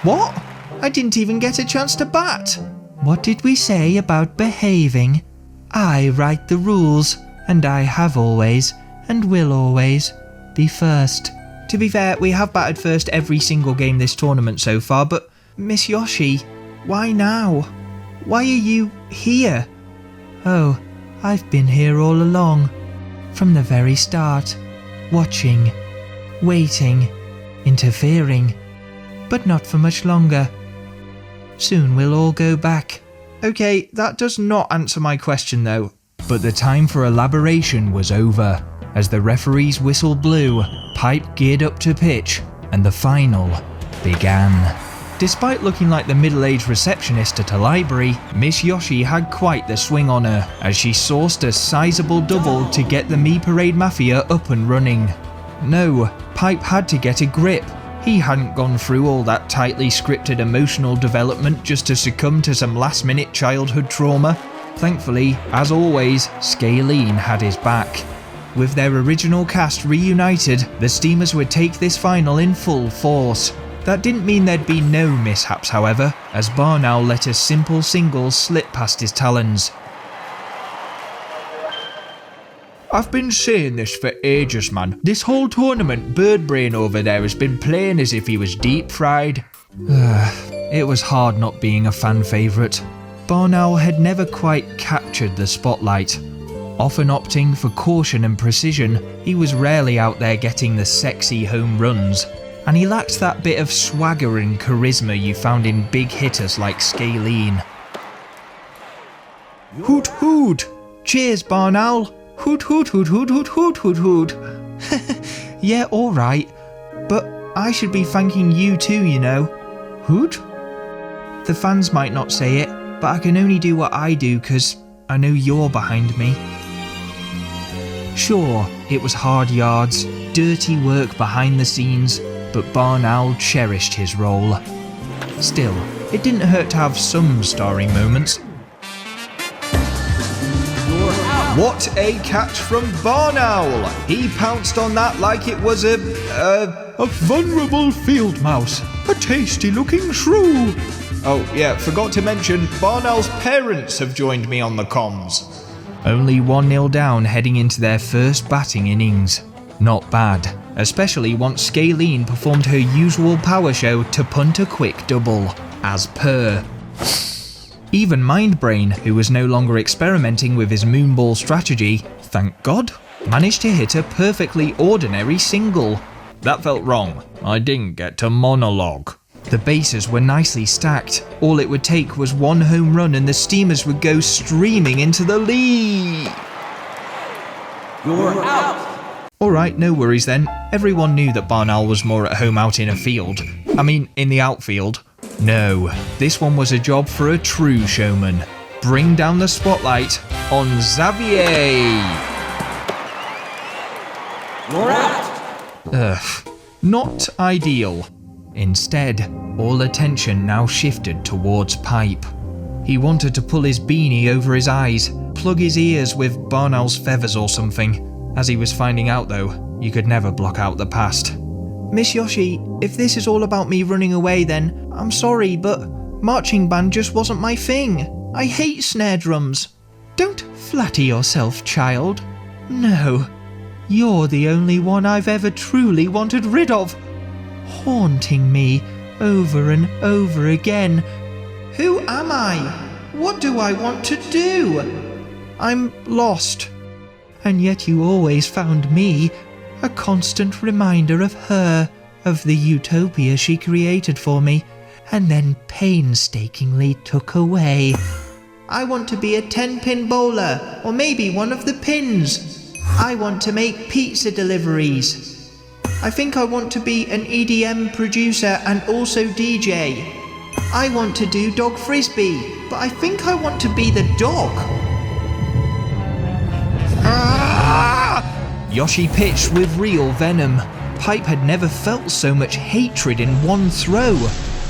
S1: What? I didn't even get a chance to bat. What did we say about behaving? I write the rules, and I have always, and will always, be first. To be fair, we have batted first every single game this tournament so far, but Miss Yoshi, why now? Why are you here? Oh, I've been here all along. From the very start. Watching. Waiting. Interfering. But not for much longer. Soon we'll all go back. Okay, that does not answer my question though.
S4: But the time for elaboration was over. As the referee's whistle blew, Pipe geared up to pitch, and the final,
S1: began. Despite looking like the middle-aged receptionist at a library, Miss Yoshi had quite the swing on her, as she sourced a sizable double to get the Me Parade Mafia up and running. No, Pipe had to get a grip. He hadn't gone through all that tightly scripted emotional development just to succumb to some last-minute childhood trauma. Thankfully, as always, Scalene had his back. With their original cast reunited, the Steamers would take this final in full force. That didn't mean there'd be no mishaps, however, as Barnowl let a simple single slip past his talons.
S4: I've been saying this for ages, man. This whole tournament, Birdbrain over there has been playing as if he was deep-fried.
S1: It was hard not being a fan favourite. Barnowl had never quite captured the spotlight. Often opting for caution and precision, he was rarely out there getting the sexy home runs. And he lacked that bit of swagger and charisma you found in big hitters like Scalene. Hoot hoot! Cheers, Barnowl! Hoot hoot hoot hoot hoot hoot hoot hoot! Yeah, alright. But I should be thanking you too, you know. Hoot? The fans might not say it, but I can only do what I do because I know you're behind me. Sure, it was hard yards, dirty work behind the scenes, but Barnowl cherished his role. Still, it didn't hurt to have some starring moments.
S4: What a catch from Barnowl! He pounced on that like it was a
S3: vulnerable field mouse. A tasty-looking shrew.
S4: Oh yeah, forgot to mention, Barnowl's parents have joined me on the comms.
S1: Only 1-0 down heading into their first batting innings. Not bad, especially once Scalene performed her usual power show to punt a quick double, as per. Even Mindbrain, who was no longer experimenting with his moonball strategy, thank God, managed to hit a perfectly ordinary single.
S4: That felt wrong. I didn't get to monologue.
S1: The bases were nicely stacked. All it would take was one home run and the Steamers would go streaming into the lead.
S7: You're out.
S1: Alright, no worries then. Everyone knew that Barnowl was more at home out in a field. I mean, in the outfield. No, this one was a job for a true showman. Bring down the spotlight on Xavier.
S7: You're out.
S1: Not ideal. Instead, all attention now shifted towards Pipe. He wanted to pull his beanie over his eyes, plug his ears with Barnowl's feathers or something. As he was finding out though, you could never block out the past. Miss Yoshi, if this is all about me running away then, I'm sorry, but marching band just wasn't my thing. I hate snare drums. Don't flatter yourself, child. No, you're the only one I've ever truly wanted rid of. Haunting me over and over again. Who am I? What do I want to do? I'm lost. And yet you always found me a constant reminder of her, of the utopia she created for me, and then painstakingly took away. I want to be a 10-pin bowler, or maybe one of the pins. I want to make pizza deliveries. I think I want to be an EDM producer and also DJ. I want to do dog frisbee, but I think I want to be the dog. Yoshi pitched with real venom. Pipe had never felt so much hatred in one throw.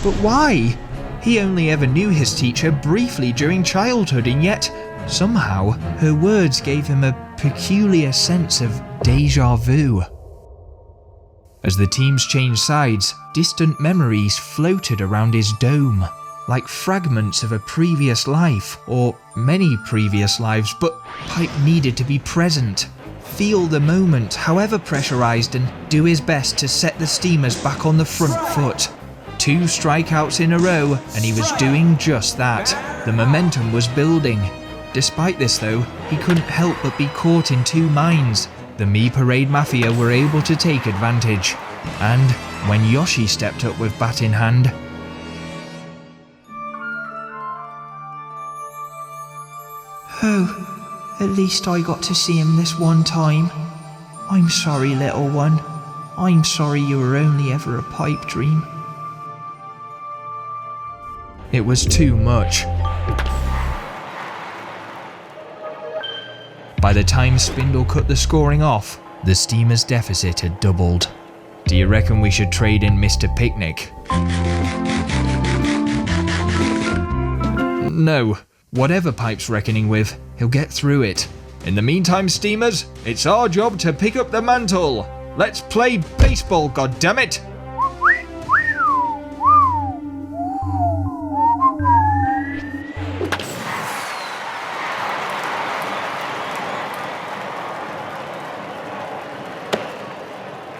S1: But why? He only ever knew his teacher briefly during childhood, and yet, somehow, her words gave him a peculiar sense of déjà vu. As the teams changed sides, distant memories floated around his dome, like fragments of a previous life, or many previous lives, but Pipe needed to be present. Feel the moment, however pressurized, and do his best to set the Steamers back on the front foot. 2 strikeouts in a row, and he was doing just that. The momentum was building. Despite this though, he couldn't help but be caught in 2 minds. The Me Parade Mafia were able to take advantage. And when Yoshi stepped up with bat in hand, oh, at least I got to see him this one time. I'm sorry, little one. I'm sorry you were only ever a pipe dream. It was too much. By the time Spindle cut the scoring off, the Steamers' deficit had doubled. Do you reckon we should trade in Mr. Picnic? No. Whatever Pipe's reckoning with, he'll get through it. In the meantime, Steamers, it's our job to pick up the mantle. Let's play baseball, goddammit!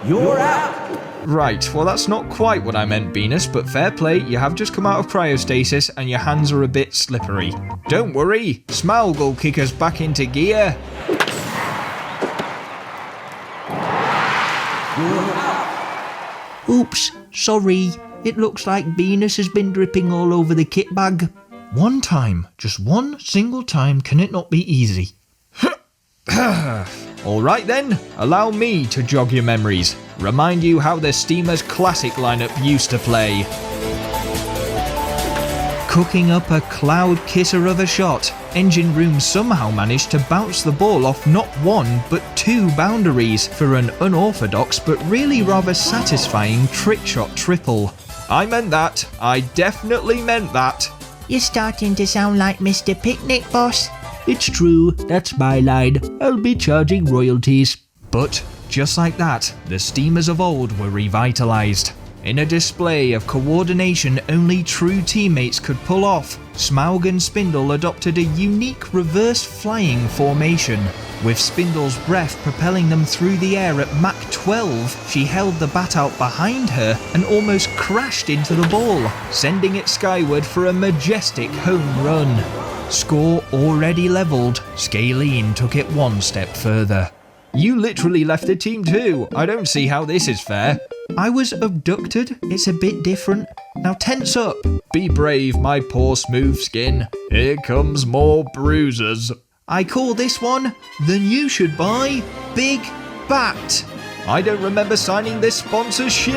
S7: You're out!
S1: Right, well that's not quite what I meant, Venus, but fair play, you have just come out of cryostasis and your hands are a bit slippery. Don't worry, Smaug will kick us back into gear.
S2: Oops, sorry. It looks like Venus has been dripping all over the kit bag.
S1: One time, just one single time, can it not be easy? Alright then, allow me to jog your memories. Remind you how the Steamers classic lineup used to play. Cooking up a cloud kisser of a shot, Engine Room somehow managed to bounce the ball off not one but two boundaries for an unorthodox but really rather satisfying trick shot triple. I meant that. I definitely meant that.
S2: You're starting to sound like Mr. Picnic, boss.
S3: It's true, that's my line. I'll be charging royalties.
S1: But, just like that, the Steamers of old were revitalized. In a display of coordination only true teammates could pull off, Smaug and Spindle adopted a unique reverse flying formation. With Spindle's breath propelling them through the air at Mach 12, she held the bat out behind her and almost crashed into the ball, sending it skyward for a majestic home run. Score already levelled, Scalene took it one step further. You literally left the team too. I don't see how this is fair.
S2: I was abducted. It's a bit different. Now tense up.
S1: Be brave, my poor smooth skin. Here comes more bruises.
S2: I call this one the You Should Buy Big Bat.
S1: I don't remember signing this sponsorship.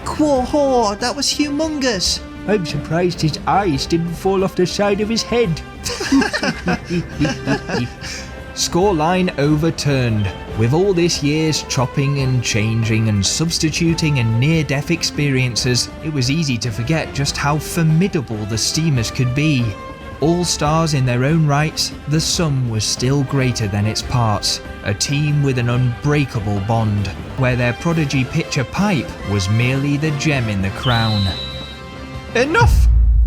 S2: Quahaw, that was humongous.
S3: I'm surprised his eyes didn't fall off the side of his head.
S1: Scoreline overturned. With all this year's chopping and changing and substituting and near-death experiences, it was easy to forget just how formidable the Steamers could be. All stars in their own rights, the sum was still greater than its parts. A team with an unbreakable bond, where their prodigy pitcher Pipe was merely the gem in the crown.
S4: Enough!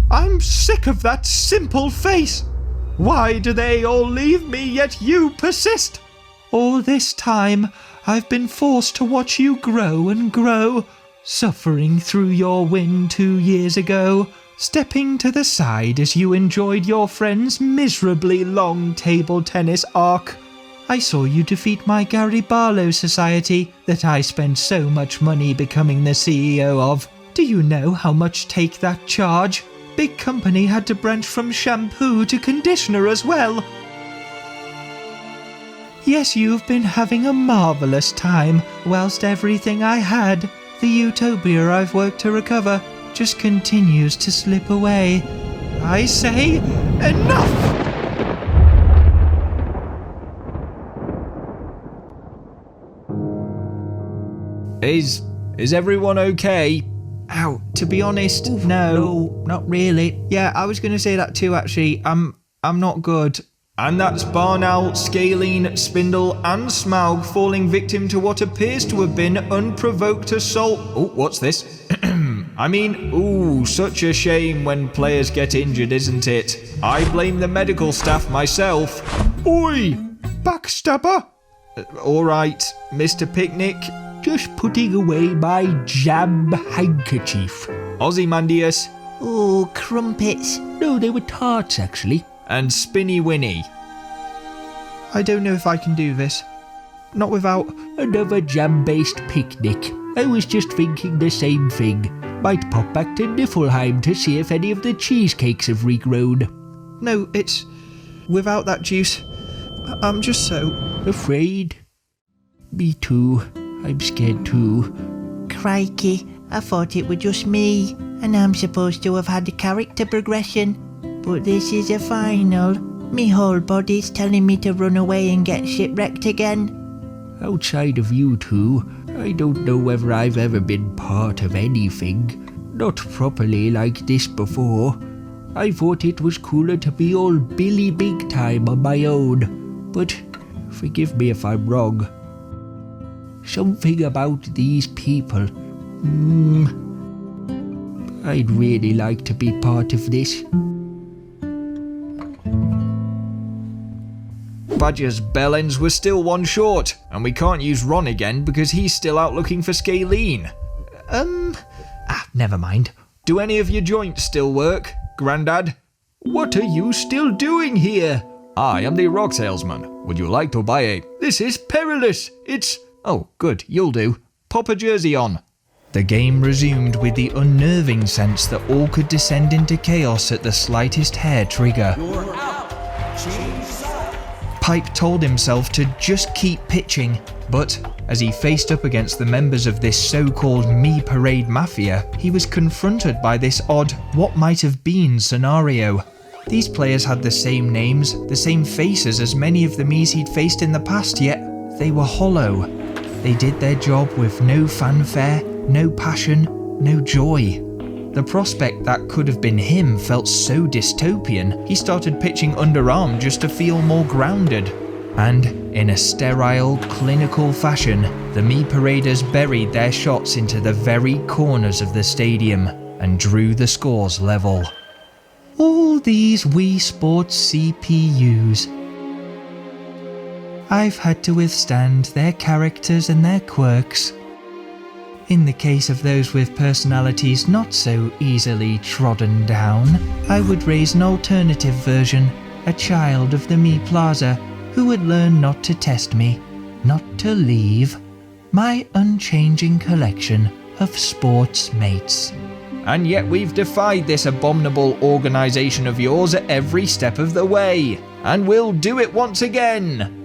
S4: I'm sick of that simple face! Why do they all leave me, yet you persist? All this time, I've been forced to watch you grow and grow, suffering through your win 2 years ago, stepping to the side as you enjoyed your friend's miserably long table tennis arc. I saw you defeat my Gary Barlow society that I spent so much money becoming the CEO of. Do you know how much take that charge? Big company had to branch from shampoo to conditioner as well. Yes, you've been having a marvellous time, whilst everything I had, the utopia I've worked to recover, just continues to slip away. I say, enough!
S1: Is everyone okay?
S2: Ow, to be honest, no, not really. Yeah, I was going to say that too, actually. I'm not good.
S1: And that's Barnowl, Scalene, Spindle and Smaug falling victim to what appears to have been unprovoked assault. Oh, what's this? I mean, such a shame when players get injured, isn't it? I blame the medical staff myself.
S3: Oi! Backstabber!
S1: Alright, Mr. Picnic.
S3: Just putting away my jam handkerchief.
S1: Ozymandias.
S2: Oh, crumpets.
S3: No, they were tarts, actually.
S1: And Spinny Winnie.
S2: I don't know if I can do this. Not without...
S3: Another jam-based picnic. I was just thinking the same thing. Might pop back to Niflheim to see if any of the cheesecakes have regrown.
S2: No, it's... without that juice. I'm just so...
S3: afraid. Me too. I'm scared too.
S2: Crikey, I thought it was just me, and I'm supposed to have had a character progression. But this is a final. Me whole body's telling me to run away and get shipwrecked again.
S3: Outside of you two, I don't know whether I've ever been part of anything. Not properly like this before. I thought it was cooler to be all Billy Big Time on my own. But forgive me if I'm wrong. Something about these people. I'd really like to be part of this.
S4: Badger's bellends were still one short, and we can't use Ron again because he's still out looking for Scalene.
S1: Never mind.
S4: Do any of your joints still work, Grandad?
S3: What are you still doing here?
S4: I am the rock salesman. Would you like to buy a...
S3: This is perilous. It's...
S4: Oh, good, you'll do. Pop a jersey on.
S1: The game resumed with the unnerving sense that all could descend into chaos at the slightest hair trigger.
S7: You're out. Change side.
S1: Pipe told himself to just keep pitching, but as he faced up against the members of this so-called Me Parade Mafia, he was confronted by this odd what might have been scenario. These players had the same names, the same faces as many of the Me's he'd faced in the past, yet they were hollow. They did their job with no fanfare, no passion, no joy. The prospect that could have been him felt so dystopian, he started pitching underarm just to feel more grounded. And, in a sterile, clinical fashion, the Me Paraders buried their shots into the very corners of the stadium and drew the scores level. All these Wii Sports CPUs. I've had to withstand their characters and their quirks. In the case of those with personalities not so easily trodden down, I would raise an alternative version, a child of the Me Plaza, who would learn not to test me, not to leave, my unchanging collection of sports mates.
S4: And yet we've defied this abominable organisation of yours at every step of the way, and we'll do it once again!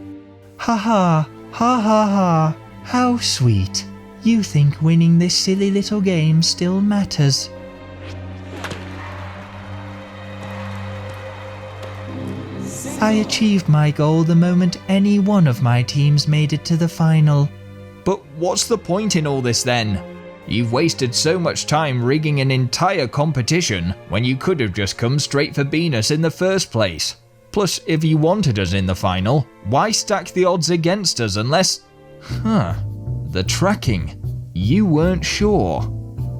S1: Ha ha, ha ha ha, how sweet. You think winning this silly little game still matters. I achieved my goal the moment any one of my teams made it to the final.
S4: But what's the point in all this then? You've wasted so much time rigging an entire competition when you could have just come straight for Venus in the first place. Plus, if you wanted us in the final, why stack the odds against us unless... The tracking. You weren't sure.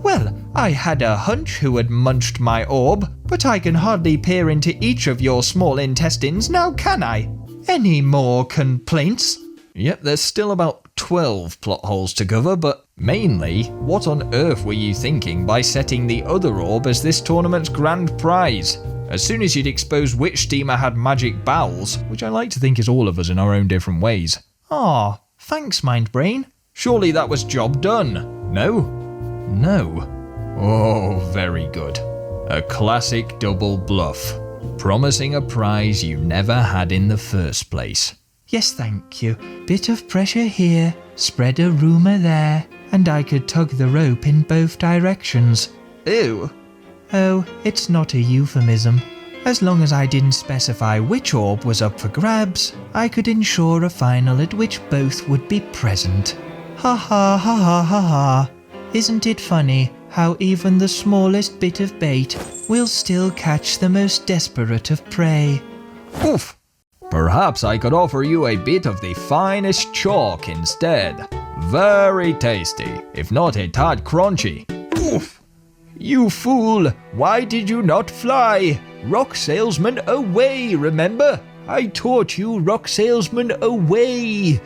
S1: Well, I had a hunch who had munched my orb, but I can hardly peer into each of your small intestines now, can I? Any more complaints?
S4: Yep, there's still about 12 plot holes to cover, but mainly, what on earth were you thinking by setting the other orb as this tournament's grand prize? As soon as you'd expose which steamer had magic bowels, which I like to think is all of us in our own different ways.
S1: Aw, thanks, Mindbrain.
S4: Surely that was job done. No? No. Oh, very good. A classic double bluff. Promising a prize you never had in the first place.
S1: Yes, thank you. Bit of pressure here, spread a rumour there, and I could tug the rope in both directions.
S4: Ew.
S1: Oh, it's not a euphemism. As long as I didn't specify which orb was up for grabs, I could ensure a final at which both would be present. Ha ha ha ha ha ha. Isn't it funny how even the smallest bit of bait will still catch the most desperate of prey?
S4: Oof. Perhaps I could offer you a bit of the finest chalk instead. Very tasty, if not a tad crunchy. Oof. You fool! Why did you not fly? Rock salesman away, remember? I taught you rock salesman away.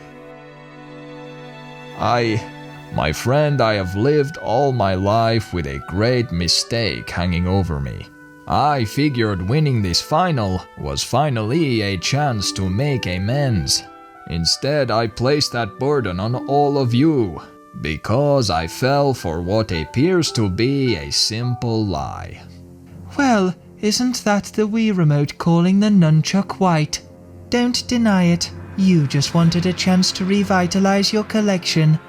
S4: My friend, I have lived all my life with a great mistake hanging over me. I figured winning this final was finally a chance to make amends. Instead, I placed that burden on all of you, because I fell for what appears to be a simple lie.
S1: Well, isn't that the Wii Remote calling the nunchuck white? Don't deny it. You just wanted a chance to revitalize your collection.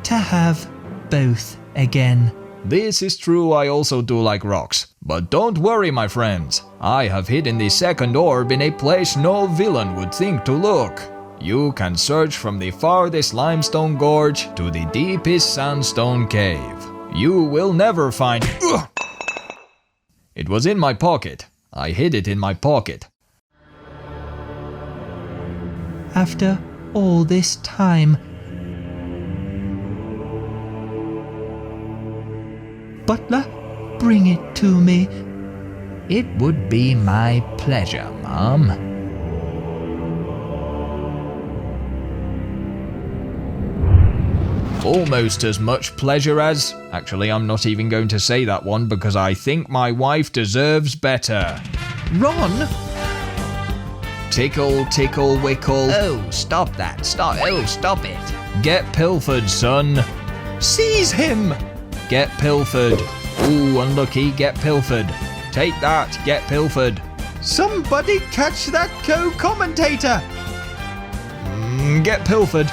S1: To have both again.
S9: This is true, I also do like rocks. But don't worry, my friends. I have hidden the second orb in a place no villain would think to look. You can search from the farthest limestone gorge to the deepest sandstone cave. You will never find... Ugh! It was in my pocket. I hid it in my pocket.
S2: After all this time. Butler, bring it to me.
S9: It would be my pleasure, Mom. Almost as much pleasure as... Actually, I'm not even going to say that one because I think my wife deserves better.
S2: Ron?
S9: Tickle, tickle, wickle.
S2: Oh, stop that. Stop it.
S9: Get pilfered, son.
S2: Seize him!
S9: Get pilfered. Ooh, unlucky, get pilfered. Take that, get pilfered.
S1: Somebody catch that co-commentator!
S9: Get pilfered.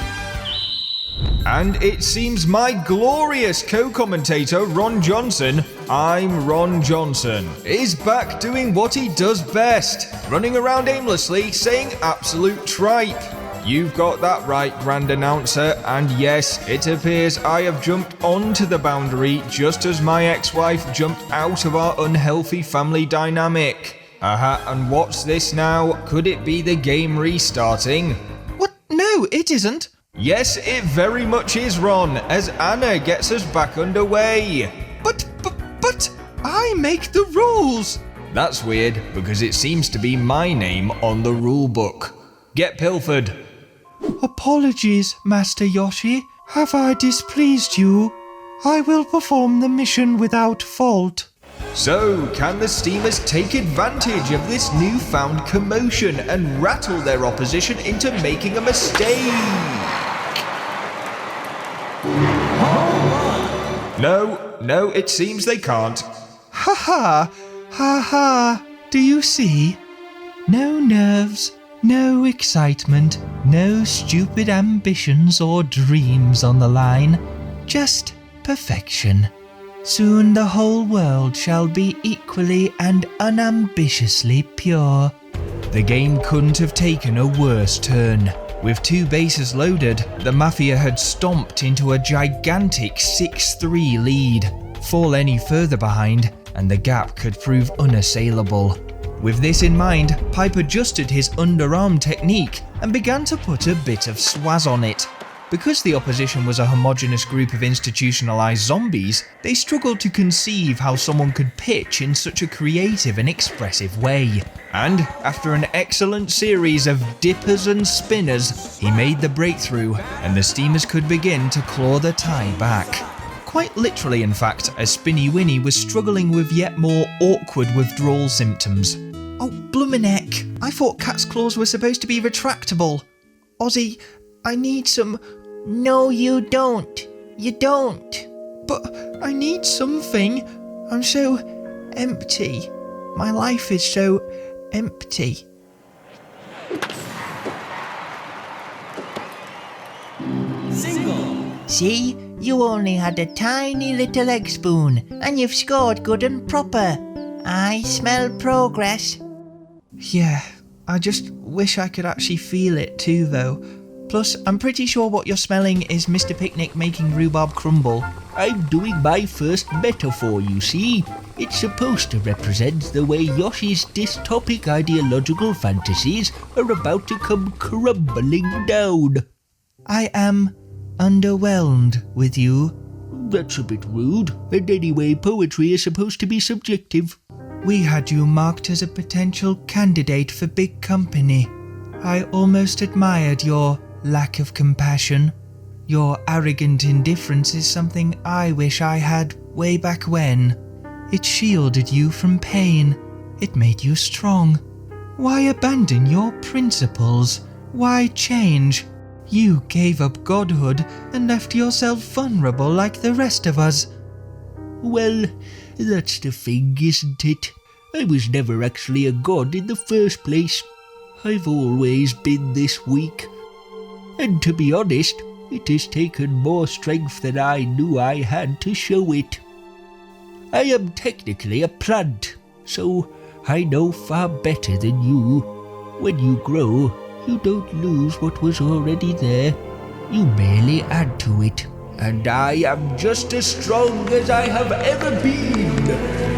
S4: And it seems my glorious co-commentator, Ron Johnson, I'm Ron Johnson, is back doing what he does best, running around aimlessly saying absolute tripe. You've got that right, Grand Announcer, and yes, it appears I have jumped onto the boundary just as my ex-wife jumped out of our unhealthy family dynamic. And what's this now? Could it be the game restarting?
S1: What? No, it isn't.
S4: Yes, it very much is, Ron, as Anna gets us back underway.
S1: But, I make the rules.
S9: That's weird, because it seems to be my name on the rule book. Get pilfered.
S1: Apologies, Master Yoshi. Have I displeased you? I will perform the mission without fault.
S4: So, can the Steamers take advantage of this newfound commotion and rattle their opposition into making a mistake? No, it seems they can't.
S1: Ha ha. Do you see? No nerves, no excitement, no stupid ambitions or dreams on the line. Just perfection. Soon the whole world shall be equally and unambitiously pure.
S4: The game couldn't have taken a worse turn. With 2 bases loaded, the Mafia had stomped into a gigantic 6-3 lead. Fall any further behind, and the gap could prove unassailable. With this in mind, Pipe adjusted his underarm technique and began to put a bit of swaz on it. Because the opposition was a homogeneous group of institutionalized zombies, they struggled to conceive how someone could pitch in such a creative and expressive way. And after an excellent series of dippers and spinners, he made the breakthrough, and the Steamers could begin to claw the tie back. Quite literally, in fact, as Spinny Winnie was struggling with yet more awkward withdrawal symptoms.
S1: Oh, bloomin' heck. I thought cat's claws were supposed to be retractable. Ozzy, I need some...
S2: No, you don't. You don't.
S1: But I need something. I'm so empty. My life is so empty.
S7: Single.
S2: See? You only had a tiny little egg spoon, and you've scored good and proper. I smell progress.
S1: Yeah, I just wish I could actually feel it too, though. Plus, I'm pretty sure what you're smelling is Mr. Picnic making rhubarb crumble.
S3: I'm doing my first metaphor, you see. It's supposed to represent the way Yoshi's dystopic ideological fantasies are about to come crumbling down.
S1: I am underwhelmed with you.
S3: That's a bit rude, and anyway, poetry is supposed to be subjective.
S1: We had you marked as a potential candidate for big company. I almost admired your lack of compassion. Your arrogant indifference is something I wish I had way back when. It shielded you from pain. It made you strong. Why abandon your principles? Why change? You gave up godhood and left yourself vulnerable like the rest of us.
S3: Well, that's the thing, isn't it? I was never actually a god in the first place. I've always been this weak. And to be honest, it has taken more strength than I knew I had to show it. I am technically a plant, so I know far better than you. When you grow, you don't lose what was already there. You merely add to it. And I am just as strong as I have ever been.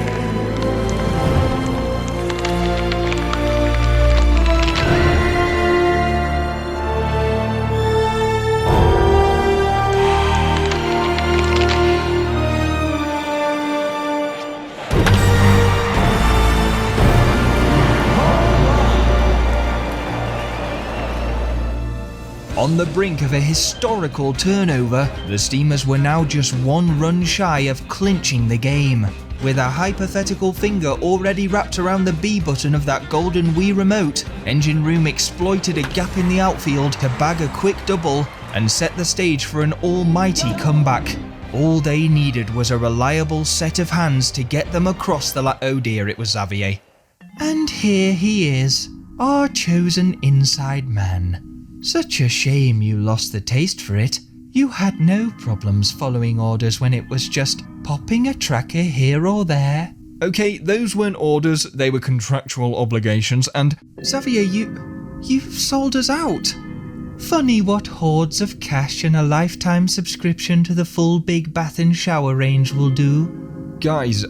S1: On the brink of a historical turnover, the Steamers were now just one run shy of clinching the game. With a hypothetical finger already wrapped around the B button of that golden Wii Remote, Engine Room exploited a gap in the outfield to bag a quick double and set the stage for an almighty comeback. All they needed was a reliable set of hands to get them across the oh dear, it was Xavier.
S2: And here he is, our chosen inside man. Such a shame you lost the taste for it. You had no problems following orders when it was just popping a tracker here or there.
S1: Okay, those weren't orders, they were contractual obligations, and
S2: Xavier, you've sold us out. Funny what hordes of cash and a lifetime subscription to the full big bath and shower range will do.
S1: guys,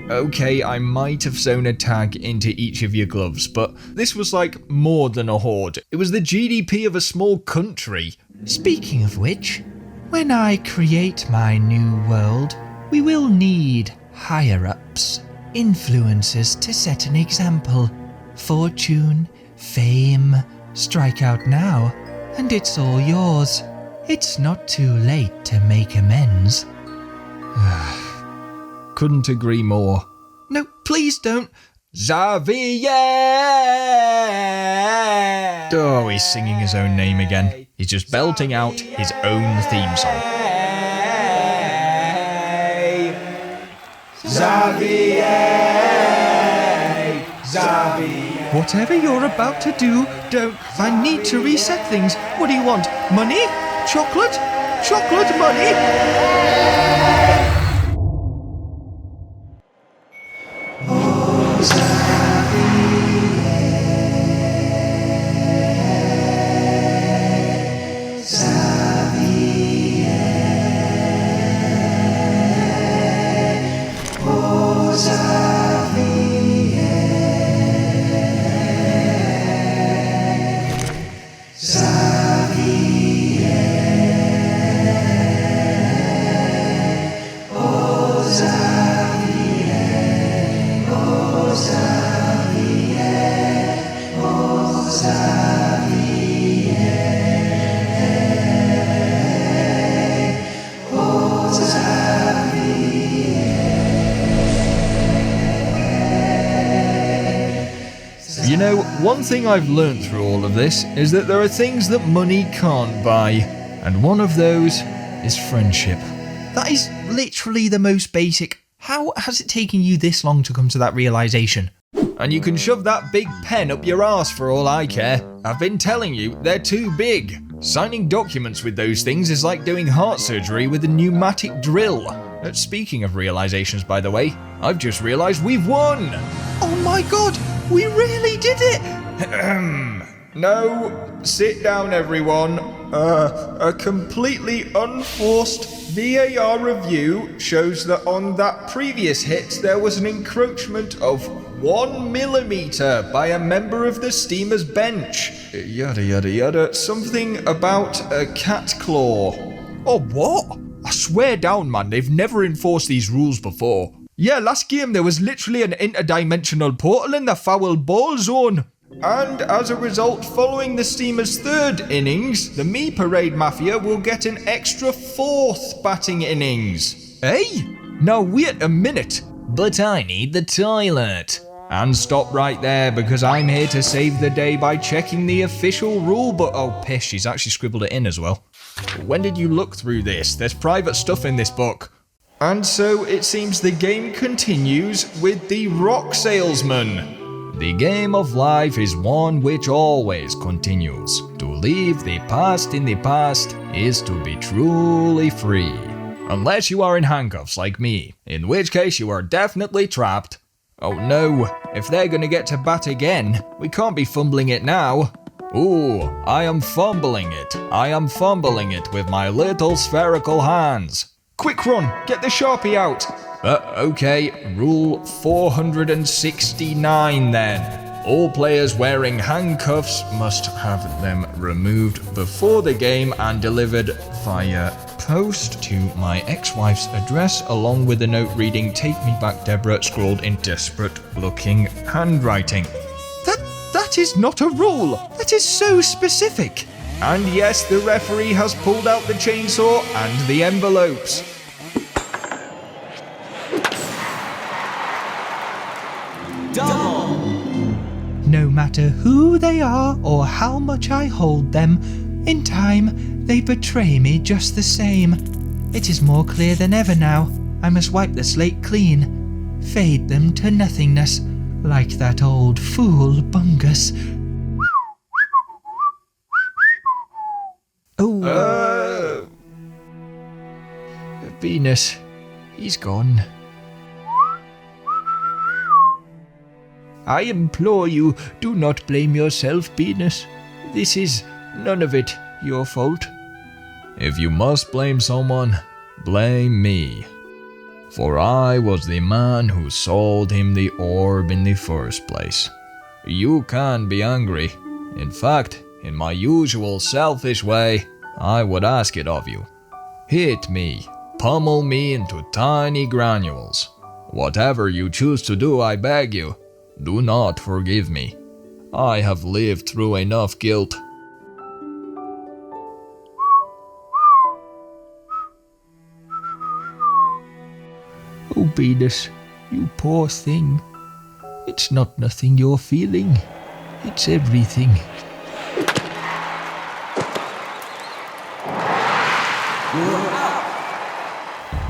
S1: Okay, I might have sewn a tag into each of your gloves, but this was like more than a hoard. It was the GDP of a small country.
S2: Speaking of which, when I create my new world, we will need higher-ups, influencers to set an example. Fortune, fame, strike out now, and it's all yours. It's not too late to make amends.
S1: Couldn't agree more.
S2: No, please don't.
S1: Xavier! Oh, he's singing his own name again. He's just belting out his own theme song.
S7: Xavier! Xavier!
S2: Whatever you're about to do, don't. I need to reset things. What do you want? Money? Chocolate? Chocolate money?
S1: You know, one thing I've learned through all of this is that there are things that money can't buy, and one of those is friendship.
S2: That is literally the most basic. How has it taken you this long to come to that realization?
S1: And you can shove that big pen up your arse for all I care. I've been telling you, they're too big. Signing documents with those things is like doing heart surgery with a pneumatic drill. Speaking of realizations, by the way, I've just realized we've won!
S2: Oh my god, we really did it!
S1: No, sit down everyone. A completely unforced VAR review shows that on that previous hit there was an encroachment of 1 millimeter by a member of the Steamers bench. Yada yada yada. Something about a cat claw. Oh, what? I swear down, man, they've never enforced these rules before. Yeah, last game there was literally an interdimensional portal in the foul ball zone. And as a result, following the Steamers' third innings, the Me Parade Mafia will get an extra fourth batting innings. Hey? Now wait a minute.
S9: But I need the toilet.
S1: And stop right there, because I'm here to save the day by checking the official rule book. Oh, piss, she's actually scribbled it in as well. When did you look through this? There's private stuff in this book. And so it seems the game continues with the rock salesman.
S9: The game of life is one which always continues. To leave the past in the past is to be truly free.
S4: Unless you are in handcuffs like me, in which case you are definitely trapped. Oh no, if they're gonna get to bat again, we can't be fumbling it now. Ooh, I am fumbling it. I am fumbling it with my little spherical hands.
S1: Quick run, get the Sharpie out.
S4: Okay, rule 469 then. All players wearing handcuffs must have them removed before the game and delivered via post to my ex-wife's address, along with a note reading "Take me back, Deborah," scrawled in desperate-looking handwriting.
S1: That is not a rule. That is so specific.
S4: And yes, the referee has pulled out the chainsaw and the envelopes.
S2: No matter who they are or how much I hold them, in time they betray me just the same. It is more clear than ever now. I must wipe the slate clean, fade them to nothingness, like that old fool Bungus.
S1: Venus, he's gone. I implore you, do not blame yourself, Venus. This is none of it your fault.
S4: If you must blame someone, blame me. For I was the man who sold him the orb in the first place. You can be angry. In fact, in my usual selfish way, I would ask it of you. Hit me, pummel me into tiny granules. Whatever you choose to do, I beg you, do not forgive me. I have lived through enough guilt.
S1: Oh, Venus, you poor thing. It's not nothing you're feeling. It's everything.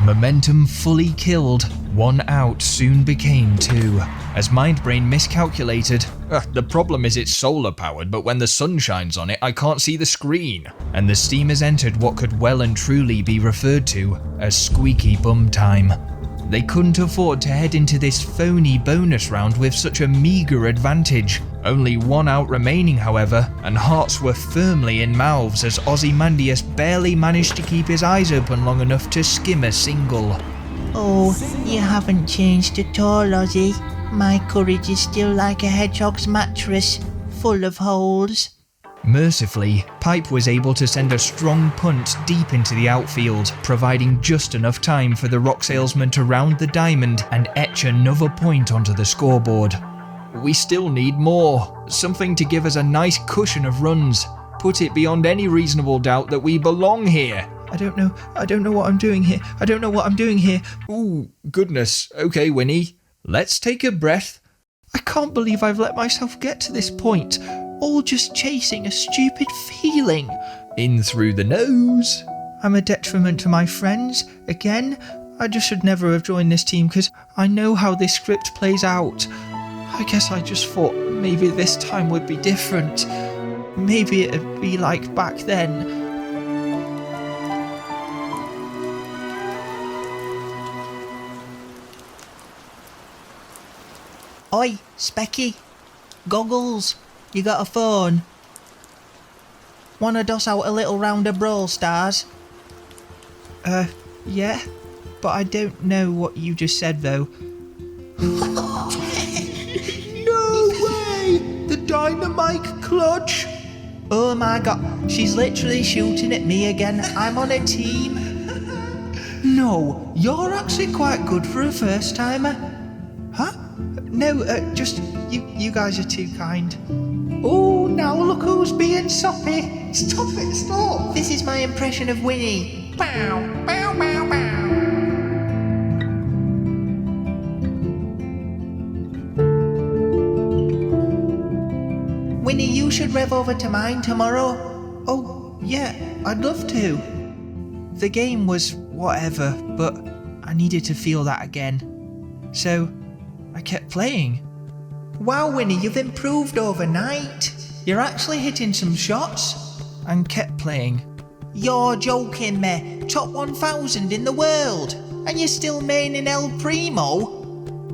S2: Momentum fully killed. 1 out soon became 2.
S1: As Mindbrain miscalculated. The problem is it's solar powered, but when the sun shines on it, I can't see the screen. And the steamers entered what could well and truly be referred to as squeaky bum time. They couldn't afford to head into this phony bonus round with such a meagre advantage. Only 1 out remaining, however, and hearts were firmly in mouths as Ozymandias barely managed to keep his eyes open long enough to skim a single.
S2: Oh, you haven't changed at all, Ozzy. My courage is still like a hedgehog's mattress, full of holes.
S1: Mercifully, Pipe was able to send a strong punt deep into the outfield, providing just enough time for the rock salesman to round the diamond and etch another point onto the scoreboard. We still need more, something to give us a nice cushion of runs, put it beyond any reasonable doubt that we belong here.
S2: I don't know what I'm doing here.
S1: Ooh, goodness. Okay, Winnie, let's take a breath.
S2: I can't believe I've let myself get to this point. All just chasing a stupid feeling.
S1: In through the nose.
S2: I'm a detriment to my friends. Again, I just should never have joined this team because I know how this script plays out. I guess I just thought maybe this time would be different. Maybe it'd be like back then. Oi, Specky. Goggles. You got a phone? Wanna doss out a little round of Brawl Stars? Yeah, but I don't know what you just said though.
S1: No way! The dynamite clutch!
S2: Oh my god, she's literally shooting at me again. I'm on a team. No, you're actually quite good for a first timer. Huh? No, just, you guys are too kind. Oh, now look who's being soppy. Stop it, stop. This is my impression of Winnie. Bow, bow, bow, bow. Winnie, you should rev over to mine tomorrow. Oh, yeah, I'd love to. The game was whatever, but I needed to feel that again. So, I kept playing. Wow, Winnie, you've improved overnight. You're actually hitting some shots. And kept playing. You're joking me. Top 1000 in the world. And you're still main in El Primo?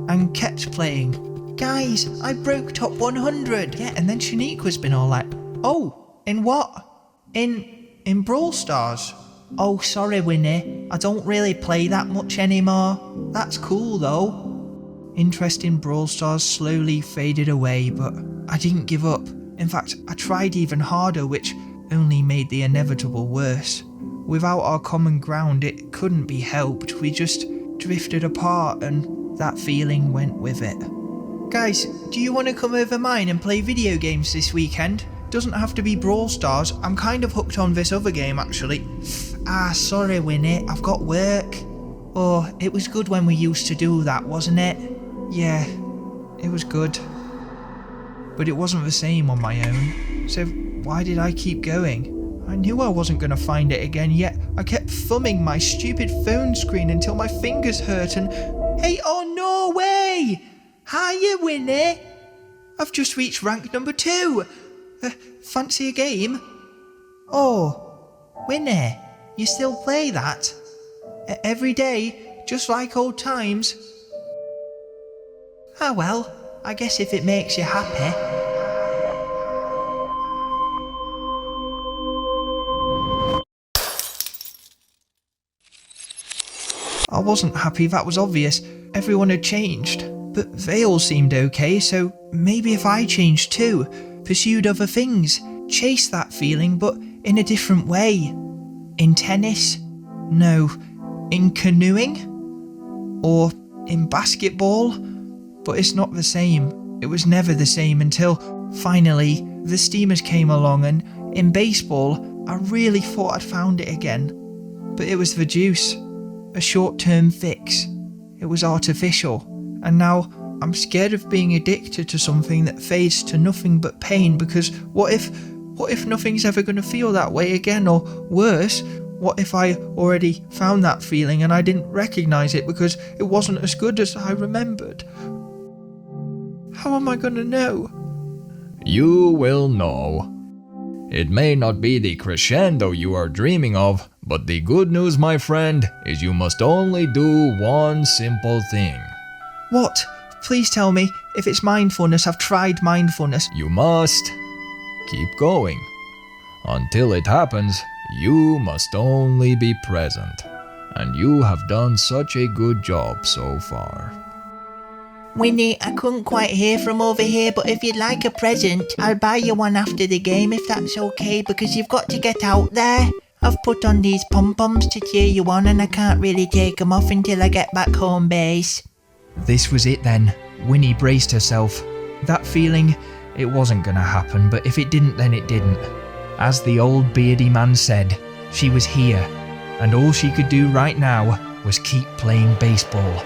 S2: And kept playing. Guys, I broke top 100. Yeah, and then Shaniqua's been all like, oh, in what? In Brawl Stars? Oh, sorry, Winnie. I don't really play that much anymore. That's cool, though. Interest in Brawl Stars slowly faded away, but I didn't give up. In fact, I tried even harder, which only made the inevitable worse. Without our common ground, it couldn't be helped. We just drifted apart, and that feeling went with it. Guys, do you want to come over mine and play video games this weekend? Doesn't have to be Brawl Stars. I'm kind of hooked on this other game, actually. Sorry, Winnie, I've got work. Oh, it was good when we used to do that, wasn't it? Yeah, it was good. But it wasn't the same on my own. So why did I keep going? I knew I wasn't going to find it again, yet I kept thumbing my stupid phone screen until my fingers hurt and... Hey, oh no way! Hiya, Winnie! I've just reached rank number 2. Fancy a game? Oh, Winnie, you still play that? Every day, just like old times? Ah well, I guess if it makes you happy. I wasn't happy, that was obvious. Everyone had changed. But they all seemed okay, so maybe if I changed too, pursued other things, chased that feeling, but in a different way. In tennis? No. In canoeing? Or in basketball? But it's not the same. It was never the same until, finally, the Steamers came along, and in baseball, I really thought I'd found it again. But it was the juice. A short-term fix. It was artificial. And now I'm scared of being addicted to something that fades to nothing but pain, because what if nothing's ever going to feel that way again? Or worse, what if I already found that feeling and I didn't recognise it because it wasn't as good as I remembered? How am I going to know?
S9: You will know. It may not be the crescendo you are dreaming of, but the good news, my friend, is you must only do one simple thing.
S2: What? Please tell me. If it's mindfulness, I've tried mindfulness.
S9: You must keep going. Until it happens, you must only be present. And you have done such a good job so far.
S2: Winnie, I couldn't quite hear from over here, but if you'd like a present, I'll buy you one after the game if that's okay, because you've got to get out there. I've put on these pom-poms to cheer you on, and I can't really take them off until I get back home base.
S1: This was it then. Winnie braced herself. That feeling, it wasn't gonna happen, but if it didn't, then it didn't. As the old beardy man said, she was here, and all she could do right now was keep playing baseball.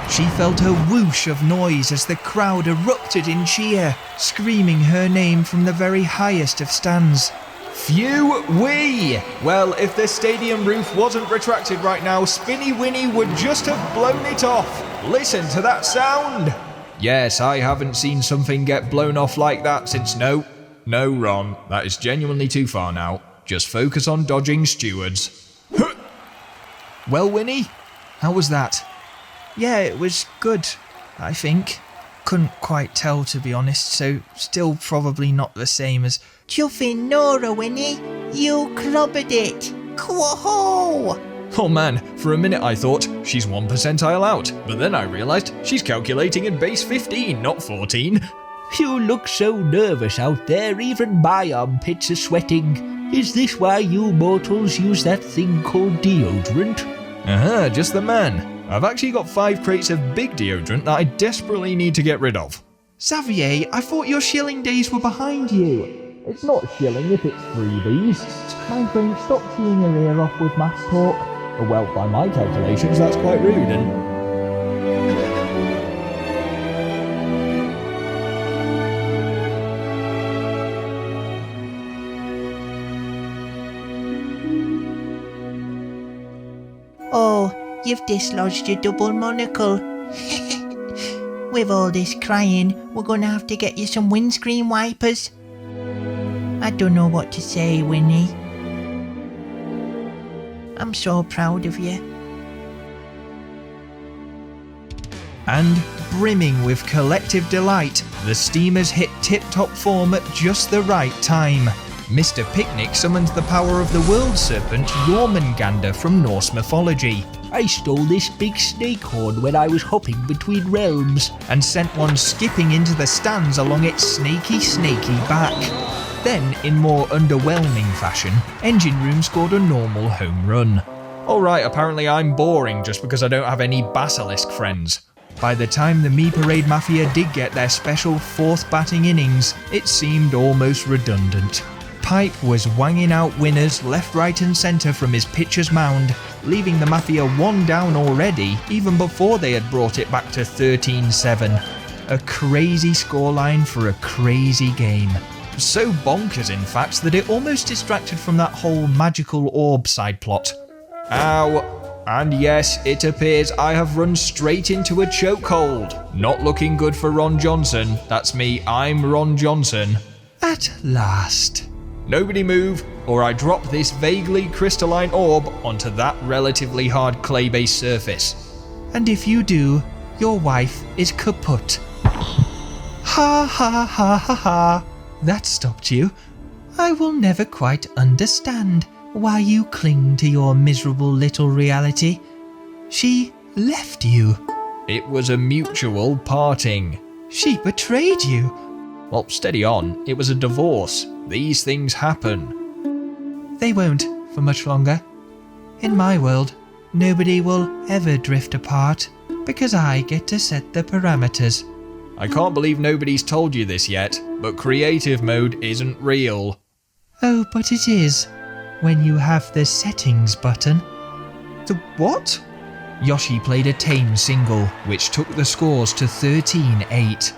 S1: She felt a whoosh of noise as the crowd erupted in cheer, screaming her name from the very highest of stands.
S4: Phew wee! Well, if this stadium roof wasn't retracted right now, Spinny Winnie would just have blown it off. Listen to that sound! Yes, I haven't seen something get blown off like that since No, Ron, that is genuinely too far now. Just focus on dodging stewards.
S1: Well, Winnie, how was that?
S2: Yeah, it was good, I think. Couldn't quite tell, to be honest, so still probably not the same as... Chuffy Nora, Winnie! You clobbered it! Quaho!
S4: Oh man, for a minute I thought, she's 1 percentile out, but then I realised she's calculating in base 15, not 14.
S11: You look so nervous out there, even my armpits are sweating. Is this why you mortals use that thing called deodorant?
S4: Just the man. I've actually got 5 crates of big deodorant that I desperately need to get rid of.
S2: Xavier, I thought your shilling days were behind you.
S11: It's not shilling if it's freebies. My friend, stop chewing your ear off with math talk. Well, by my calculations, that's quite rude, and...
S2: Oh, you've dislodged your double monocle. With all this crying, we're gonna have to get you some windscreen wipers. I don't know what to say, Winnie. I'm so proud of you.
S1: And brimming with collective delight, the Steamers hit tip-top form at just the right time. Mr. Picnic summoned the power of the world serpent Jormungandr from Norse mythology,
S11: I stole this big snake horn when I was hopping between realms.
S1: and sent one skipping into the stands along its snaky back. Then, in more underwhelming fashion, Engine Room scored a normal home run. Alright, apparently I'm boring just because I don't have any basilisk friends. By the time the Me Parade Mafia did get their special 4th batting innings, it seemed almost redundant. Pipe was wanging out winners left, right and centre from his pitcher's mound, leaving the Mafia 1 down already even before they had brought it back to 13-7. A crazy scoreline for a crazy game. So bonkers in fact that it almost distracted from that whole magical orb side plot. Ow. And yes, it appears I have run straight into a chokehold. Not looking good for Ron Johnson. That's me, I'm Ron Johnson.
S2: At last.
S1: Nobody move, or I drop this vaguely crystalline orb onto that relatively hard clay-based surface.
S2: And if you do, your wife is kaput. Ha ha ha ha ha. That stopped you. I will never quite understand why you cling to your miserable little reality. She left you.
S1: It was a mutual parting.
S2: She betrayed you.
S1: Well, steady on, it was a divorce. These things happen.
S2: They won't for much longer. In my world, nobody will ever drift apart because I get to set the parameters.
S1: I can't believe nobody's told you this yet, but creative mode isn't real.
S2: Oh, but it is, when you have the settings button.
S1: The what? Yoshi played a tame single, which took the scores to 13-8.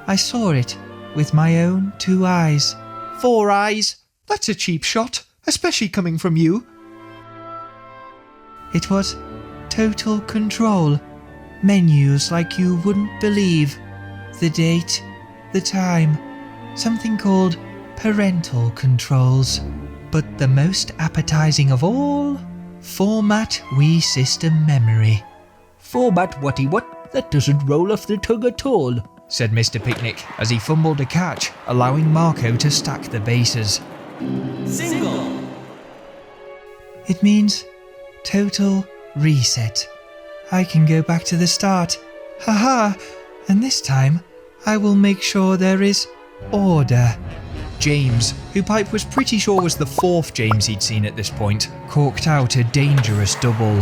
S2: I saw it with my own 2 eyes.
S1: 4 eyes? That's a cheap shot, especially coming from you.
S2: It was total control. Menus like you wouldn't believe. The date, the time, something called parental controls. But the most appetizing of all, format Wii system memory.
S11: Format whatty what? That doesn't roll off the tongue at all,
S1: said Mr. Picnic as he fumbled a catch, allowing Marco to stack the bases.
S7: Single.
S2: It means total reset. I can go back to the start. Haha! And this time, I will make sure there is order.
S1: James, who Pipe was pretty sure was the 4th James he'd seen at this point, corked out a dangerous double.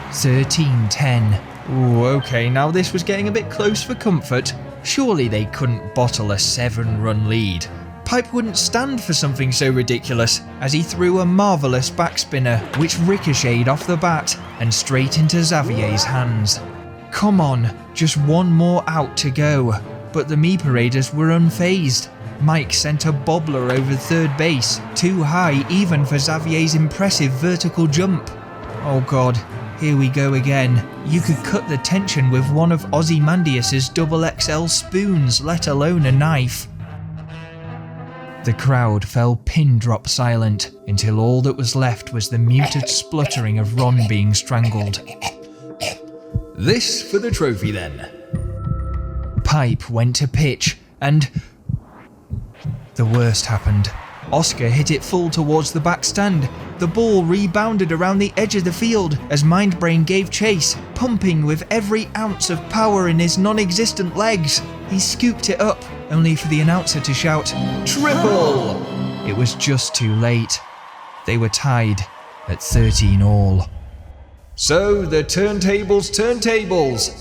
S1: 13-10. Ooh, okay, now this was getting a bit close for comfort. Surely they couldn't bottle a 7-run lead. Pipe wouldn't stand for something so ridiculous, as he threw a marvellous backspinner, which ricocheted off the bat and straight into Xavier's hands. Come on, just one more out to go. But the Me Paraders were unfazed. Mike sent a bobbler over third base, too high even for Xavier's impressive vertical jump. Oh god, here we go again. You could cut the tension with one of Ozymandias's XXL spoons, let alone a knife. The crowd fell pin-drop silent until all that was left was the muted spluttering of Ron being strangled. This for the trophy then. Pipe went to pitch and the worst happened. Oscar hit it full towards the back stand. The ball rebounded around the edge of the field as Mindbrain gave chase, pumping with every ounce of power in his non-existent legs. He scooped it up, only for the announcer to shout, "Triple!" It was just too late. They were tied at 13 all. So the turntables,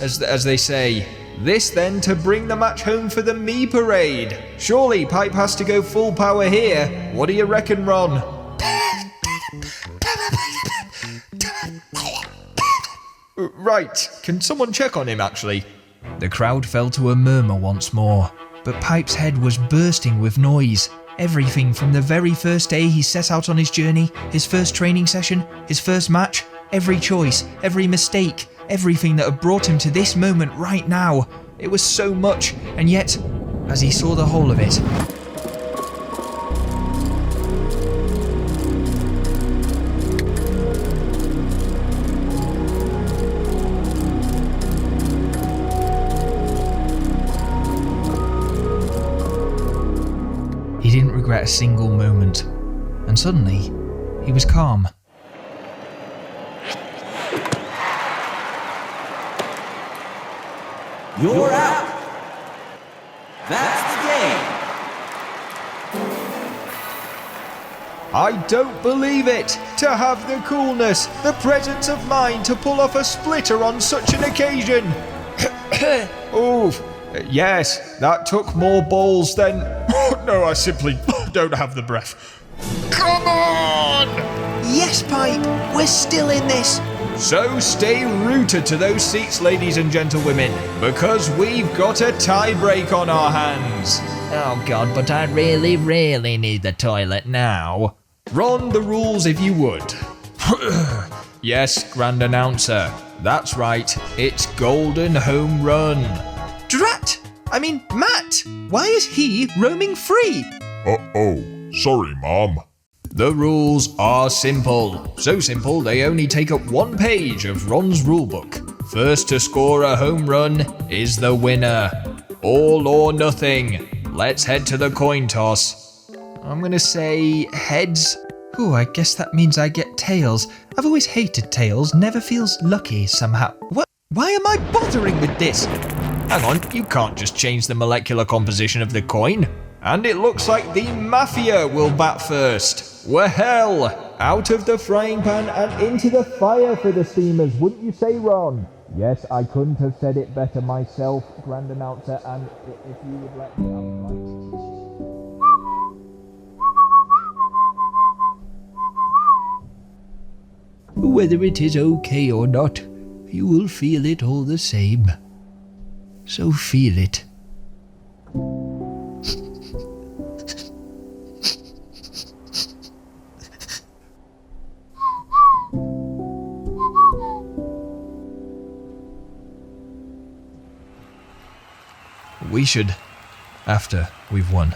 S1: as they say. This then to bring the match home for the Me Parade. Surely Pipe has to go full power here. What do you reckon, Ron? Right, can someone check on him actually? The crowd fell to a murmur once more, but Pipe's head was bursting with noise. Everything from the very first day he set out on his journey, his first training session, his first match, every choice, every mistake, everything that had brought him to this moment right now. It was so much, and yet, as he saw the whole of it, didn't regret a single moment. And suddenly, he was calm.
S7: You're out. That's the game.
S4: I don't believe it! To have the coolness, the presence of mind to pull off a splitter on such an occasion! Oof. Yes, that took more balls than... No, I simply don't have the breath. Come on!
S2: Yes, Pipe, we're still in this.
S4: So stay rooted to those seats, ladies and gentlewomen, because we've got a tie break on our hands.
S9: Oh god, but I really, really need the toilet now.
S4: Run the rules if you would. Yes, Grand Announcer. That's right, it's Golden Home Run.
S1: Drat! I mean, Matt! Why is he roaming free?
S8: Uh-oh. Sorry, Mom.
S4: The rules are simple. So simple they only take up one page of Ron's rulebook. First to score a home run is the winner. All or nothing. Let's head to the coin toss.
S1: I'm gonna say heads. Ooh, I guess that means I get tails. I've always hated tails, never feels lucky somehow. What? Why am I bothering with this?
S4: Hang on, you can't just change the molecular composition of the coin. And it looks like the Mafia will bat first. Well, out of the frying pan and into the fire for the Steamers, wouldn't you say, Ron? Yes, I couldn't have said it better myself, Grand Announcer, and if you would let me, I would like to...
S11: Whether it is okay or not, you will feel it all the same. So feel it.
S1: We should, after we've won.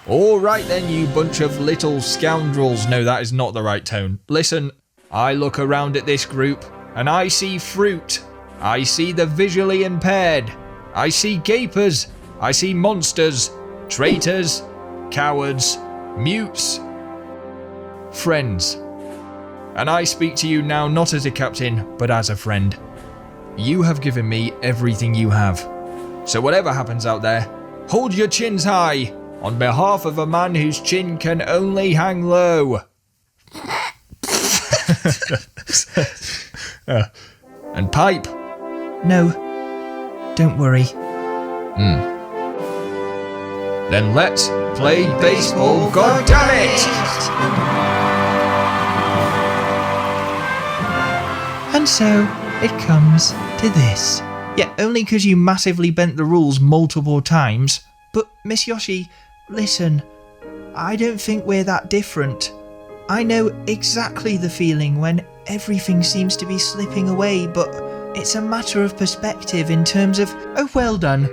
S4: All right then, you bunch of little scoundrels. No, that is not the right tone. Listen, I look around at this group and I see fruit. I see the visually impaired. I see gapers. I see monsters, traitors, cowards, mutes, friends. And I speak to you now not as a captain, but as a friend. You have given me everything you have. So whatever happens out there, hold your chins high, on behalf of a man whose chin can only hang low. And Pipe.
S2: No, don't worry.
S4: Then let's play baseball, goddammit!
S2: And so, it comes to this.
S1: Yeah, only because you massively bent the rules multiple times.
S2: But, Miss Yoshi, listen, I don't think we're that different. I know exactly the feeling when everything seems to be slipping away, but it's a matter of perspective in terms of...
S1: Oh, well done.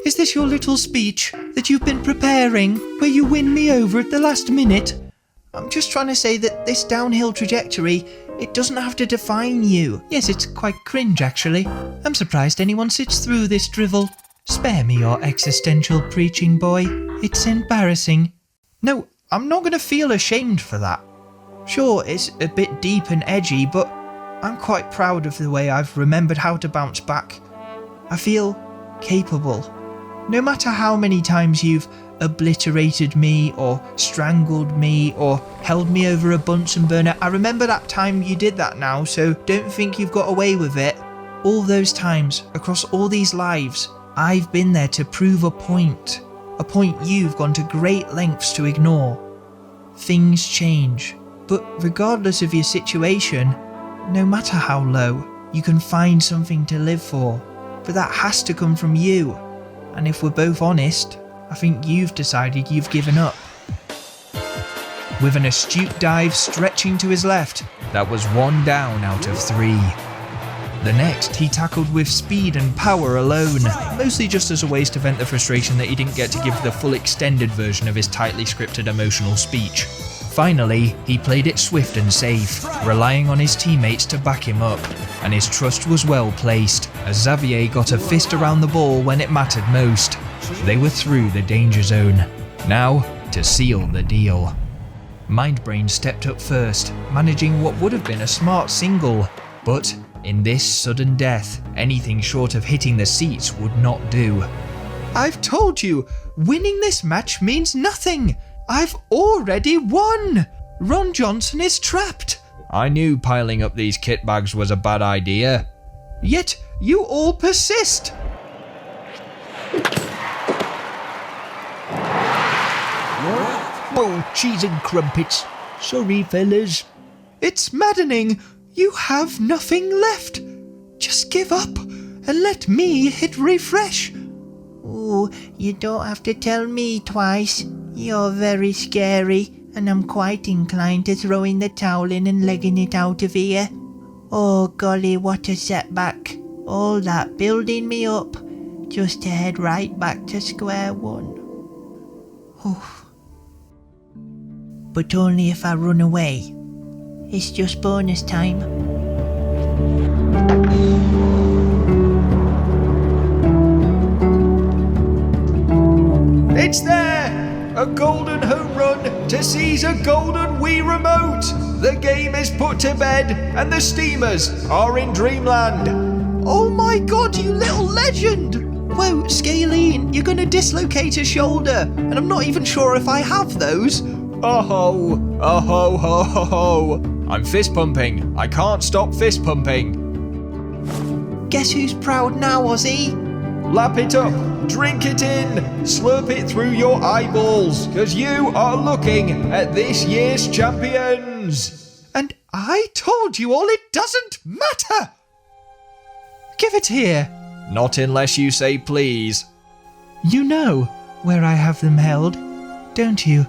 S1: Is this your little speech that you've been preparing, where you win me over at the last minute?
S2: I'm just trying to say that this downhill trajectory, it doesn't have to define you.
S1: Yes, it's quite cringe, actually. I'm surprised anyone sits through this drivel. Spare me your existential preaching, boy. It's embarrassing. No, I'm not going to feel ashamed for that.
S2: Sure, it's a bit deep and edgy, but I'm quite proud of the way I've remembered how to bounce back. I feel capable. No matter how many times you've obliterated me, or strangled me, or held me over a Bunsen burner, I remember that time you did that now, so don't think you've got away with it. All those times, across all these lives, I've been there to prove a point you've gone to great lengths to ignore. Things change, but regardless of your situation, no matter how low, you can find something to live for, but that has to come from you. And if we're both honest, I think you've decided you've given up.
S1: With an astute dive stretching to his left, that was 1 down out of 3. The next he tackled with speed and power alone, mostly just as a way to vent the frustration that he didn't get to give the full extended version of his tightly scripted emotional speech. Finally, he played it swift and safe, relying on his teammates to back him up, and his trust was well placed, as Xavier got a fist around the ball when it mattered most. They were through the danger zone. Now, to seal the deal. Mindbrain stepped up first, managing what would have been a smart single, but in this sudden death, anything short of hitting the seats would not do. I've told you, winning this match means nothing. I've already won. Ron Johnson is trapped. I knew piling up these kit bags was a bad idea. Yet you all persist.
S11: Oh, cheese and crumpets. Sorry, fellas.
S1: It's maddening. You have nothing left. Just give up and let me hit refresh.
S2: Oh, you don't have to tell me twice. You're very scary, and I'm quite inclined to throwing the towel in and legging it out of here. Oh golly, what a setback. All that building me up, just to head right back to square one. Oh. But only if I run away. It's just bonus time.
S4: It's there! A golden home run to seize a golden Wii Remote! The game is put to bed and the Steamers are in dreamland!
S1: Oh my god, you little legend! Whoa, Scalene, you're gonna dislocate a shoulder, and I'm not even sure if I have those. Oh ho, oh ho ho ho ho. I'm fist pumping. I can't stop fist pumping.
S2: Guess who's proud now, Ozzy?
S4: Lap it up, drink it in, slurp it through your eyeballs, cause you are looking at this year's champions.
S1: And I told you all it doesn't matter. Give it here. Not unless you say please. You know where I have them held, don't you?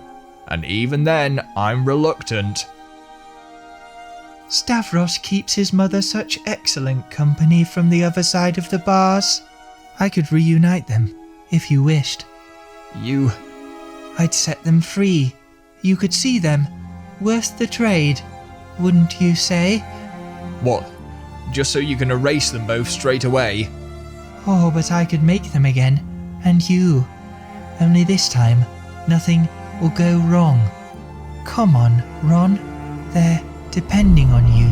S1: And even then, I'm reluctant. Stavros keeps his mother such excellent company from the other side of the bars. I could reunite them, if you wished. I'd set them free. You could see them. Worth the trade, wouldn't you say? What? Just so you can erase them both straight away? Oh, but I could make them again. And you. Only this time, nothing will go wrong. Come on, Ron. They're depending on you.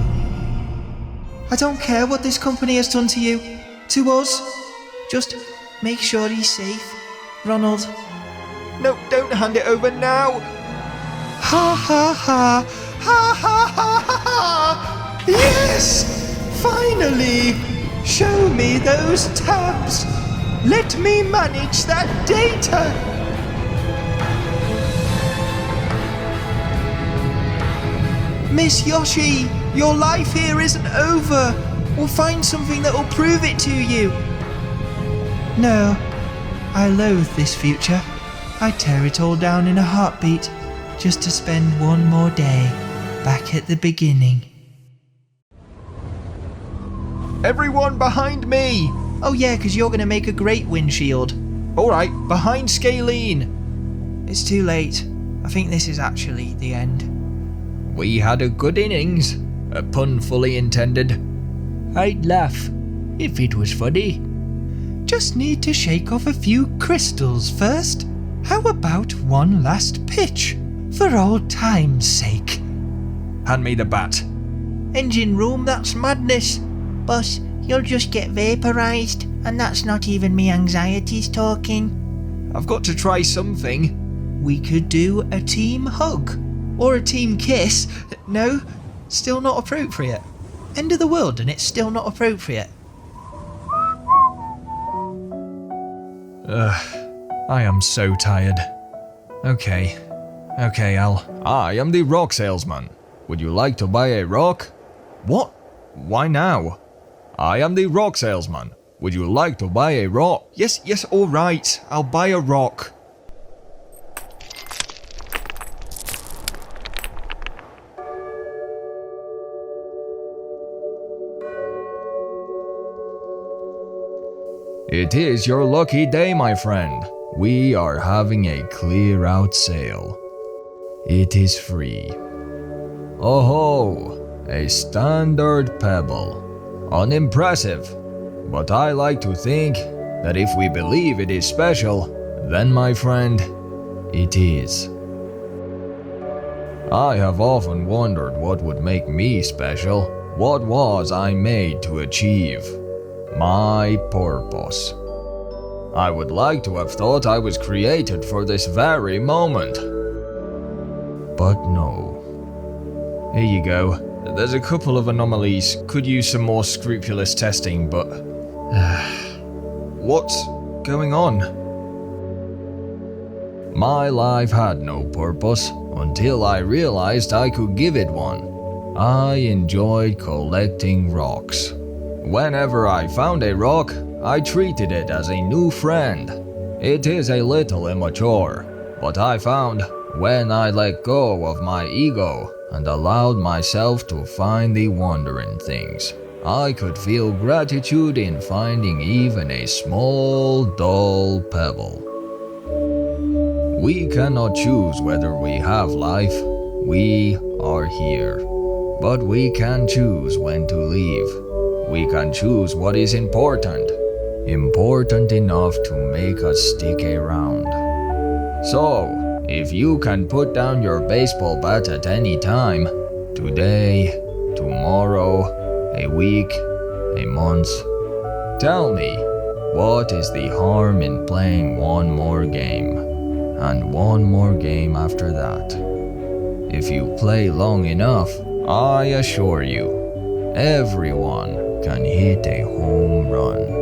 S1: I don't care what this company has done to you. To us. Just make sure he's safe, Ronald. No, don't hand it over now. Ha ha ha. Ha ha ha ha ha. Yes! Finally! Show me those tabs. Let me manage that data. Miss Yoshi, your life here isn't over. We'll find something that will prove it to you. No, I loathe this future. I'd tear it all down in a heartbeat just to spend one more day back at the beginning. Everyone behind me! Oh yeah, because you're going to make a great windshield. Alright, behind Scalene. It's too late. I think this is actually the end. We had a good innings. A pun fully intended.
S11: I'd laugh, if it was funny.
S1: Just need to shake off a few crystals first. How about one last pitch? For old time's sake. Hand me the bat.
S2: Engine room, that's madness. Boss, you'll just get vaporized, and that's not even me anxieties talking.
S1: I've got to try something. We could do a team hug. Or a team kiss. No, still not appropriate. End of the world and it's still not appropriate. I am so tired. Okay, I am the rock salesman. Would you like to buy a rock? What? Why now? I am the rock salesman. Would you like to buy a rock? Yes, alright. I'll buy a rock. It is your lucky day, my friend. We are having a clear out sale. It is free. Oh ho, a standard pebble. Unimpressive. But I like to think that if we believe it is special, then my friend, it is.
S9: I have often wondered what would make me special. What was I made to achieve? My purpose. I would like to have thought I was created for this very moment. But no. Here you go. There's a couple of anomalies. Could use some more scrupulous testing, but... What's going on? My life had no purpose until I realized I could give it one. I enjoyed collecting rocks. Whenever I found a rock, I treated it as a new friend. It is a little immature, but I found when I let go of my ego and allowed myself to find the wonder in things, I could feel gratitude in finding even a small, dull pebble. We cannot choose whether we have life. We are here. But we can choose when to leave. We can choose what is important. Important enough to make us stick around. So, if you can put down your baseball bat at any time, today, tomorrow, a week, a month, tell me, what is the harm in playing one more game? And one more game after that. If you play long enough, I assure you, everyone can hit a home run.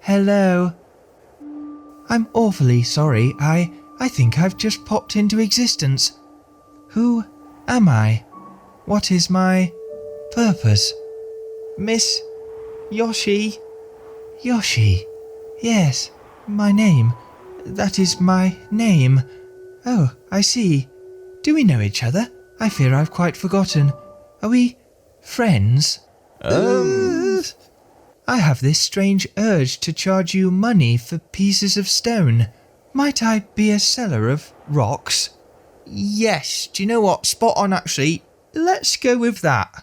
S2: Hello? I'm awfully sorry. I think I've just popped into existence. Who am I? What is my purpose? Miss Yoshi? Yoshi? Yes, my name. That is my name. Oh, I see. Do we know each other? I fear I've quite forgotten. Are we friends? I have this strange urge to charge you money for pieces of stone. Might I be a seller of rocks? Yes, do you know what? Spot on, actually. Let's go with that.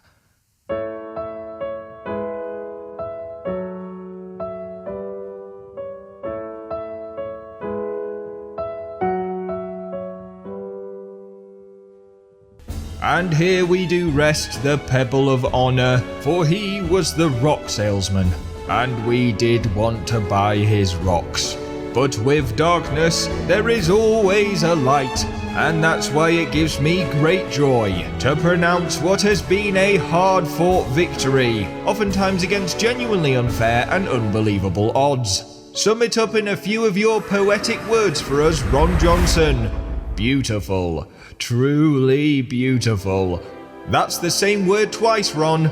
S4: And here we do rest the pebble of honour, for he was the rock salesman, and we did want to buy his rocks. But with darkness, there is always a light, and that's why it gives me great joy to pronounce what has been a hard-fought victory, oftentimes against genuinely unfair and unbelievable odds. Sum it up in a few of your poetic words for us, Ron Johnson. Beautiful. Truly beautiful. That's the same word twice, Ron.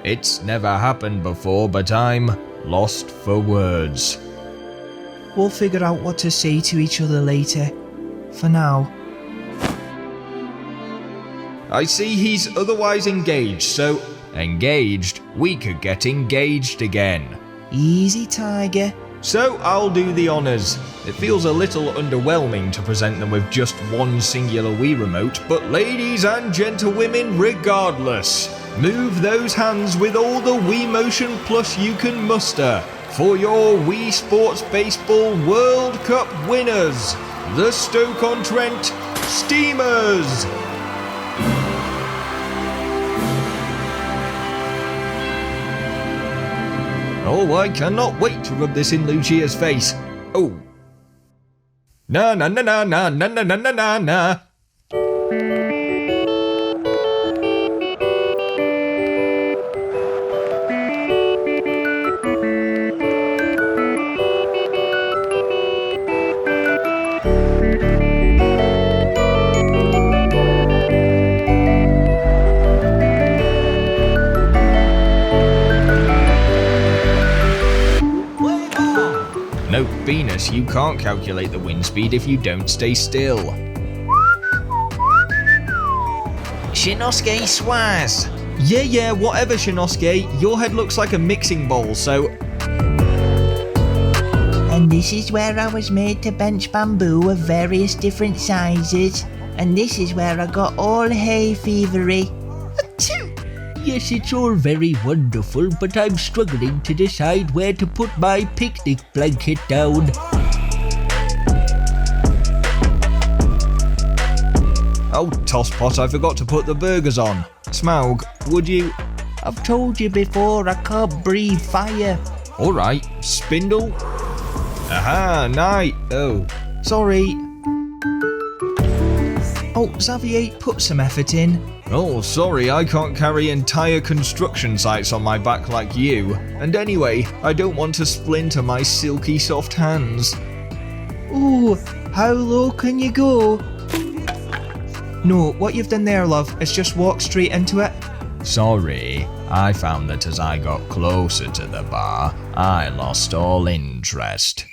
S4: It's never happened before, but I'm lost for words.
S2: We'll figure out what to say to each other later. For now.
S4: I see he's otherwise engaged, so
S9: Engaged? We could get engaged again.
S2: Easy, Tiger.
S4: So I'll do the honours. It feels a little underwhelming to present them with just one singular Wii Remote, but ladies and gentlewomen regardless, move those hands with all the Wii motion plus you can muster for your Wii Sports Baseball World Cup winners, the Stoke-On-Trent Steamers! Oh, I cannot wait to rub this in Lucia's face. Oh. Na na na na na na na na na na. Note, Venus, you can't calculate the wind speed if you don't stay still.
S9: Shinosuke Swaz!
S4: Yeah, whatever, Shinosuke. Your head looks like a mixing bowl, so...
S2: And this is where I was made to bench bamboo of various different sizes. And this is where I got all hay fevery.
S11: Yes, it's all very wonderful, but I'm struggling to decide where to put my picnic blanket down.
S4: Oh, tosspot, I forgot to put the burgers on. Smaug, would you...
S2: I've told you before, I can't breathe fire.
S4: Alright, Spindle? Aha, night. Oh, sorry. Oh, Xavier, put some effort in. Oh, sorry, I can't carry entire construction sites on my back like you. And anyway, I don't want to splinter my silky soft hands.
S2: Ooh, how low can you go?
S1: No, what you've done there, love, is just walk straight into it.
S9: Sorry, I found that as I got closer to the bar, I lost all interest.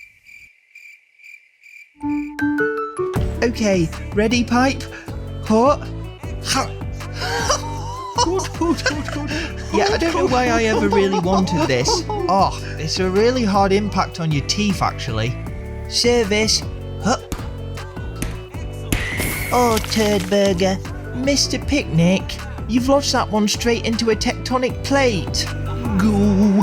S1: Okay, ready, pipe? Hot? Yeah, I don't know why I ever really wanted this. Oh, it's a really hard impact on your teeth, actually.
S2: Service. Hup. Oh, turd burger. Mr. Picnic, you've lodged that one straight into a tectonic plate.
S3: Go